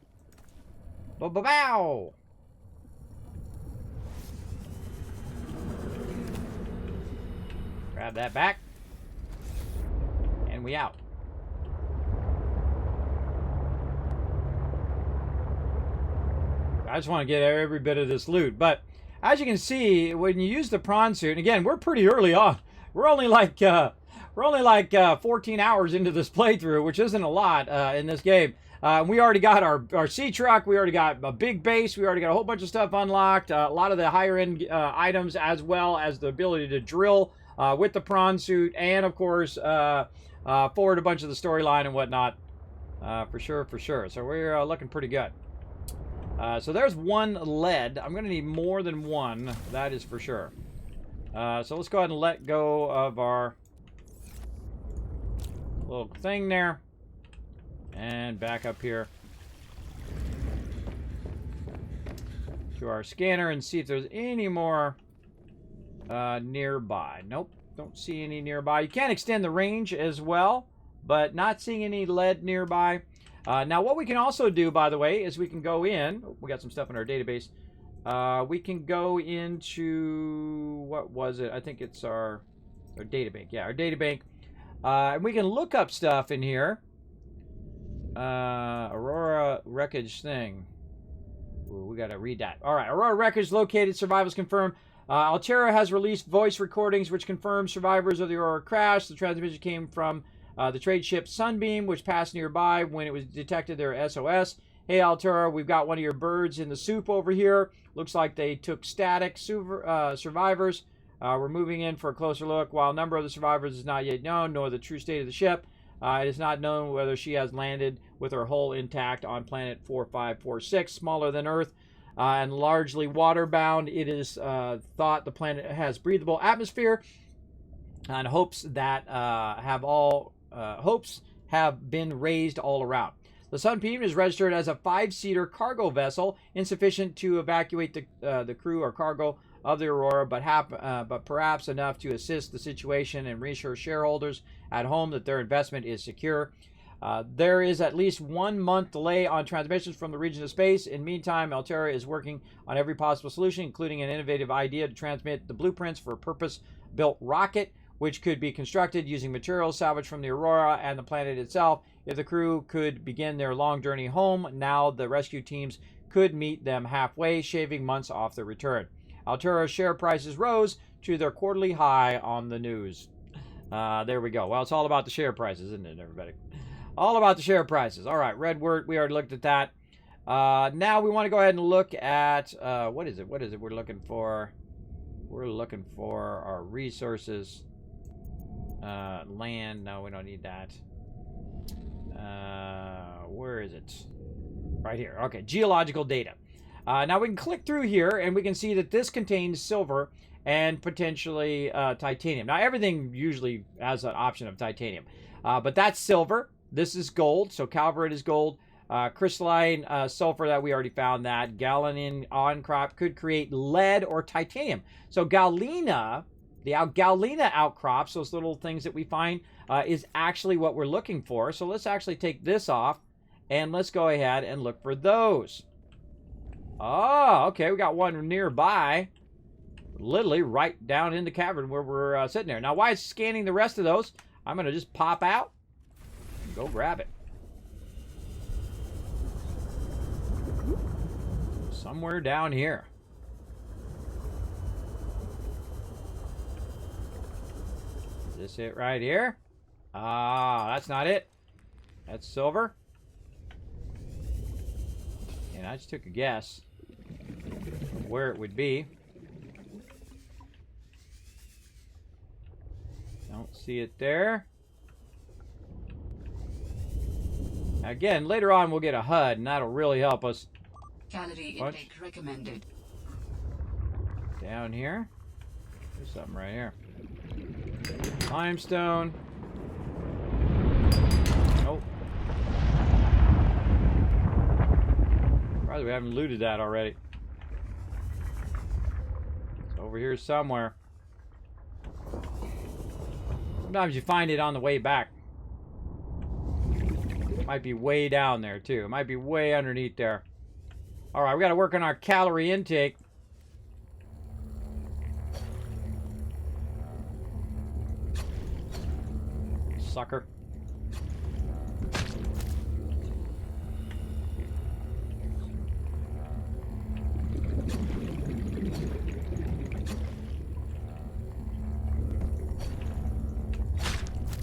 Ba-ba-bow! Grab that back. And we out. I just want to get every bit of this loot. But as you can see, when you use the prawn suit, and again, we're pretty early on. We're only like 14 hours into this playthrough, which isn't a lot in this game. We already got our sea truck. We already got a big base. We already got a whole bunch of stuff unlocked. A lot of the higher end items, as well as the ability to drill with the prawn suit, and of course forward a bunch of the storyline and whatnot. For sure. So we're looking pretty good. So there's one lead. I'm going to need more than one. That is for sure. So let's go ahead and let go of our little thing there. And back up here to our scanner and see if there's any more nearby. Nope, don't see any nearby. You can extend the range as well, but not seeing any lead nearby. Now what we can also do, by the way, is we can go in. We got some stuff in our database. We can go into, what was it? I think it's our databank. Yeah, our databank. And we can look up stuff in here. Aurora wreckage thing. Ooh, we got to read that. All right, Aurora wreckage located. Survivals confirmed. Altera has released voice recordings which confirm survivors of the Aurora crash. The transmission came from the trade ship Sunbeam, which passed nearby when it was detected their SOS. Hey, Altera, we've got one of your birds in the soup over here. Looks like they took static survivors. We're moving in for a closer look. While a number of the survivors is not yet known, nor the true state of the ship, it is not known whether she has landed with her hull intact on planet 4546, smaller than Earth, and largely waterbound. It is thought the planet has breathable atmosphere, and hopes have been raised all around. The Sunbeam is registered as a 5-seater cargo vessel, insufficient to evacuate the crew or cargo of the Aurora, but perhaps enough to assist the situation and reassure shareholders at home that their investment is secure. There is at least 1 month delay on transmissions from the region of space. In the meantime, Altera is working on every possible solution, including an innovative idea to transmit the blueprints for a purpose-built rocket, which could be constructed using materials salvaged from the Aurora and the planet itself. If the crew could begin their long journey home, now the rescue teams could meet them halfway, shaving months off their return. Altera's share prices rose to their quarterly high on the news. There we go. Well, it's all about the share prices, isn't it, everybody? All about the share prices. All right, Redwort, we already looked at that. Now we want to go ahead and look at, what is it we're looking for? We're looking for our resources. Land, no, we don't need that. Where is it? Right here. Okay, geological data. Now we can click through here and we can see that this contains silver and potentially titanium. Now everything usually has an option of titanium, but that's silver. This is gold, so calverite is gold. Crystalline sulfur that we already found that. Galena on crop could create lead or titanium. So galena, galena outcrops, those little things that we find, is actually what we're looking for. So let's actually take this off and let's go ahead and look for those. Oh, okay, we got one nearby. Literally right down in the cavern where we're sitting there. Now, while it's scanning the rest of those, I'm going to just pop out and go grab it. Somewhere down here. Is this it right here? Ah, that's not it. That's silver. And I just took a guess where it would be. Don't see it there. Again, later on we'll get a HUD, and that'll really help us. Calorie intake recommended. Down here. There's something right here. Limestone. Nope. Probably we haven't looted that already. It's over here somewhere. Sometimes you find it on the way back. It might be way down there too. It might be way underneath there. Alright, we got to work on our calorie intake. Sucker.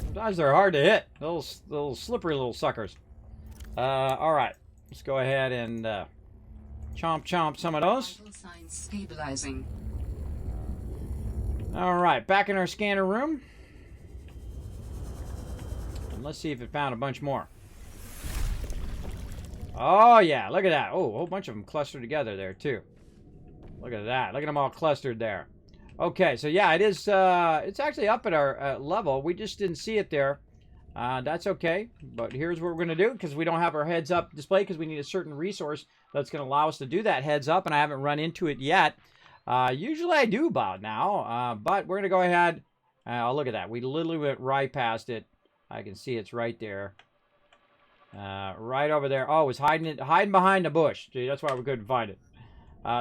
Sometimes they're hard to hit. Little slippery little suckers. Alright. Let's go ahead and chomp some of those. Vital signs stabilizing. Alright, back in our scanner room. And let's see if it found a bunch more. Oh yeah, look at that. Oh, a whole bunch of them clustered together there too. Look at that. Look at them all clustered there. Okay, so yeah, it is. It's actually up at our level. We just didn't see it there. That's okay. But here's what we're going to do, because we don't have our heads up display, because we need a certain resource that's going to allow us to do that heads up, and I haven't run into it yet. Usually I do about now, but we're going to go ahead. Oh, look at that. We literally went right past it. I can see it's right there. Right over there. Oh, it's hiding behind a bush. Gee, that's why we couldn't find it.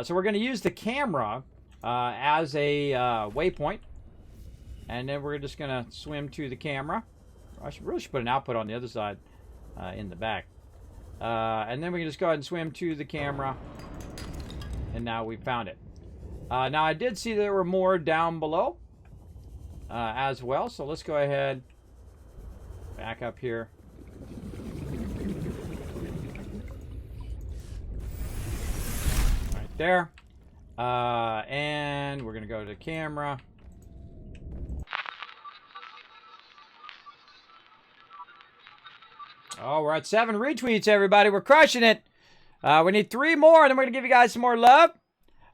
So we're going to use the camera as a waypoint, and then we're just going to swim to the camera. I really should put an output on the other side in the back. And then we can just go ahead and swim to the camera, and now we found it. Now I did see there were more down below as well, so let's go ahead back up here. Right there. And we're going to go to the camera. Oh, we're at 7 retweets, everybody. We're crushing it. We need 3 more, and then we're going to give you guys some more love.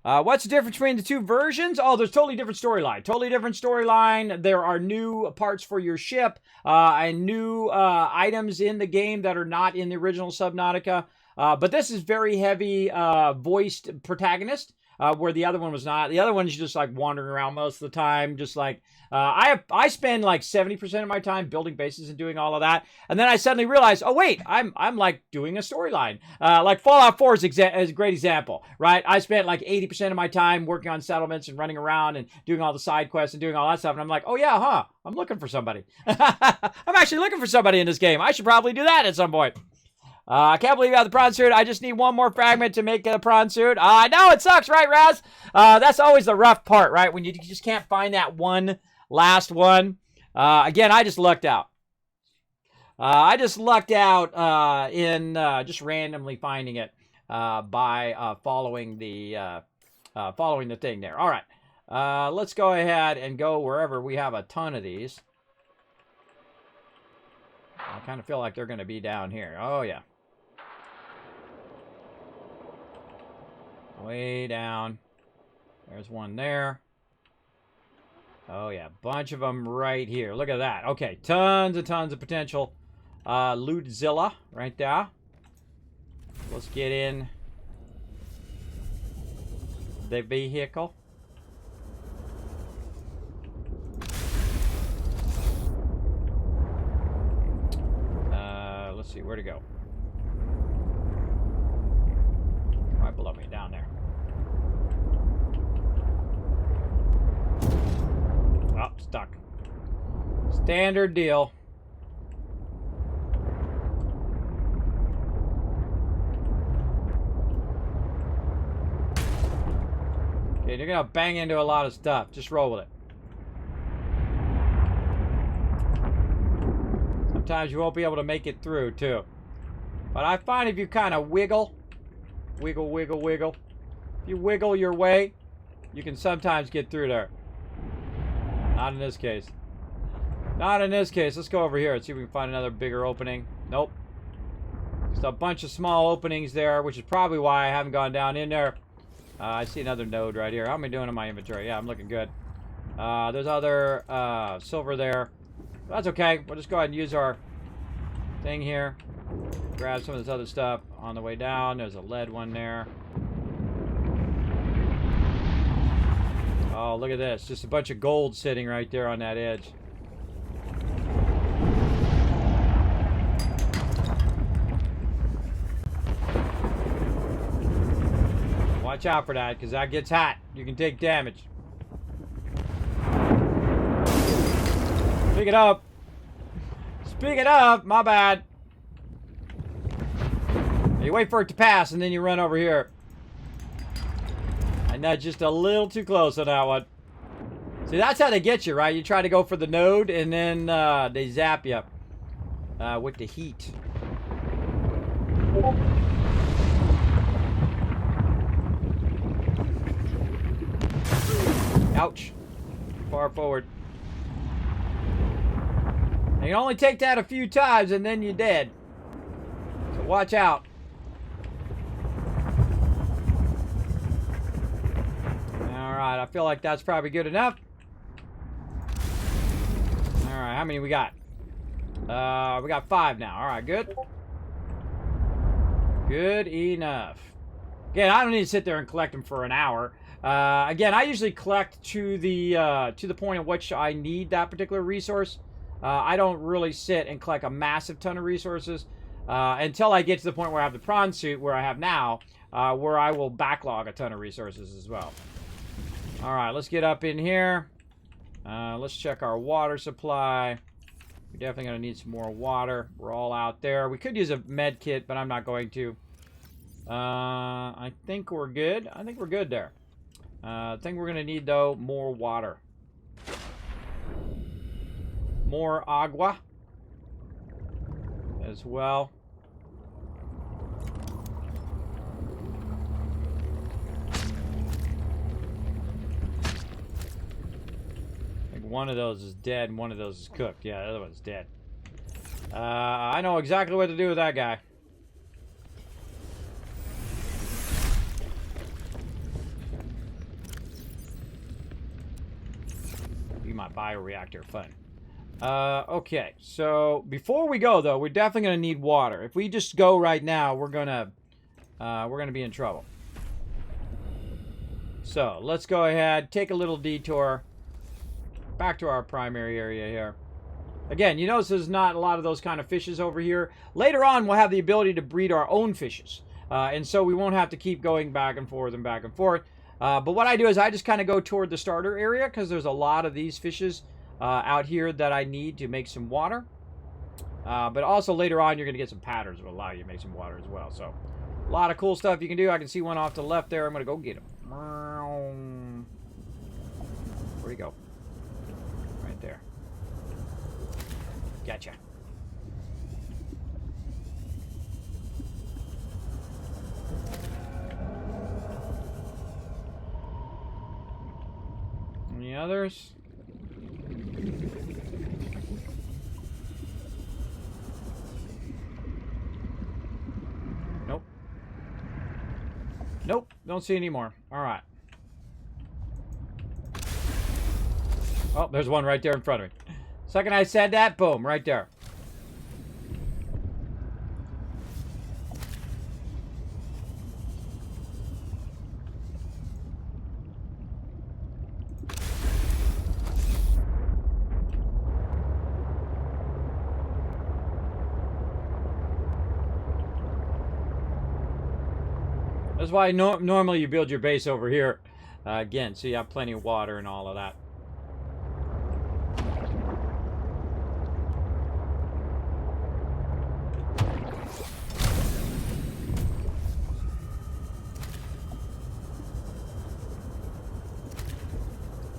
What's the difference between the 2 versions? Oh, there's totally different storyline. Totally different storyline. There are new parts for your ship and new items in the game that are not in the original Subnautica. But this is very heavy voiced protagonist. Where the other one was not. The other one's just like wandering around most of the time, just like I spend like 70% of my time building bases and doing all of that, and then I suddenly realized, oh wait, I'm like doing a storyline. Like Fallout 4 is a great example, right? I spent like 80% of my time working on settlements and running around and doing all the side quests and doing all that stuff, and I'm like, oh yeah, huh? I'm looking for somebody. I'm actually looking for somebody in this game. I should probably do that at some point. I can't believe you have the prawn suit. I just need one more fragment to make a prawn suit. I know it sucks, right, Raz? That's always the rough part, right? When you just can't find that one last one. Again, I just lucked out. I just lucked out in just randomly finding it by following the thing there. All right, let's go ahead and go wherever we have a ton of these. I kind of feel like they're going to be down here. Oh, yeah. Way down. There's one there. Oh, yeah. Bunch of them right here. Look at that. Okay. Tons of potential. Lootzilla right there. Let's get in the vehicle. Let's see. Where to go? Right below me. Down there. Oh, stuck. Standard deal. Okay, you're gonna bang into a lot of stuff. Just roll with it. Sometimes you won't be able to make it through, too. But I find if you kind of wiggle, if you wiggle your way, you can sometimes get through there. Not in this case. Not in this case. Let's go over here and see if we can find another bigger opening. Nope. Just a bunch of small openings there, which is probably why I haven't gone down in there. I see another node right here. How am I doing in my inventory? Yeah, I'm looking good. There's other silver there. That's okay. We'll just go ahead and use our thing here. Grab some of this other stuff on the way down. There's a lead one there. Oh, look at this. Just a bunch of gold sitting right there on that edge. Watch out for that, because that gets hot. You can take damage. Pick it up. Speak it up. My bad. You wait for it to pass, and then you run over here. I nudged just a little too close on that one. See, that's how they get you, right? You try to go for the node, and then they zap you with the heat. Ouch. Far forward. You can only take that a few times, and then you're dead. So watch out. Alright, I feel like that's probably good enough. Alright, how many we got? We got 5 now. Alright, good. Good enough. Again, I don't need to sit there and collect them for an hour. Again, I usually collect to the point at which I need that particular resource. I don't really sit and collect a massive ton of resources until I get to the point where I have the prawn suit, where I have now, where I will backlog a ton of resources as well. Alright, let's get up in here. Let's check our water supply. We're definitely going to need some more water. We're all out there. We could use a med kit, but I'm not going to. I think we're good. I think we're good there. I think we're going to need, though, more water. More agua as well. I think one of those is dead and one of those is cooked. Yeah, the other one's dead. I know exactly what to do with that guy. Be my bioreactor. Fun. Okay, so before we go, though, we're definitely going to need water. If we just go right now, we're gonna be in trouble. So let's go ahead, take a little detour back to our primary area here. Again, you notice there's not a lot of those kind of fishes over here. Later on, we'll have the ability to breed our own fishes, and so we won't have to keep going back and forth and back and forth. But what I do is I just kind of go toward the starter area, because there's a lot of these fishes out here that I need to make some water. But also later on, you're going to get some patterns that will allow you to make some water as well. So, a lot of cool stuff you can do. I can see one off to the left there. I'm going to go get him. Where'd he go? Right there. Gotcha. Any others? Nope. Nope. Don't see any more. All right. Oh, there's one right there in front of me. Second I said that, boom, right there. That's why normally you build your base over here. Again, so you have plenty of water and all of that.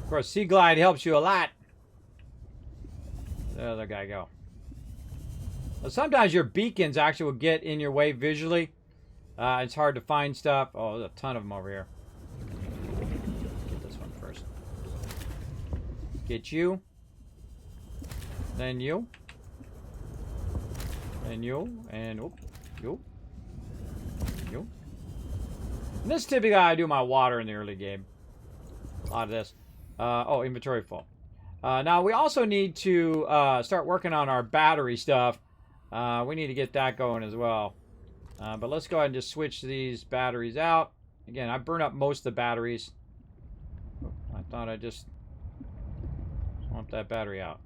Of course, Sea Glide helps you a lot. There the guy go. But sometimes your beacons actually will get in your way visually. It's hard to find stuff. Oh, there's a ton of them over here. Get this one first. Get you. Then you. Then you. And oop, you. You. And this typically I do my water in the early game. A lot of this. Oh, inventory full. Now, we also need to start working on our battery stuff. We need to get that going as well. But let's go ahead and just switch these batteries out. Again, I burn up most of the batteries. I thought I just want that battery out.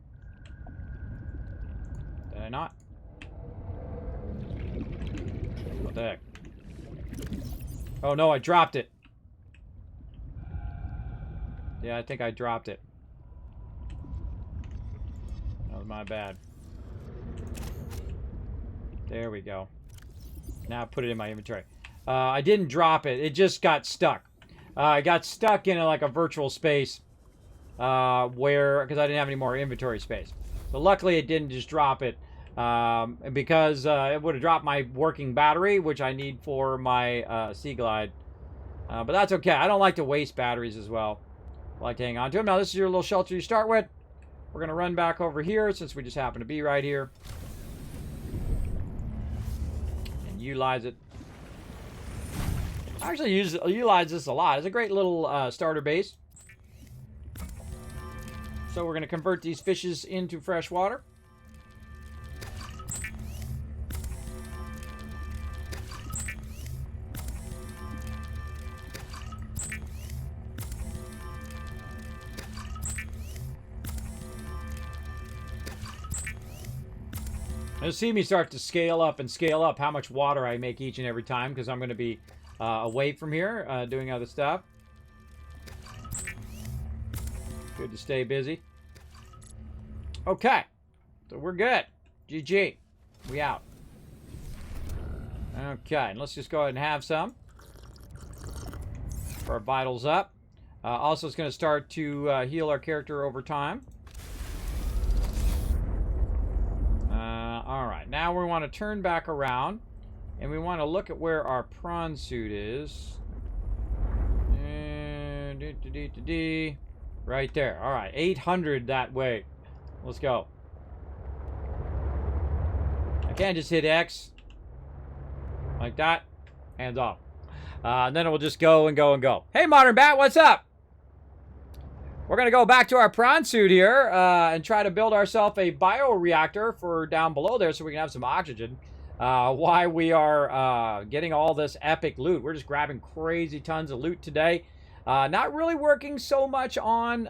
Did I not? What the heck? Oh, no, I dropped it. Yeah, I think I dropped it. That was my bad. There we go. Now I put it in my inventory. I didn't drop it. It just got stuck. I got stuck in like a virtual space because I didn't have any more inventory space. So luckily it didn't just drop it because it would have dropped my working battery, which I need for my Sea Glide. But that's okay. I don't like to waste batteries as well. I like to hang on to them. Now this is your little shelter you start with. We're going to run back over here since we just happen to be right here. Utilize it. I actually utilize this a lot. It's a great little starter base. So we're going to convert these fishes into fresh water. You'll see me start to scale up how much water I make each and every time because I'm going to be away from here doing other stuff. Good to stay busy. Okay. So we're good. GG. We out. Okay. And let's just go ahead and have some. For our vitals up. Also, it's going to start to heal our character over time. Alright, now we want to turn back around and we want to look at where our prawn suit is. Right there. Alright, 800 that way. Let's go. I can't just hit X like that. Hands off. And then it will just go and go and go. Hey, Modern Bat, what's up? We're going to go back to our prawn suit here and try to build ourselves a bioreactor for down below there so we can have some oxygen while we are getting all this epic loot. We're just grabbing crazy tons of loot today. Not really working so much on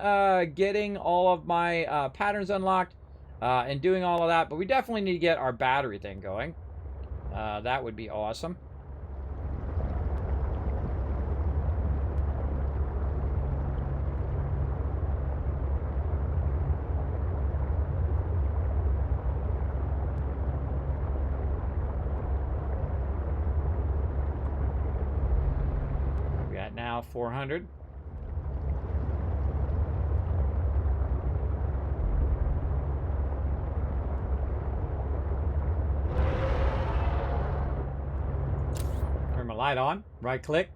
getting all of my patterns unlocked and doing all of that, but we definitely need to get our battery thing going. That would be awesome. now 400. Turn my light on. Right click.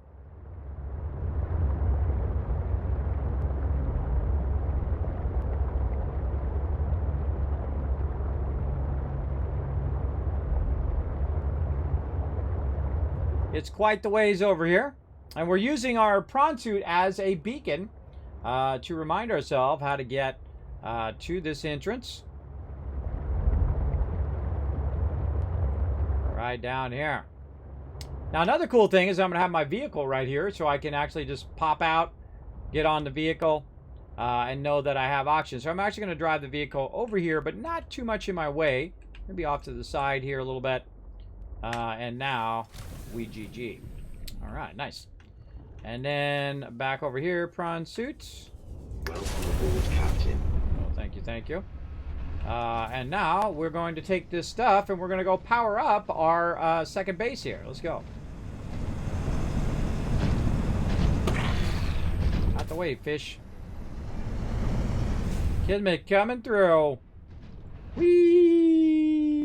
It's quite the ways over here. And we're using our prawn suit as a beacon to remind ourselves how to get to this entrance. Right down here. Now, another cool thing is I'm going to have my vehicle right here, so I can actually just pop out, get on the vehicle, and know that I have oxygen. So I'm actually going to drive the vehicle over here, but not too much in my way. Maybe off to the side here a little bit. And now we GG. All right, nice. And then back over here, prawn suits. Welcome aboard, Captain. Oh, thank you, thank you. And now we're going to take this stuff and we're going to go power up our second base here. Let's go. Out the way, fish. Kismet coming through. Whee!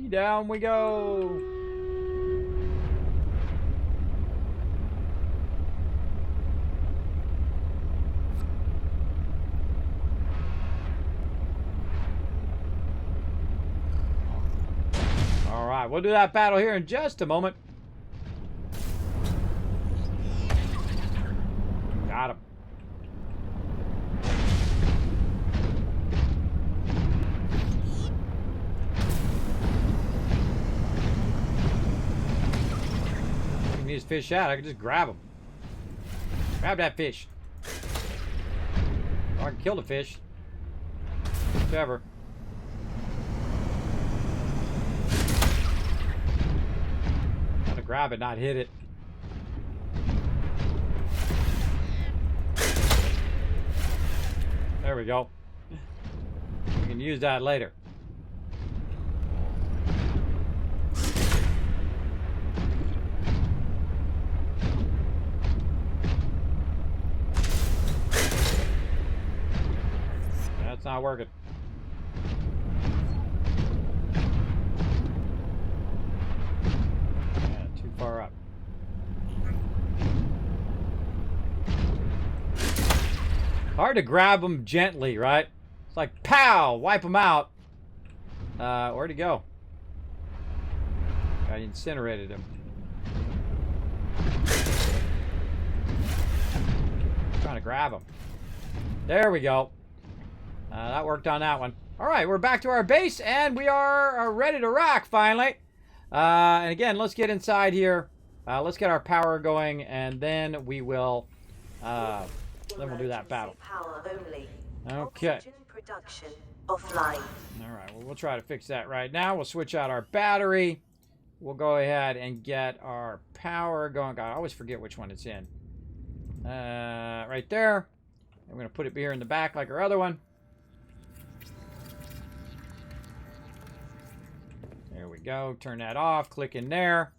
Down we go. All right, we'll do that battle here in just a moment. Got him. Taking these fish out, I can just grab them. Grab that fish. Or I can kill the fish. Whichever. Grab it, not hit it. There we go. We can use that later. That's not working. Far up. Hard to grab them gently, right? It's like, pow! Wipe them out. Where'd he go? I incinerated him. Trying to grab him. There we go. That worked on that one. All right, we're back to our base, and we are ready to rock, finally. And again, let's get inside here. Let's get our power going, and then we will do that battle. Power only. Okay. Oxygen production offline. All right. Well, we'll try to fix that right now. We'll switch out our battery. We'll go ahead and get our power going. God, I always forget which one it's in. Right there. I'm going to put it here in the back like our other one. There we go. Turn that off. Click in there.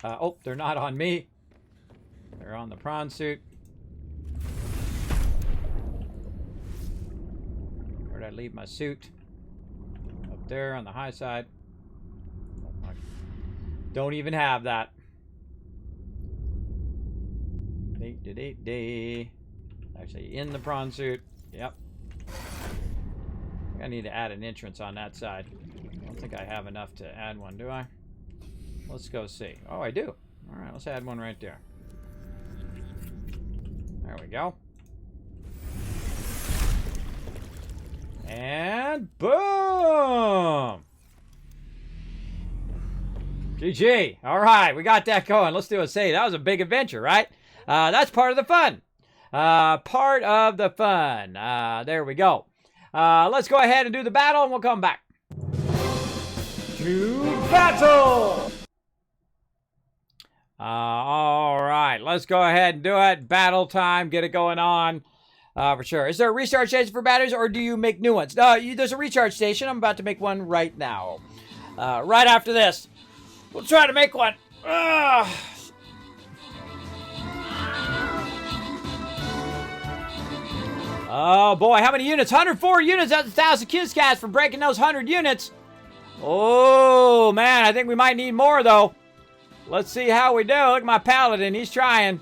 Oh, they're not on me. They're on the prawn suit. Where'd I leave my suit? Up there on the high side. Oh, I don't even have that. Actually, in the prawn suit. Yep. I need to add an entrance on that side. I don't think I have enough to add one, do I? Let's go see. Oh, I do. All right, let's add one right there. There we go. And boom! GG. All right, we got that going. Let's do a save. That was a big adventure, right? That's part of the fun. Part of the fun. There we go. Let's go ahead and do the battle, and we'll come back. To battle! All right, let's go ahead and do it. Battle time. Get it going on. For sure. Is there a recharge station for batteries, or do you make new ones? There's a recharge station. I'm about to make one right now. Right after this. We'll try to make one. Oh, boy. How many units? 104 units. That's 1,000 Kiscats for breaking those 100 units. Oh, man. I think we might need more, though. Let's see how we do. Look at my paladin. He's trying.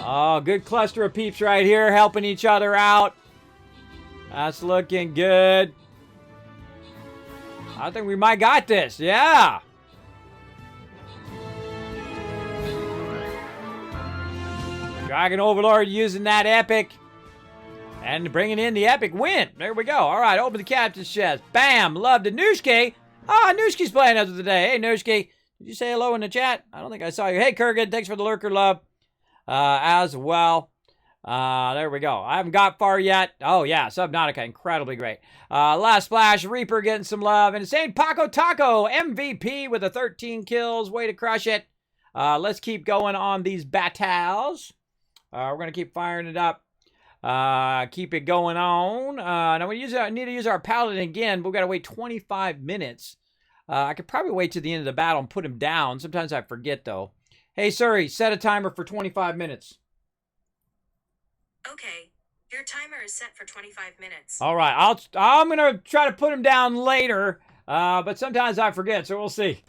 Oh, good cluster of peeps right here helping each other out. That's looking good. I think we might got this. Yeah. Dragon Overlord using that epic. And bringing in the epic win. There we go. All right, open the captain's chest. Bam. Love to Nooshke. Ah, Nooshke's playing us today. Hey, Nooshke. Did you say hello in the chat? I don't think I saw you. Hey, Kurgan. Thanks for the lurker love. As well. There we go. I haven't got far yet. Oh, yeah. Subnautica. Incredibly great. Last Splash. Reaper getting some love. And Insane Paco Taco. MVP with the 13 kills. Way to crush it. Let's keep going on these battles. We're going to keep firing it up. Keep it going on. Now we need to use our paladin again, but we've got to wait 25 minutes. I could probably wait to the end of the battle and put him down. Sometimes I forget, though. Hey, Suri, set a timer for 25 minutes. Okay. Your timer is set for 25 minutes. All right. I'm going to try to put him down later, but sometimes I forget, so we'll see.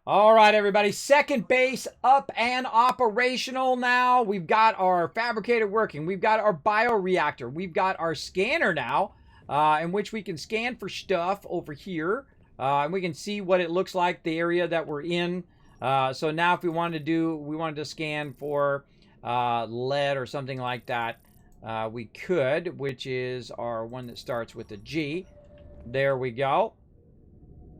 All right, everybody. Second base up and operational now. We've got our fabricator working. We've got our bioreactor. We've got our scanner now, in which we can scan for stuff over here. And we can see what it looks like, the area that we're in. So now if we wanted to scan for lead or something like that, we could, which is our one that starts with a G. There we go.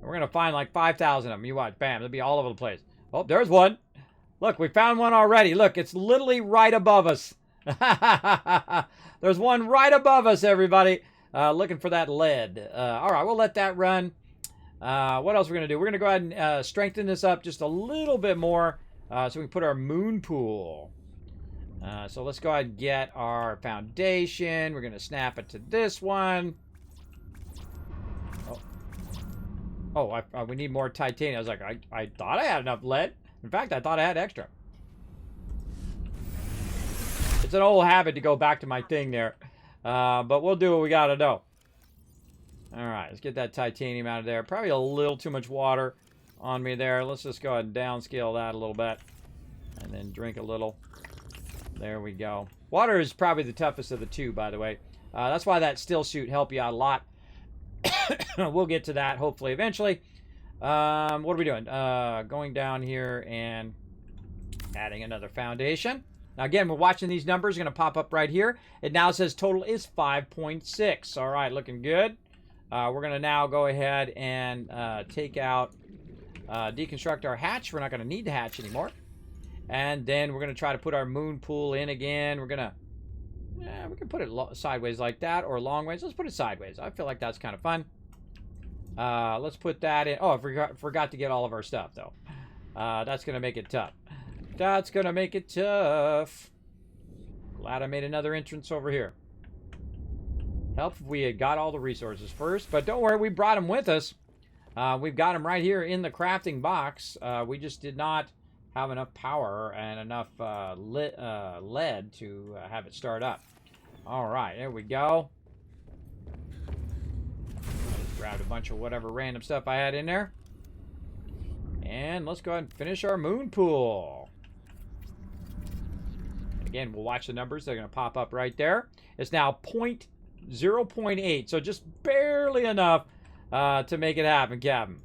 We're going to find like 5,000 of them. You watch. Bam. They'll be all over the place. Oh, there's one. Look, we found one already. Look, it's literally right above us. There's one right above us, everybody. Looking for that lead. All right, we'll let that run. What else we're going to do? We're going to go ahead and strengthen this up just a little bit more so we can put our moon pool. So let's go ahead and get our foundation. We're going to snap it to this one. Oh, we need more titanium. I was like, I thought I had enough lead. In fact, I thought I had extra. It's an old habit to go back to my thing there. But we'll do what we got to do. All right, let's get that titanium out of there. Probably a little too much water on me there. Let's just go ahead and downscale that a little bit. And then drink a little. There we go. Water is probably the toughest of the two, by the way. That's why that still shoot help you out a lot. We'll get to that hopefully eventually. What are we doing? Going down here and adding another foundation. Now again, we're watching these numbers. Going to pop up right here. It now says total is 5.6. All right, looking good. We're going to now go ahead and take out, deconstruct our hatch. We're not going to need the hatch anymore. And then we're going to try to put our moon pool in again. We're going to we can put it sideways like that or long ways. Let's put it sideways. I feel like that's kind of fun. Let's put that in. Oh, I forgot to get all of our stuff, though. That's going to make it tough. That's going to make it tough. Glad I made another entrance over here. Help if we had got all the resources first. But don't worry, we brought them with us. We've got them right here in the crafting box. We just did not have enough power and enough lead to have it start up. All right, there we go. Just grabbed a bunch of whatever random stuff I had in there. And let's go ahead and finish our moon pool. Again, we'll watch the numbers. They're going to pop up right there. It's now 0.8, so just barely enough to make it happen, Captain.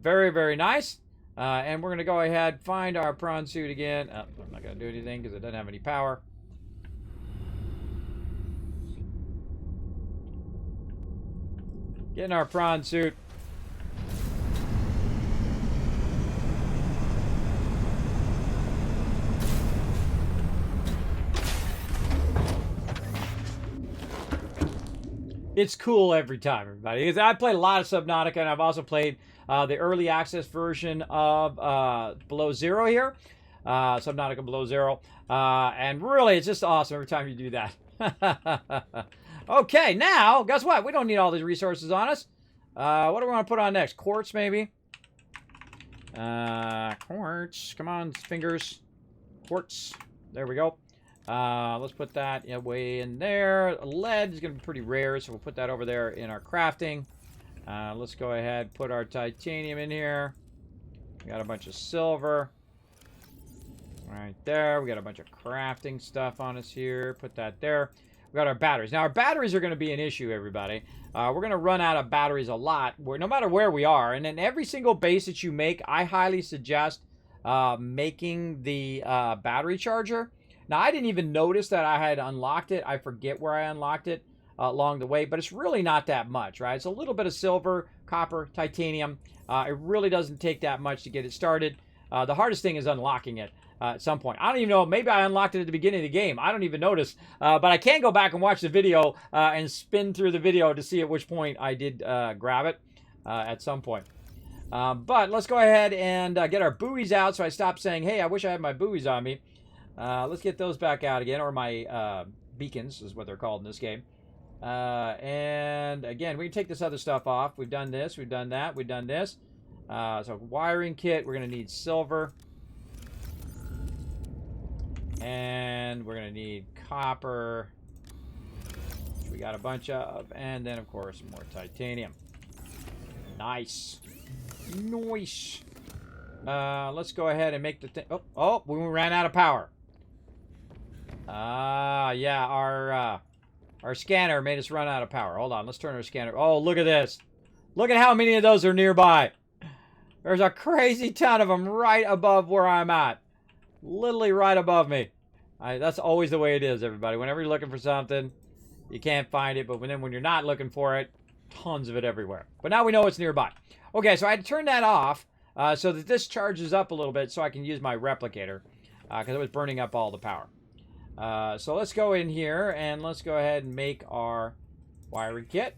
Very, very nice. And we're going to go ahead, find our prawn suit again. Oh, I'm not going to do anything because it doesn't have any power. Getting our prawn suit. It's cool every time, everybody. Because I played a lot of Subnautica, and I've also played the early access version of Below Zero here. Subnautica Below Zero. And really, it's just awesome every time you do that. Okay, now, guess what? We don't need all these resources on us. What do we want to put on next? Quartz, maybe? Quartz. Come on, fingers. Quartz. There we go. Let's put that way in there. Lead is going to be pretty rare, so we'll put that over there in our crafting. Let's go ahead, put our titanium in here. We got a bunch of silver. Right there. We got a bunch of crafting stuff on us here. Put that there. We got our batteries. Now, our batteries are going to be an issue, everybody. We're going to run out of batteries a lot, no matter where we are. And in every single base that you make, I highly suggest making the battery charger. Now, I didn't even notice that I had unlocked it. I forget where I unlocked it along the way, but it's really not that much, right? It's a little bit of silver, copper, titanium. It really doesn't take that much to get it started. The hardest thing is unlocking it at some point. I don't even know. Maybe I unlocked it at the beginning of the game. I don't even notice. But I can go back and watch the video and spin through the video to see at which point I did grab it at some point. But let's go ahead and get our buoys out so I stop saying, hey, I wish I had my buoys on me. Let's get those back out again, or my beacons is what they're called in this game. And again, we can take this other stuff off. We've done this, we've done that, we've done this. So wiring kit, we're going to need silver. And we're going to need copper, which we got a bunch of. And then, of course, more titanium. Nice. Nice. Let's go ahead and make the thing. Oh, we ran out of power. Yeah, our scanner made us run out of power. Hold on, let's turn our scanner. Oh, look at this. Look at how many of those are nearby. There's a crazy ton of them right above where I'm at. Literally right above me. That's always the way it is, everybody. Whenever you're looking for something, you can't find it. But then when you're not looking for it, tons of it everywhere. But now we know it's nearby. Okay, so I had to turn that off so that this charges up a little bit so I can use my replicator because it was burning up all the power. So let's go in here and let's go ahead and make our wiring kit.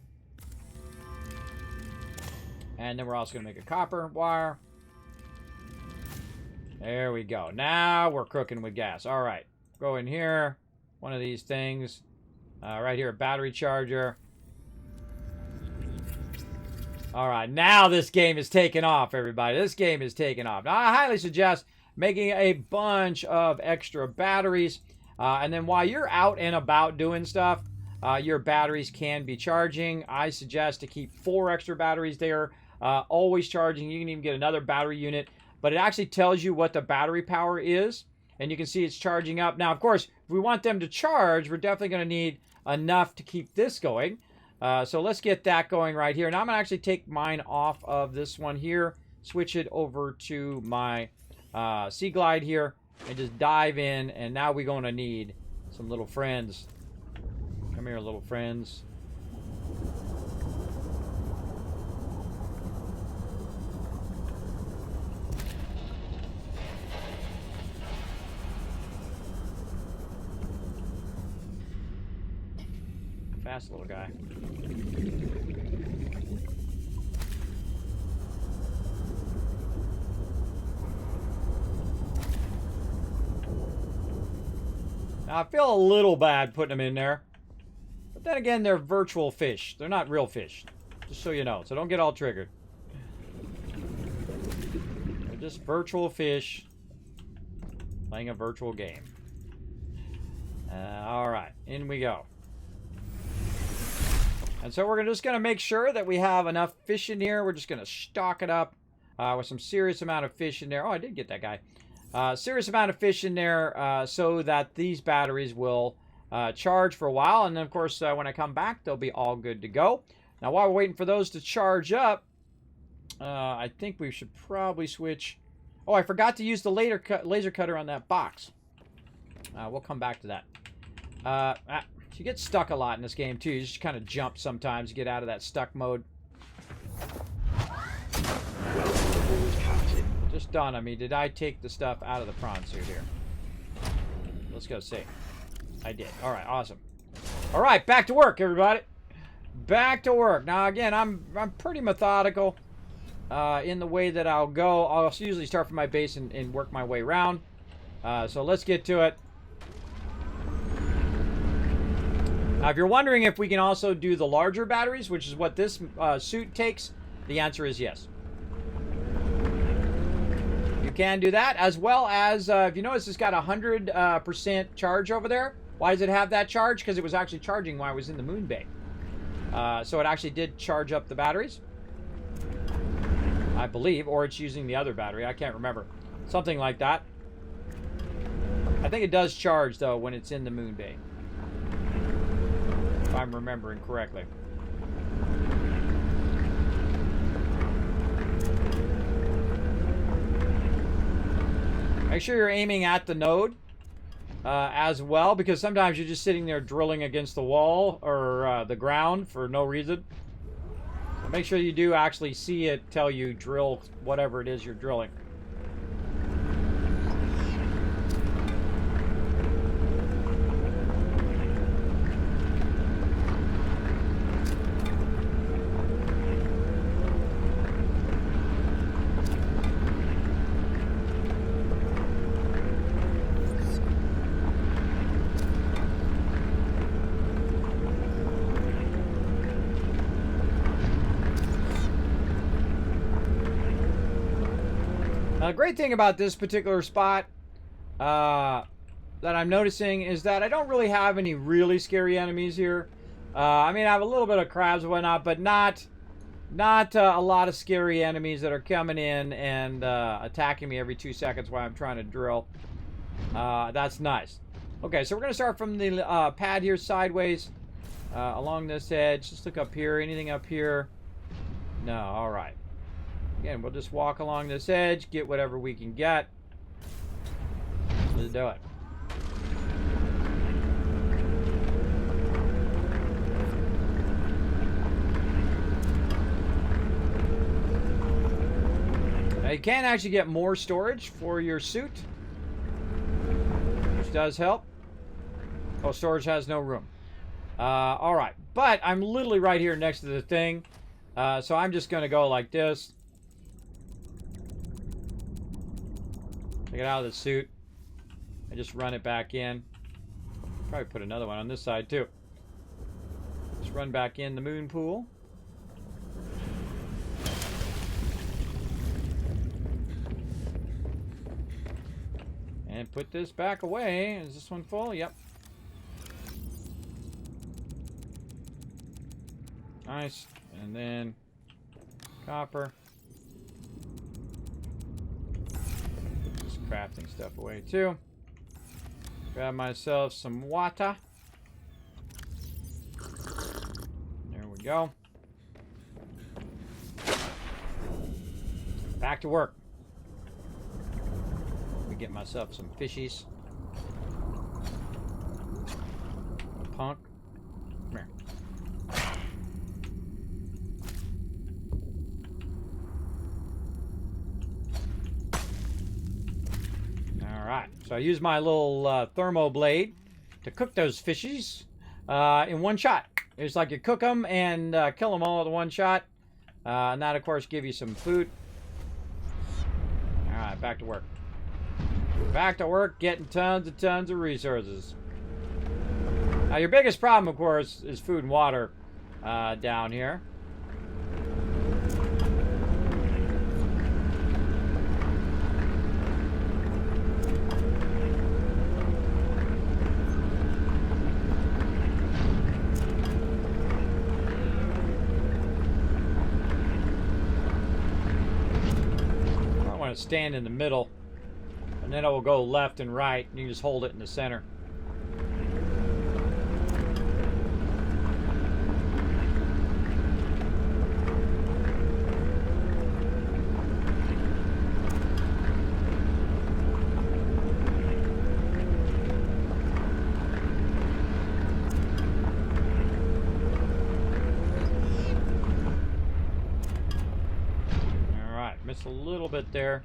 And then we're also going to make a copper wire. There we go. Now we're cooking with gas. All right. Go in here. One of these things. Right here, a battery charger. All right. Now this game is taking off, everybody. This game is taking off. Now, I highly suggest making a bunch of extra batteries. And then while you're out and about doing stuff, your batteries can be charging. I suggest to keep 4 extra batteries there. Always charging. You can even get another battery unit. But it actually tells you what the battery power is. And you can see it's charging up. Now, of course, if we want them to charge, we're definitely going to need enough to keep this going. So let's get that going right here. Now I'm going to actually take mine off of this one here. Switch it over to my Sea Glide here. And just dive in. And now we're going to need some little friends. Come here, little friends. Fast little guy. Now, I feel a little bad putting them in there. But then again, they're virtual fish. They're not real fish. Just so you know. So don't get all triggered. They're just virtual fish playing a virtual game. Alright, in we go. And so we're just going to make sure that we have enough fish in here. We're just going to stock it up with some serious amount of fish in there. Oh, I did get that guy. Serious amount of fish in there so that these batteries will charge for a while. And then, of course, when I come back, they'll be all good to go. Now, while we're waiting for those to charge up, I think we should probably switch. Oh, I forgot to use the laser cutter on that box. We'll come back to that. You get stuck a lot in this game, too. You just kind of jump sometimes to get out of that stuck mode. Just dawned on me, did I take the stuff out of the prawn suit here? Let's go see. I did. All right, awesome. All right, back to work, everybody. Back to work. Now, again, I'm pretty methodical in the way that I'll go. I'll usually start from my base and work my way around. So let's get to it. Now, if you're wondering if we can also do the larger batteries, which is what this suit takes, the answer is yes. can do that, as well as, if you notice, it's got 100% charge over there. Why does it have that charge? Because it was actually charging while I was in the moon bay. So it actually did charge up the batteries, I believe, or it's using the other battery. I can't remember. Something like that. I think it does charge, though, when it's in the moon bay, if I'm remembering correctly. Make sure you're aiming at the node as well, because sometimes you're just sitting there drilling against the wall or the ground for no reason. So make sure you do actually see it tell you drill whatever it is you're drilling. The great thing about this particular spot that I'm noticing is that I don't really have any really scary enemies here. I mean, I have a little bit of crabs and whatnot, but not a lot of scary enemies that are coming in and attacking me every 2 seconds while I'm trying to drill. That's nice. Okay, so we're going to start from the pad here sideways along this edge. Just look up here. Anything up here? No. All right. Again, we'll just walk along this edge, get whatever we can get. Let's do it. Now you can actually get more storage for your suit, which does help. Oh, storage has no room. All right, but I'm literally right here next to the thing, so I'm just going to go like this. Take it out of the suit. I just run it back in. Probably put another one on this side too. Just run back in the moon pool. And put this back away. Is this one full? Yep. Nice. And then copper. Crafting stuff away too. Grab myself some water. There we go. Back to work. Let me get myself some fishies. Punk. Come here. Alright, so I use my little thermo blade to cook those fishies in one shot. It's like you cook them and kill them all with one shot. And that, of course, give you some food. Alright, back to work. Back to work, getting tons and tons of resources. Now, your biggest problem, of course, is food and water down here. Stand in the middle, and then it will go left and right, and you can just hold it in the center. Missed a little bit there.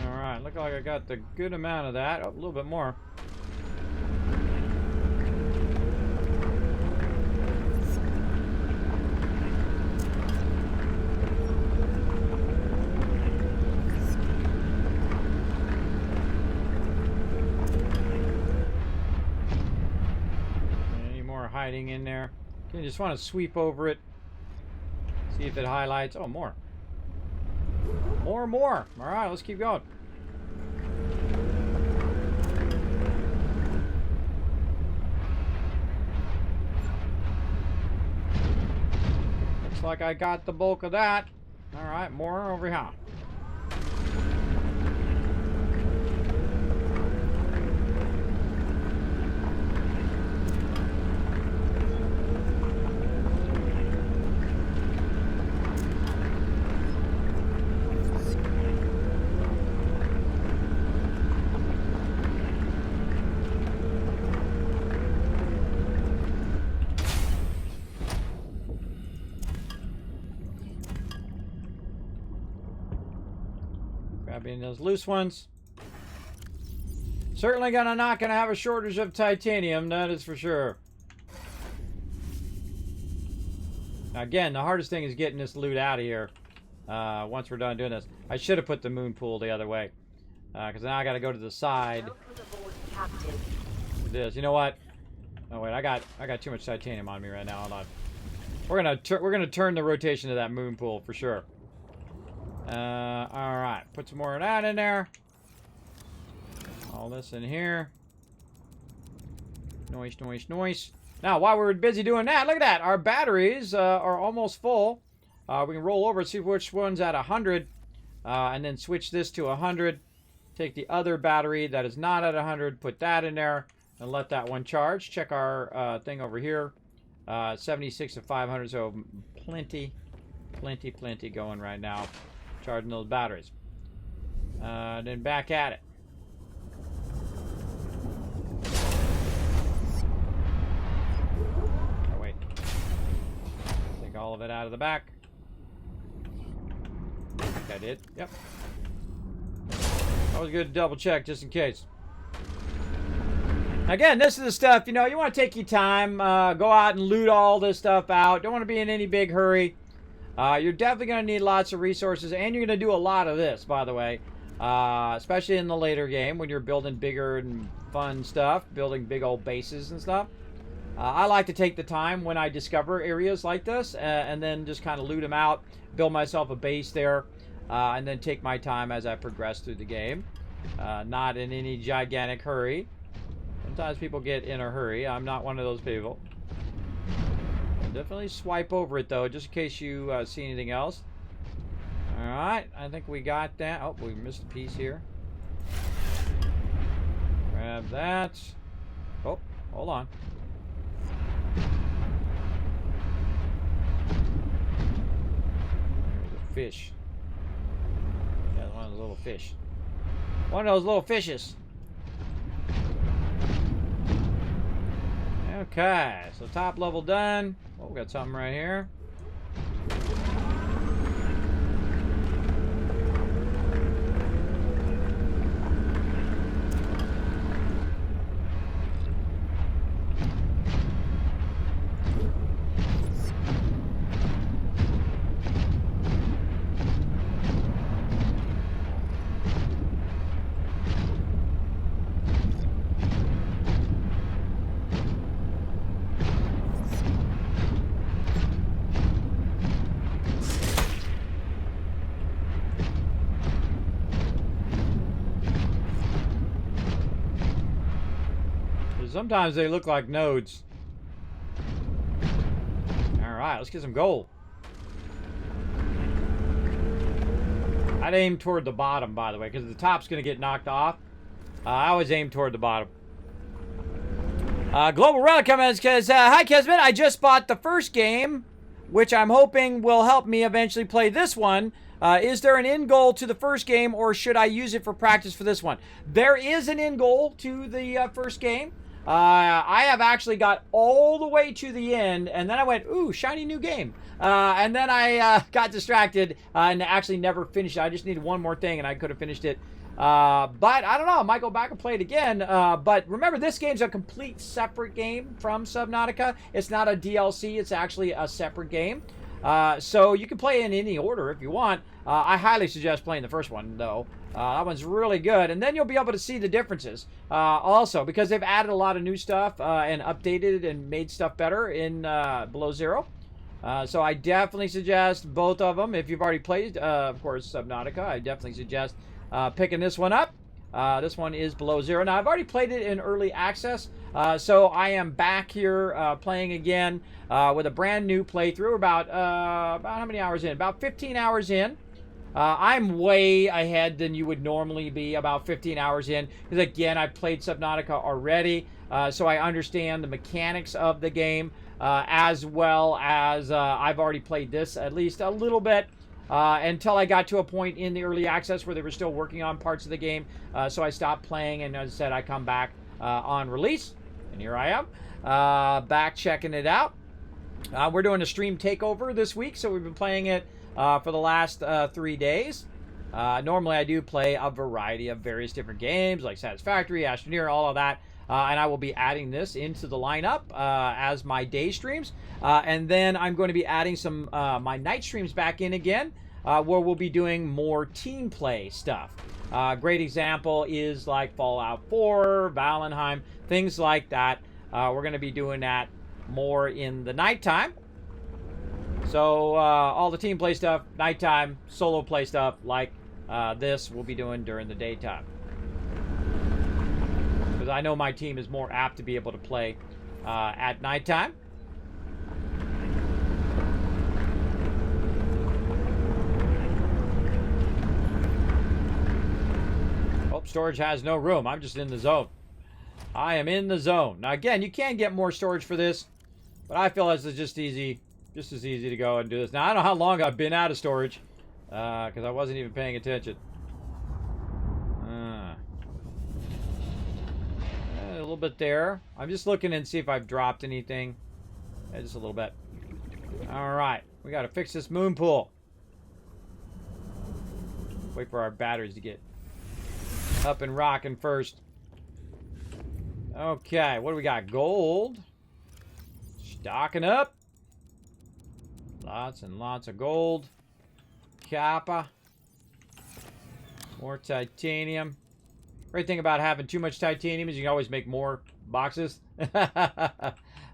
Alright, look like I got the good amount of that. Oh, a little bit more. hiding in there. Okay, just want to sweep over it. See if it highlights. Oh, more. More. All right, let's keep going. Looks like I got the bulk of that. All right, more over here. Grabbing those loose ones. Certainly not gonna have a shortage of titanium, that is for sure. Now again, the hardest thing is getting this loot out of here. Once we're done doing this, I should have put the moon pool the other way, because now I got to go to the side. With this, you know what? Oh wait, I got too much titanium on me right now. Hold on. We're gonna turn the rotation of that moon pool for sure. All right, put some more of that in there. All this in here. Noise. Now, while we're busy doing that, look at that. Our batteries are almost full. We can roll over and see which one's at 100, and then switch this to 100. Take the other battery that is not at 100, put that in there, and let that one charge. Check our thing over here. 76 to 500, so plenty going right now. Charging those batteries. Then back at it. Oh, wait. Take all of it out of the back. I think I did. Yep. Always good to double check just in case. Again, this is the stuff, you know, you want to take your time. Go out and loot all this stuff out. Don't want to be in any big hurry. You're definitely going to need lots of resources, and you're going to do a lot of this, by the way. Especially in the later game when you're building bigger and fun stuff, building big old bases and stuff. I like to take the time when I discover areas like this, and then just kind of loot them out, build myself a base there, and then take my time as I progress through the game. Not in any gigantic hurry. Sometimes people get in a hurry. I'm not one of those people. Definitely swipe over it though, just in case you see anything else. Alright, I think we got that. Oh, we missed a piece here. Grab that. Oh, hold on. There's a fish. Yeah, one of those little fish. One of those little fishes. Okay, so top level done. Oh, we got something right here. Sometimes they look like nodes. Alright, let's get some gold. I'd aim toward the bottom, by the way, because the top's going to get knocked off. I always aim toward the bottom. Global Relic comments, because, hi Kismet, I just bought the first game, which I'm hoping will help me eventually play this one. Is there an end goal to the first game, or should I use it for practice for this one? There is an end goal to the first game. I have actually got all the way to the end, and then I went, ooh, shiny new game. And then I got distracted and actually never finished it. I just needed one more thing, and I could have finished it. But I don't know. I might go back and play it again. But remember, this game's a complete separate game from Subnautica. It's not a DLC. It's actually a separate game. So you can play in any order if you want. I highly suggest playing the first one, though. That one's really good. And then you'll be able to see the differences. Also, because they've added a lot of new stuff and updated and made stuff better in Below Zero. So I definitely suggest both of them. If you've already played, of course, Subnautica, I definitely suggest picking this one up. This one is Below Zero. Now, I've already played it in early access, so I am back here playing again with a brand new playthrough. About how many hours in? About 15 hours in. I'm way ahead than you would normally be, about 15 hours in. Because, again, I've played Subnautica already, so I understand the mechanics of the game, as well as I've already played this at least a little bit. Until I got to a point in the early access where they were still working on parts of the game. So I stopped playing, and as I said, I come back on release. And here I am, back checking it out. We're doing a stream takeover this week, so we've been playing it for the last 3 days. Normally I do play a variety of various different games, like Satisfactory, Astroneer, all of that. And I will be adding this into the lineup as my day streams. And then I'm going to be adding some my night streams back in again, where we'll be doing more team play stuff. Great example is like Fallout 4, Valheim, things like that. We're going to be doing that more in the nighttime. So all the team play stuff, nighttime, solo play stuff like this we'll be doing during the daytime. I know my team is more apt to be able to play at nighttime. Oh, storage has no room. I'm just in the zone. I am in the zone. Now, again, you can get more storage for this, but I feel it's just as easy to go and do this. Now, I don't know how long I've been out of storage because I wasn't even paying attention. A little bit there. I'm just looking and see if I've dropped anything. Yeah, just a little bit. All right, we got to fix this moon pool. Wait for our batteries to get up and rocking first. Okay, what do we got? Gold. Stocking up. Lots and lots of gold. Copper. More titanium. Great thing about having too much titanium is you can always make more boxes. All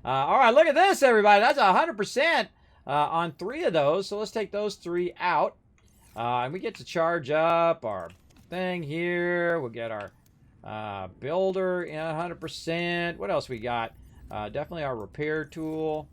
right, look at this, everybody. That's 100% on 3 of those. So let's take those 3 out. And we get to charge up our thing here. We'll get our builder in 100%. What else we got? Definitely our repair tool.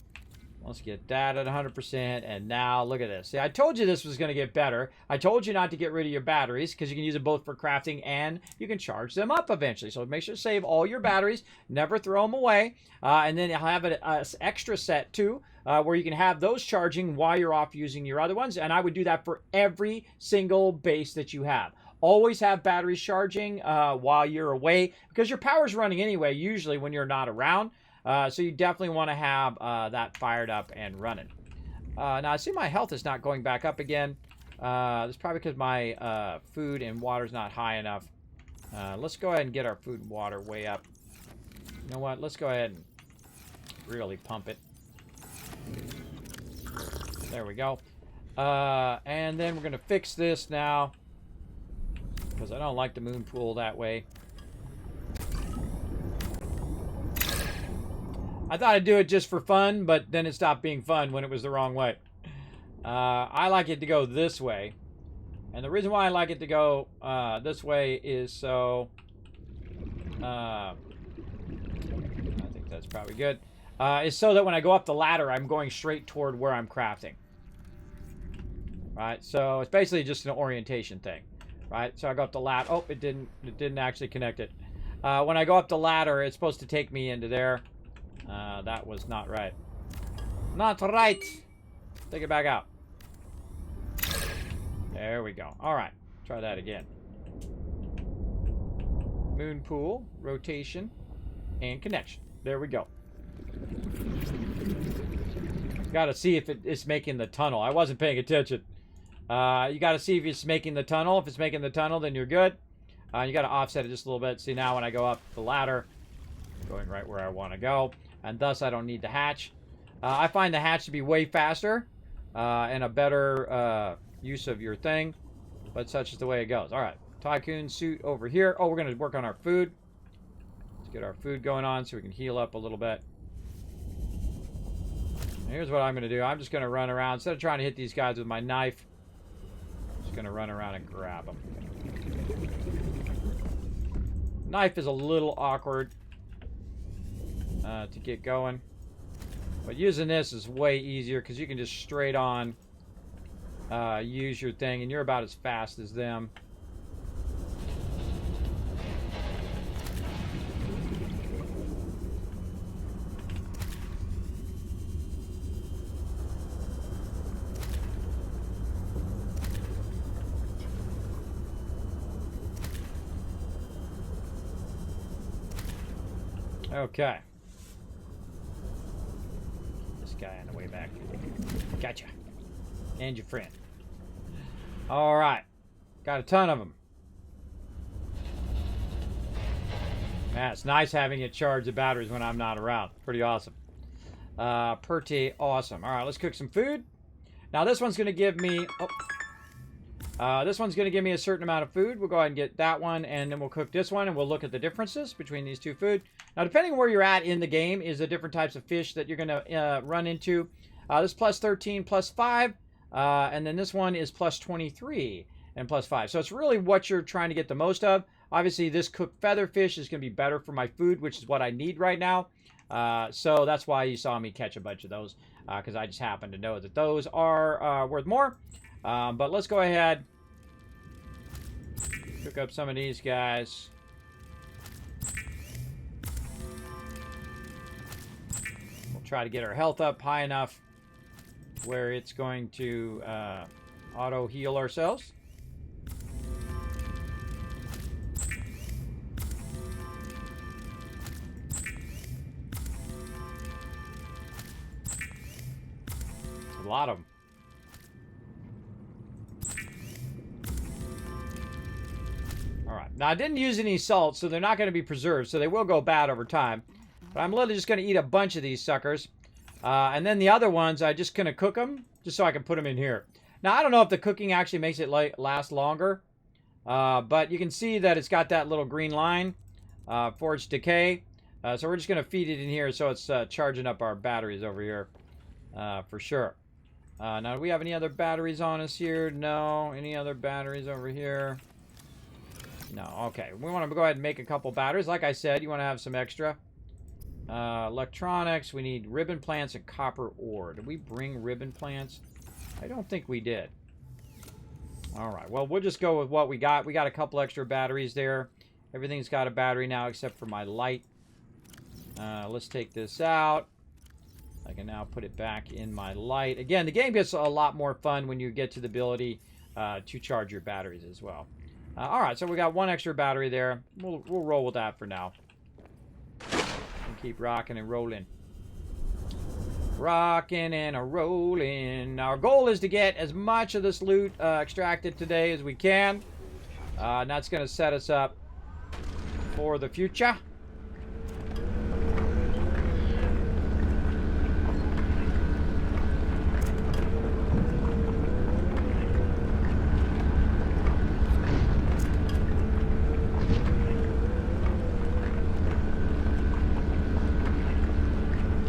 Let's get that at 100%. And now look at this. See, I told you this was going to get better. I told you not to get rid of your batteries because you can use them both for crafting and you can charge them up eventually. So make sure to save all your batteries. Never throw them away. And then I'll have an extra set too where you can have those charging while you're off using your other ones. And I would do that for every single base that you have. Always have batteries charging while you're away because your power's running anyway, usually when you're not around. So you definitely want to have that fired up and running. Now, I see my health is not going back up again. That's probably because my food and water is not high enough. Let's go ahead and get our food and water way up. You know what? Let's go ahead and really pump it. There we go. And then we're going to fix this now because I don't like the moon pool that way. I thought I'd do it just for fun, but then it stopped being fun when it was the wrong way. I like it to go this way. And the reason why I like it to go this way is so... I think that's probably good. Is so that when I go up the ladder, I'm going straight toward where I'm crafting. Right? So it's basically just an orientation thing. Right? So I go up the ladder. Oh, it didn't actually connect it. When I go up the ladder, it's supposed to take me into there. That was not right. Not right. Take it back out. There we go. All right. Try that again. Moon pool, rotation, and connection. There we go. Got to see if it's making the tunnel. I wasn't paying attention. You got to see if it's making the tunnel. If it's making the tunnel, then you're good. You got to offset it just a little bit. See, now when I go up the ladder, I'm going right where I want to go. And thus, I don't need the hatch. I find the hatch to be way faster and a better use of your thing, but such is the way it goes. All right, Tycoon suit over here. Oh, we're going to work on our food. Let's get our food going on so we can heal up a little bit. Here's what I'm going to do. I'm just going to run around. Instead of trying to hit these guys with my knife, I'm just going to run around and grab them. Knife is a little awkward to get going. But using this is way easier because you can just straight on use your thing, and you're about as fast as them. Okay. This guy on the way back. Gotcha. And your friend. All right. Got a ton of them. Man, it's nice having it charge the batteries when I'm not around. Pretty awesome. Pretty awesome. All right, let's cook some food. Now this one's going to give me... this one's going to give me a certain amount of food. We'll go ahead and get that one, and then we'll cook this one, and we'll look at the differences between these two food. Now, depending on where you're at in the game is the different types of fish that you're going to run into. This plus 13, plus 5, and then this one is plus 23 and plus 5. So it's really what you're trying to get the most of. Obviously, this cooked feather fish is going to be better for my food, which is what I need right now. So that's why you saw me catch a bunch of those, because I just happen to know that those are worth more. But let's go ahead, cook up some of these guys. We'll try to get our health up high enough where it's going to auto heal ourselves. A lot of them. Alright, now I didn't use any salt, so they're not going to be preserved, so they will go bad over time. But I'm literally just going to eat a bunch of these suckers. And then the other ones, I'm just going to cook them, just so I can put them in here. Now, I don't know if the cooking actually makes it last longer. But you can see that it's got that little green line for its decay. So we're just going to feed it in here so it's charging up our batteries over here for sure. Now, do we have any other batteries on us here? No. Any other batteries over here? No. Okay. We want to go ahead and make a couple batteries. Like I said, you want to have some extra. Electronics. We need ribbon plants and copper ore. Did we bring ribbon plants? I don't think we did. All right. Well, we'll just go with what we got. We got a couple extra batteries there. Everything's got a battery now except for my light. Let's take this out. I can now put it back in my light. Again, the game gets a lot more fun when you get to the ability to charge your batteries as well. All right, so we got one extra battery there. We'll roll with that for now. And keep rocking and rolling. Rocking and a rolling. Our goal is to get as much of this loot extracted today as we can. And that's going to set us up for the future.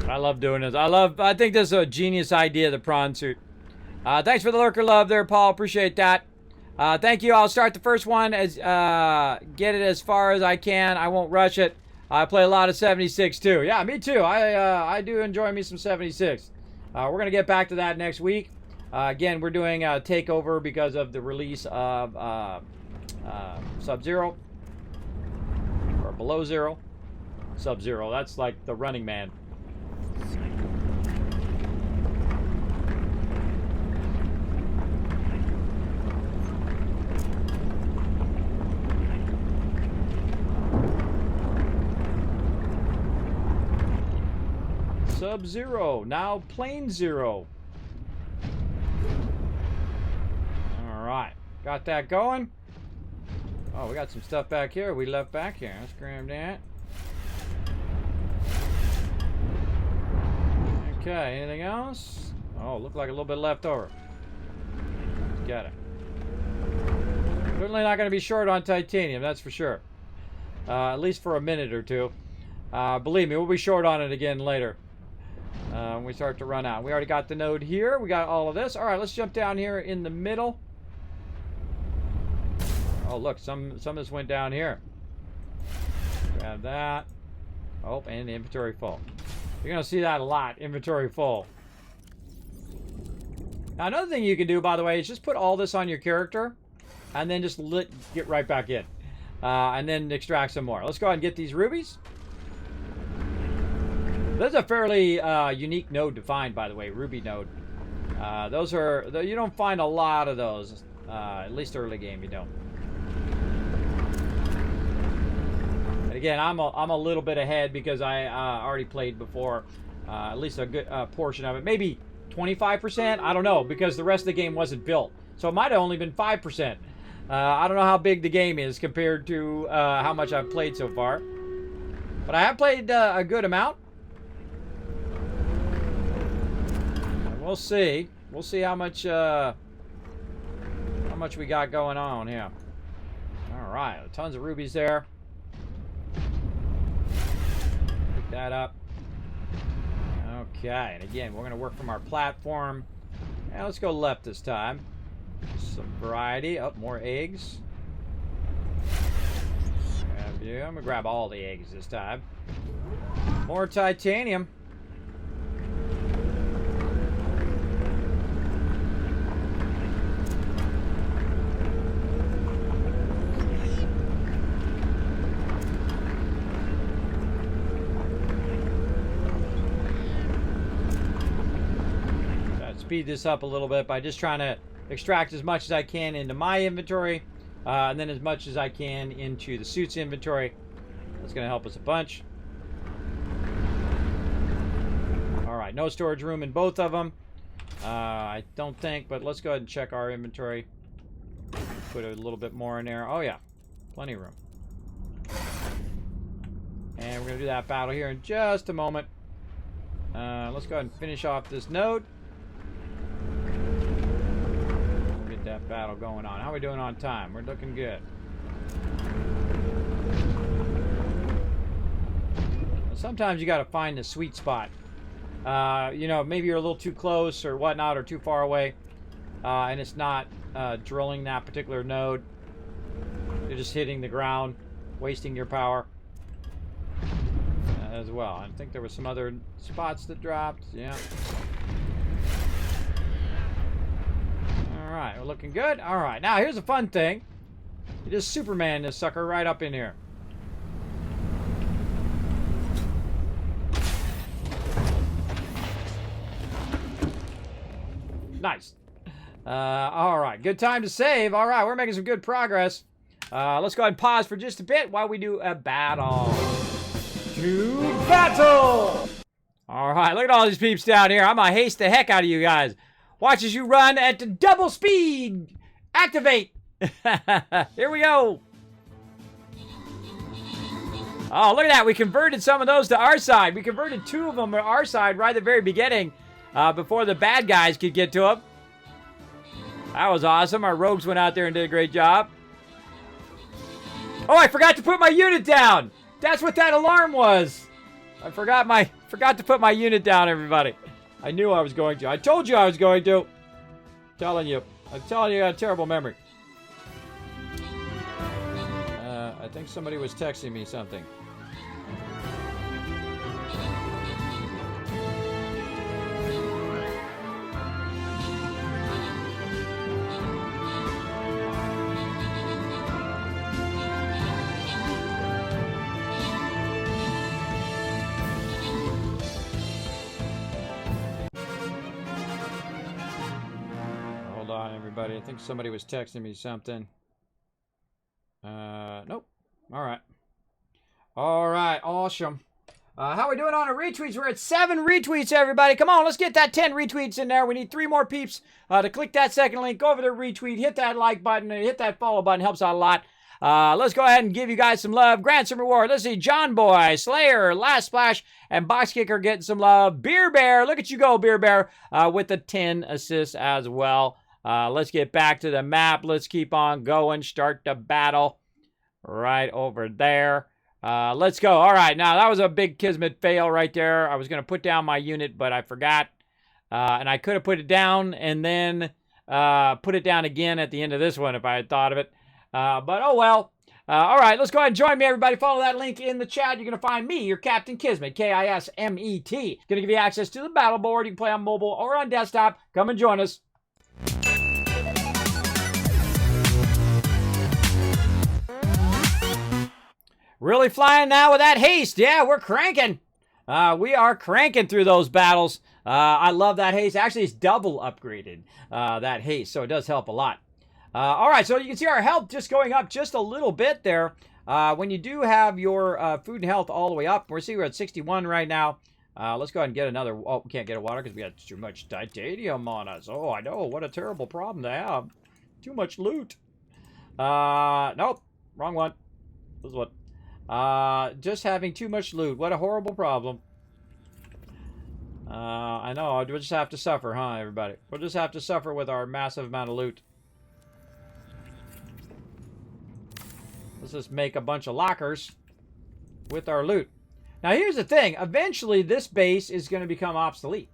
I love doing this. I think this is a genius idea, the prawn suit. Thanks for the lurker love there, Paul. Appreciate that. Thank you. I'll start the first one as get it as far as I can. I won't rush it. I play a lot of 76 too. Yeah, me too. I do enjoy me some 76. We're gonna get back to that next week. Again, we're doing a takeover because of the release of Sub-Zero or Below Zero. Sub-Zero. That's like the Running Man. Sub-Zero, now Plane Zero. Alright, got that going. Oh, we got some stuff back here we left back here. Let's grab that. Okay, anything else? Oh, looked like a little bit left over. Got it. Certainly not going to be short on titanium, that's for sure. At least for a minute or two. Believe me, we'll be short on it again later. When we start to run out. We already got the node here. We got all of this. All right, let's jump down here in the middle. Oh, look, some of this went down here. Grab that. Oh, and the inventory full. You're going to see that a lot, inventory full. Now, another thing you can do, by the way, is just put all this on your character and then just get right back in. And then extract some more. Let's go ahead and get these rubies. This is a fairly unique node to find, by the way, ruby node. Those are, you don't find a lot of those, at least early game you don't. And again, I'm a little bit ahead because I already played before, at least a good portion of it. Maybe 25%, I don't know, because the rest of the game wasn't built. So it might have only been 5%. I don't know how big the game is compared to how much I've played so far. But I have played a good amount. We'll see. We'll see how much we got going on here. All right, tons of rubies there. Pick that up. Okay, and again, we're going to work from our platform. And let's go left this time. Some variety. Oh, more eggs. Grab you. I'm going to grab all the eggs this time. More titanium. Speed this up a little bit by just trying to extract as much as I can into my inventory, and then as much as I can into the suit's inventory. That's going to help us a bunch. All right, no storage room in both of them. I don't think, but let's go ahead and check our inventory. Put a little bit more in there. Oh yeah, plenty of room. And we're going to do that battle here in just a moment. Let's go ahead and finish off this node. That battle going on. How are we doing on time? We're looking good. Sometimes you got to find the sweet spot. You know, maybe you're a little too close or whatnot, or too far away, and it's not drilling that particular node. You're just hitting the ground, wasting your power as well. I think there were some other spots that dropped. Yeah. Alright, we're looking good. Alright, now here's a fun thing. You just Superman this sucker right up in here. Nice. Alright, good time to save. Alright, we're making some good progress. Let's go ahead and pause for just a bit while we do a battle. To battle! Alright, look at all these peeps down here. I'm gonna haste the heck out of you guys. Watch as you run at double speed. Activate. Here we go. Oh, look at that. We converted some of those to our side. We converted 2 of them to our side right at the very beginning before the bad guys could get to them. That was awesome. Our rogues went out there and did a great job. Oh, I forgot to put my unit down. That's what that alarm was. I forgot to put my unit down, everybody. I knew I was going to. I told you I was going to. I'm telling you, I got a terrible memory. I think somebody was texting me something. Everybody, I think somebody was texting me something. Nope. All right. All right. Awesome. How are we doing on our retweets? We're at 7 retweets, everybody. Come on, let's get that 10 retweets in there. We need 3 more peeps to click that second link, go over there, retweet, hit that like button, and hit that follow button. Helps out a lot. Let's go ahead and give you guys some love. Grant some reward. Let's see. John Boy, Slayer, Last Splash, and Box Kicker getting some love. Beer Bear, look at you go, Beer Bear, with the 10 assists as well. Let's get back to the map. Let's keep on going. Start the battle right over there. Let's go. All right, now that was a big Kismet fail right there. I was going to put down my unit, but I forgot. And I could have put it down and then put it down again at the end of this one if I had thought of it. But oh well. All right, let's go ahead and join me, everybody. Follow that link in the chat. You're going to find me, your Captain Kismet, Kismet. Going to give you access to the battle board. You can play on mobile or on desktop. Come and join us. Really flying now with that haste. Yeah, we're cranking. We are cranking through those battles. I love that haste. Actually, it's double upgraded, that haste, so it does help a lot. All right, so you can see our health just going up just a little bit there. When you do have your food and health all the way up, we're at 61 right now. Let's go ahead and get another. Oh, we can't get a water because we got too much titanium on us. Oh, I know. What a terrible problem to have. Too much loot. Nope. Wrong one. This is what. Just having too much loot. What a horrible problem. I know. We'll just have to suffer, huh, everybody? We'll just have to suffer with our massive amount of loot. Let's just make a bunch of lockers with our loot. Now, here's the thing. Eventually, this base is going to become obsolete.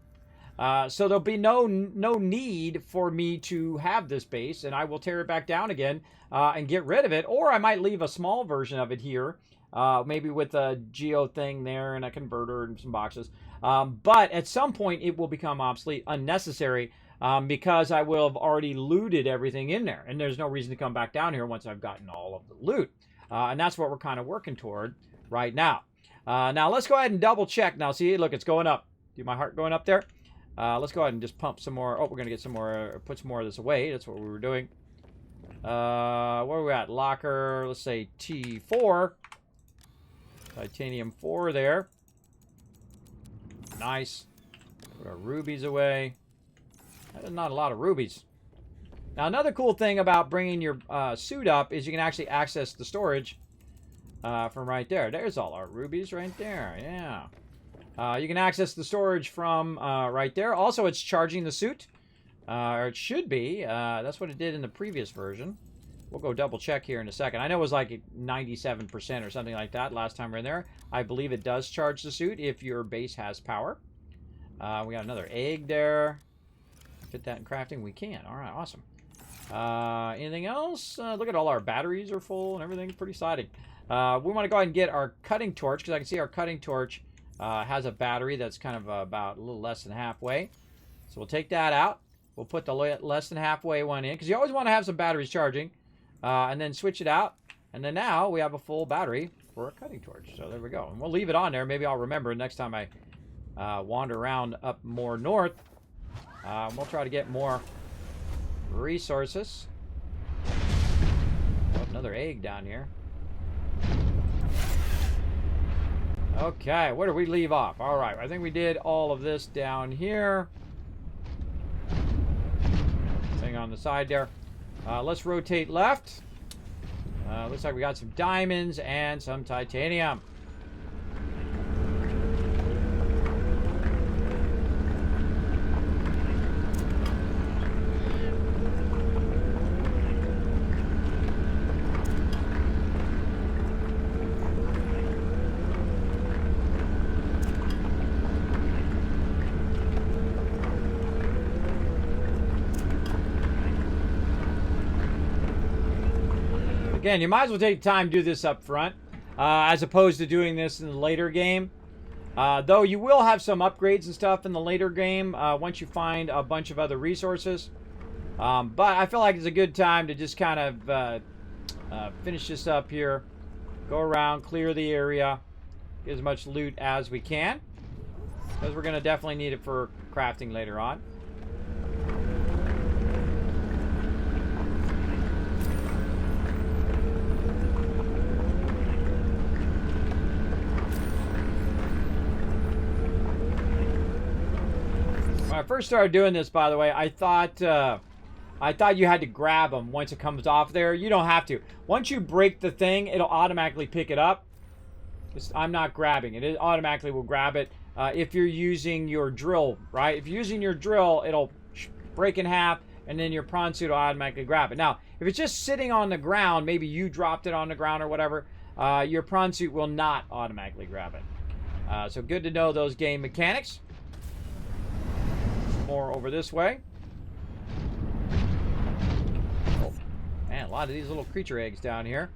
So there'll be no need for me to have this base, and I will tear it back down again and get rid of it. Or I might leave a small version of it here, maybe with a geo thing there and a converter and some boxes. But at some point, it will become obsolete, unnecessary, because I will have already looted everything in there. And there's no reason to come back down here once I've gotten all of the loot. And that's what we're kind of working toward right now. Now, let's go ahead and double check. Now, see, look, it's going up. See my heart going up there? Let's go ahead and just pump some more. Oh, we're going to get some more, put some more of this away. That's what we were doing. Where are we at? Locker, let's say T4. Titanium 4 there. Nice. Put our rubies away. That is not a lot of rubies. Now, another cool thing about bringing your suit up is you can actually access the storage from right there. There's all our rubies right there. Yeah. You can access the storage from right there. Also, it's charging the suit. Or it should be. That's what it did in the previous version. We'll go double check here in a second. I know it was like 97% or something like that last time we were in there. I believe it does charge the suit if your base has power. We got another egg there. Fit that in crafting? We can. All right, awesome. Anything else? Look at all our batteries are full and everything. Pretty exciting. We want to go ahead and get our cutting torch because I can see our cutting torch has a battery that's kind of about a little less than halfway. So we'll take that out. We'll put the less than halfway one in because you always want to have some batteries charging. And then switch it out. And then now we have a full battery for a cutting torch. So there we go. And we'll leave it on there. Maybe I'll remember next time I wander around up more north. We'll try to get more resources. Oh, another egg down here. Okay, where do we leave off? All right, I think we did all of this down here. Thing on the side there. Let's rotate left. Looks like we got some diamonds and some titanium. Again, you might as well take time to do this up front, as opposed to doing this in the later game. Though you will have some upgrades and stuff in the later game once you find a bunch of other resources. But I feel like it's a good time to just kind of finish this up here. Go around, clear the area, get as much loot as we can. Because we're going to definitely need it for crafting later on. When I first started doing this, by the way, I thought you had to grab them once it comes off there. You don't have to. Once you break the thing, it'll automatically pick it up. I'm not grabbing it. It automatically will grab it if you're using your drill, right? If you're using your drill, it'll break in half, and then your prawn suit will automatically grab it. Now, if it's just sitting on the ground, maybe you dropped it on the ground or whatever, your prawn suit will not automatically grab it. So good to know those game mechanics. More over this way. Oh, man, a lot of these little creature eggs down here.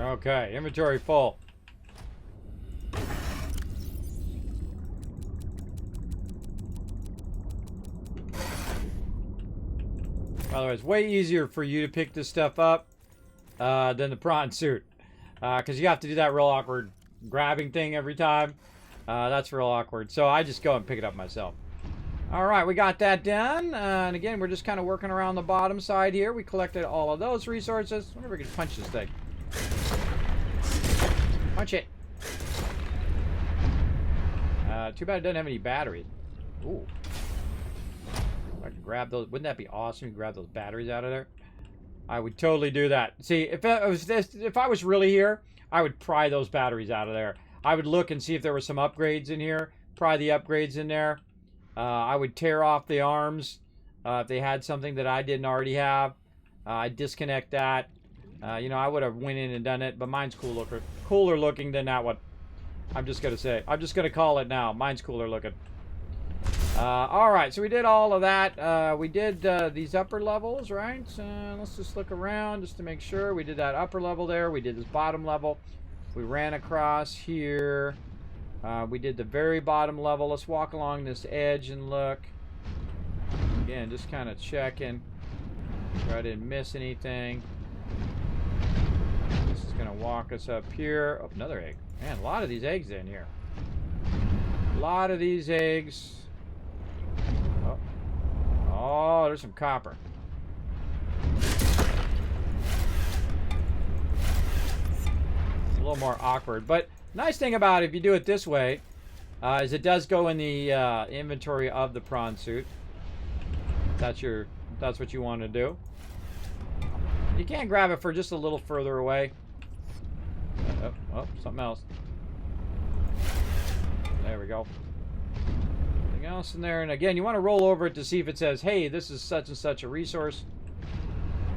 Okay, inventory full. By the way, it's way easier for you to pick this stuff up than the prawn suit. Because you have to do that real awkward grabbing thing every time. That's real awkward. So I just go and pick it up myself. Alright, we got that done. And again, we're just kind of working around the bottom side here. We collected all of those resources. I wonder if we can punch this thing. Punch it. Too bad it doesn't have any batteries. Ooh. I can grab those. Wouldn't that be awesome? You grab those batteries out of there. I would totally do that. See, if I was really here, I would pry those batteries out of there. I would look and see if there were some upgrades in here. Pry the upgrades in there. I would tear off the arms if they had something that I didn't already have. I'd disconnect that. You know, I would have went in and done it, but mine's cooler looking than that one. I'm just gonna say. I'm just gonna call it now. Mine's cooler looking. Alright, so we did all of that. We did these upper levels, right? Let's just look around just to make sure. We did that upper level there. We did this bottom level. We ran across here. We did the very bottom level. Let's walk along this edge and look. Again, just kind of checking. Try I didn't miss anything. This is going to walk us up here. Oh, another egg. Man, a lot of these eggs in here. A lot of these eggs. Oh, oh, there's some copper. A little more awkward. But nice thing about it, if you do it this way, is it does go in the inventory of the prawn suit. That's what you want to do. You can grab it for just a little further away. Oh, something else. There we go. Anything else in there? And again, you want to roll over it to see if it says, hey, this is such and such a resource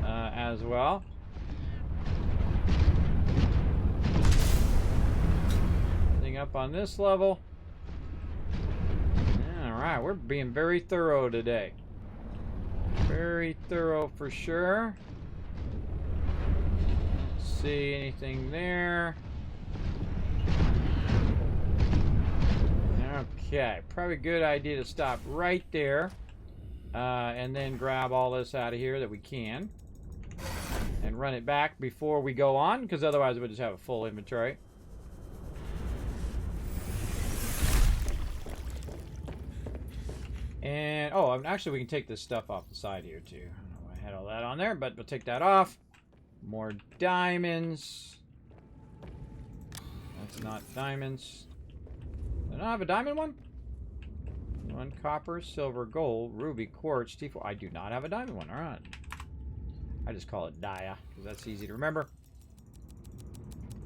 as well. Anything up on this level? Alright, we're being very thorough today. Very thorough for sure. See anything there? Okay, probably a good idea to stop right there and then grab all this out of here that we can and run it back before we go on, because otherwise we'll just have a full inventory. And oh, actually we can take this stuff off the side here too. I don't know why I had all that on there, but we'll take that off. More diamonds. That's not diamonds. Do I not have a diamond one? One copper, silver, gold, ruby, quartz, T4. I do not have a diamond one. Alright. I just call it dia, because that's easy to remember.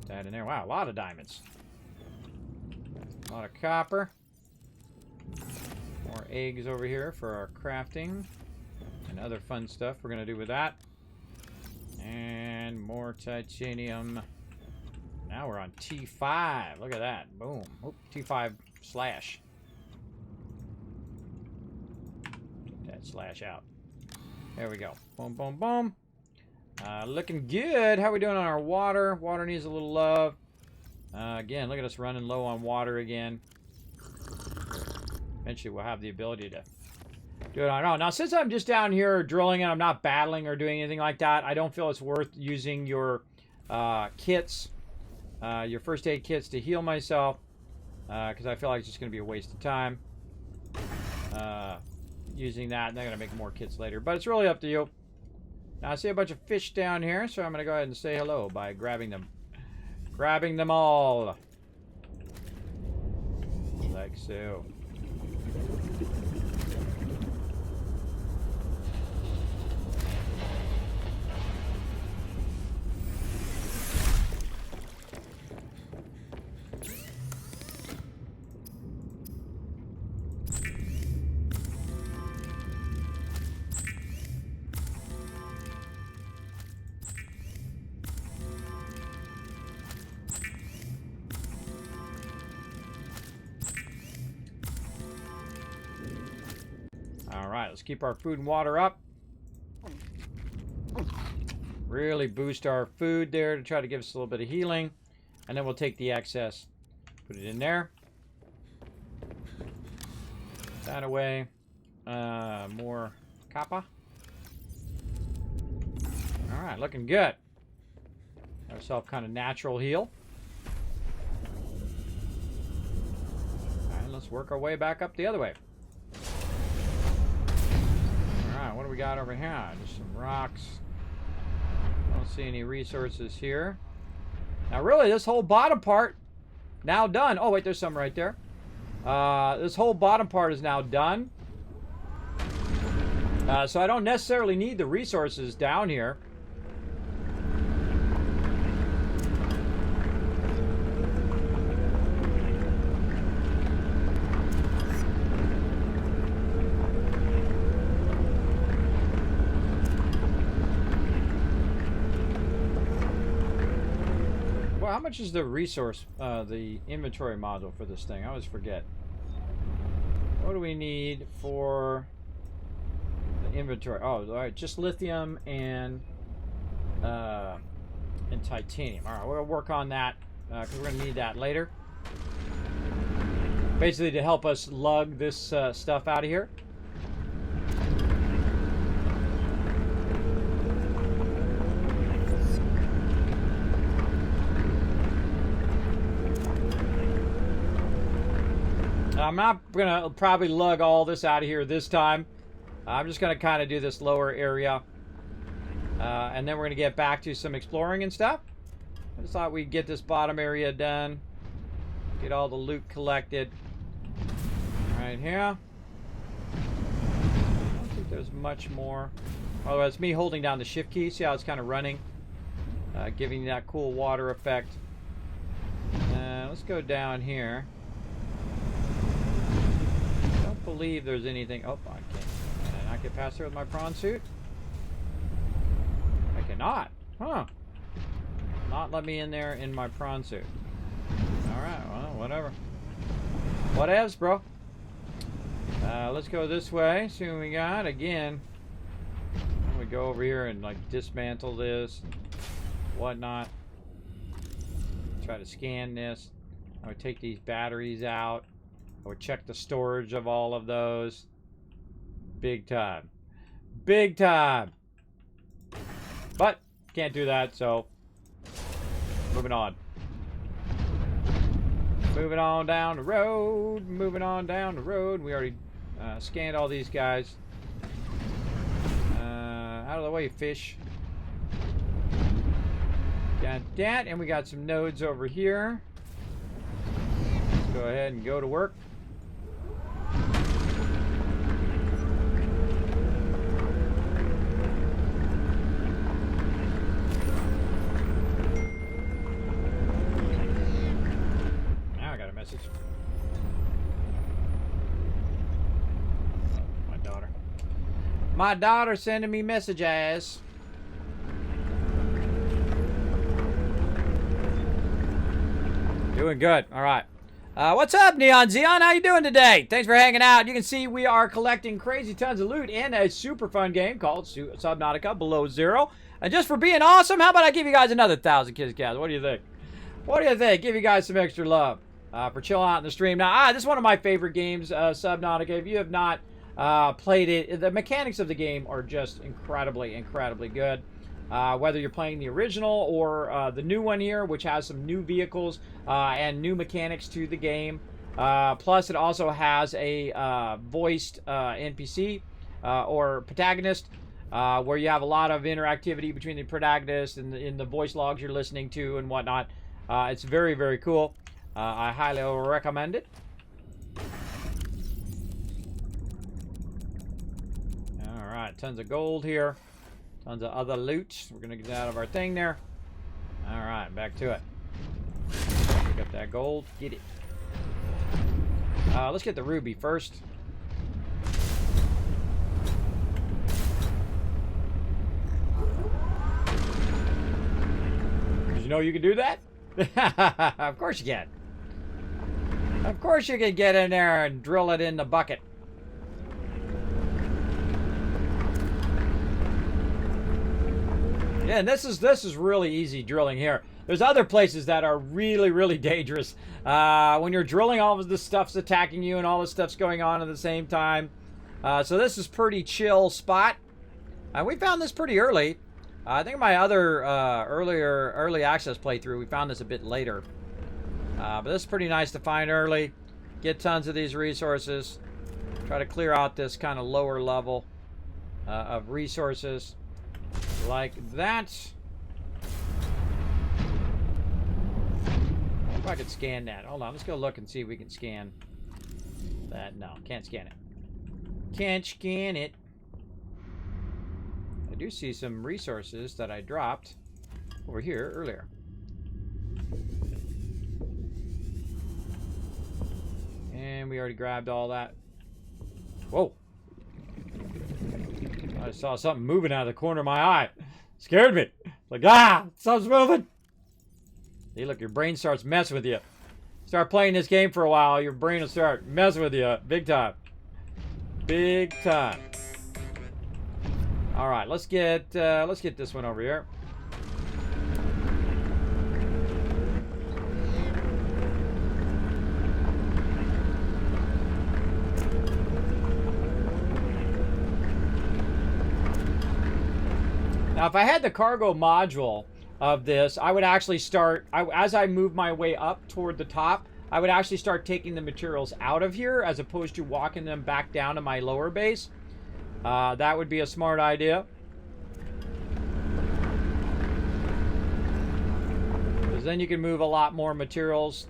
Put that in there. Wow, a lot of diamonds. A lot of copper. More eggs over here for our crafting. And other fun stuff we're going to do with that. And more titanium. Now we're on T5. Look at that. Boom. Oop, T5 slash. Get that slash out. There we go. Boom, boom, boom. Looking good. How are we doing on our water? Water needs a little love. Again, look at us running low on water again. Eventually we'll have the ability to do it on our own. Now, since I'm just down here drilling and I'm not battling or doing anything like that, I don't feel it's worth using your kits, your first aid kits to heal myself, because I feel like it's just going to be a waste of time. using that, and they're going to make more kits later. But it's really up to you. Now, I see a bunch of fish down here, so I'm going to go ahead and say hello by grabbing them. Grabbing them all. Like so. Alright, let's keep our food and water up. Really boost our food there to try to give us a little bit of healing. And then we'll take the excess, put it in there. That away. More copper. Alright, looking good. Got ourselves kind of natural heal. Alright, let's work our way back up the other way. Alright, what do we got over here? Just some rocks. Don't see any resources here. Now really, this whole bottom part now done. Oh wait, there's some right there. This whole bottom part is now done. So I don't necessarily need the resources down here. How much is the resource, the inventory module for this thing? I always forget. What do we need for the inventory? Oh, all right, just lithium and titanium. All right, we'll work on that because we're gonna need that later. Basically, to help us lug this stuff out of here. I'm not going to probably lug all this out of here this time. I'm just going to kind of do this lower area. And then we're going to get back to some exploring and stuff. I just thought we'd get this bottom area done. Get all the loot collected. Right here. I don't think there's much more. Oh, it's me holding down the shift key. See how it's kind of running? Giving that cool water effect. Let's go down here. Believe there's anything. Oh, I can't. Can I get past here with my prawn suit? I cannot. Huh. Not let me in there in my prawn suit. Alright, well, whatever. Whatevs, bro. Let's go this way. See what we got. Again, we go over here and like dismantle this and whatnot. Try to scan this. I would take these batteries out. I would check the storage of all of those. Big time. Big time. But can't do that, so moving on. Moving on down the road. Moving on down the road. We already scanned all these guys. Out of the way, fish. Got that, and we got some nodes over here. Let's go ahead and go to work. Message. My daughter. My daughter sending me messages. Doing good. All right. What's up, Neon Xeon? How you doing today? Thanks for hanging out. You can see we are collecting crazy tons of loot in a super fun game called Subnautica Below Zero. And just for being awesome, how about I give you guys another 1,000 Kids Cats? What do you think? What do you think? Give you guys some extra love. For chilling out in the stream. Now, this is one of my favorite games, Subnautica. If you have not played it, the mechanics of the game are just incredibly, incredibly good. Whether you're playing the original or the new one here, which has some new vehicles and new mechanics to the game. Plus, it also has a voiced NPC or protagonist, where you have a lot of interactivity between the protagonist and in the voice logs you're listening to and whatnot. It's very, very cool. I highly recommend it. All right, tons of gold here. Tons of other loot. We're going to get out of our thing there. All right, back to it. Pick up that gold. Get it. Let's get the ruby first. Did you know you can do that? Of course you can. Of course you can get in there and drill it in the bucket. Yeah, and this is really easy drilling here. There's other places that are really, really dangerous. When you're drilling, all of this stuff's attacking you and all this stuff's going on at the same time. So this is pretty chill spot. We found this pretty early. I think my other early access playthrough, we found this a bit later. But this is pretty nice to find early. Get tons of these resources. Try to clear out this kind of lower level of resources. Like that. If I could scan that. Hold on, let's go look and see if we can scan that. No, can't scan it. Can't scan it. I do see some resources that I dropped over here earlier. And we already grabbed all that. Whoa. I saw something moving out of the corner of my eye. Scared me. Like, something's moving. See, look, your brain starts messing with you. Start playing this game for a while, your brain will start messing with you big time. Big time. All right, let's get this one over here. Now, if I had the cargo module of this, I would actually start, as I move my way up toward the top, I would actually start taking the materials out of here as opposed to walking them back down to my lower base. That would be a smart idea. Because then you can move a lot more materials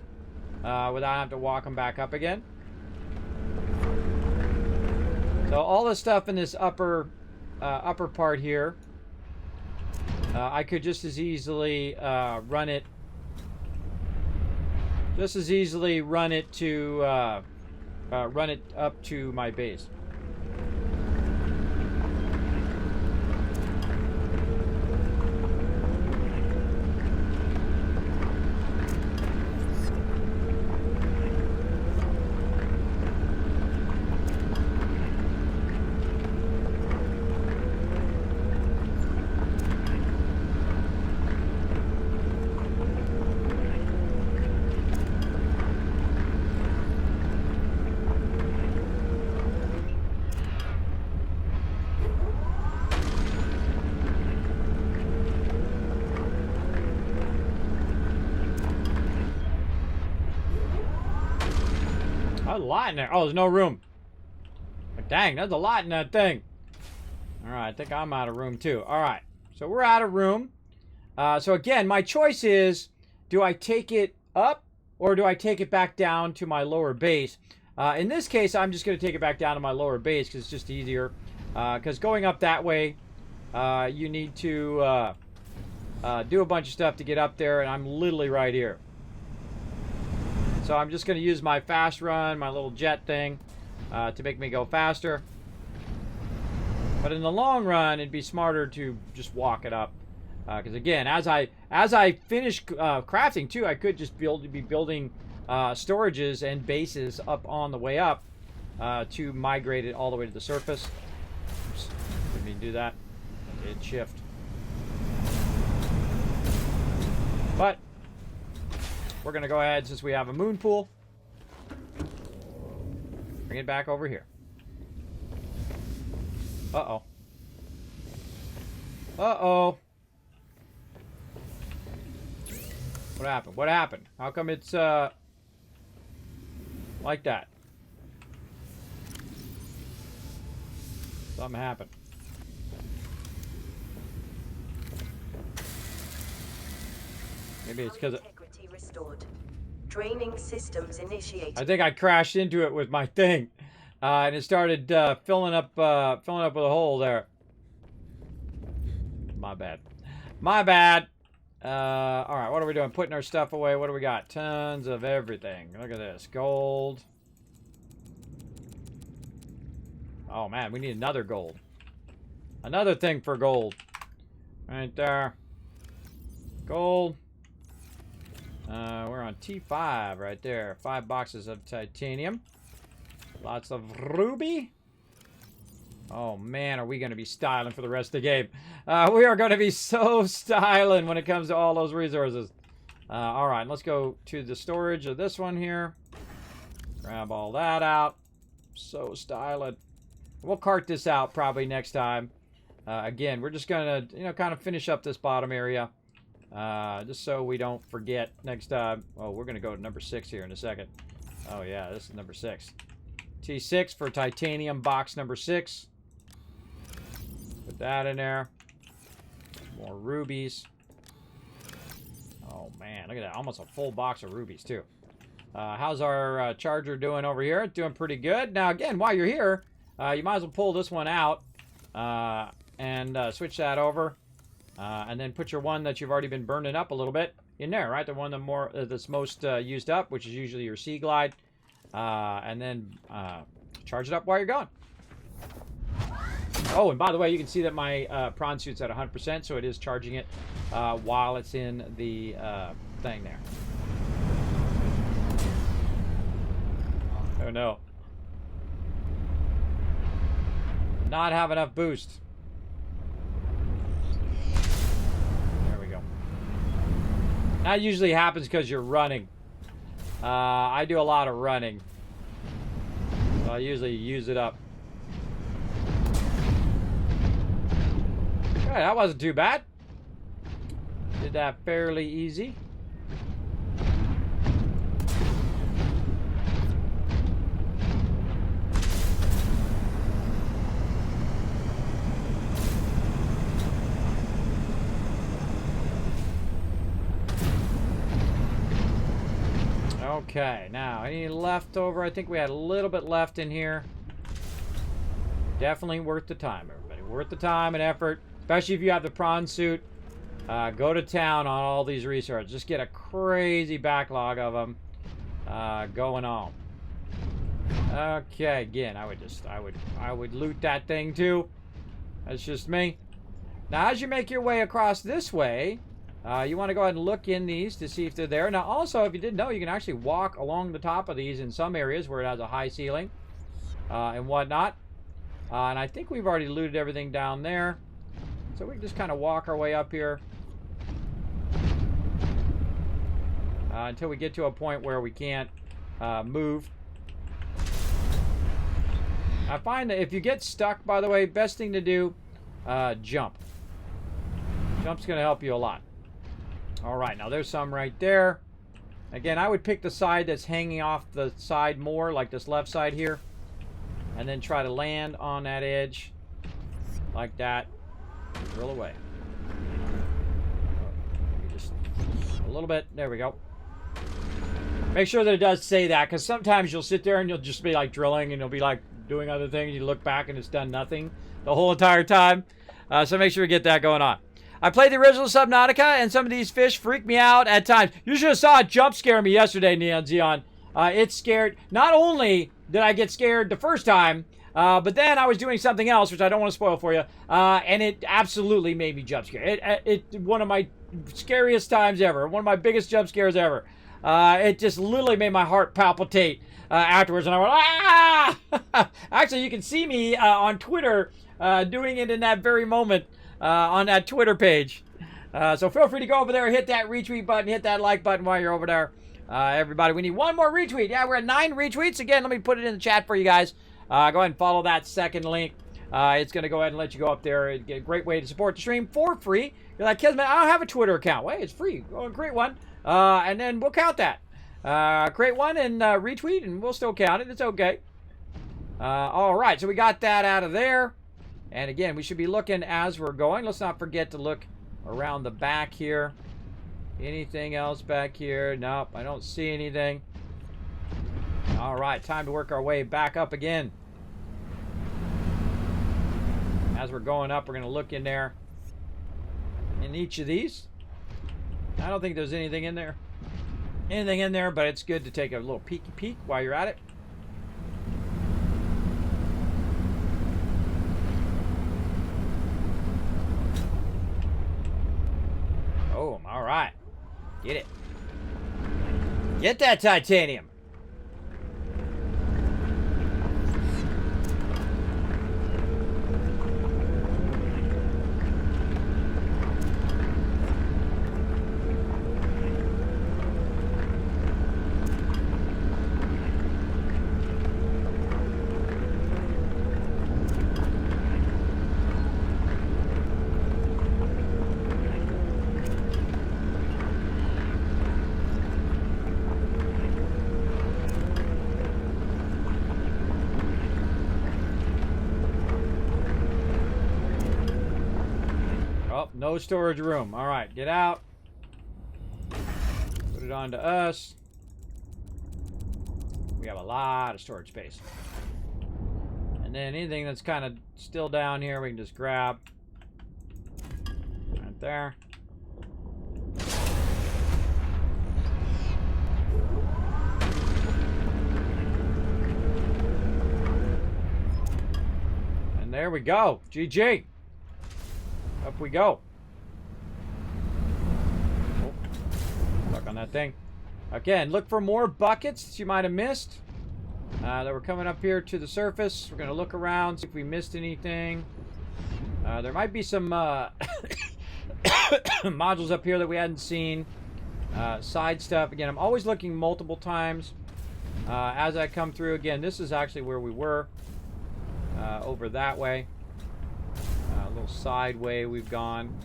without having to walk them back up again. So all the stuff in this upper part here, I could just as easily run it to run it up to my base. A lot in there. Oh, there's no room. But dang, there's a lot in that thing. All right, I think I'm out of room too. All right, so we're out of room. So again, my choice is, do I take it up or do I take it back down to my lower base? In this case, I'm just going to take it back down to my lower base because it's just easier. Because going up that way, you need to do a bunch of stuff to get up there, and I'm literally right here. So I'm just going to use my fast run, my little jet thing, to make me go faster. But in the long run, it'd be smarter to just walk it up. Because again, as I finish crafting too, I could just be building storages and bases up on the way up to migrate it all the way to the surface. Oops, didn't mean to do that. I did shift. But we're going to go ahead, since we have a moon pool, bring it back over here. Uh-oh. Uh-oh. What happened? What happened? How come it's, like that? Something happened. Maybe it's because Integrity restored. Draining systems initiated. I think I crashed into it with my thing, and it started filling up with a hole there. My bad. My bad. All right, what are we doing? Putting our stuff away. What do we got? Tons of everything. Look at this. Gold. Oh, man, we need another gold. Another thing for gold. Right there. Gold. We're on T5 right there. 5 boxes of titanium. Lots of ruby. Oh, man, are we going to be styling for the rest of the game. We are going to be so styling when it comes to all those resources. All right, let's go to the storage of this one here. Grab all that out. So styling. We'll cart this out probably next time. Again, we're just going to, you know, kind of finish up this bottom area. Just so we don't forget next time. Oh, we're going to go to number 6 here in a second. Oh, yeah, this is number 6. T6 for titanium box number 6. Put that in there. More rubies. Oh, man, look at that. Almost a full box of rubies, too. How's our charger doing over here? Doing pretty good. Now, again, while you're here, you might as well pull this one out and switch that over. And then put your one that you've already been burning up a little bit in there, right? The one that's most used up, which is usually your Sea Glide. And then charge it up while you're gone. Oh, and by the way, you can see that my prawn suit's at 100%, so it is charging it while it's in the thing there. Oh, no. Not have enough boost. That usually happens because you're running. I do a lot of running. So I usually use it up. Okay, that wasn't too bad. Did that fairly easy. Okay, now any leftover? I think we had a little bit left in here. Definitely worth the time, everybody. Worth the time and effort, especially if you have the prawn suit. Go to town on all these resources. Just get a crazy backlog of them going on. Okay, again, I would loot that thing too. That's just me. Now, as you make your way across this way, you want to go ahead and look in these to see if they're there. Now, also, if you didn't know, you can actually walk along the top of these in some areas where it has a high ceiling and whatnot. And I think we've already looted everything down there. So we can just kind of walk our way up here until we get to a point where we can't move. I find that if you get stuck, by the way, best thing to do, jump. Jump's going to help you a lot. All right, now there's some right there. Again, I would pick the side that's hanging off the side more, like this left side here, and then try to land on that edge like that. Drill away. Just a little bit. There we go. Make sure that it does say that, because sometimes you'll sit there and you'll just be like drilling and you'll be like doing other things. You look back and it's done nothing the whole entire time. So make sure you get that going on. I played the original Subnautica, and some of these fish freak me out at times. You should have saw it jump scare me yesterday, Neon Xeon. It scared. Not only did I get scared the first time, but then I was doing something else, which I don't want to spoil for you, and it absolutely made me jump scare. It one of my scariest times ever. One of my biggest jump scares ever. It just literally made my heart palpitate afterwards, and I went, ah! Actually, you can see me on Twitter doing it in that very moment. On that Twitter page. So feel free to go over there, hit that retweet button, hit that like button while you're over there. Everybody, we need one more retweet. Yeah, we're at 9 retweets. Again, let me put it in the chat for you guys. Go ahead and follow that second link. It's going to go ahead and let you go up there. It's a great way to support the stream for free. You're like, Kismet, I don't have a Twitter account. Wait, it's free. Go and create one. And then we'll count that. Create one and retweet, and we'll still count it. It's okay. All right, so we got that out of there. And again, we should be looking as we're going. Let's not forget to look around the back here. Anything else back here? Nope, I don't see anything. All right, time to work our way back up again. As we're going up, we're going to look in there. In each of these. I don't think there's anything in there. Anything in there, but it's good to take a little peeky peek while you're at it. Oh, all right. Get it. Get that titanium. No storage room. All right, get out. Put it onto us. We have a lot of storage space. And then anything that's kind of still down here, we can just grab. Right there. And there we go. GG. Up we go. Stuck on that thing. Again, look for more buckets that you might have missed. That we're coming up here to the surface. We're going to look around, see if we missed anything. There might be some modules up here that we hadn't seen. Side stuff. Again, I'm always looking multiple times as I come through. Again, this is actually where we were. Over that way. A little side way we've gone.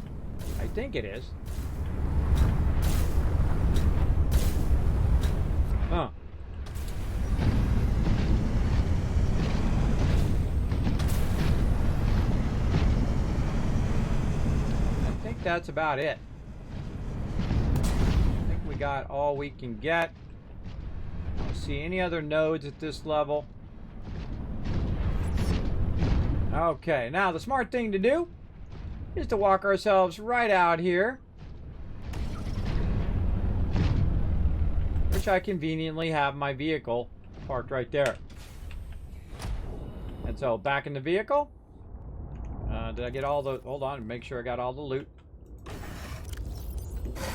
I think it is. Huh. I think that's about it. I think we got all we can get. I don't see any other nodes at this level. Okay, now the smart thing to do is to walk ourselves right out here. Which I conveniently have my vehicle parked right there. And so back in the vehicle. Did I get all the... Hold on, make sure I got all the loot.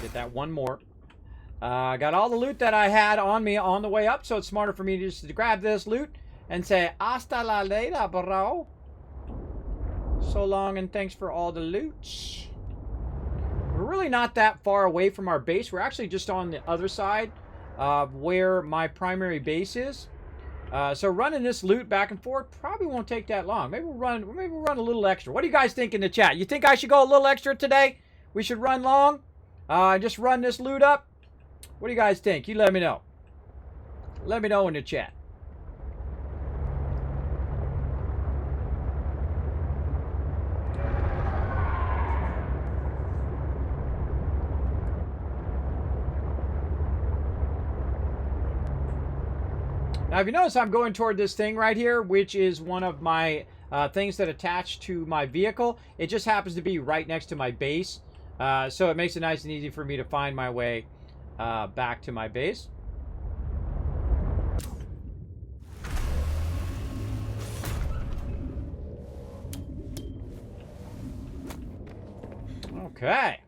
Get that one more. I got all the loot that I had on me on the way up, so it's smarter for me just to grab this loot and say, hasta la later, bro. So long and thanks for all the loot. We're really not that far away from our base. We're actually just on the other side of where my primary base is. So running this loot back and forth probably won't take that long. Maybe we'll run a little extra. What do you guys think in the chat? You think I should go a little extra today? We should run long? Just run this loot up? What do you guys think? You let me know. Let me know in the chat. Now, if you notice, I'm going toward this thing right here, which is one of my things that attach to my vehicle. It just happens to be right next to my base. So it makes it nice and easy for me to find my way back to my base. Okay.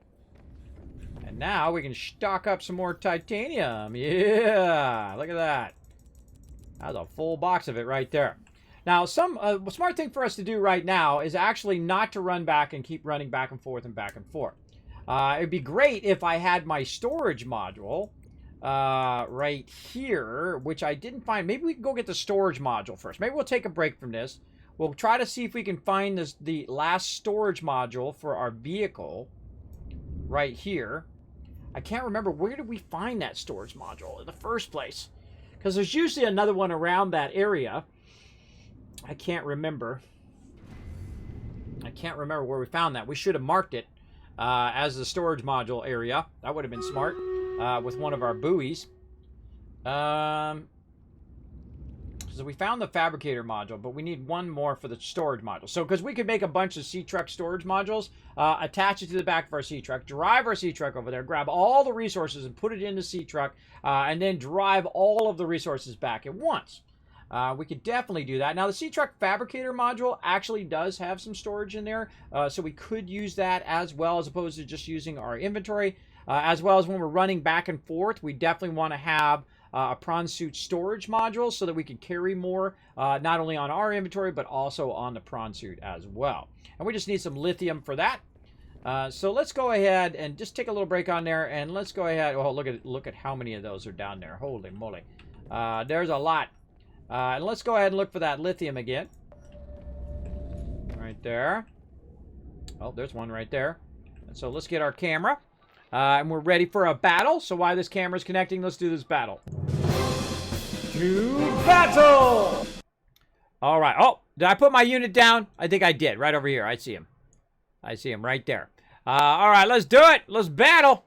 And now we can stock up some more titanium. Yeah, look at that. That's a full box of it right there. Now, some smart thing for us to do right now is actually not to run back and keep running back and forth and back and forth. It'd be great if I had my storage module right here, which I didn't find. Maybe we can go get the storage module first. Maybe we'll take a break from this. We'll try to see if we can find the last storage module for our vehicle right here. I can't remember, where did we find that storage module in the first place? Because there's usually another one around that area. I can't remember. can't remember where we found that. We should have marked it as the storage module area. That would have been smart with one of our buoys. So we found the fabricator module, but we need one more for the storage module. So, because we could make a bunch of sea truck storage modules, attach it to the back of our sea truck, drive our sea truck over there, grab all the resources and put it in the sea truck, and then drive all of the resources back at once. We could definitely do that. Now, the sea truck fabricator module actually does have some storage in there, so we could use that as well, as opposed to just using our inventory. As well as when we're running back and forth, we definitely want to have a prawn suit storage module so that we can carry more, not only on our inventory, but also on the prawn suit as well. And we just need some lithium for that. So let's go ahead and just take a little break on there, and let's go ahead. Oh, look at how many of those are down there. Holy moly. There's a lot. And let's go ahead and look for that lithium again. Right there. Oh, there's one right there. And so let's get our camera. And we're ready for a battle. So while this camera's connecting, let's do this battle. To battle! All right. Oh, did I put my unit down? I think I did. Right over here. I see him. I see him right there. All right, let's do it. Let's battle.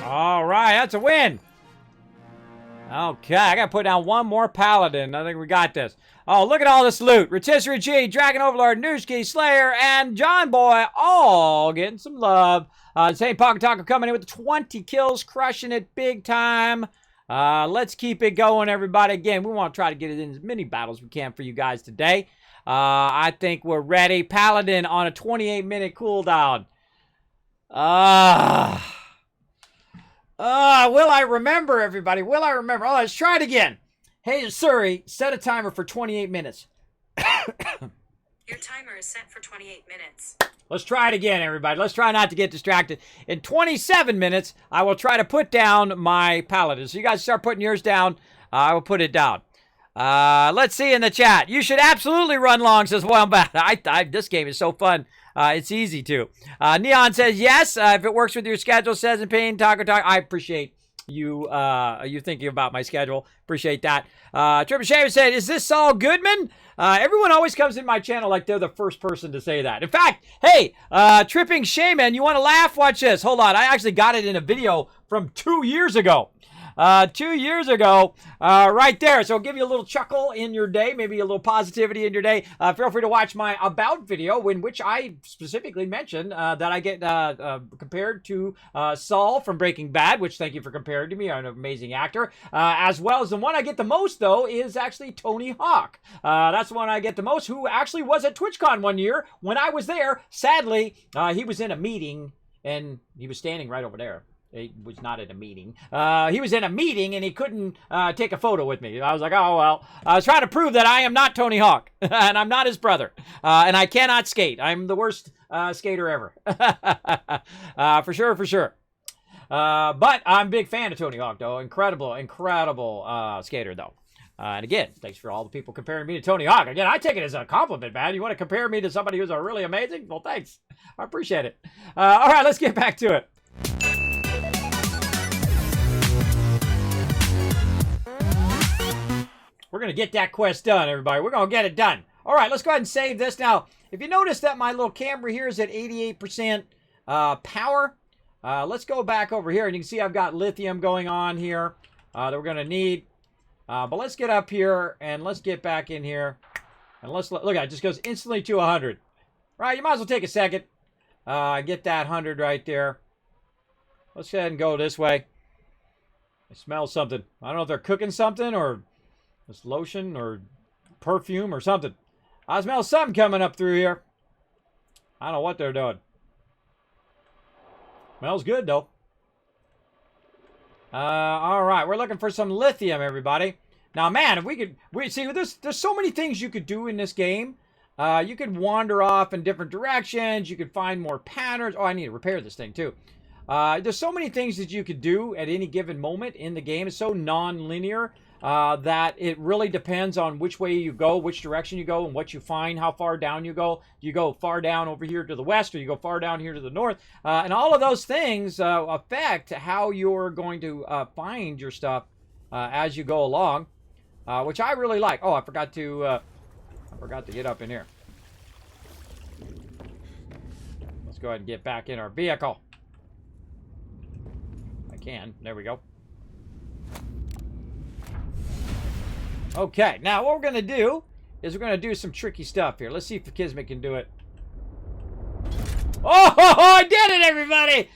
All right, that's a win. Okay, I got to put down one more paladin. I think we got this. Oh, look at all this loot. Rotisserie G, Dragon Overlord, Nooski, Slayer, and John Boy all getting some love. St. Taco coming in with 20 kills, crushing it big time. Let's keep it going, everybody. Again, we want to try to get it in as many battles as we can for you guys today. I think we're ready. Paladin on a 28-minute cooldown. Will I remember, everybody? Will I remember? Oh, let's try it again. Hey, Suri, set a timer for 28 minutes. Your timer is set for 28 minutes. Let's try it again, everybody. Let's try not to get distracted. In 27 minutes, I will try to put down my paladin. So you guys start putting yours down. I will put it down. Let's see in the chat. You should absolutely run long, says Wombat. This game is so fun. It's easy to. Neon says yes. If it works with your schedule, says in pain. Taco. I appreciate you thinking about my schedule. Appreciate that. Triple Shaver said, is this Saul Goodman? Everyone always comes in my channel like they're the first person to say that. In fact, hey, Tripping Shaman, you want to laugh? Watch this. Hold on. I actually got it in a video from 2 years ago. 2 years ago, right there. So it'll give you a little chuckle in your day, maybe a little positivity in your day. Feel free to watch my About video, in which I specifically mentioned that I get compared to Saul from Breaking Bad, which thank you for comparing to me. I'm an amazing actor. As well as the one I get the most, though, is actually Tony Hawk. That's the one I get the most, who actually was at TwitchCon one year when I was there. Sadly, he was in a meeting, and he was standing right over there. He was not at a meeting. He was in a meeting, and he couldn't take a photo with me. I was like, oh, well. I was trying to prove that I am not Tony Hawk, and I'm not his brother, and I cannot skate. I'm the worst skater ever. For sure, for sure. But I'm a big fan of Tony Hawk, though. Incredible skater, though. And again, thanks for all the people comparing me to Tony Hawk. Again, I take it as a compliment, man. You want to compare me to somebody who's really amazing? Well, thanks. I appreciate it. All right, let's get back to it. We're going to get that quest done, everybody. We're going to get it done. All right, let's go ahead and save this. Now, if you notice that my little camera here is at 88% power, let's go back over here. And you can see I've got lithium going on here that we're going to need. But let's get up here and let's get back in here. And let's look at it. Just goes instantly to 100. Right, you might as well take a second. Get that 100 right there. Let's go ahead and go this way. I smell something. I don't know if they're cooking something or it's lotion or perfume or something. I smell something coming up through here. I don't know what they're doing. Smells good, though. All right, we're looking for some lithium, everybody. Now, man, if we see, there's so many things you could do in this game. You could wander off in different directions. You could find more patterns. Oh, I need to repair this thing too. There's so many things that you could do at any given moment in the game. It's so non-linear that it really depends on which way you go, which direction you go, and what you find, how far down you go. Do you go far down over here to the west, or you go far down here to the north? And all of those things affect how you're going to find your stuff as you go along, which I really like. Oh, I forgot to get up in here. Let's go ahead and get back in our vehicle. There we go. Okay, now what we're going to do is we're going to do some tricky stuff here. Let's see if the Kismet can do it. Oh, I did it, everybody!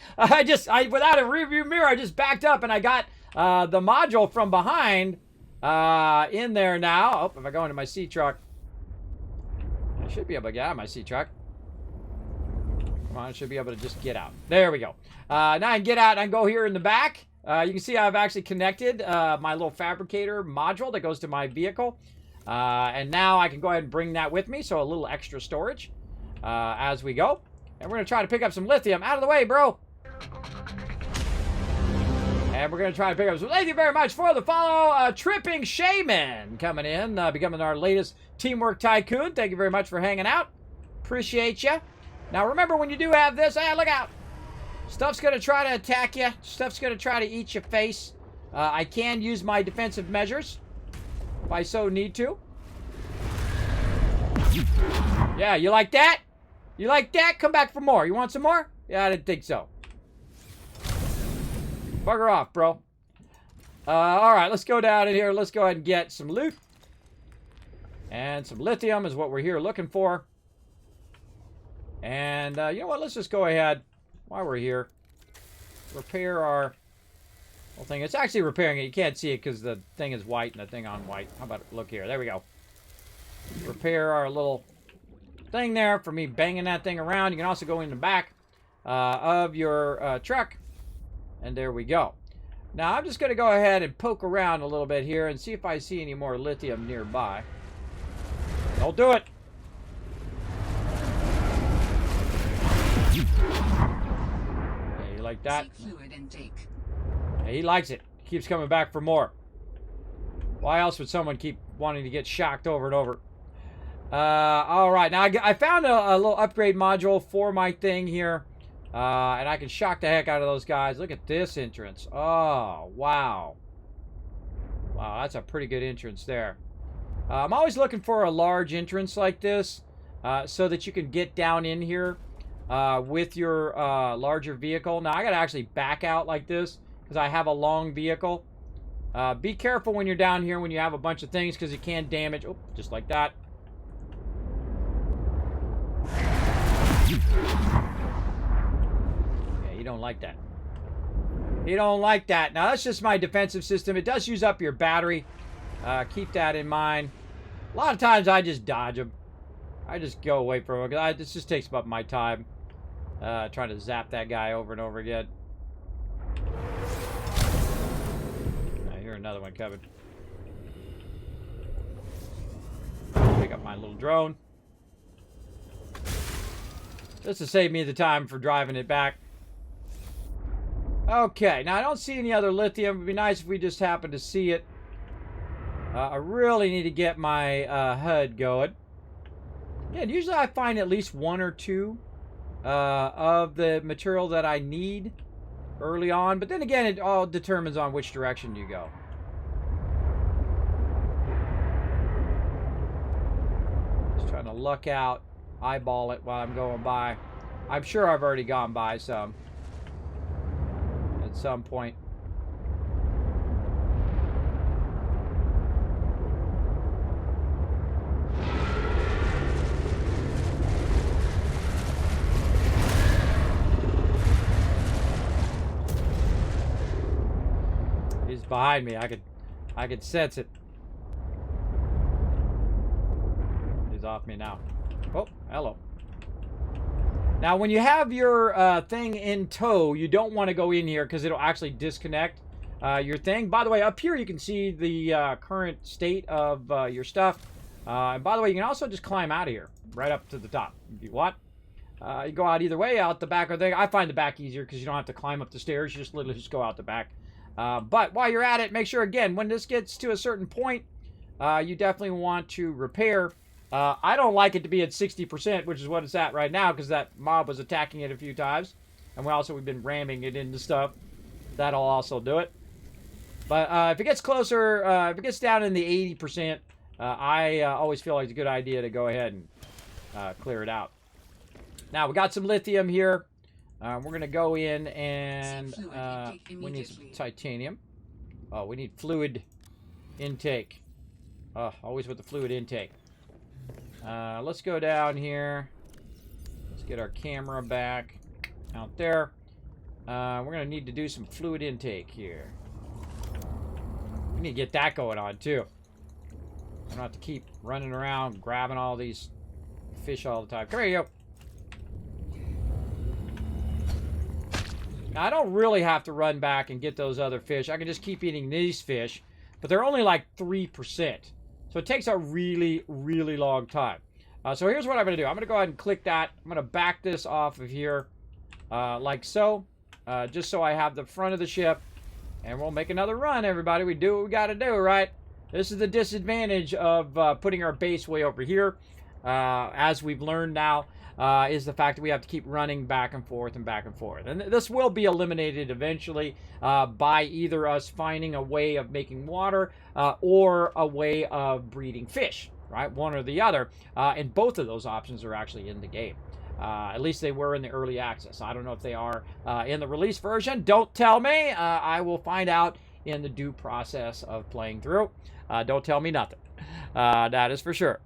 Without a rearview mirror, I just backed up and I got the module from behind in there now. Oh, if I go into my sea truck, I should be able to get out of my sea truck. Come on, I should be able to just get out. There we go. Now I can get out and I can go here in the back. You can see I've actually connected my little fabricator module that goes to my vehicle. And now I can go ahead and bring that with me, so a little extra storage as we go. And we're going to try to pick up some lithium. Out of the way, bro! And we're going to try to pick up some. Thank you very much for the follow. Tripping Shaman coming in, becoming our latest Teamwork Tycoon. Thank you very much for hanging out. Appreciate you. Now remember, when you do have this, hey, look out. Stuff's going to try to attack you. Stuff's going to try to eat your face. I can use my defensive measures if I so need to. Yeah, you like that? You like that? Come back for more. You want some more? Yeah, I didn't think so. Bugger off, bro. All right, let's go down in here. Let's go ahead and get some loot. And some lithium is what we're here looking for. And you know what? Let's just go ahead, while we're here, repair our whole thing. It's actually repairing it. You can't see it because the thing is white and the thing on white. How about, look here. There we go. Repair our little thing there for me banging that thing around. You can also go in the back of your truck. And there we go. Now, I'm just going to go ahead and poke around a little bit here and see if I see any more lithium nearby. Don't do it. Yeah, you like that? Fluid intake. Yeah, he likes it. He keeps coming back for more. Why else would someone keep wanting to get shocked over and over? All right. Now, I found a little upgrade module for my thing here. And I can shock the heck out of those guys. Look at this entrance. Oh, wow. Wow, that's a pretty good entrance there. I'm always looking for a large entrance like this so that you can get down in here with your larger vehicle. Now, I got to actually back out like this because I have a long vehicle. Be careful when you're down here when you have a bunch of things because it can damage. Oh, just like that. You don't like that. You don't like that. Now, that's just my defensive system. It does use up your battery. Keep that in mind. A lot of times, I just dodge them. I just go away from them. This just takes up my time. Trying to zap that guy over and over again. I hear another one coming. Pick up my little drone. Just to save me the time for driving it back. Okay, now I don't see any other lithium. It would be nice if we just happened to see it. I really need to get my HUD going. Yeah, usually I find at least one or two of the material that I need early on. But then again, it all determines on which direction you go. Just trying to luck out, eyeball it while I'm going by. I'm sure I've already gone by some. At some point. He's behind me. I could sense it. He's off me now. Oh, hello. Now, when you have your thing in tow, you don't want to go in here because it'll actually disconnect your thing. By the way, up here you can see the current state of your stuff. And by the way, you can also just climb out of here, right up to the top if you want. You go out either way, out the back or the thing. I find the back easier because you don't have to climb up the stairs. You just literally just go out the back. But while you're at it, make sure, again, when this gets to a certain point, you definitely want to repair. I don't like it to be at 60%, which is what it's at right now, because that mob was attacking it a few times. And we've been ramming it into stuff. That'll also do it. But if it gets closer, if it gets down in the 80%, I always feel like it's a good idea to go ahead and clear it out. Now, we got some lithium here. We're going to go in and we need some titanium. Oh, we need fluid intake. Always with the fluid intake. Let's go down here. Let's get our camera back out there. We're going to need to do some fluid intake here. We need to get that going on, too. I don't have to keep running around grabbing all these fish all the time. Come here, you. Now, I don't really have to run back and get those other fish. I can just keep eating these fish, but they're only like 3%. So it takes a really, really long time. So here's what I'm going to do. I'm going to go ahead and click that. I'm going to back this off of here like so, just so I have the front of the ship. And we'll make another run, everybody. We do what we got to do, right? This is the disadvantage of putting our base way over here, as we've learned now. Is the fact that we have to keep running back and forth and back and forth. And this will be eliminated eventually by either us finding a way of making water or a way of breeding fish, right? One or the other. And both of those options are actually in the game. At least they were in the early access. I don't know if they are in the release version. Don't tell me. I will find out in the due process of playing through. Don't tell me nothing. That is for sure.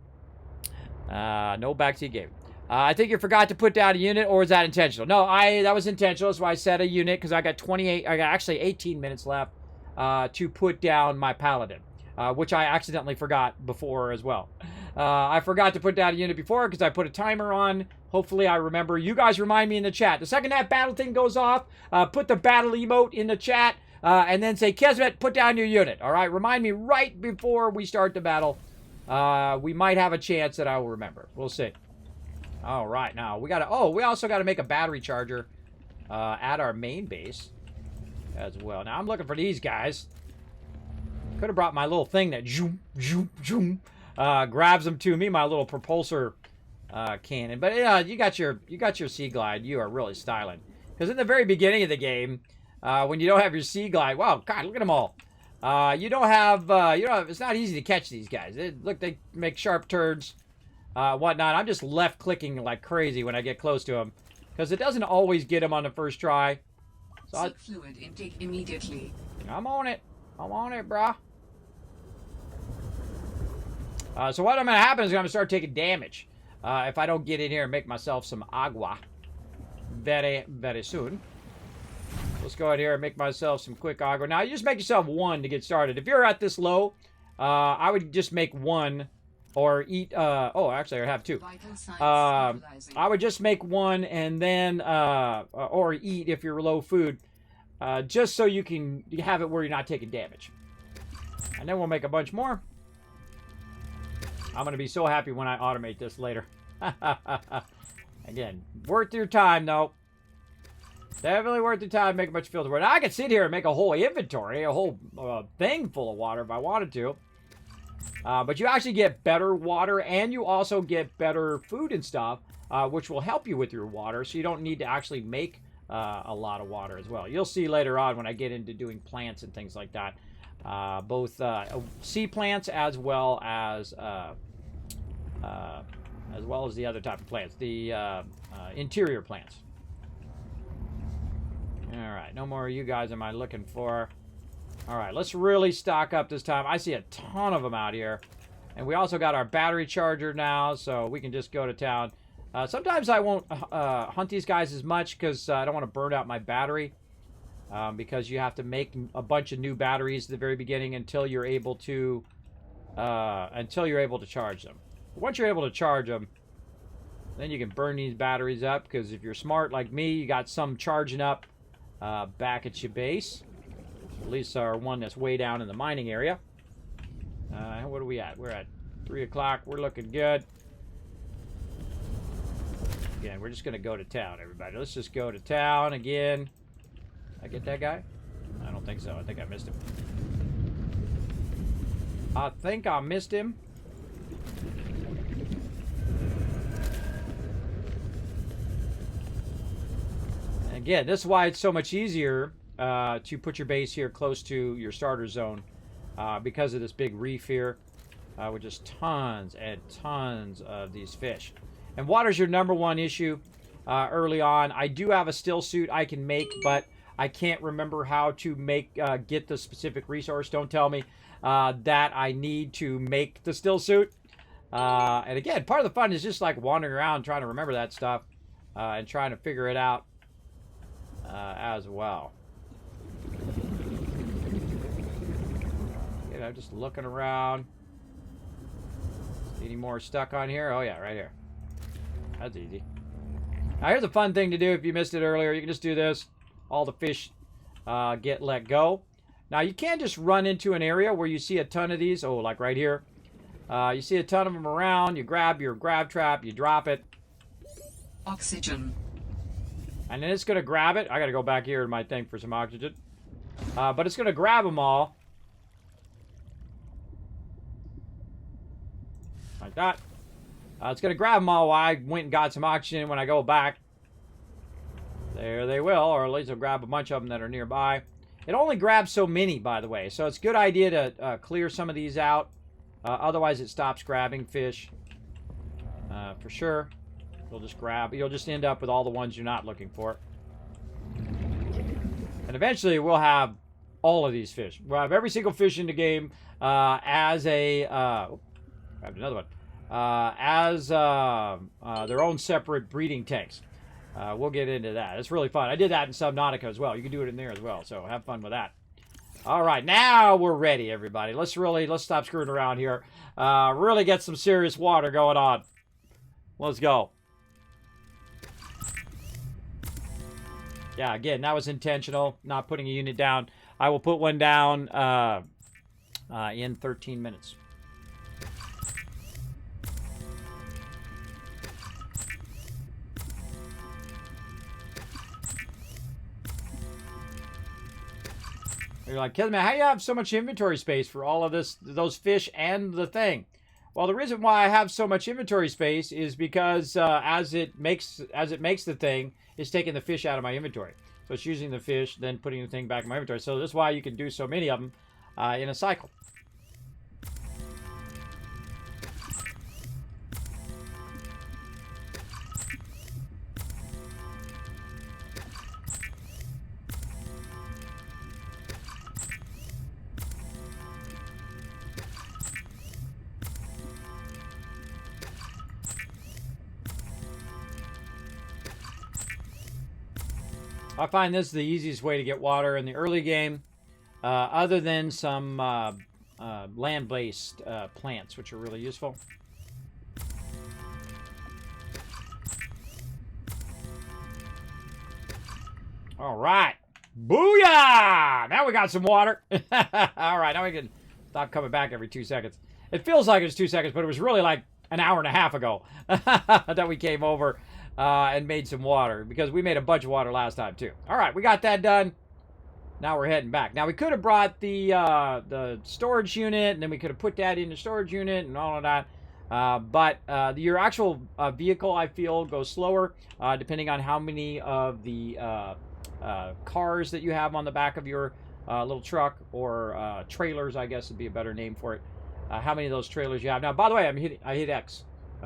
No backseat game. I think you forgot to put down a unit, or is that intentional? No, that was intentional. That's why I said a unit, because I got 18 minutes left to put down my paladin, which I accidentally forgot before as well. I forgot to put down a unit before because I put a timer on. Hopefully I remember. You guys remind me in the chat. The second that battle thing goes off, put the battle emote in the chat, and then say, Kismet, put down your unit. All right, remind me right before we start the battle. We might have a chance that I will remember. We'll see. All right, now we also got to make a battery charger at our main base as well. Now I'm looking for these guys. Could have brought my little thing that zoom, zoom, zoom, grabs them to me, my little propulsor cannon. But yeah, you got your Sea Glide. You are really styling. Because in the very beginning of the game, when you don't have your Sea Glide, wow, God, look at them all. You don't have. It's not easy to catch these guys. They make sharp turns. Whatnot. I'm just left clicking like crazy when I get close to them, because it doesn't always get them on the first try. So fluid intake immediately. I'm on it, brah. So what I'm gonna happen is I'm gonna start taking damage if I don't get in here and make myself some agua very, very soon. Let's go ahead here and make myself some quick agua. Now you just make yourself one to get started. If you're at this low, I would just make one. Or eat, actually I have two. I would just make one and then, or eat if you're low food, just so you can have it where you're not taking damage. And then we'll make a bunch more. I'm going to be so happy when I automate this later. Again, worth your time though. Definitely worth your time to make a bunch of filter water. Now I could sit here and make a whole inventory, a whole thing full of water if I wanted to. But you actually get better water, and you also get better food and stuff, which will help you with your water, so you don't need to actually make a lot of water as well. You'll see later on when I get into doing plants and things like that, both sea plants as well as the other type of plants, the interior plants. All right, no more of you guys am I looking for. All right, let's really stock up this time. I see a ton of them out here. And we also got our battery charger now, so we can just go to town. Sometimes I won't hunt these guys as much because I don't want to burn out my battery. Because you have to make a bunch of new batteries at the very beginning until you're able to charge them. Once you're able to charge them, then you can burn these batteries up, because if you're smart like me, you got some charging up back at your base. At least our one that's way down in the mining area. What are we at? We're at 3 o'clock. We're looking good. Again, we're just going to go to town, everybody. Let's just go to town again. Did I get that guy? I don't think so. I think I missed him. I think I missed him. And again, this is why it's so much easier to put your base here close to your starter zone because of this big reef here with just tons and tons of these fish. And water's your #1 issue early on. I do have a still suit I can make, but I can't remember how to make get the specific resource. Don't tell me that I need to make the still suit. And again, part of the fun is just like wandering around trying to remember that stuff and trying to figure it out as well. You know, just looking around. Any more stuck on here? Oh yeah, right here. That's easy. Now here's a fun thing to do if you missed it earlier. You can just do this. All the fish get let go. Now you can't just run into an area where you see a ton of these. Oh, like right here. You see a ton of them around. You grab your grab trap. You drop it. Oxygen. And then it's going to grab it. I got to go back here to my thing for some oxygen. But it's going to grab them all. Like that. It's going to grab them all while I went and got some oxygen. When I go back, there they will. Or at least I'll grab a bunch of them that are nearby. It only grabs so many, by the way. So it's a good idea to clear some of these out. Otherwise, it stops grabbing fish. For sure. You'll just grab. You'll just end up with all the ones you're not looking for. And eventually, we'll have all of these fish. We'll have every single fish in the game as a... grabbed another one. As their own separate breeding tanks. We'll get into that. It's really fun. I did that in Subnautica as well. You can do it in there as well. So have fun with that. All right, now we're ready, everybody. Let's stop screwing around here. Really get some serious water going on. Let's go. Yeah, again, that was intentional. Not putting a unit down. I will put one down in 13 minutes. You're like, Kismet, how do you have so much inventory space for all of those fish and the thing? Well, the reason why I have so much inventory space is because as it makes the thing, it's taking the fish out of my inventory. So it's using the fish, then putting the thing back in my inventory. So that's why you can do so many of them in a cycle. I find this the easiest way to get water in the early game, other than some land-based plants, which are really useful. All right. Booyah! Now we got some water. All right, now we can stop coming back every 2 seconds. It feels like it's 2 seconds, but it was really like an hour and a half ago that we came over and made some water, because we made a bunch of water last time too. All right, we got that done. Now we're heading back. Now we could have brought the storage unit, and then we could have put that in the storage unit and all of that. But your actual vehicle, I feel, goes slower depending on how many of the cars that you have on the back of your little truck, or trailers, I guess would be a better name for it. How many of those trailers you have. Now, by the way, I hit X.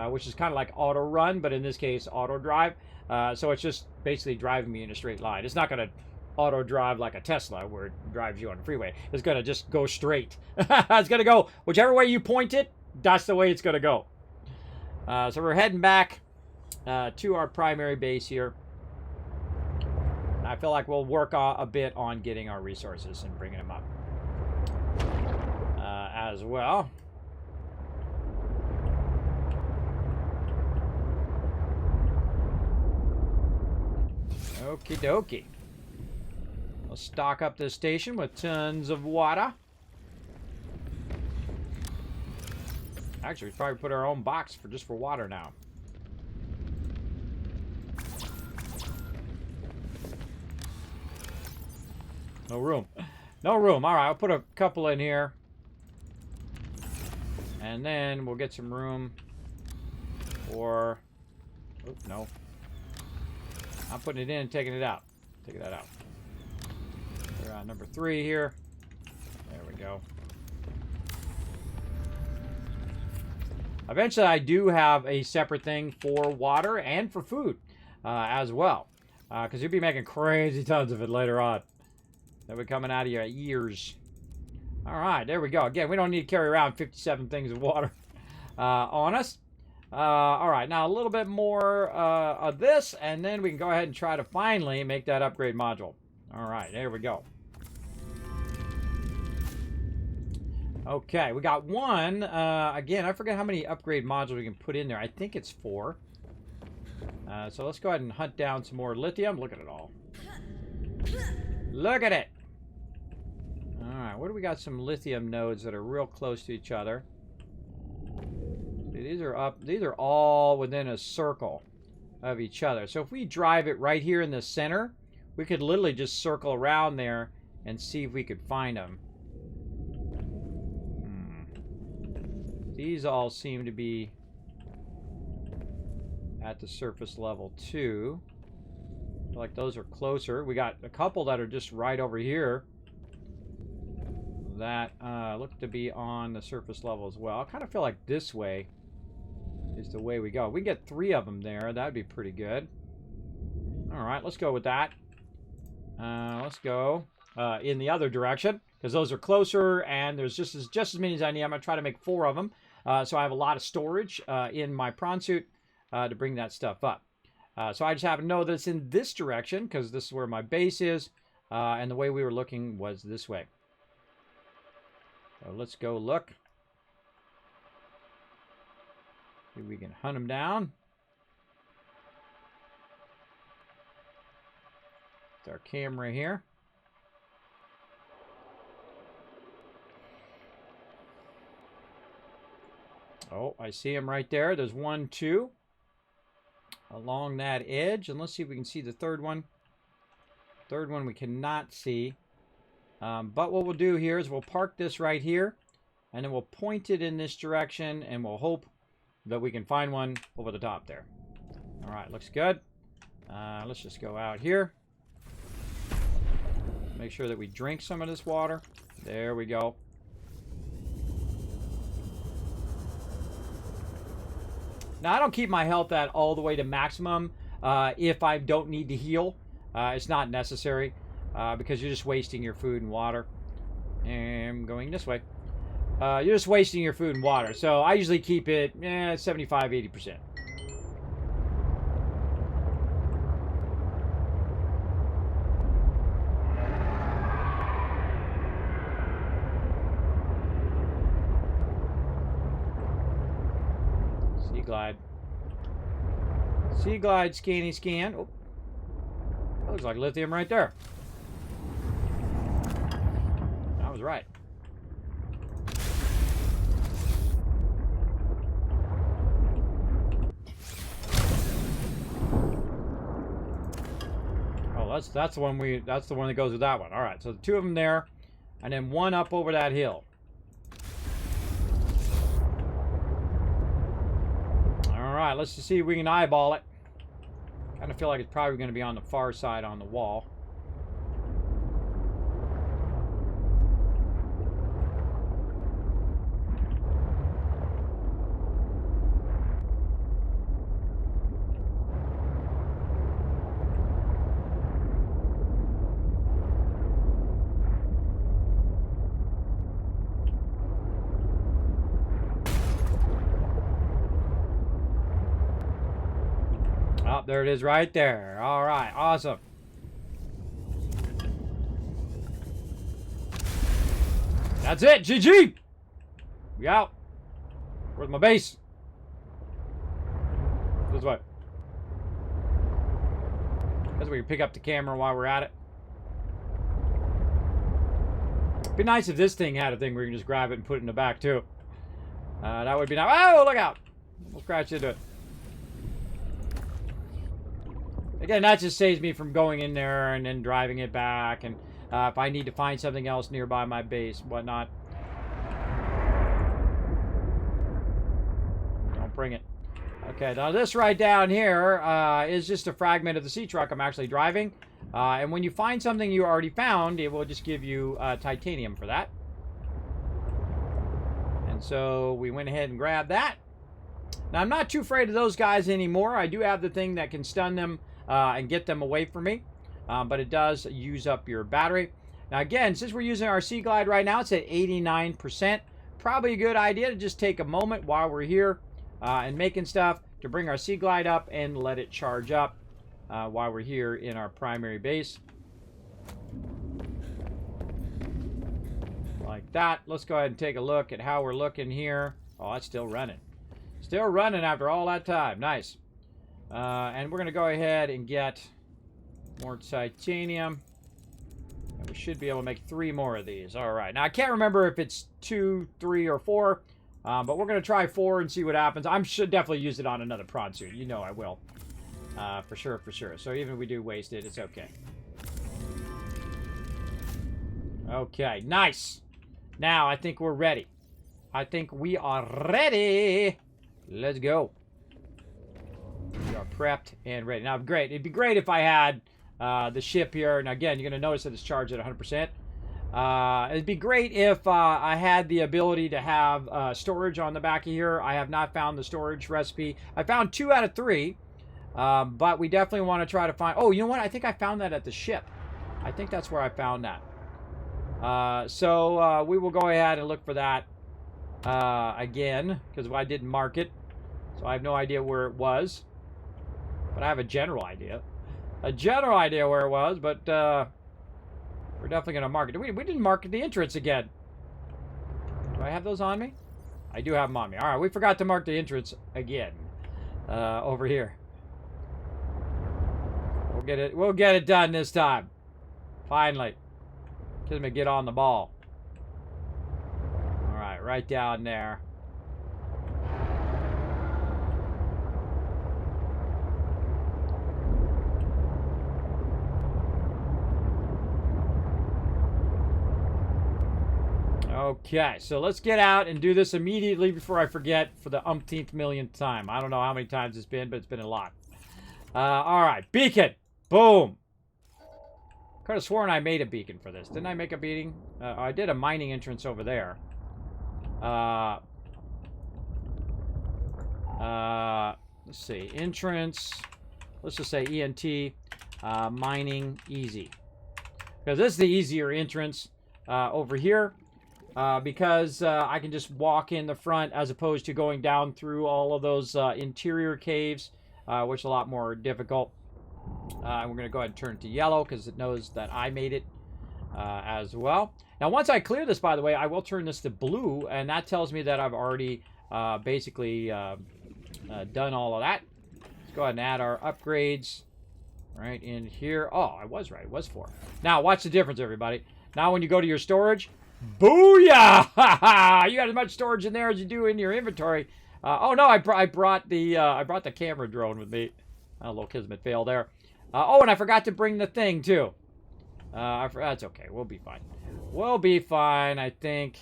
Which is kind of like auto run, but in this case, auto drive. So it's just basically driving me in a straight line. It's not going to auto drive like a Tesla where it drives you on the freeway. It's going to just go straight. It's going to go whichever way you point it, that's the way it's going to go. So we're heading back to our primary base here. I feel like we'll work a bit on getting our resources and bringing them up as well. Okie dokie. Let's stock up this station with tons of water. Actually, we probably put our own box for just for water now. No room. No room. All right, I'll put a couple in here. And then we'll get some room for... Oh, no. I'm putting it in and taking it out. Take that out. We're on number 3 here. There we go. Eventually, I do have a separate thing for water and for food as well. Because you'll be making crazy tons of it later on. They'll be coming out of your ears. All right, there we go. Again, we don't need to carry around 57 things of water on us. All right, now a little bit more of this, and then we can go ahead and try to finally make that upgrade module. All right, there we go. Okay, we got one. Again, I forget how many upgrade modules we can put in there. I think it's 4. So let's go ahead and hunt down some more lithium. Look at it all. Look at it. All right, where do we got some lithium nodes that are real close to each other? See, these are up. These are all within a circle of each other. So if we drive it right here in the center, we could literally just circle around there and see if we could find them. These all seem to be at the surface level too. I feel like those are closer. We got a couple that are just right over here that look to be on the surface level as well. I kind of feel like this way is the way we go. We can get 3 of them there. That'd be pretty good. All right, let's go with that. Let's go in the other direction because those are closer and there's just as many as I need. I'm going to try to make 4 of them. So I have a lot of storage in my prawn suit to bring that stuff up. So I just happen to know that it's in this direction because this is where my base is. And the way we were looking was this way. So let's go look. See if we can hunt them down. It's our camera here. Oh, I see him right there. There's 1, 2 along that edge. And let's see if we can see the third one. Third one we cannot see. But what we'll do here is we'll park this right here. And then we'll point it in this direction. And we'll hope that we can find one over the top there. All right, looks good. Let's just go out here. Make sure that we drink some of this water. There we go. Now, I don't keep my health at all the way to maximum if I don't need to heal. It's not necessary because you're just wasting your food and water. And going this way. You're just wasting your food and water. So I usually keep it 75, 80%. Glide. Sea glide, scanny scan. Oh, that looks like lithium right there. I was right. Oh, that's the one that goes with that one. All right, so the 2 of them there, and then 1 up over that hill. Alright, let's just see if we can eyeball it. Kind of feel like it's probably going to be on the far side on the wall. Oh, there it is right there. All right, awesome. That's it, GG! We out. Where's my base? This way. Guess we can pick up the camera while we're at it. It'd be nice if this thing had a thing where you can just grab it and put it in the back, too. That would be nice. Oh, look out. We'll scratch into it. Again, that just saves me from going in there and then driving it back. And if I need to find something else nearby my base, whatnot. Don't bring it. Okay, now this right down here is just a fragment of the sea truck I'm actually driving. And when you find something you already found, it will just give you titanium for that. And so we went ahead and grabbed that. Now, I'm not too afraid of those guys anymore. I do have the thing that can stun them and get them away from me. But it does use up your battery. Now, again, since we're using our Sea Glide right now, it's at 89%. Probably a good idea to just take a moment while we're here and making stuff to bring our Sea Glide up and let it charge up while we're here in our primary base. Like that. Let's go ahead and take a look at how we're looking here. Oh, it's still running. Still running after all that time. Nice. And we're going to go ahead and get more titanium. And we should be able to make 3 more of these. All right. Now, I can't remember if it's 2, 3, or 4. But we're going to try 4 and see what happens. I should definitely use it on another prawn suit. You know I will. For sure, for sure. So even if we do waste it, it's okay. Okay, nice. Now, I think we're ready. I think we are ready. Let's go. We are prepped and ready. Now, great. It'd be great if I had the ship here. And again, you're going to notice that it's charged at 100%. It'd be great if I had the ability to have storage on the back of here. I have not found the storage recipe. I found 2 out of 3. But we definitely want to try to find... Oh, you know what? I think I found that at the ship. I think that's where I found that. So we will go ahead and look for that again, because I didn't mark it. So I have no idea where it was. But I have a general idea. A general idea where it was, but we're definitely going to mark it. We didn't mark the entrance again. Do I have those on me? I do have them on me. All right, we forgot to mark the entrance again over here. We'll get it done this time. Finally. Kismet, get on the ball. All right, right down there. Okay, so let's get out and do this immediately before I forget for the umpteenth millionth time. I don't know how many times it's been, but it's been a lot. All right, beacon. Boom. Could have sworn I made a beacon for this. Didn't I make a beacon? I did a mining entrance over there. Let's see. Entrance. Let's just say ENT. Mining easy. Because this is the easier entrance over here. Because I can just walk in the front as opposed to going down through all of those interior caves, which is a lot more difficult. And we're going to go ahead and turn it to yellow because it knows that I made it as well. Now, once I clear this, by the way, I will turn this to blue, and that tells me that I've already basically done all of that. Let's go ahead and add our upgrades right in here. Oh, I was right. It was 4. Now, watch the difference, everybody. Now, when you go to your storage, booyah! You got as much storage in there as you do in your inventory. Oh, no, I brought the camera drone with me. A little Kismet fail there. Oh, and I forgot to bring the thing, too. That's okay. We'll be fine. We'll be fine, I think.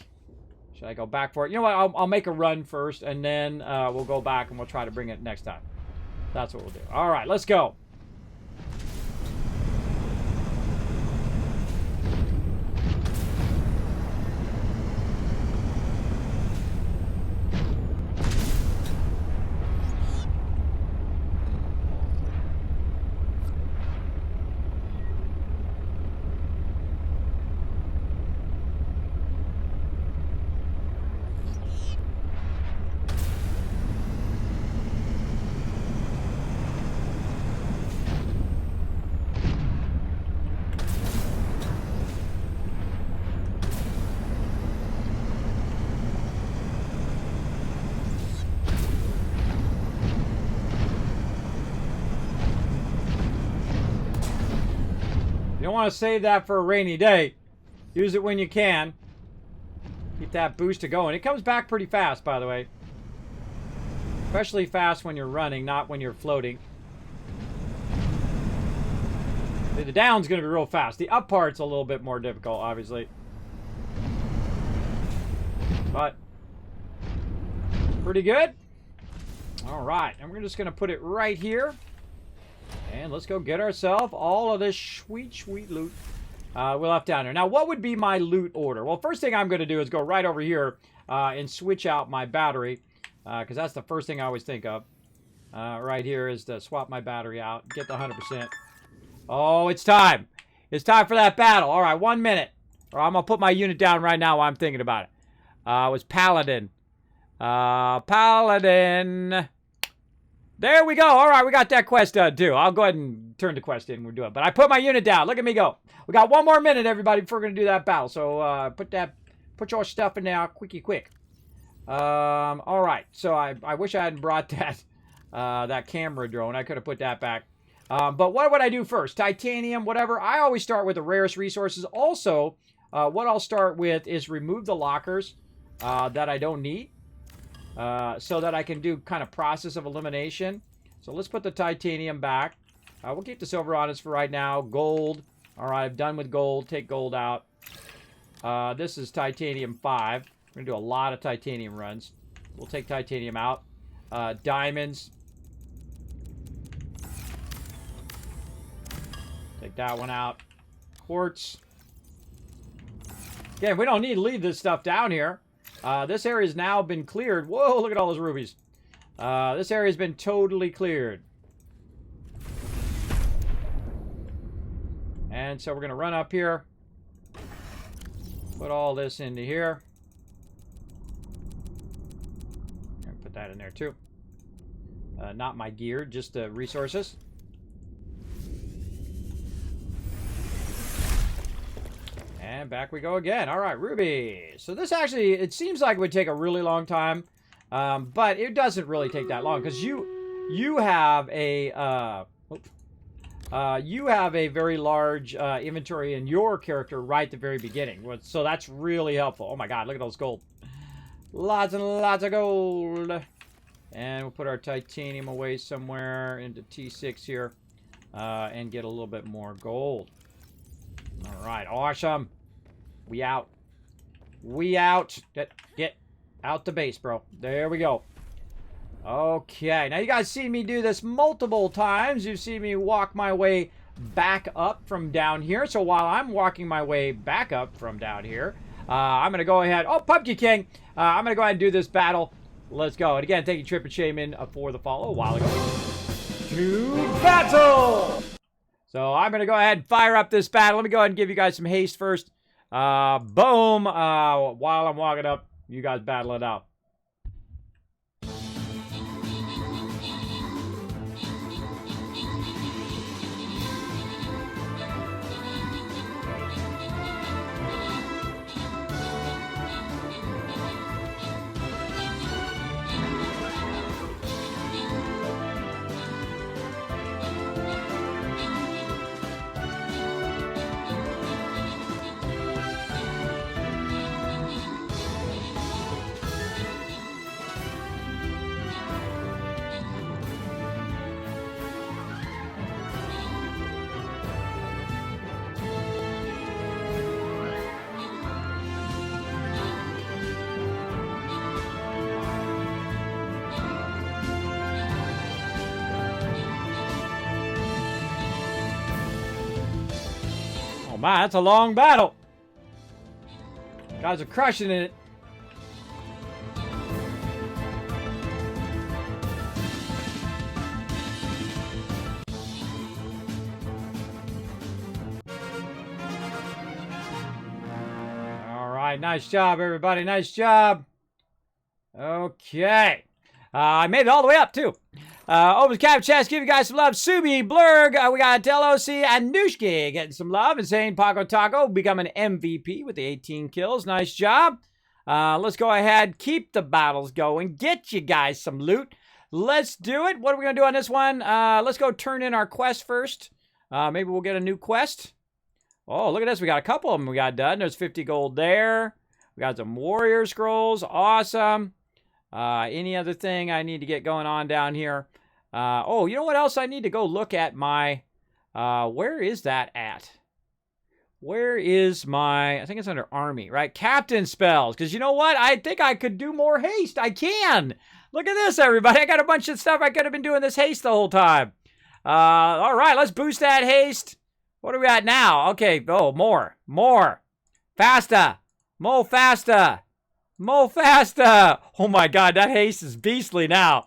Should I go back for it? You know what? I'll make a run first, and then we'll go back, and we'll try to bring it next time. That's what we'll do. All right, let's go. You don't want to save that for a rainy day. Use it when you can. Keep that booster going. It comes back pretty fast, by the way. Especially fast when you're running, not when you're floating. The down's going to be real fast. The up part's a little bit more difficult, obviously. But pretty good. All right, and we're just going to put it right here. And let's go get ourselves all of this sweet, sweet loot we left down there. Now, what would be my loot order? Well, first thing I'm going to do is go right over here and switch out my battery. Because that's the first thing I always think of. Right here is to swap my battery out. Get the 100%. Oh, it's time. It's time for that battle. All right, 1 minute. Or I'm going to put my unit down right now while I'm thinking about it. It was Paladin. Paladin. There we go. All right, we got that quest done, too. I'll go ahead and turn the quest in. We're doing. But I put my unit down. Look at me go. We got 1 more minute, everybody, before we're going to do that battle. So put your stuff in there quicky quick. All right. So I wish I hadn't brought that camera drone. I could have put that back. But what would I do first? Titanium, whatever. I always start with the rarest resources. Also, what I'll start with is remove the lockers that I don't need. So that I can do kind of process of elimination. So let's put the titanium back. We'll keep the silver on us for right now. Gold. All right, I'm done with gold. Take gold out. This is titanium 5. We're going to do a lot of titanium runs. We'll take titanium out. Diamonds. Take that one out. Quartz. Again, we don't need to leave this stuff down here. This area has now been cleared. Whoa, look at all those rubies. This area has been totally cleared. And so we're going to run up here. Put all this into here. Put that in there too. Not my gear, just the resources. And back we go again. All right, ruby. So this actually, it seems like it would take a really long time, but it doesn't really take that long because you have a very large inventory in your character right at the very beginning. So that's really helpful. Oh my God, look at those gold. Lots and lots of gold. And we'll put our titanium away somewhere into T6 here and get a little bit more gold. All right, awesome. We out. We out. Get out the base, bro. There we go. Okay, now you guys see me do this multiple times. You've seen me walk my way back up from down here. So while I'm walking my way back up from down here, I'm going to go ahead. Oh, Pumpkin King. I'm going to go ahead and do this battle. Let's go. And again, thank you, Trip and Shaman, for the follow a while ago. To battle! So I'm going to go ahead and fire up this battle. Let me go ahead and give you guys some haste first. Boom. While I'm walking up, you guys battle it out. Man, that's a long battle. Guys are crushing it. All right, nice job, everybody. Nice job. Okay. I made it all the way up, too. Open cap chest, give you guys some love. Subi, Blurg, we got Deloc and Nushki getting some love. And saying Paco Taco becoming MVP with the 18 kills. Nice job. Let's go ahead, keep the battles going. Get you guys some loot. Let's do it. What are we going to do on this one? Let's go turn in our quest first. Maybe we'll get a new quest. Oh, look at this. We got a couple of them we got done. There's 50 gold there. We got some warrior scrolls. Awesome. Any other thing I need to get going on down here? Oh, you know what else I need to go look at my... where is that at? Where is my... I think it's under Army, right? Captain spells. Because you know what? I think I could do more haste. I can. Look at this, everybody. I got a bunch of stuff. I could have been doing this haste the whole time. All right, let's boost that haste. What are we at now? Okay, oh, more. Faster. Mo faster. Oh my God, that haste is beastly now.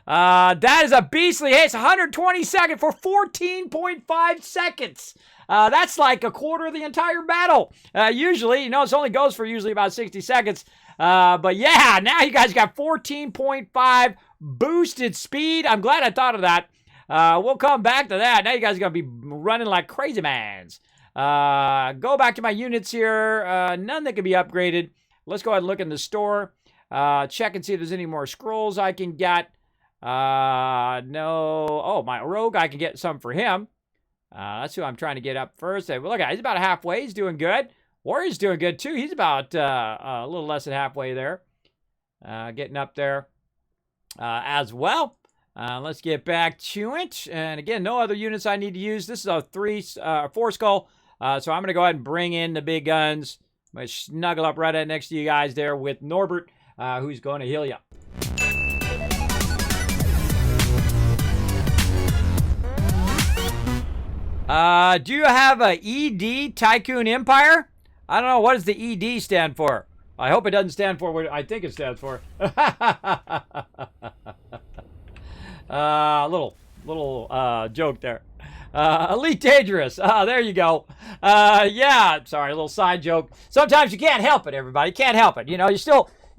That is a beastly haste. 120 seconds for 14.5 seconds. That's like a quarter of the entire battle. Usually, it only goes for usually about 60 seconds. But yeah, now you guys got 14.5 boosted speed. I'm glad I thought of that. We'll come back to that. Now you guys are going to be running like crazy mans. Go back to my units here. None that can be upgraded. Let's go ahead and look in the store. Check and see if there's any more scrolls I can get. No. Oh, my rogue, I can get some for him. That's who I'm trying to get up first. Well, look at he's about halfway. He's doing good. Warrior's doing good, too. He's about a little less than halfway there. Getting up there as well. Let's get back to it. And again, no other units I need to use. This is a 4 skull. So I'm going to go ahead and bring in the big guns. I'm going to snuggle up right next to you guys there with Norbert, who's going to heal you. Do you have a ED Tycoon Empire? I don't know. What does the ED stand for? I hope it doesn't stand for what I think it stands for. Little joke there. Elite Dangerous. There you go. Yeah, sorry, a little side joke. Sometimes you can't help it, everybody. Can't help it. You're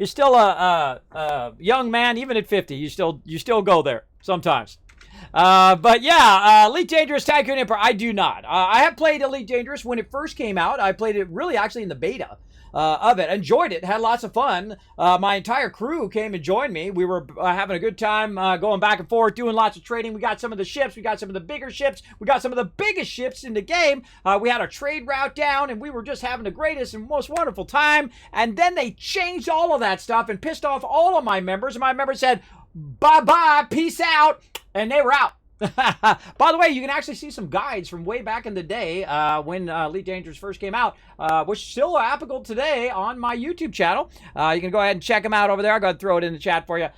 still a young man, even at 50. You still go there sometimes. But yeah, Elite Dangerous Tycoon Empire, I do not. I have played Elite Dangerous when it first came out. I played it really actually in the beta of it. Enjoyed it, had lots of fun. My entire crew came and joined me. We were having a good time going back and forth, doing lots of trading. We got some of the ships. We got some of the bigger ships. We got some of the biggest ships in the game. We had our trade route down, and we were just having the greatest and most wonderful time. And then they changed all of that stuff and pissed off all of my members. And my members said, bye-bye, peace out. And they were out. By the way, you can actually see some guides from way back in the day when Elite Dangerous first came out, which is still applicable today on my YouTube channel. You can go ahead and check them out over there. I'll go ahead and throw it in the chat for you.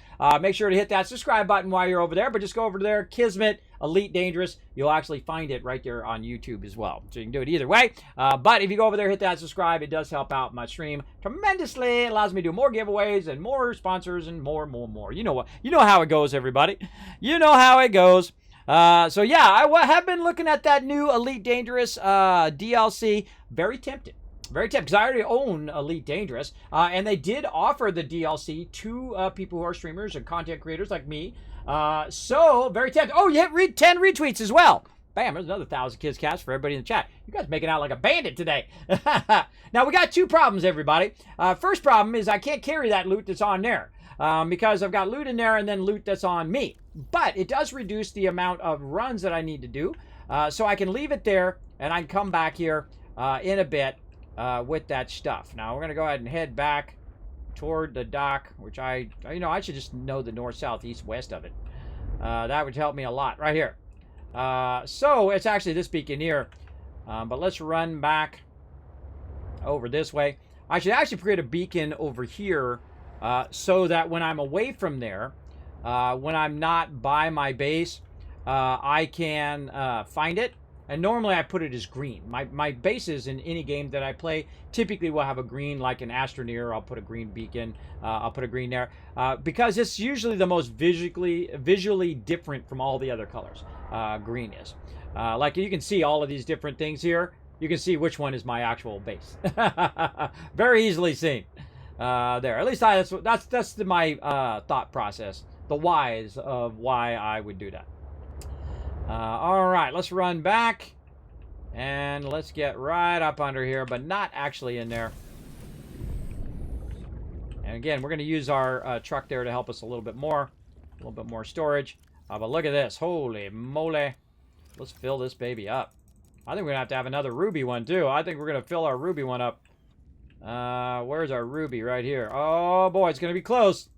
Make sure to hit that subscribe button while you're over there, but just go over there, Kismet, Elite Dangerous. You'll actually find it right there on YouTube as well. So you can do it either way. But if you go over there, hit that subscribe, it does help out my stream tremendously. It allows me to do more giveaways and more sponsors and more. You know how it goes, everybody. You know how it goes. So yeah, I have been looking at that new Elite Dangerous DLC. Very tempted. Because I already own Elite Dangerous. And they did offer the DLC to people who are streamers and content creators like me. So, very tempted. Oh, yeah, 10 retweets as well. Bam, there's another 1,000 kids cast for everybody in the chat. You guys making out like a bandit today. Now, we got 2 problems, everybody. First problem is I can't carry that loot that's on there. Because I've got loot in there and then loot that's on me. But it does reduce the amount of runs that I need to do. So I can leave it there and I can come back here in a bit with that stuff. Now we're going to go ahead and head back toward the dock, which I should just know the north, south, east, west of it. That would help me a lot right here. So it's actually this beacon here. But let's run back over this way. I should actually create a beacon over here so that when I'm away from there, when I'm not by my base, I can find it. And normally I put it as green. My bases in any game that I play typically will have a green, like an Astroneer. I'll put a green beacon. I'll put a green there. Because it's usually the most visually different from all the other colors. Green is. Like you can see all of these different things here. You can see which one is my actual base. Very easily seen. There. At least that's my thought process. The whys of why I would do that. All right, let's run back and let's get right up under here, but not actually in there. And again, we're going to use our truck there to help us a little bit more storage. But look at this. Holy moly. Let's fill this baby up. I think we're going to have another ruby one too. I think we're going to fill our ruby one up Where's our ruby? Right here. Oh, boy, it's going to be close.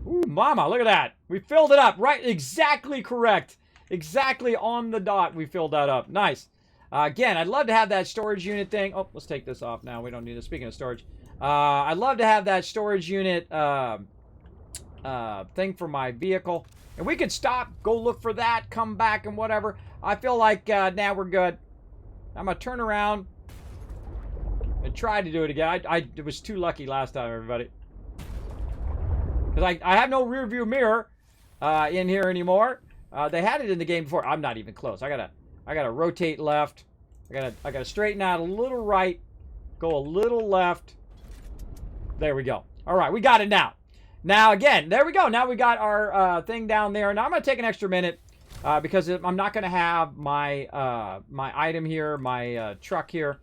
Ooh, mama, look at that. We filled it up. Right, exactly correct. Exactly on the dot, we filled that up. Nice. Again, I'd love to have that storage unit thing. Oh, let's take this off now. We don't need this. Speaking of storage, I'd love to have that storage unit thing for my vehicle. And we could stop, go look for that, come back and whatever. I feel like now we're good. I'm going to turn around and try to do it again. I was too lucky last time, everybody. Because I have no rear view mirror in here anymore. They had it in the game before. I'm not even close. I gotta rotate left. I gotta straighten out a little right. Go a little left. There we go. All right, we got it now. Now again, there we go. Now we got our thing down there. Now I'm gonna take an extra minute because I'm not gonna have my my item here, my truck here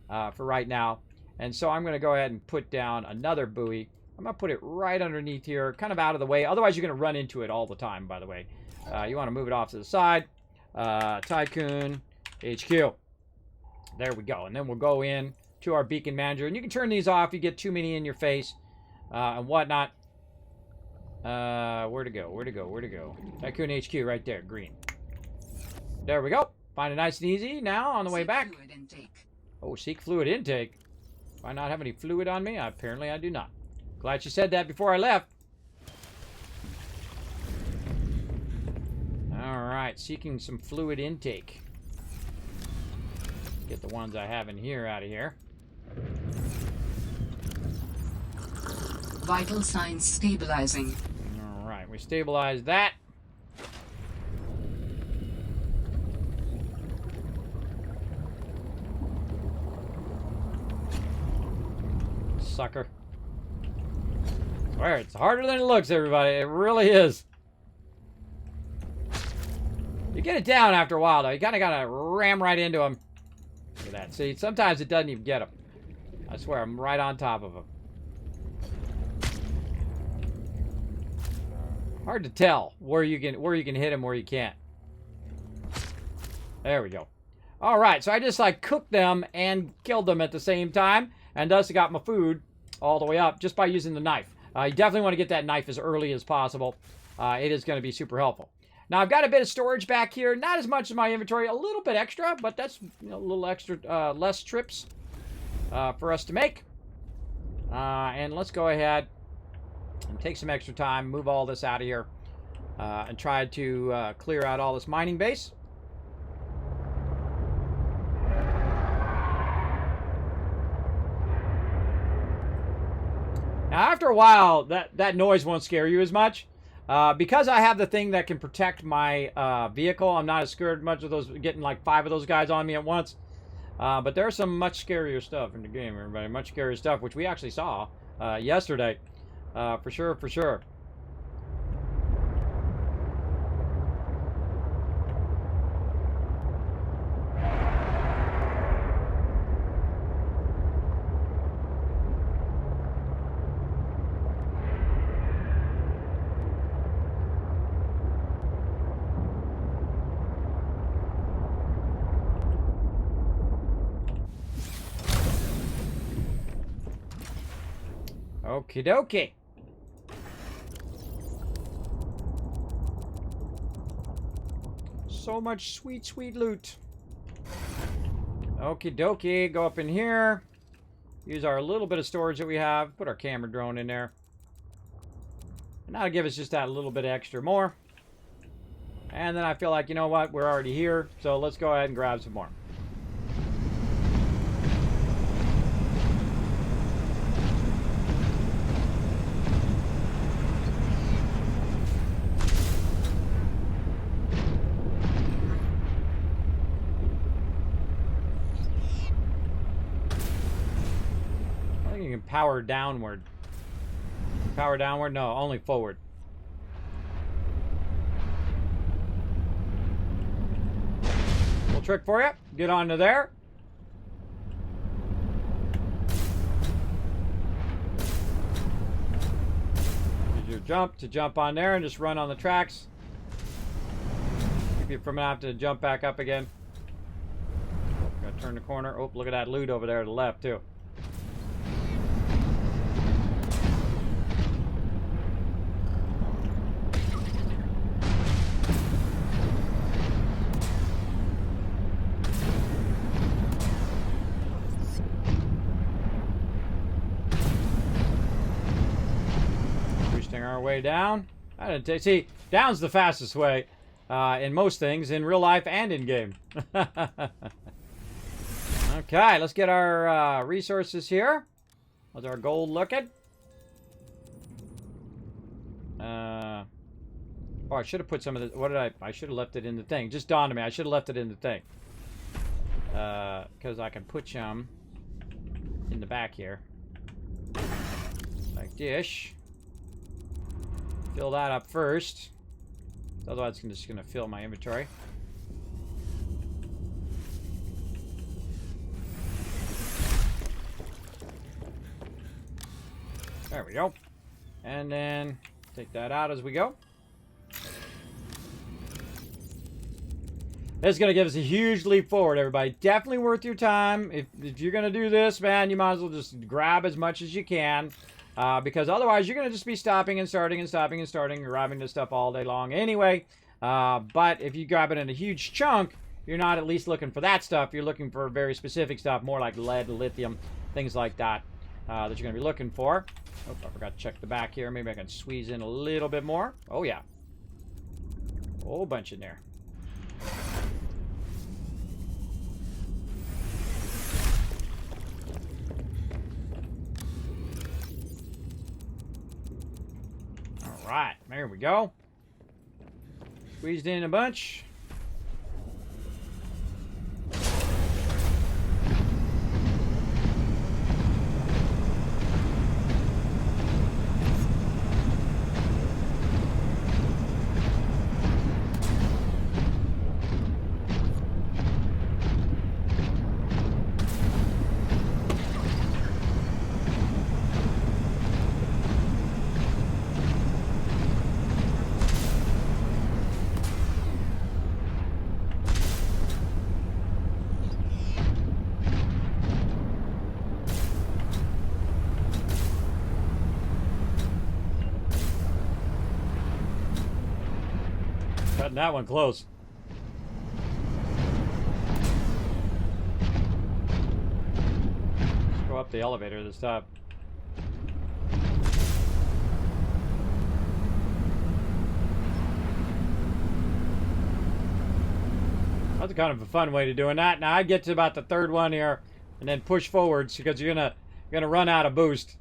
for right now. And so I'm gonna go ahead and put down another buoy. I'm going to put it right underneath here, kind of out of the way. Otherwise, you're going to run into it all the time, by the way. You want to move it off to the side. Tycoon HQ. There we go. And then we'll go in to our beacon manager. And you can turn these off. You get too many in your face and whatnot. Where to go? Where to go? Where to go? Tycoon HQ right there. Green. There we go. Find it nice and easy now on the way back. Oh, seek fluid intake. Do I not have any fluid on me? Apparently, I do not. Glad you said that before I left. Alright, seeking some fluid intake. Get the ones I have in here out of here. Vital signs stabilizing. Alright, we stabilized that. Sucker. Swear, it's harder than it looks, everybody. It really is. You get it down after a while, though. You kind of got to ram right into them. Look at that. See, sometimes it doesn't even get them. I swear, I'm right on top of them. Hard to tell where you can hit them, where you can't. There we go. All right, so I just like cooked them and killed them at the same time, and thus got my food all the way up just by using the knife. You definitely want to get that knife as early as possible. It is going to be super helpful. Now, I've got a bit of storage back here. Not as much as my inventory. A little bit extra, but that's a little extra, less trips for us to make. And let's go ahead and take some extra time, move all this out of here, and try to clear out all this mining base. Now, after a while, that noise won't scare you as much. Because I have the thing that can protect my vehicle, I'm not as scared much of those, getting like 5 of those guys on me at once. But there's some much scarier stuff in the game, everybody. Much scarier stuff, which we actually saw yesterday. For sure, for sure. Okie dokie. So much sweet, sweet loot. Okie dokie. Go up in here. Use our little bit of storage that we have. Put our camera drone in there. And that'll give us just that little bit extra more. And then I feel like, you know what? We're already here. So let's go ahead and grab some more. Power downward. Power downward? No, only forward. Little trick for you. Get onto there. Use your jump to jump on there and just run on the tracks. Keep you from having to jump back up again. Got turn the corner. Oh, look at that loot over there to the left, too. Boosting our way down. I didn't take... See, down's the fastest way. In most things, in real life and in game. Okay, let's get our resources here. How's our gold looking? Oh, I should have put some of the... What did I should have left it in the thing. Just dawned on me. I should have left it in the thing. Because I can put some in the back here. Like this. Fill that up first. Otherwise, it's just going to fill my inventory. There we go. And then take that out as we go. It's going to give us a huge leap forward, everybody. Definitely worth your time. If you're going to do this, man, you might as well just grab as much as you can. Because otherwise, you're going to just be stopping and starting and stopping and starting, grabbing this stuff all day long anyway. But if you grab it in a huge chunk, you're not at least looking for that stuff. You're looking for very specific stuff, more like lead, lithium, things like that, that you're going to be looking for. Oh, I forgot to check the back here. Maybe I can squeeze in a little bit more. Oh, yeah. A whole bunch in there. All right, there we go. Squeezed in a bunch. Cutting that one close. Let's go up the elevator this time. That's kind of a fun way to doing that. Now I get to about the third one here, and then push forwards because you're gonna run out of boost.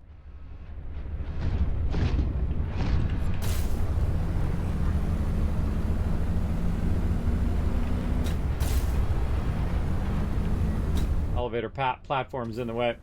Elevator platform's in the way.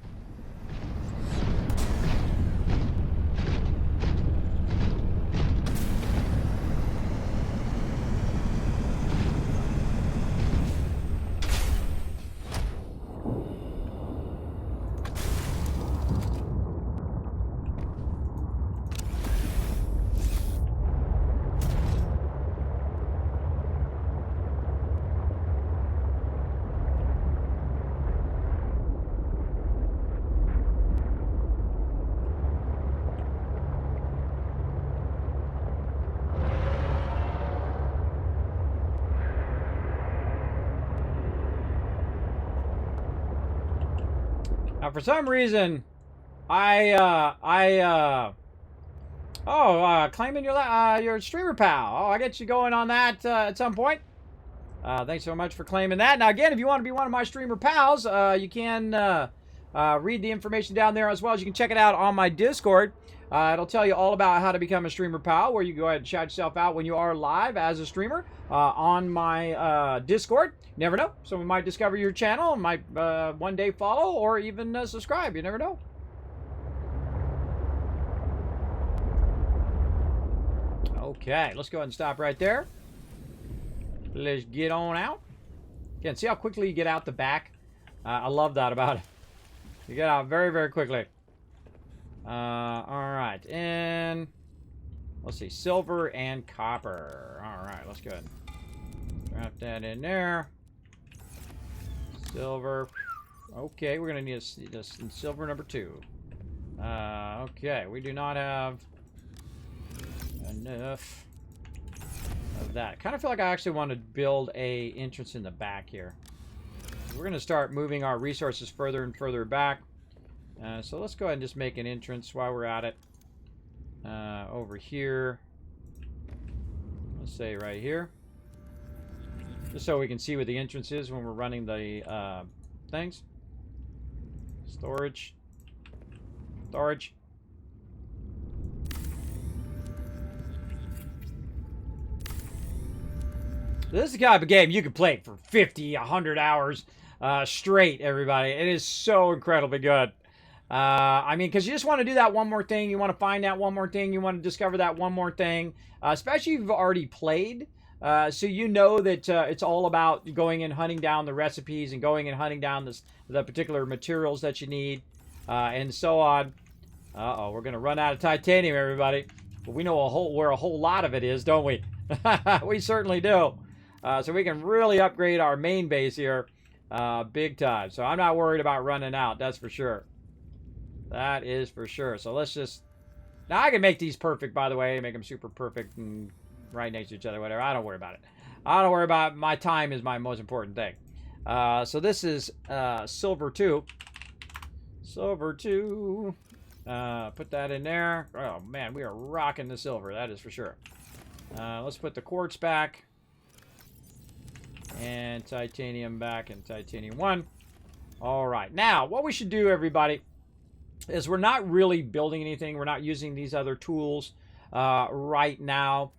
Now, for some reason, claiming your streamer pal. Oh, I get you going on that at some point. Thanks so much for claiming that. Now, again, if you want to be one of my streamer pals, you can read the information down there as well as you can check it out on my Discord. It'll tell you all about how to become a streamer pal, where you go ahead and shout yourself out when you are live as a streamer on my Discord. You never know. Someone might discover your channel, might one day follow, or even subscribe. You never know. Okay, let's go ahead and stop right there. Let's get on out. Again, see how quickly you get out the back? I love that about it. You get out very, very quickly. Alright, and let's see, silver and copper. Alright, let's go ahead and drop that in there. Silver. Okay, we're going to need a silver number 2. Okay, we do not have enough of that. Kind of feel like I actually want to build a entrance in the back here. We're going to start moving our resources further and further back. So let's go ahead and just make an entrance while we're at it. Over here. Let's say right here. Just so we can see what the entrance is when we're running the things. Storage. Storage. This is the kind of a game you can play for 50, 100 hours straight, everybody. It is so incredibly good. I mean, because you just want to do that one more thing. You want to find that one more thing. You want to discover that one more thing. Especially if you've already played. So you know that it's all about going and hunting down the recipes and going and hunting down the particular materials that you need. And so on. Uh-oh, we're going to run out of titanium, everybody. But we know where a whole lot of it is, don't we? We certainly do. So we can really upgrade our main base here big time. So I'm not worried about running out, that's for sure. That is for sure. So let's just... Now I can make these perfect, by the way. Make them super perfect and right next to each other, whatever. I don't worry about it. I don't worry about it. My time is my most important thing. So this is silver 2. Silver 2. Put that in there. Oh, man, we are rocking the silver. That is for sure. Let's put the quartz back. And titanium back and titanium 1. All right. Now, what we should do, everybody, is we're not really building anything. We're not using these other tools right now.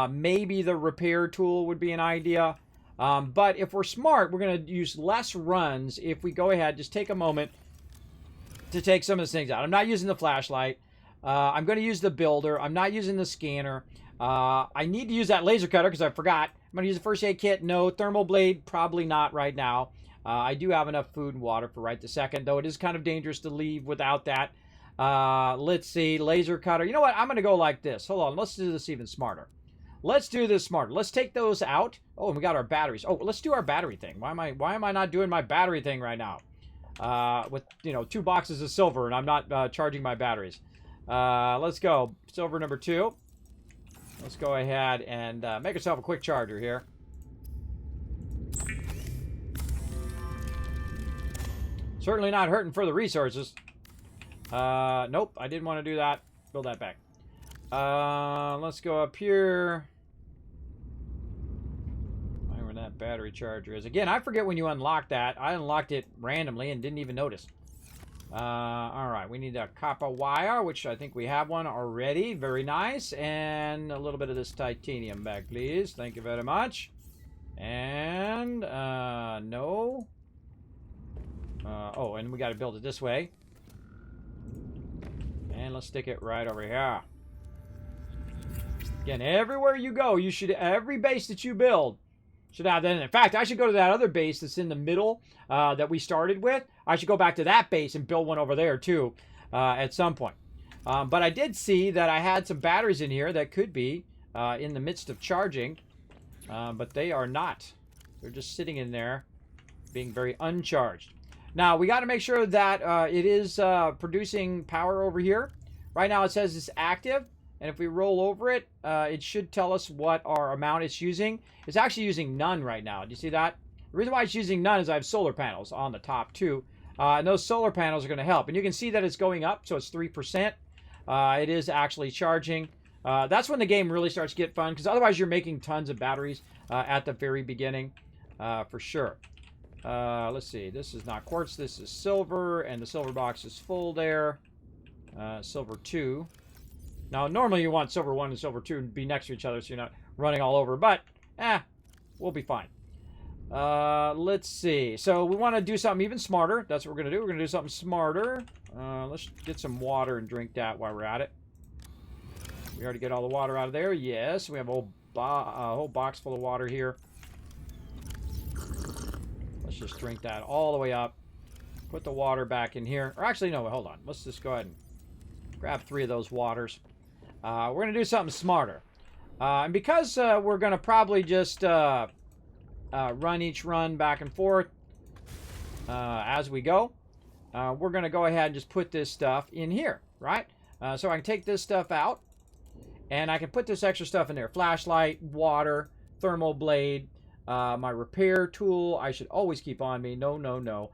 Maybe the repair tool would be an idea. But if we're smart, we're going to use less runs if we go ahead, just take a moment to take some of these things out. I'm not using the flashlight. I'm going to use the builder. I'm not using the scanner. I need to use that laser cutter because I forgot. I'm going to use the first aid kit. No. Thermal blade, probably not right now. I do have enough food and water for right this second, though it is kind of dangerous to leave without that. Let's see. Laser cutter. You know what? I'm going to go like this. Hold on. Let's do this even smarter. Let's do this smarter. Let's take those out. Oh, and we got our batteries. Oh, let's do our battery thing. Why am I not doing my battery thing right now? With, 2 boxes of silver, and I'm not charging my batteries. Let's go. Silver number 2. Let's go ahead and make ourselves a quick charger here. Certainly not hurting for the resources. Nope, I didn't want to do that. Build that back. Let's go up here. Find where that battery charger is. Again, I forget when you unlock that. I unlocked it randomly and didn't even notice. Alright, we need a copper wire, which I think we have one already. Very nice. And a little bit of this titanium back, please. Thank you very much. And, no. Oh, and we got to build it this way. And let's stick it right over here. Again, everywhere you go, you should, every base that you build should have that in. In fact, I should go to that other base that's in the middle that we started with. I should go back to that base and build one over there too at some point. But I did see that I had some batteries in here that could be in the midst of charging. But they are not. They're just sitting in there being very uncharged. Now, we got to make sure that it is producing power over here. Right now it says it's active. And if we roll over it, it should tell us what our amount it's using. It's actually using none right now. Do you see that? The reason why it's using none is I have solar panels on the top too. And those solar panels are going to help. And you can see that it's going up, so it's 3%. It is actually charging. That's when the game really starts to get fun, because otherwise you're making tons of batteries at the very beginning, for sure. Let's see. This is not quartz. This is silver, and the silver box is full there. Silver 2. Now, normally you want silver 1 and silver 2 to be next to each other so you're not running all over, but, we'll be fine. Let's see. So we want to do something even smarter. That's what we're going to do. We're going to do something smarter. Let's get some water and drink that while we're at it. We already get all the water out of there. Yes, we have a whole box full of water here. Let's just drink that all the way up. Put the water back in here. Or actually, no, hold on. Let's just go ahead and grab 3 of those waters. We're going to do something smarter. And because we're going to probably just run each run back and forth, as we go. We're going to go ahead and just put this stuff in here, right? So I can take this stuff out, and I can put this extra stuff in there. Flashlight, water, thermal blade, my repair tool I should always keep on me. No, no, no.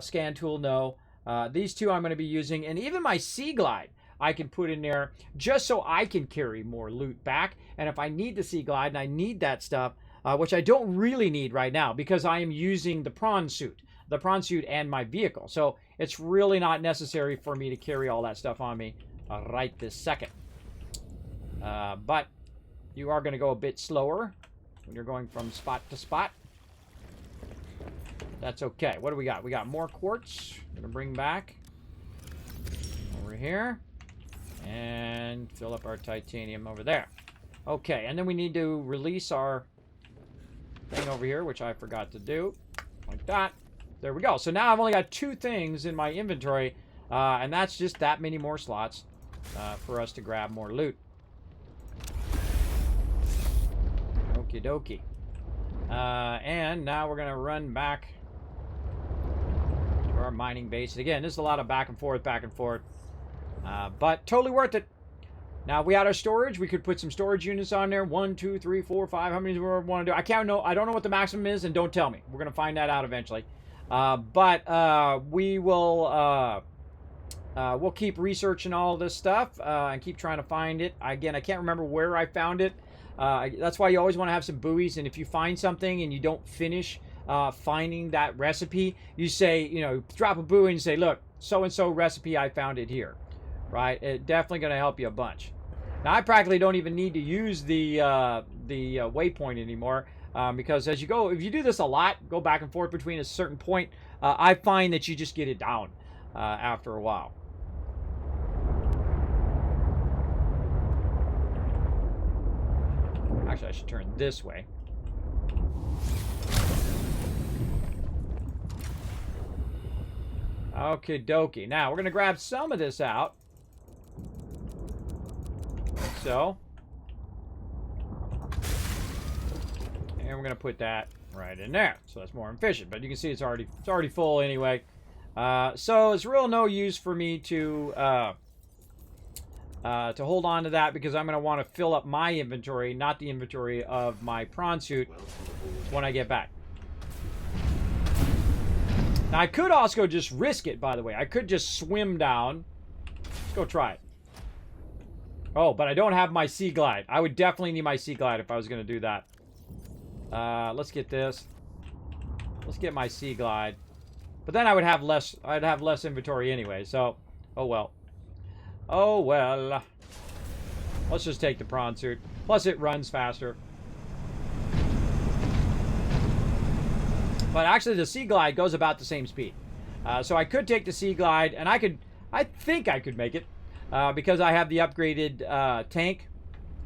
Scan tool, no. These two I'm going to be using, and even my Sea Glide I can put in there just so I can carry more loot back. And if I need the Sea Glide and I need that stuff, which I don't really need right now because I am using the prawn suit and my vehicle. So it's really not necessary for me to carry all that stuff on me right this second. But you are going to go a bit slower when you're going from spot to spot. That's okay. What do we got? We got more quartz. We're going to bring back over here and fill up our titanium over there. Okay, and then we need to release our thing over here, which I forgot to do. Like that. There we go. So now I've only got 2 things in my inventory, and that's just that many more slots for us to grab more loot. Okie dokie. And now we're going to run back to our mining base. And again, this is a lot of back and forth, but totally worth it. Now, if we had our storage, we could put some storage units on there. 1, 2, 3, 4, 5. How many do we want to do? I don't know what the maximum is, and don't tell me. We're going to find that out eventually. But we will we'll keep researching all this stuff and keep trying to find it. Again, I can't remember where I found it. That's why you always want to have some buoys. And if you find something and you don't finish finding that recipe, you say, you know, drop a buoy and say, look, so-and-so recipe, I found it here. Right? It's definitely going to help you a bunch. Now, I practically don't even need to use the waypoint anymore because as you go, if you do this a lot, go back and forth between a certain point, I find that you just get it down after a while. Actually, I should turn this way. Okie dokie. Now, we're going to grab some of this out. So. And we're going to put that right in there. So that's more efficient. But you can see it's already full anyway. So it's real no use for me to hold on to that because I'm going to want to fill up my inventory, not the inventory of my prawn suit when I get back. Now, I could also just risk it, by the way. I could just swim down. Let's go try it. Oh, but I don't have my Sea Glide. I would definitely need my Sea Glide if I was going to do that. Let's get this. Let's get my Sea Glide. But then I'd have less inventory anyway, so oh well. Oh well. Let's just take the prawn suit. Plus it runs faster. But actually the Sea Glide goes about the same speed. So I could take the Sea Glide and I think I could make it. Because I have the upgraded tank.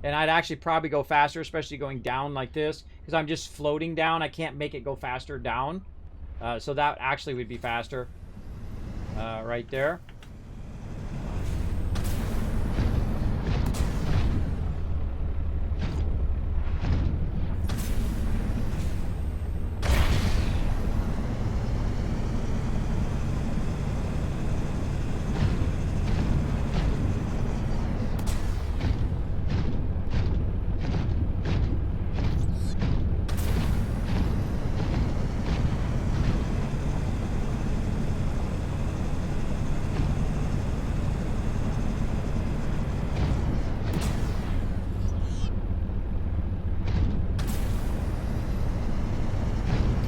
And I'd actually probably go faster, especially going down like this. Because I'm just floating down. I can't make it go faster down. So that actually would be faster. Right there.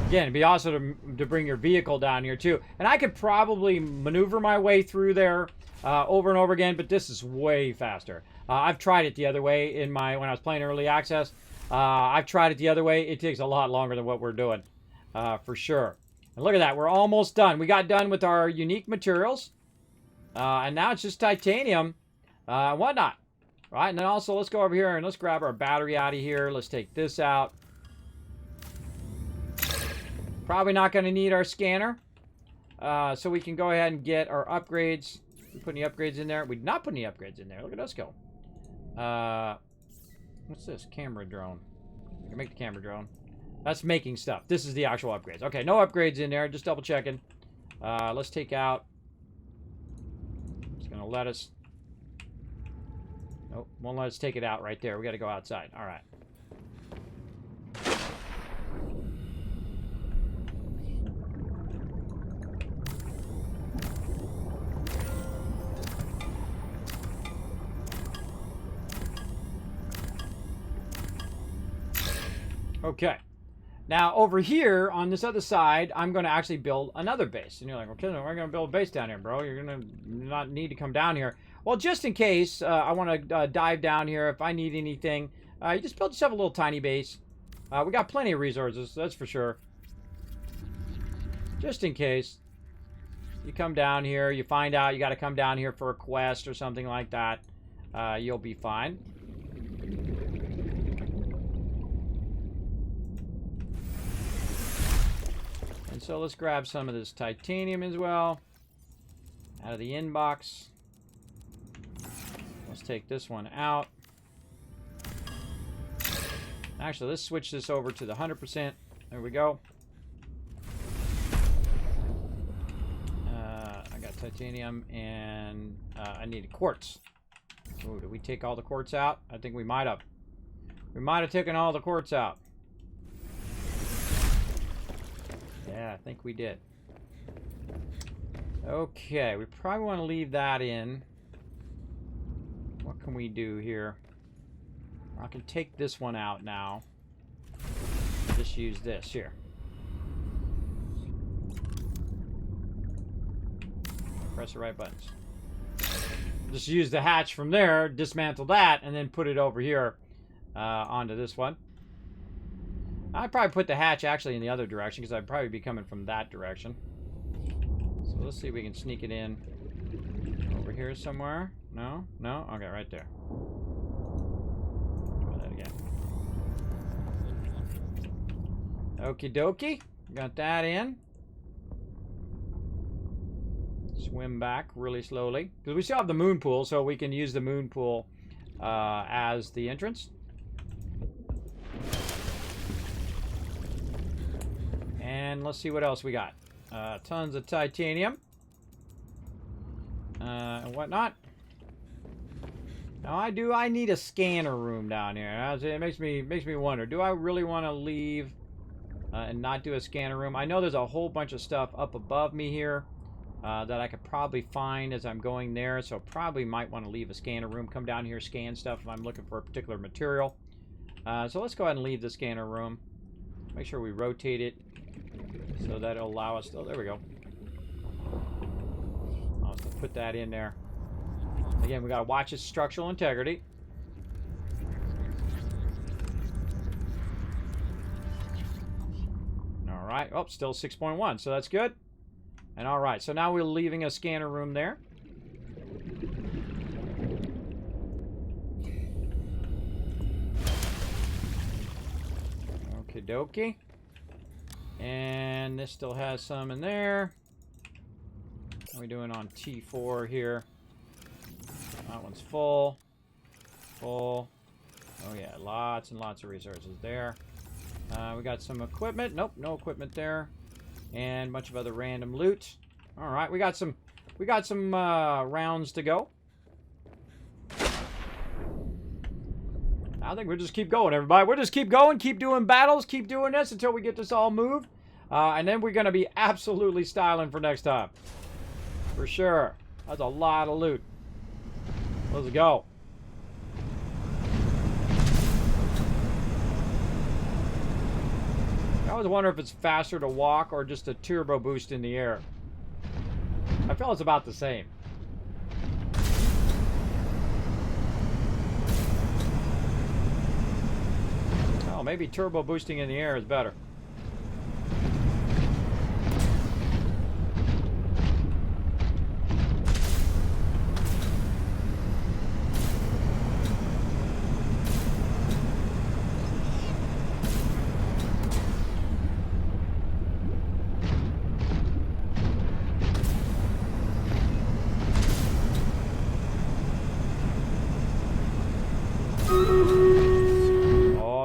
Again, it'd be awesome to bring your vehicle down here too. And I could probably maneuver my way through there over and over again, but this is way faster. I've tried it the other way when I was playing early access. I've tried it the other way. It takes a lot longer than what we're doing, for sure. And look at that, we're almost done. We got done with our unique materials, and now it's just titanium and whatnot. Right, and then also let's go over here and let's grab our battery out of here. Let's take this out. Probably not going to need our scanner. So we can go ahead and get our upgrades. We put any upgrades in there? We did not put any upgrades in there. Look at us go. What's this? Camera drone. We can make the camera drone. That's making stuff. This is the actual upgrades. Okay, no upgrades in there. Just double checking. Let's take out. It's going to let us. Nope, won't let us take it out right there. We got to go outside. All right. Okay. Now, over here, on this other side, I'm going to actually build another base. And you're like, okay, we're going to build a base down here, bro. You're going to not need to come down here. Well, just in case I want to dive down here, if I need anything, you just build yourself a little tiny base. We got plenty of resources, that's for sure. Just in case. You come down here, you find out you got to come down here for a quest or something like that. You'll be fine. And so let's grab some of this titanium as well. Out of the inbox. Let's take this one out. Actually, let's switch this over to the 100%. There we go. I got titanium and I need a quartz. Oh, did we take all the quartz out? I think we might have. We might have taken all the quartz out. Yeah, I think we did. Okay, we probably want to leave that in. What can we do here? I can take this one out now. Just use this here. Press the right buttons. Just use the hatch from there, dismantle that, and then put it over here onto this one. I'd probably put the hatch actually in the other direction because I'd probably be coming from that direction. So let's see if we can sneak it in over here somewhere. No? No? Okay, right there. Try that again. Okie dokie. Got that in. Swim back really slowly. Because we still have the moon pool, so we can use the moon pool as the entrance. And let's see what else we got. Tons of titanium. And whatnot. Now I need a scanner room down here. It makes me wonder, do I really want to leave and not do a scanner room? I know there's a whole bunch of stuff up above me here that I could probably find as I'm going there, so probably might want to leave a scanner room, come down here, scan stuff if I'm looking for a particular material. So let's go ahead and leave the scanner room. Make sure we rotate it so that it'll allow us to, oh, there we go. I'll just put that in there. Again, we got to watch its structural integrity. All right. Oh, still 6.1, so that's good. And all right, so now we're leaving a scanner room there. Okie dokie. And this still has some in there. What are we doing on T4 here? That one's full. Full. Oh yeah, lots and lots of resources there. We got some equipment. Nope, no equipment there. And a bunch of other random loot. All right, we got some rounds to go. I think we'll just keep going, everybody. We'll just keep going, keep doing battles, keep doing this until we get this all moved. And then we're going to be absolutely styling for next time. For sure. That's a lot of loot. Let's go. I always wonder if it's faster to walk or just a turbo boost in the air. I feel it's about the same. Oh, maybe turbo boosting in the air is better.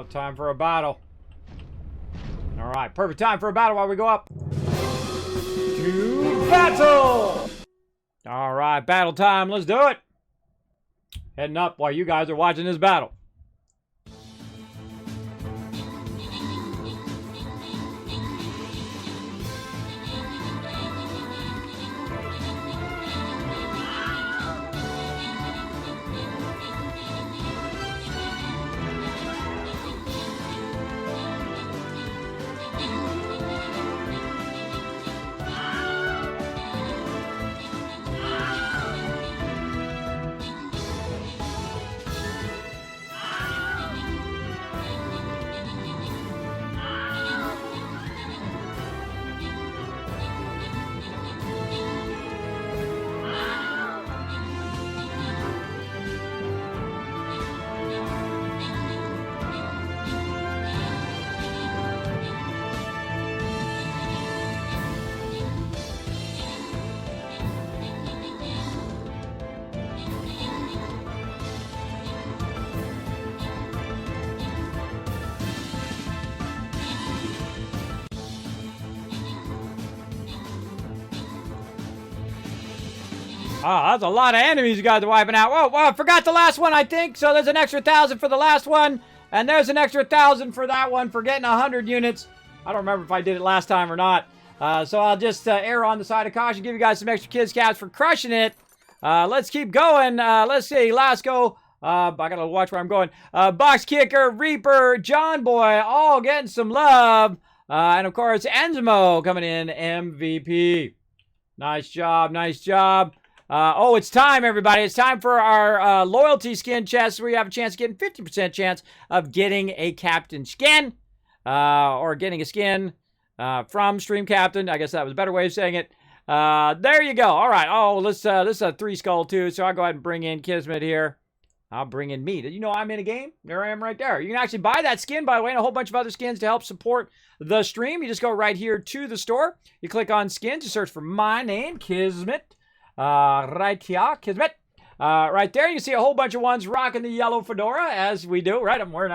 Time for a battle. All right, perfect time for a battle while we go up to battle. All right, battle time. Let's do it. Heading up while you guys are watching this battle. Oh, that's a lot of enemies you guys are wiping out. Whoa, I forgot the last one, I think. So there's an extra 1,000 for the last one. And there's an extra 1,000 for that one for getting 100 units. I don't remember if I did it last time or not. So I'll just err on the side of caution. Give you guys some extra kids caps for crushing it. Let's keep going. Let's see. Last go. I gotta watch where I'm going. Box Kicker, Reaper, John Boy, all getting some love. And of course, Enzimo coming in MVP. Nice job. Nice job. Oh, it's time, everybody. It's time for our loyalty skin chest where you have a chance of getting 50% chance of getting a captain skin or getting a skin from Stream Captain. I guess that was a better way of saying it. There you go. All right. Oh, this is a 3 skull too, so I'll go ahead and bring in Kismet here. I'll bring in me. Did you know I'm in a game? There I am right there. You can actually buy that skin, by the way, and a whole bunch of other skins to help support the stream. You just go right here to the store. You click on skins. You search for my name, Kismet. Right here, Kismet. Right there, you can see a whole bunch of ones rocking the yellow fedora, as we do. Right, I'm wearing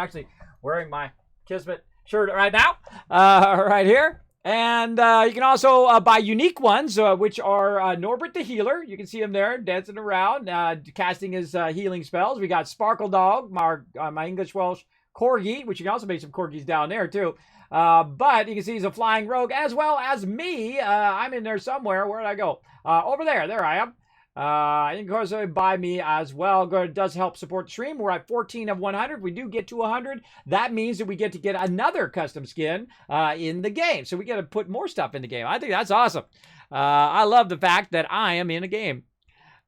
my Kismet shirt right now. Right here. And you can also buy unique ones, which are Norbert the Healer. You can see him there dancing around, casting his healing spells. We got Sparkle Dog, my English Welsh Corgi, which you can also make some Corgis down there, too. But you can see he's a flying rogue, as well as me. I'm in there somewhere. Where did I go? Over there. There I am. You can also buy me as well. It does help support the stream. We're at 14 of 100. We do get to 100. That means that we get to get another custom skin in the game. So we get to put more stuff in the game. I think that's awesome. I love the fact that I am in a game.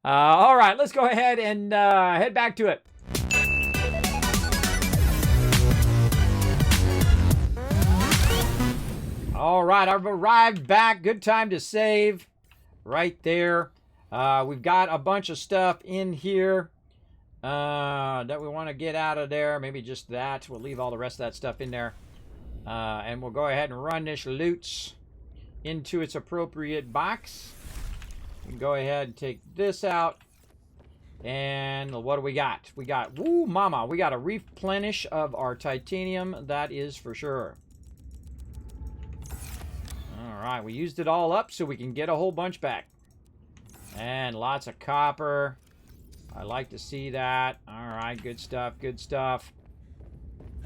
All right, let's go ahead and head back to it. All right, I've arrived back. Good time to save right there. We've got a bunch of stuff in here that we want to get out of there. Maybe just that. We'll leave all the rest of that stuff in there. And we'll go ahead and run this loot into its appropriate box. We can go ahead and take this out. And what do we got? We got, woo mama, we got a replenish of our titanium. That is for sure. All right, we used it all up so we can get a whole bunch back. And lots of copper. I like to see that. All right, good stuff, good stuff.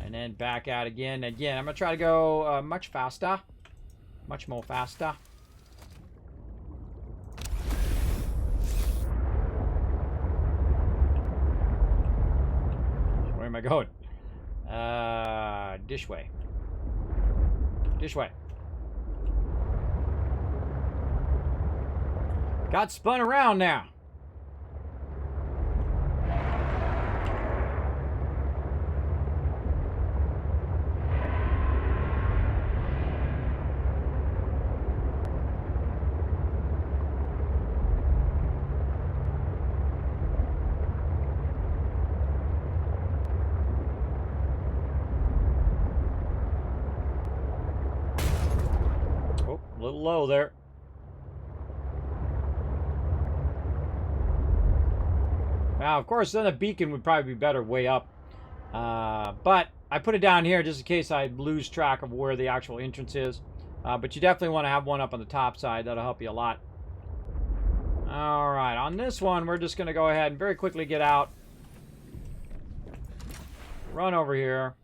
And then back out again. Again, I'm going to try to go much faster. Much more faster. Where am I going? This way. This way. Got spun around now. Oh, a little low there. Now, of course, then a beacon would probably be better way up. But I put it down here just in case I lose track of where the actual entrance is. But you definitely want to have one up on the top side. That'll help you a lot. All right, on this one, we're just going to go ahead and very quickly get out. Run over here.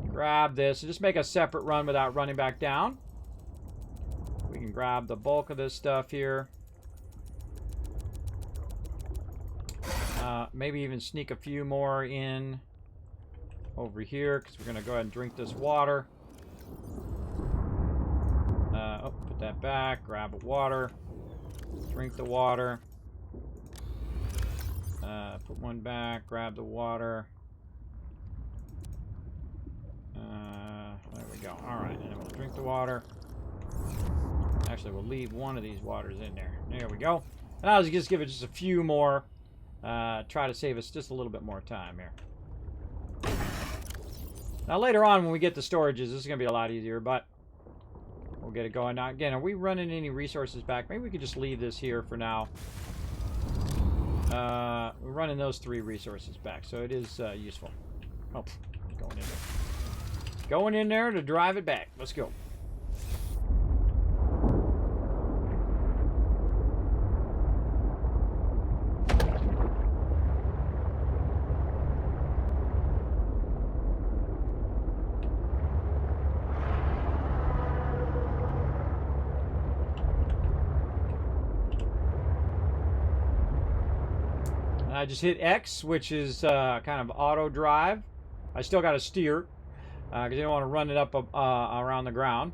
Grab this. Just make a separate run without running back down. We can grab the bulk of this stuff here. Maybe even sneak a few more in over here, because we're going to go ahead and drink this water. Oh, put that back. Grab a water. Drink the water. Put one back. Grab the water. There we go. Alright, and then we'll drink the water. Actually, we'll leave one of these waters in there. There we go. And I'll just give it just a few more. Try to save us just a little bit more time here. Now, later on, when we get the storages, this is going to be a lot easier, but we'll get it going. Now, again, are we running any resources back? Maybe we could just leave this here for now. We're running those 3 resources back, so it is useful. Oh, going in there. Going in there to drive it back. Let's go. I just hit X, which is kind of auto drive. I still got to steer because you don't want to run it up around the ground.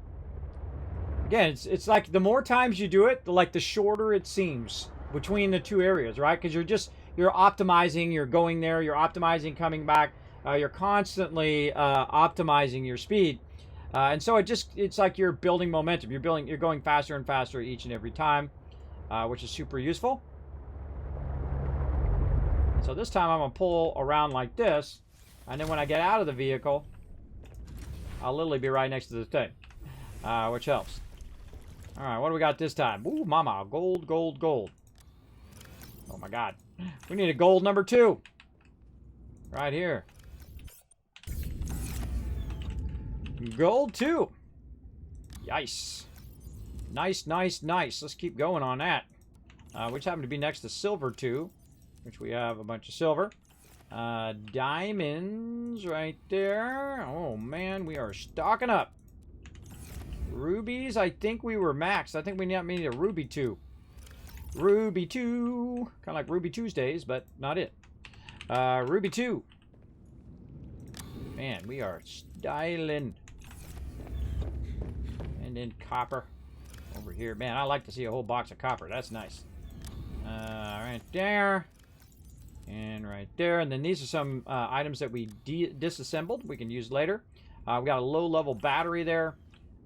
Again, it's like the more times you do it, the shorter it seems between the 2 areas, right? Because you're optimizing, you're going there, you're optimizing, coming back. You're constantly optimizing your speed, and so it's like you're building momentum. You're going faster and faster each and every time, which is super useful. So this time I'm going to pull around like this, and then when I get out of the vehicle, I'll literally be right next to this thing, which helps. All right, what do we got this time? Ooh, mama, gold, gold, gold. Oh my God. We need a gold number 2. Right here. Gold 2. Nice. Nice, nice, nice. Let's keep going on that. Which happen to be next to silver 2. Which we have a bunch of silver. Diamonds right there. Oh man, we are stocking up. Rubies, I think we were maxed. I think we need a ruby 2. Ruby 2. Kind of like Ruby Tuesdays, but not it. Ruby 2. Man, we are styling. And then copper over here. Man, I like to see a whole box of copper. That's nice. Right there. And right there. And then these are some items that we disassembled. We can use later. We got a low-level battery there.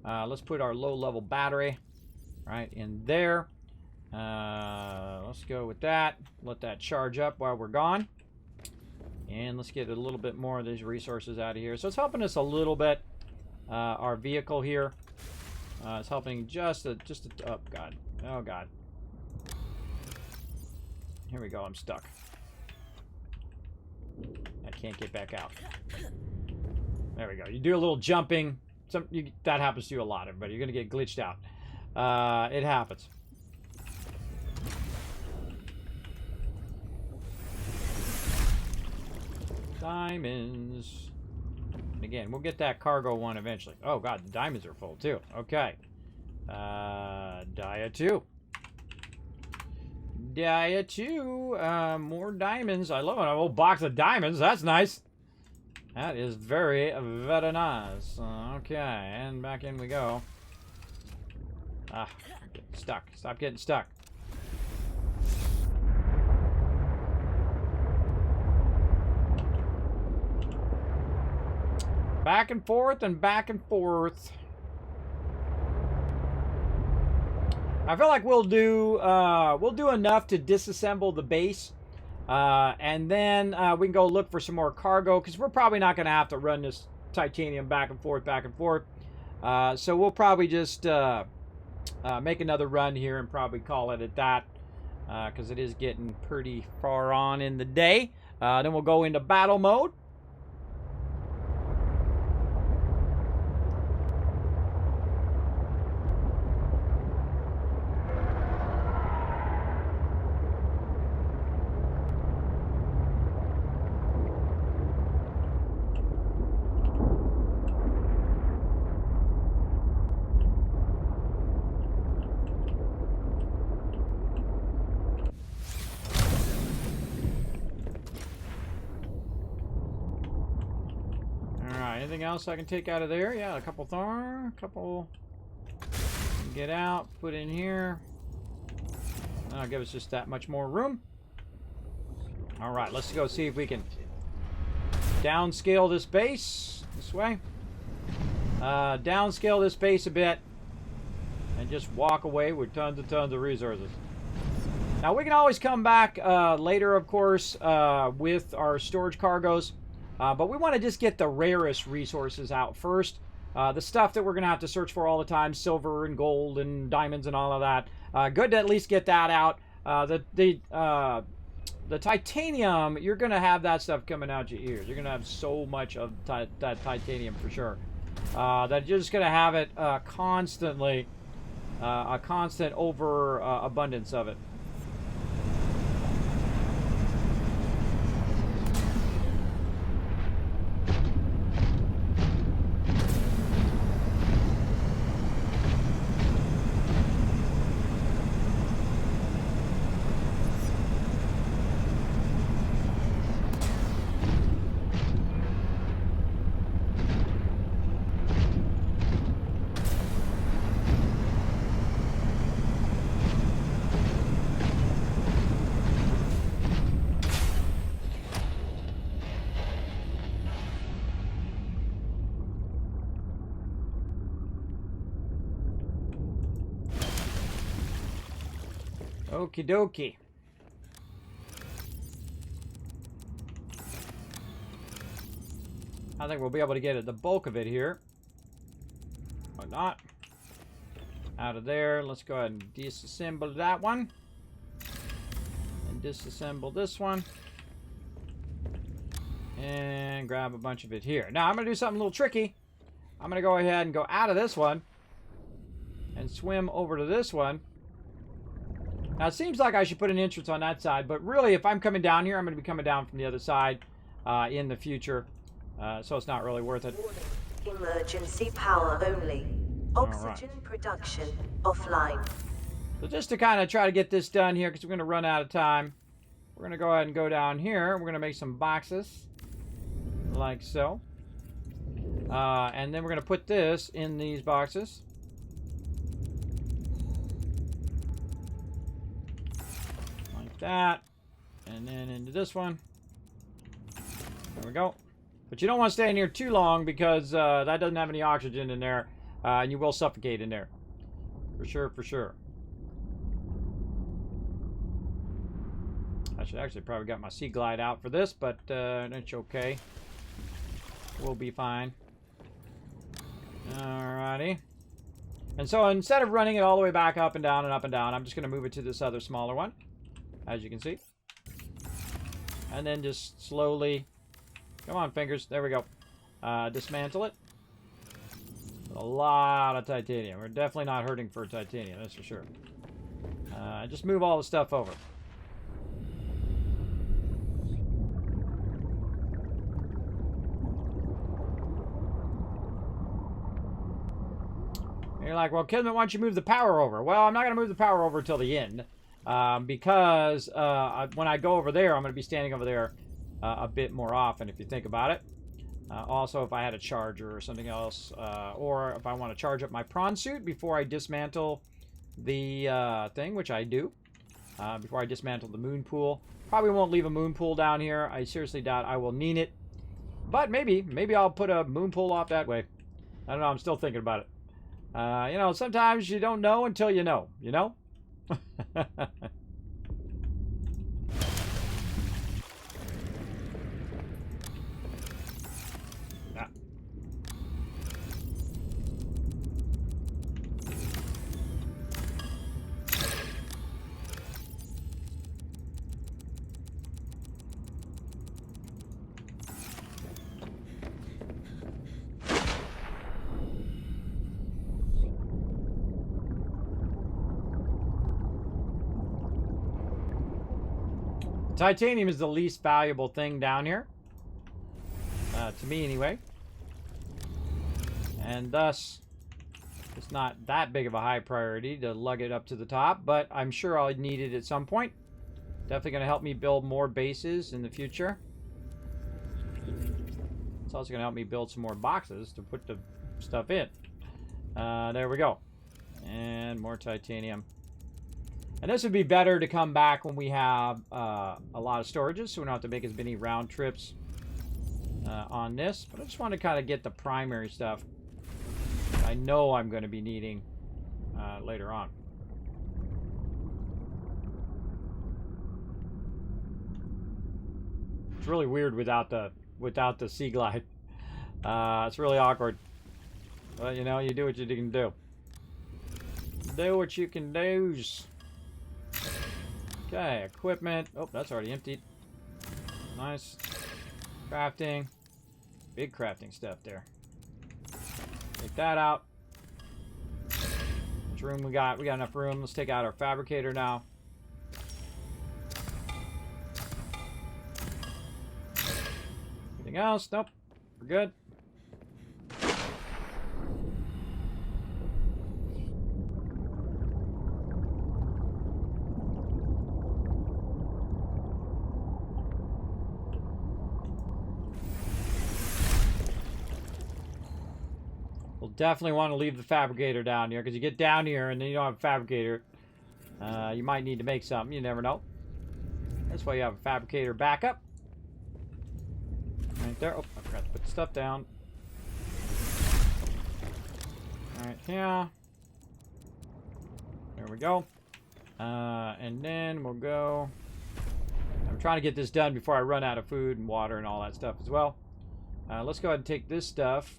Let's put our low-level battery right in there. Let's go with that. Let that charge up while we're gone. And let's get a little bit more of these resources out of here. So it's helping us a little bit. Our vehicle here. It's helping oh, God. Oh, God. Here we go. I'm stuck. I can't get back out. There we go. You do a little jumping. That happens to you a lot, everybody. You're going to get glitched out. It happens. Diamonds. And again, we'll get that cargo one eventually. Oh, God. The diamonds are full, too. Okay. Dia 2. Dia 2. More diamonds. I love it. A whole box of diamonds. That's nice. That is very, very nice. Okay, and back in we go. Ah, I'm getting stuck. Stop getting stuck. Back and forth and back and forth. I feel like we'll do enough to disassemble the base, and then we can go look for some more cargo because we're probably not going to have to run this titanium back and forth, so we'll probably just make another run here and probably call it at that because it is getting pretty far on in the day. Then we'll go into battle mode, Anything else I can take out of there? Yeah, a couple get out, put in here. That'll give us just that much more room. All right, let's go see if we can downscale this base this way. Downscale this base a bit and just walk away with tons and tons of resources. Now, we can always come back later, of course, with our storage cargoes. But we want to just get the rarest resources out first. The stuff that we're going to have to search for all the time, silver and gold and diamonds and all of that. Good to at least get that out. The titanium, you're going to have that stuff coming out your ears. You're going to have so much of that titanium for sure. That you're just going to have it constantly, a constant abundance of it. Okie dokie. I think we'll be able to get at the bulk of it here. Or not. Out of there. Let's go ahead and disassemble that one. And disassemble this one. And grab a bunch of it here. Now, I'm going to do something a little tricky. I'm going to go ahead and go out of this one. And swim over to this one. Now, it seems like I should put an entrance on that side, but really, if I'm coming down here, I'm going to be coming down from the other side in the future, so it's not really worth it. Emergency power only. Oxygen production offline. So just to kind of try to get this done here, because we're going to run out of time, we're going to go ahead and go down here. We're going to make some boxes, like so. And then we're going to put this in these boxes. That, and then into this one. There we go. But you don't want to stay in here too long because that doesn't have any oxygen in there, and you will suffocate in there. For sure, for sure. I should actually probably got my Sea Glide out for this, but that's okay. We'll be fine. Alrighty. And so instead of running it all the way back up and down, I'm just going to move it to this other smaller one. As you can see. And then just slowly, come on fingers, there we go. Dismantle it. A lot of titanium. We're definitely not hurting for titanium, that's for sure. Just move all the stuff over. You're like, well, Kismet, why don't you move the power over? Well, I'm not going to move the power over till the end. Because when I go over there, I'm going to be standing over there a bit more often, if you think about it. Also, if I had a charger or something else, or if I want to charge up my prawn suit before I dismantle the thing, which I do, before I dismantle the moon pool. Probably won't leave a moon pool down here. I seriously doubt I will need it. But maybe I'll put a moon pool off that way. I don't know, I'm still thinking about it. You know, sometimes you don't know until you know, you know? Titanium is the least valuable thing down here. To me, anyway. And thus, it's not that big of a high priority to lug it up to the top, but I'm sure I'll need it at some point. Definitely going to help me build more bases in the future. It's also going to help me build some more boxes to put the stuff in. There we go. And more titanium. And this would be better to come back when we have a lot of storages, so we don't have to make as many round trips on this. But I just want to kind of get the primary stuff I know I'm going to be needing later on. It's really weird without the sea glide. It's really awkward. But you know, you do what you can do. Do what you can do. Okay, equipment. Oh, that's already emptied. Nice. Crafting. Big crafting stuff there. Take that out. How much room we got? We got enough room. Let's take out our fabricator now. Anything else? Nope. We're good. We'll definitely want to leave the fabricator down here, because you get down here and then you don't have a fabricator. You might need to make something. You never know. That's why you have a fabricator backup. Right there. Oh, I forgot to put the stuff down. Alright, yeah. There we go. And then we'll go... I'm trying to get this done before I run out of food and water and all that stuff as well. Let's go ahead and take this stuff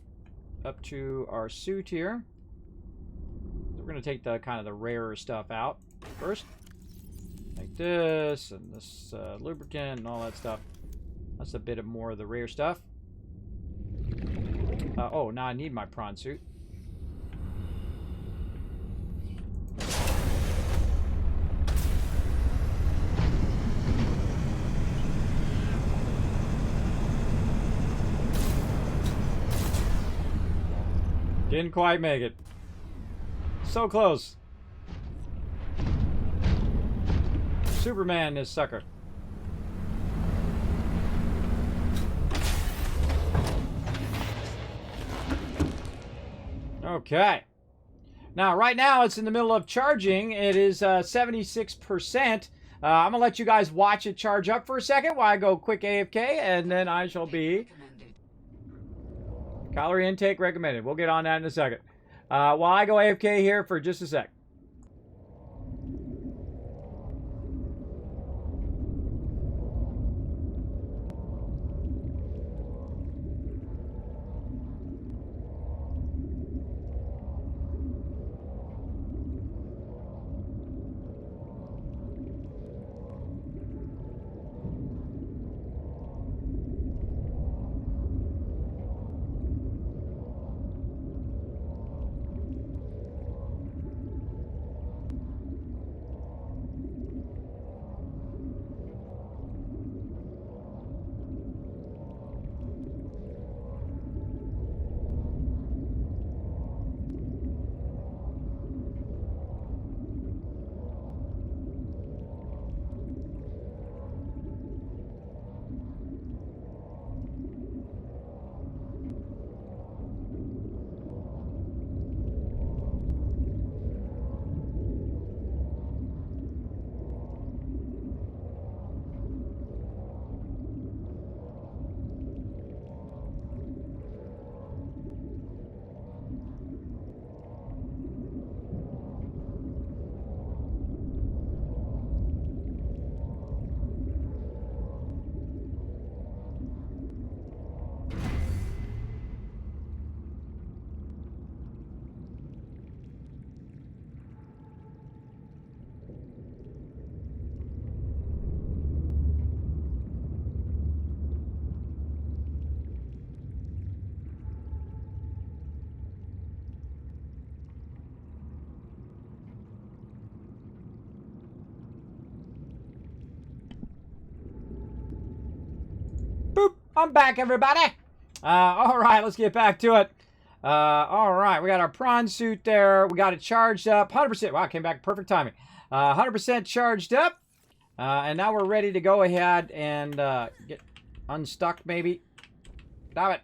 up to our suit here. So we're going to take the kind of the rarer stuff out first. Like this, and this lubricant and all that stuff. That's a bit of more of the rare stuff. Oh, now I need my prawn suit. Didn't quite make it. So close. Superman, this sucker. Okay. Now, right now, it's in the middle of charging. It is 76%. I'm going to let you guys watch it charge up for a second while I go quick AFK, and then I shall be... Calorie intake recommended. We'll get on that in a second. While I go AFK here for just a sec. I'm back, everybody. All right, let's get back to it. All right, we got our prawn suit there. We got it charged up, 100%. Wow, came back perfect timing. 100% charged up. And now we're ready to go ahead and get unstuck, maybe. Stop it.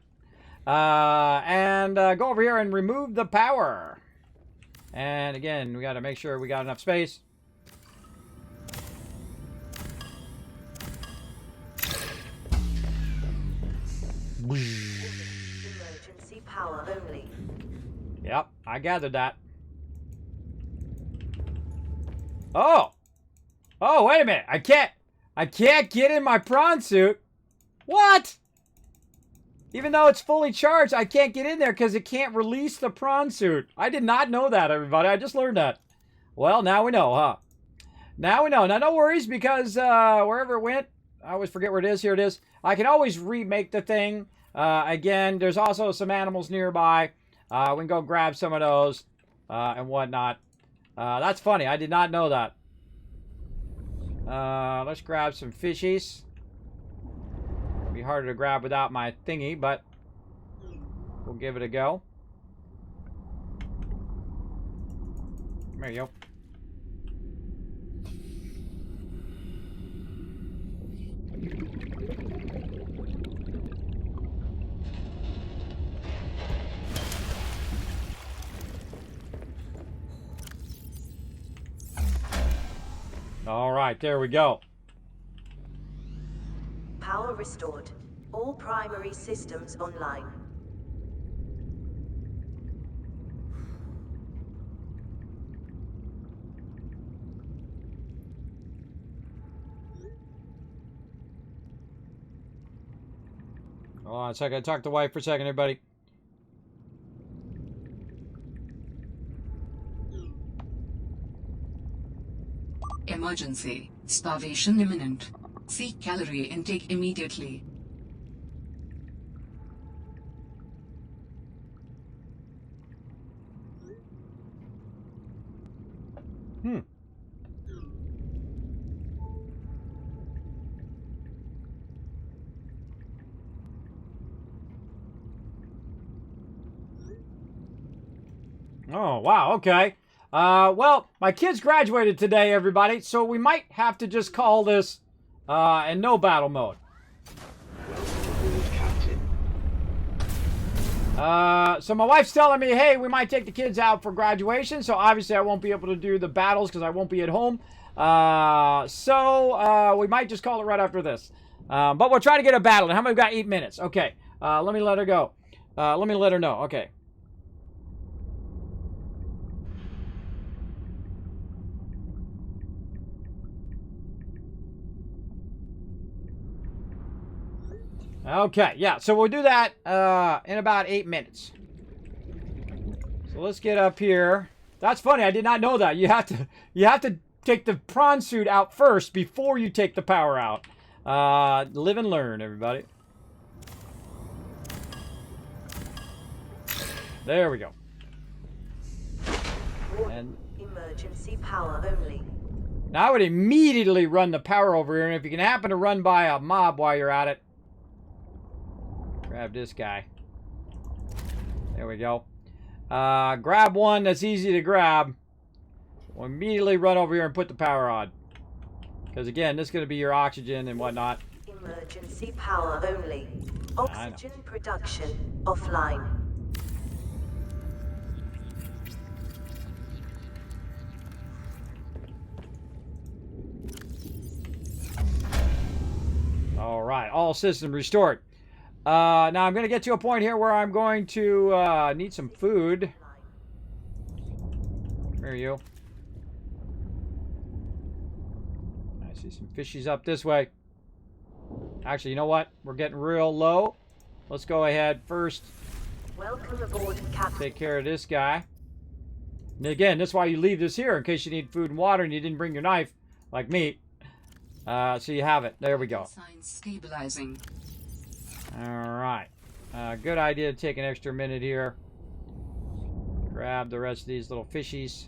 And go over here and remove the power. And again, we got to make sure we got enough space. Emergency power only. Yep, I gathered that. Oh! Oh, wait a minute. I can't get in my prawn suit. What? Even though it's fully charged, I can't get in there because it can't release the prawn suit. I did not know that, everybody. I just learned that. Well, now we know, huh? Now we know. Now, no worries because wherever it went, I always forget where it is. Here it is. I can always remake the thing. Again, there's also some animals nearby. We can go grab some of those and whatnot. That's funny. I did not know that. Let's grab some fishies. It'll be harder to grab without my thingy, but we'll give it a go. There you go. All right, there we go. Power restored. All primary systems online. Hold on a second. Talk to the wife for a second, everybody. Emergency. Starvation imminent. Seek calorie intake immediately. Oh, wow, okay. Well, my kids graduated today, everybody, so we might have to just call this in no battle mode. So my wife's telling me, hey, we might take the kids out for graduation, so obviously I won't be able to do the battles because I won't be at home. So we might just call it right after this. But we'll try to get a battle. How many? We've got 8 minutes. Okay, let me let her go. Let me let her know. Okay. Okay, yeah, so we'll do that in about 8 minutes. So let's get up here. That's funny, I did not know that. You have to take the prawn suit out first before you take the power out. Live and learn, everybody. There we go. And Emergency power only. now I would immediately run the power over here, and if you can happen to run by a mob while you're at it, grab this guy. There we go. Grab one that's easy to grab. We'll immediately run over here and put the power on. Because again, this is going to be your oxygen and whatnot. Emergency power only. Oxygen production offline. All right, all systems restored. Now I'm going to get to a point here where I'm going to need some food. There you go. I see some fishies up this way. Actually, you know what? We're getting real low. Let's go ahead first. Welcome aboard, Captain. Take care of this guy. And again, that's why you leave this here in case you need food and water and you didn't bring your knife, like me. So you have it. There we go. Signs stabilizing. Alright. Good idea to take an extra minute here. Grab the rest of these little fishies.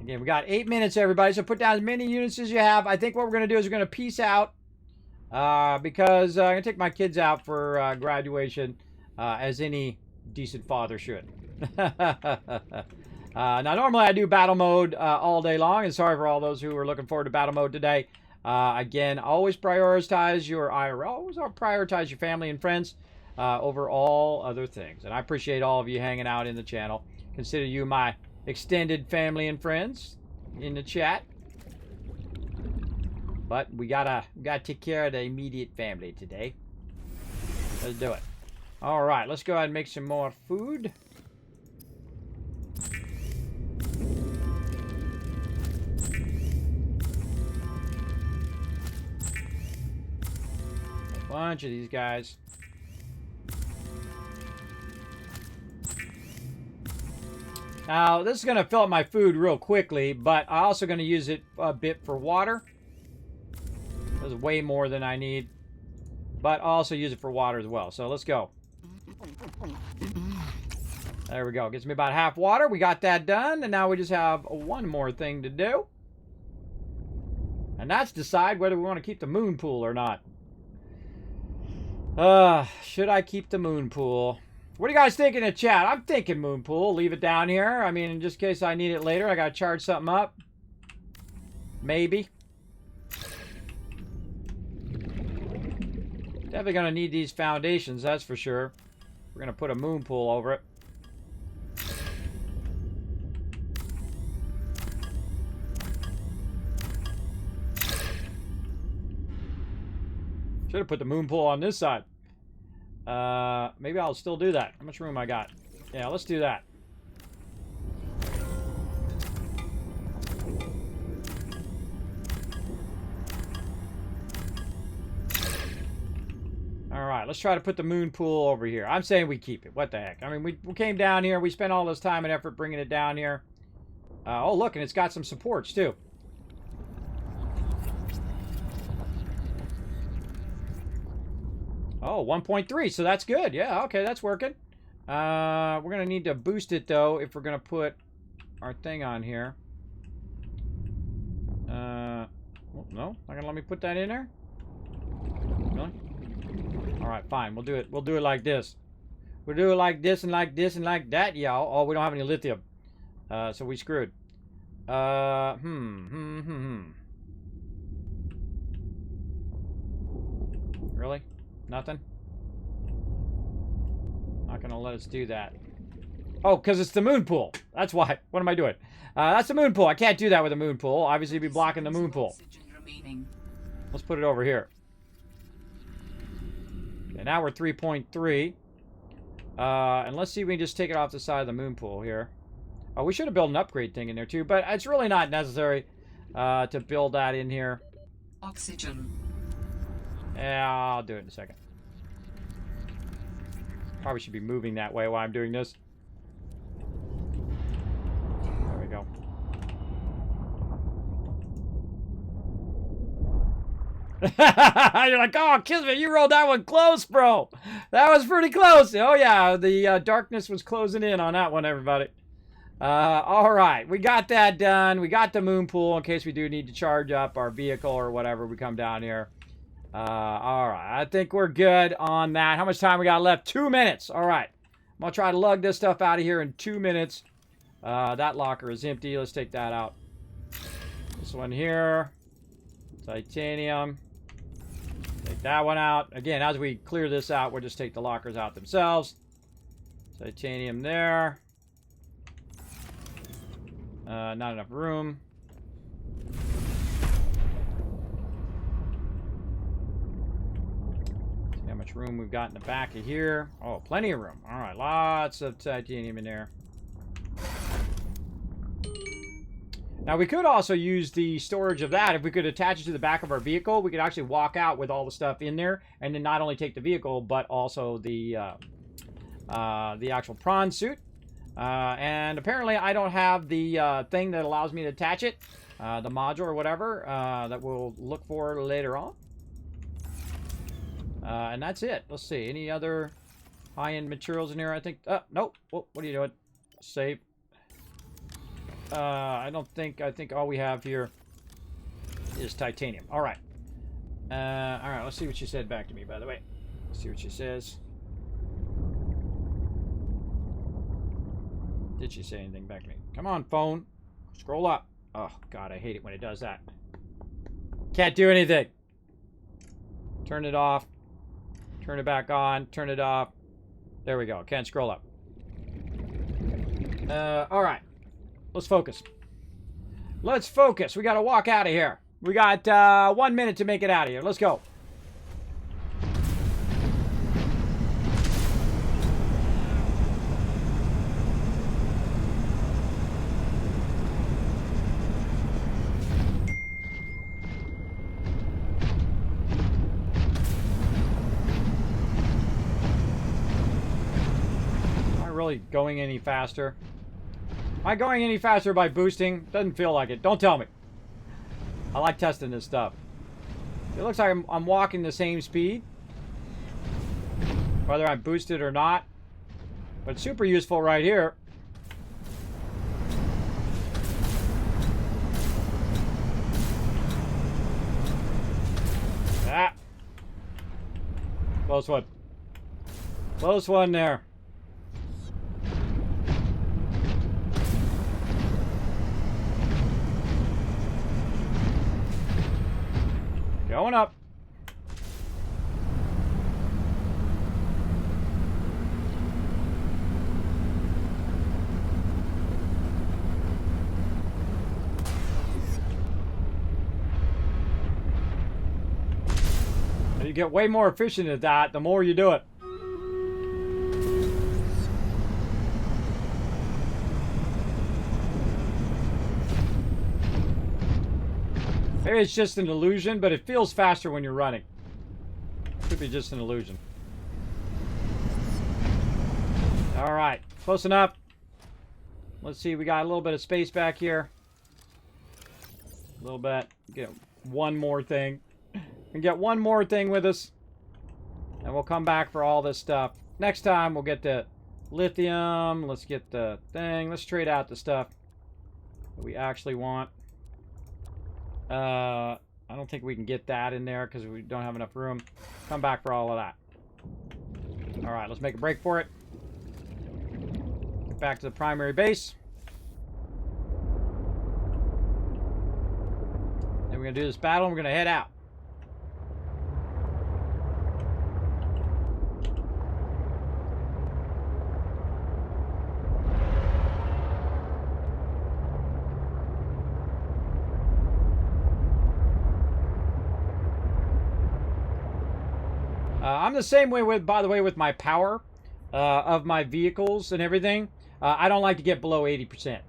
Again, we got 8 minutes, everybody, so put down as many units as you have. I think what we're going to do is we're going to peace out because I'm going to take my kids out for graduation as any decent father should. Now, normally I do battle mode all day long, and sorry for all those who are looking forward to battle mode today. Again, always prioritize your IRL. Always prioritize your family and friends over all other things. And I appreciate all of you hanging out in the channel. Consider you my extended family and friends in the chat. But we gotta take care of the immediate family today. Let's do it. All right, let's go ahead and make some more food. A bunch of these guys. Now, this is going to fill up my food real quickly, but I'm also going to use it a bit for water. There's way more than I need. But I'll also use it for water as well. So let's go. There we go. Gets me about half water. We got that done. And now we just have one more thing to do. And that's decide whether we want to keep the moon pool or not. Should I keep the moon pool? What do you guys think in the chat? I'm thinking moon pool. Leave it down here. I mean, in just case I need it later, I gotta charge something up. Maybe. Definitely gonna need these foundations, that's for sure. We're gonna put a moon pool over it. Should have put the moon pool on this side. Maybe I'll still do that. How much room I got? Yeah, let's do that. All right, let's try to put the moon pool over here. I'm saying we keep it. What the heck? I mean, we came down here. We spent all this time and effort bringing it down here. Oh, look, and it's got some supports, too. Oh, 1.3, so that's good. Yeah, okay, that's working. We're going to need to boost it, though, if we're going to put our thing on here. Oh, no? Not going to let me put that in there? Really? All right, fine. We'll do it. We'll do it like this. We'll do it like this and like this and like that, y'all. Oh, we don't have any lithium. So we screwed. Really? Nothing? Not gonna let us do that. Oh, because it's the moon pool. That's why. What am I doing? That's the moon pool. I can't do that with a moon pool. Obviously, be blocking the moon pool. Let's put it over here. Okay, now we're 3.3. And let's see if we can just take it off the side of the moon pool here. Oh, we should have built an upgrade thing in there too, but it's really not necessary to build that in here. Oxygen. Yeah, I'll do it in a second. Probably should be moving that way while I'm doing this. There we go. You're like, oh, Kismet, you rolled that one close, bro. That was pretty close. Oh, yeah, the darkness was closing in on that one, everybody. All right, we got that done. We got the moon pool in case we do need to charge up our vehicle or whatever. We come down here. All right, I think we're good on that. How much time we got left? 2 minutes. All right, I'm gonna try to lug this stuff out of here in 2 minutes. That locker is empty. Let's take that out. This one here, titanium. Take that one out. Again, as we clear this out, we'll just take the lockers out themselves. Titanium there. Not enough room. See how much room we've got in the back of here. Oh, plenty of room. All right, lots of titanium in there. Now, we could also use the storage of that. If we could attach it to the back of our vehicle, we could actually walk out with all the stuff in there, and then not only take the vehicle, but also the actual prawn suit. And apparently I don't have the thing that allows me to attach it, the module or whatever, that we'll look for later on. And that's it. Let's see. Any other high-end materials in here? I think... nope. What are you doing? Save. I don't think... I think all we have here is titanium. All right. All right. Let's see what she said back to me, by the way. Let's see what she says. Did she say anything back to me? Come on, phone. Scroll up. Oh, God, I hate it when it does that. Can't do anything. Turn it off. Turn it back on. Turn it off. There we go. Can't scroll up. All right. Let's focus. Let's focus. We got to walk out of here. We got 1 minute to make it out of here. Let's go. Going any faster? Am I going any faster by boosting? Doesn't feel like it. Don't tell me. I like testing this stuff. It looks like I'm walking the same speed, whether I'm boosted or not. But it's super useful right here. Ah. Close one. Close one there. Going up. You get way more efficient at that the more you do it. Maybe it's just an illusion, but it feels faster when you're running. Could be just an illusion. All right, close enough. Let's see, we got a little bit of space back here. A little bit. Get one more thing. We get one more thing with us. And we'll come back for all this stuff. Next time, we'll get the lithium. Let's get the thing. Let's trade out the stuff that we actually want. I don't think we can get that in there because we don't have enough room. Come back for all of that. All right, let's make a break for it. Get back to the primary base. Then we're going to do this battle and we're going to head out. I'm the same way with, by the way, with my power of my vehicles and everything. I don't like to get below 80%.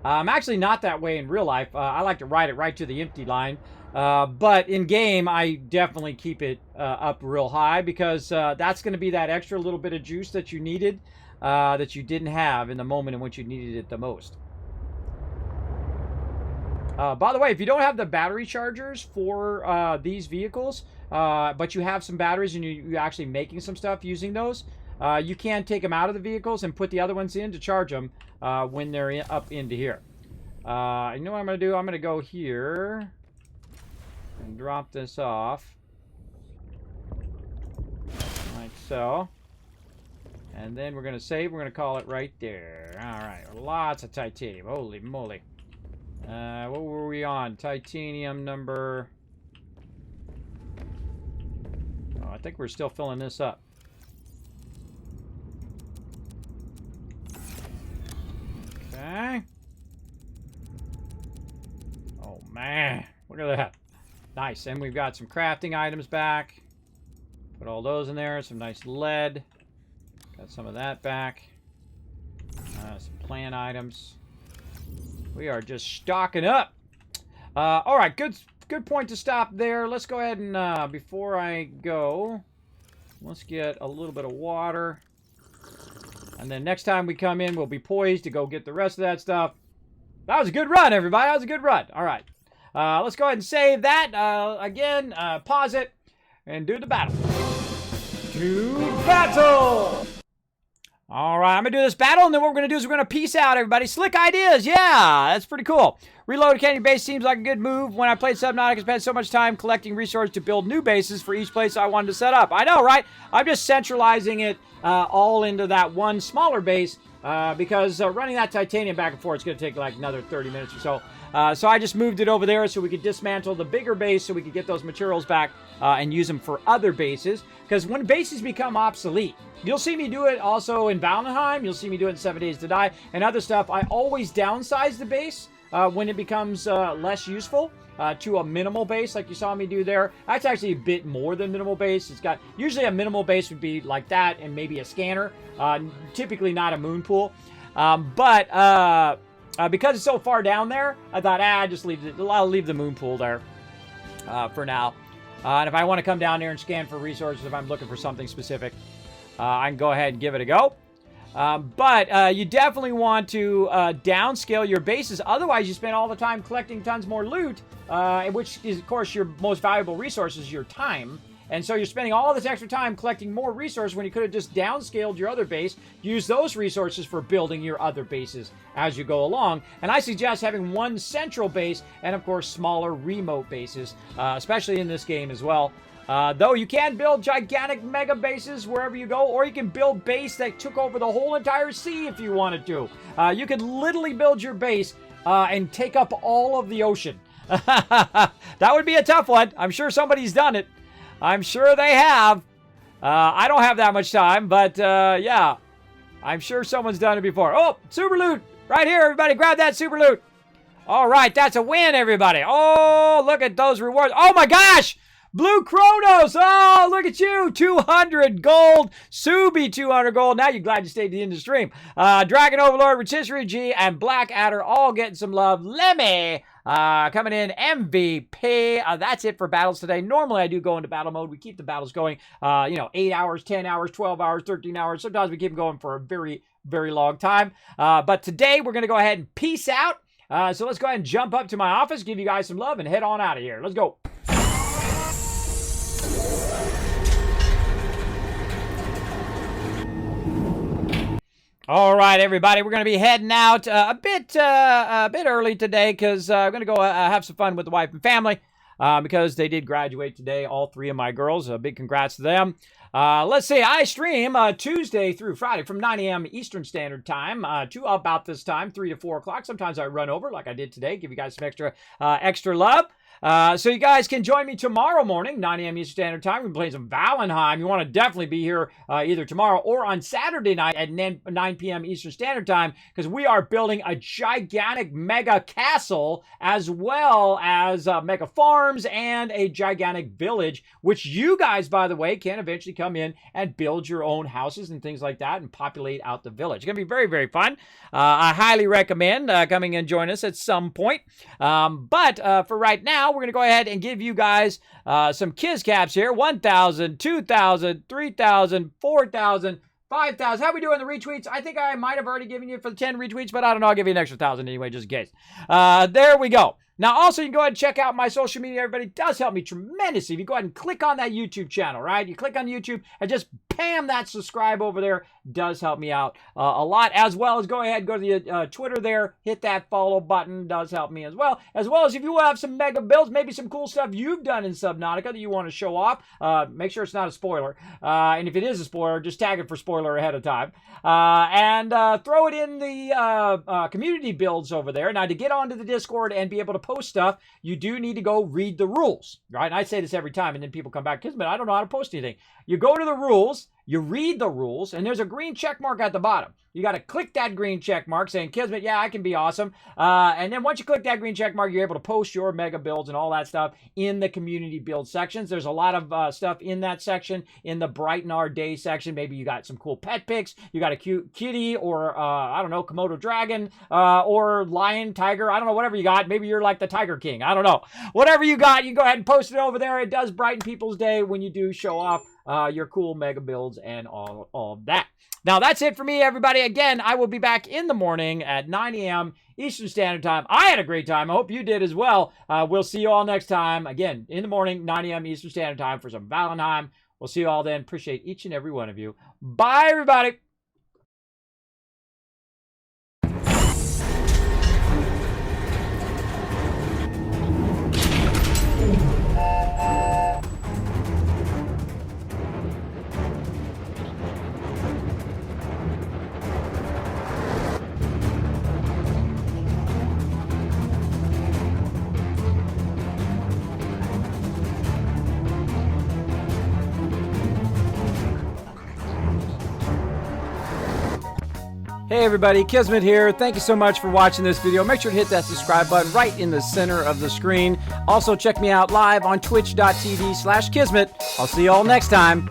I'm actually not that way in real life. I like to ride it right to the empty line. But in game, I definitely keep it up real high because that's going to be that extra little bit of juice that you needed that you didn't have in the moment in which you needed it the most. By the way, if you don't have the battery chargers for these vehicles, but you have some batteries and you're actually making some stuff using those, you can take them out of the vehicles and put the other ones in to charge them when they're up into here. You know what I'm going to do? I'm going to go here and drop this off. Like so. And then we're going to save. We're going to call it right there. All right. Lots of titanium. Holy moly. What were we on? Titanium number... Oh, I think we're still filling this up. Okay. Oh, man. Look at that. Nice. And we've got some crafting items back. Put all those in there. Some nice lead. Got some of that back. Some plant items. We are just stocking up. All right, good point to stop there. Let's go ahead and, before I go, let's get a little bit of water. And then next time we come in, we'll be poised to go get the rest of that stuff. That was a good run, everybody. That was a good run. All right. Let's go ahead and save that. Again, pause it and do the battle. To battle! All right, I'm going to do this battle, and then what we're going to do is we're going to peace out, everybody. Slick ideas, yeah, that's pretty cool. Reload Canyon Base seems like a good move. When I played Subnautica, I spent so much time collecting resources to build new bases for each place I wanted to set up. I know, right? I'm just centralizing it all into that one smaller base because running that titanium back and forth is going to take like another 30 minutes or so. So I just moved it over there so we could dismantle the bigger base so we could get those materials back and use them for other bases. Because when bases become obsolete, you'll see me do it also in Valheim. You'll see me do it in 7 Days to Die and other stuff. I always downsize the base when it becomes less useful. To a minimal base like you saw me do there. That's actually a bit more than minimal base. It's got, usually a minimal base would be like that and maybe a scanner. Typically not a moon pool. But because it's so far down there, I thought, I'll leave the moon pool there for now. And if I want to come down there and scan for resources, if I'm looking for something specific, I can go ahead and give it a go. But you definitely want to downscale your bases. Otherwise, you spend all the time collecting tons more loot, which is, of course, your most valuable resource is your time. And so you're spending all this extra time collecting more resources when you could have just downscaled your other base, use those resources for building your other bases as you go along. And I suggest having one central base and, of course, smaller remote bases, especially in this game as well. Though you can build gigantic mega bases wherever you go, or you can build base that took over the whole entire sea if you wanted to. You could literally build your base and take up all of the ocean. That would be a tough one. I'm sure somebody's done it. I'm sure they have. I don't have that much time, but yeah, I'm sure someone's done it before. Oh, super loot right here, everybody. Grab that super loot. All right, that's a win, everybody. Oh, look at those rewards. Oh my gosh! Blue Kronos! Oh, look at you! 200 gold. Subi, 200 gold. Now you're glad you stayed to the end of the stream. Dragon Overlord, Rotisserie G, and Black Adder all getting some love. Lemmy coming in MVP. That's it for battles today. Normally I do go into battle mode. We keep the battles going, 8 hours, 10 hours, 12 hours, 13 hours. Sometimes we keep them going for a very, very long time. But today we're going to go ahead and peace out. So let's go ahead and jump up to my office, give you guys some love, and head on out of here. Let's go. All right, everybody, we're going to be heading out a bit early today because I'm going to go have some fun with the wife and family because they did graduate today, all three of my girls. A big congrats to them. Let's see, I stream Tuesday through Friday from 9 a.m. Eastern Standard Time to about this time, 3 to 4 o'clock. Sometimes I run over like I did today, give you guys some extra love. So you guys can join me tomorrow morning, 9 a.m. Eastern Standard Time. We're playing some Valheim. You want to definitely be here either tomorrow or on Saturday night at 9 p.m. Eastern Standard Time because we are building a gigantic mega castle as well as mega farms and a gigantic village, which you guys, by the way, can eventually come in and build your own houses and things like that and populate out the village. It's going to be very, very fun. I highly recommend coming and join us at some point. But for right now, we're going to go ahead and give you guys some Kiz caps here. 1,000, 2,000, 3,000, 4,000, 5,000. How we doing the retweets? I think I might have already given you for the 10 retweets, but I don't know. I'll give you an extra 1,000 anyway, just in case. There we go. Now, also, you can go ahead and check out my social media. Everybody, it does help me tremendously. If you go ahead and click on that YouTube channel, right? You click on YouTube and just bam, that subscribe over there. Does help me out a lot. As well as go ahead, go to the Twitter there, hit that follow button. Does help me as well. As well as if you have some mega builds, maybe some cool stuff you've done in Subnautica that you want to show off, make sure it's not a spoiler. And if it is a spoiler, just tag it for spoiler ahead of time. And throw it in the community builds over there. Now, to get onto the Discord and be able to post stuff, you do need to go read the rules, right? And I say this every time, and then people come back, Kismet, I don't know how to post anything. You go to the rules, you read the rules, and there's a green check mark at the bottom. You got to click that green check mark saying, Kismet, yeah, I can be awesome. And then once you click that green check mark, you're able to post your mega builds and all that stuff in the community build sections. There's a lot of stuff in that section, in the Brighten Our Day section. Maybe you got some cool pet pics. You got a cute kitty or, I don't know, Komodo dragon or lion, tiger. I don't know, whatever you got. Maybe you're like the Tiger King. I don't know. Whatever you got, you can go ahead and post it over there. It does brighten people's day when you do show off your cool mega builds and all of that. Now, that's it for me, everybody. Again, I will be back in the morning at 9 a.m. Eastern Standard Time. I had a great time. I hope you did as well. We'll see you all next time. Again, in the morning, 9 a.m. Eastern Standard Time for some Valheim. We'll see you all then. Appreciate each and every one of you. Bye, everybody. Hey everybody, Kismet here. Thank you so much for watching this video. Make sure to hit that subscribe button right in the center of the screen. Also check me out live on twitch.tv/Kismet. I'll see you all next time.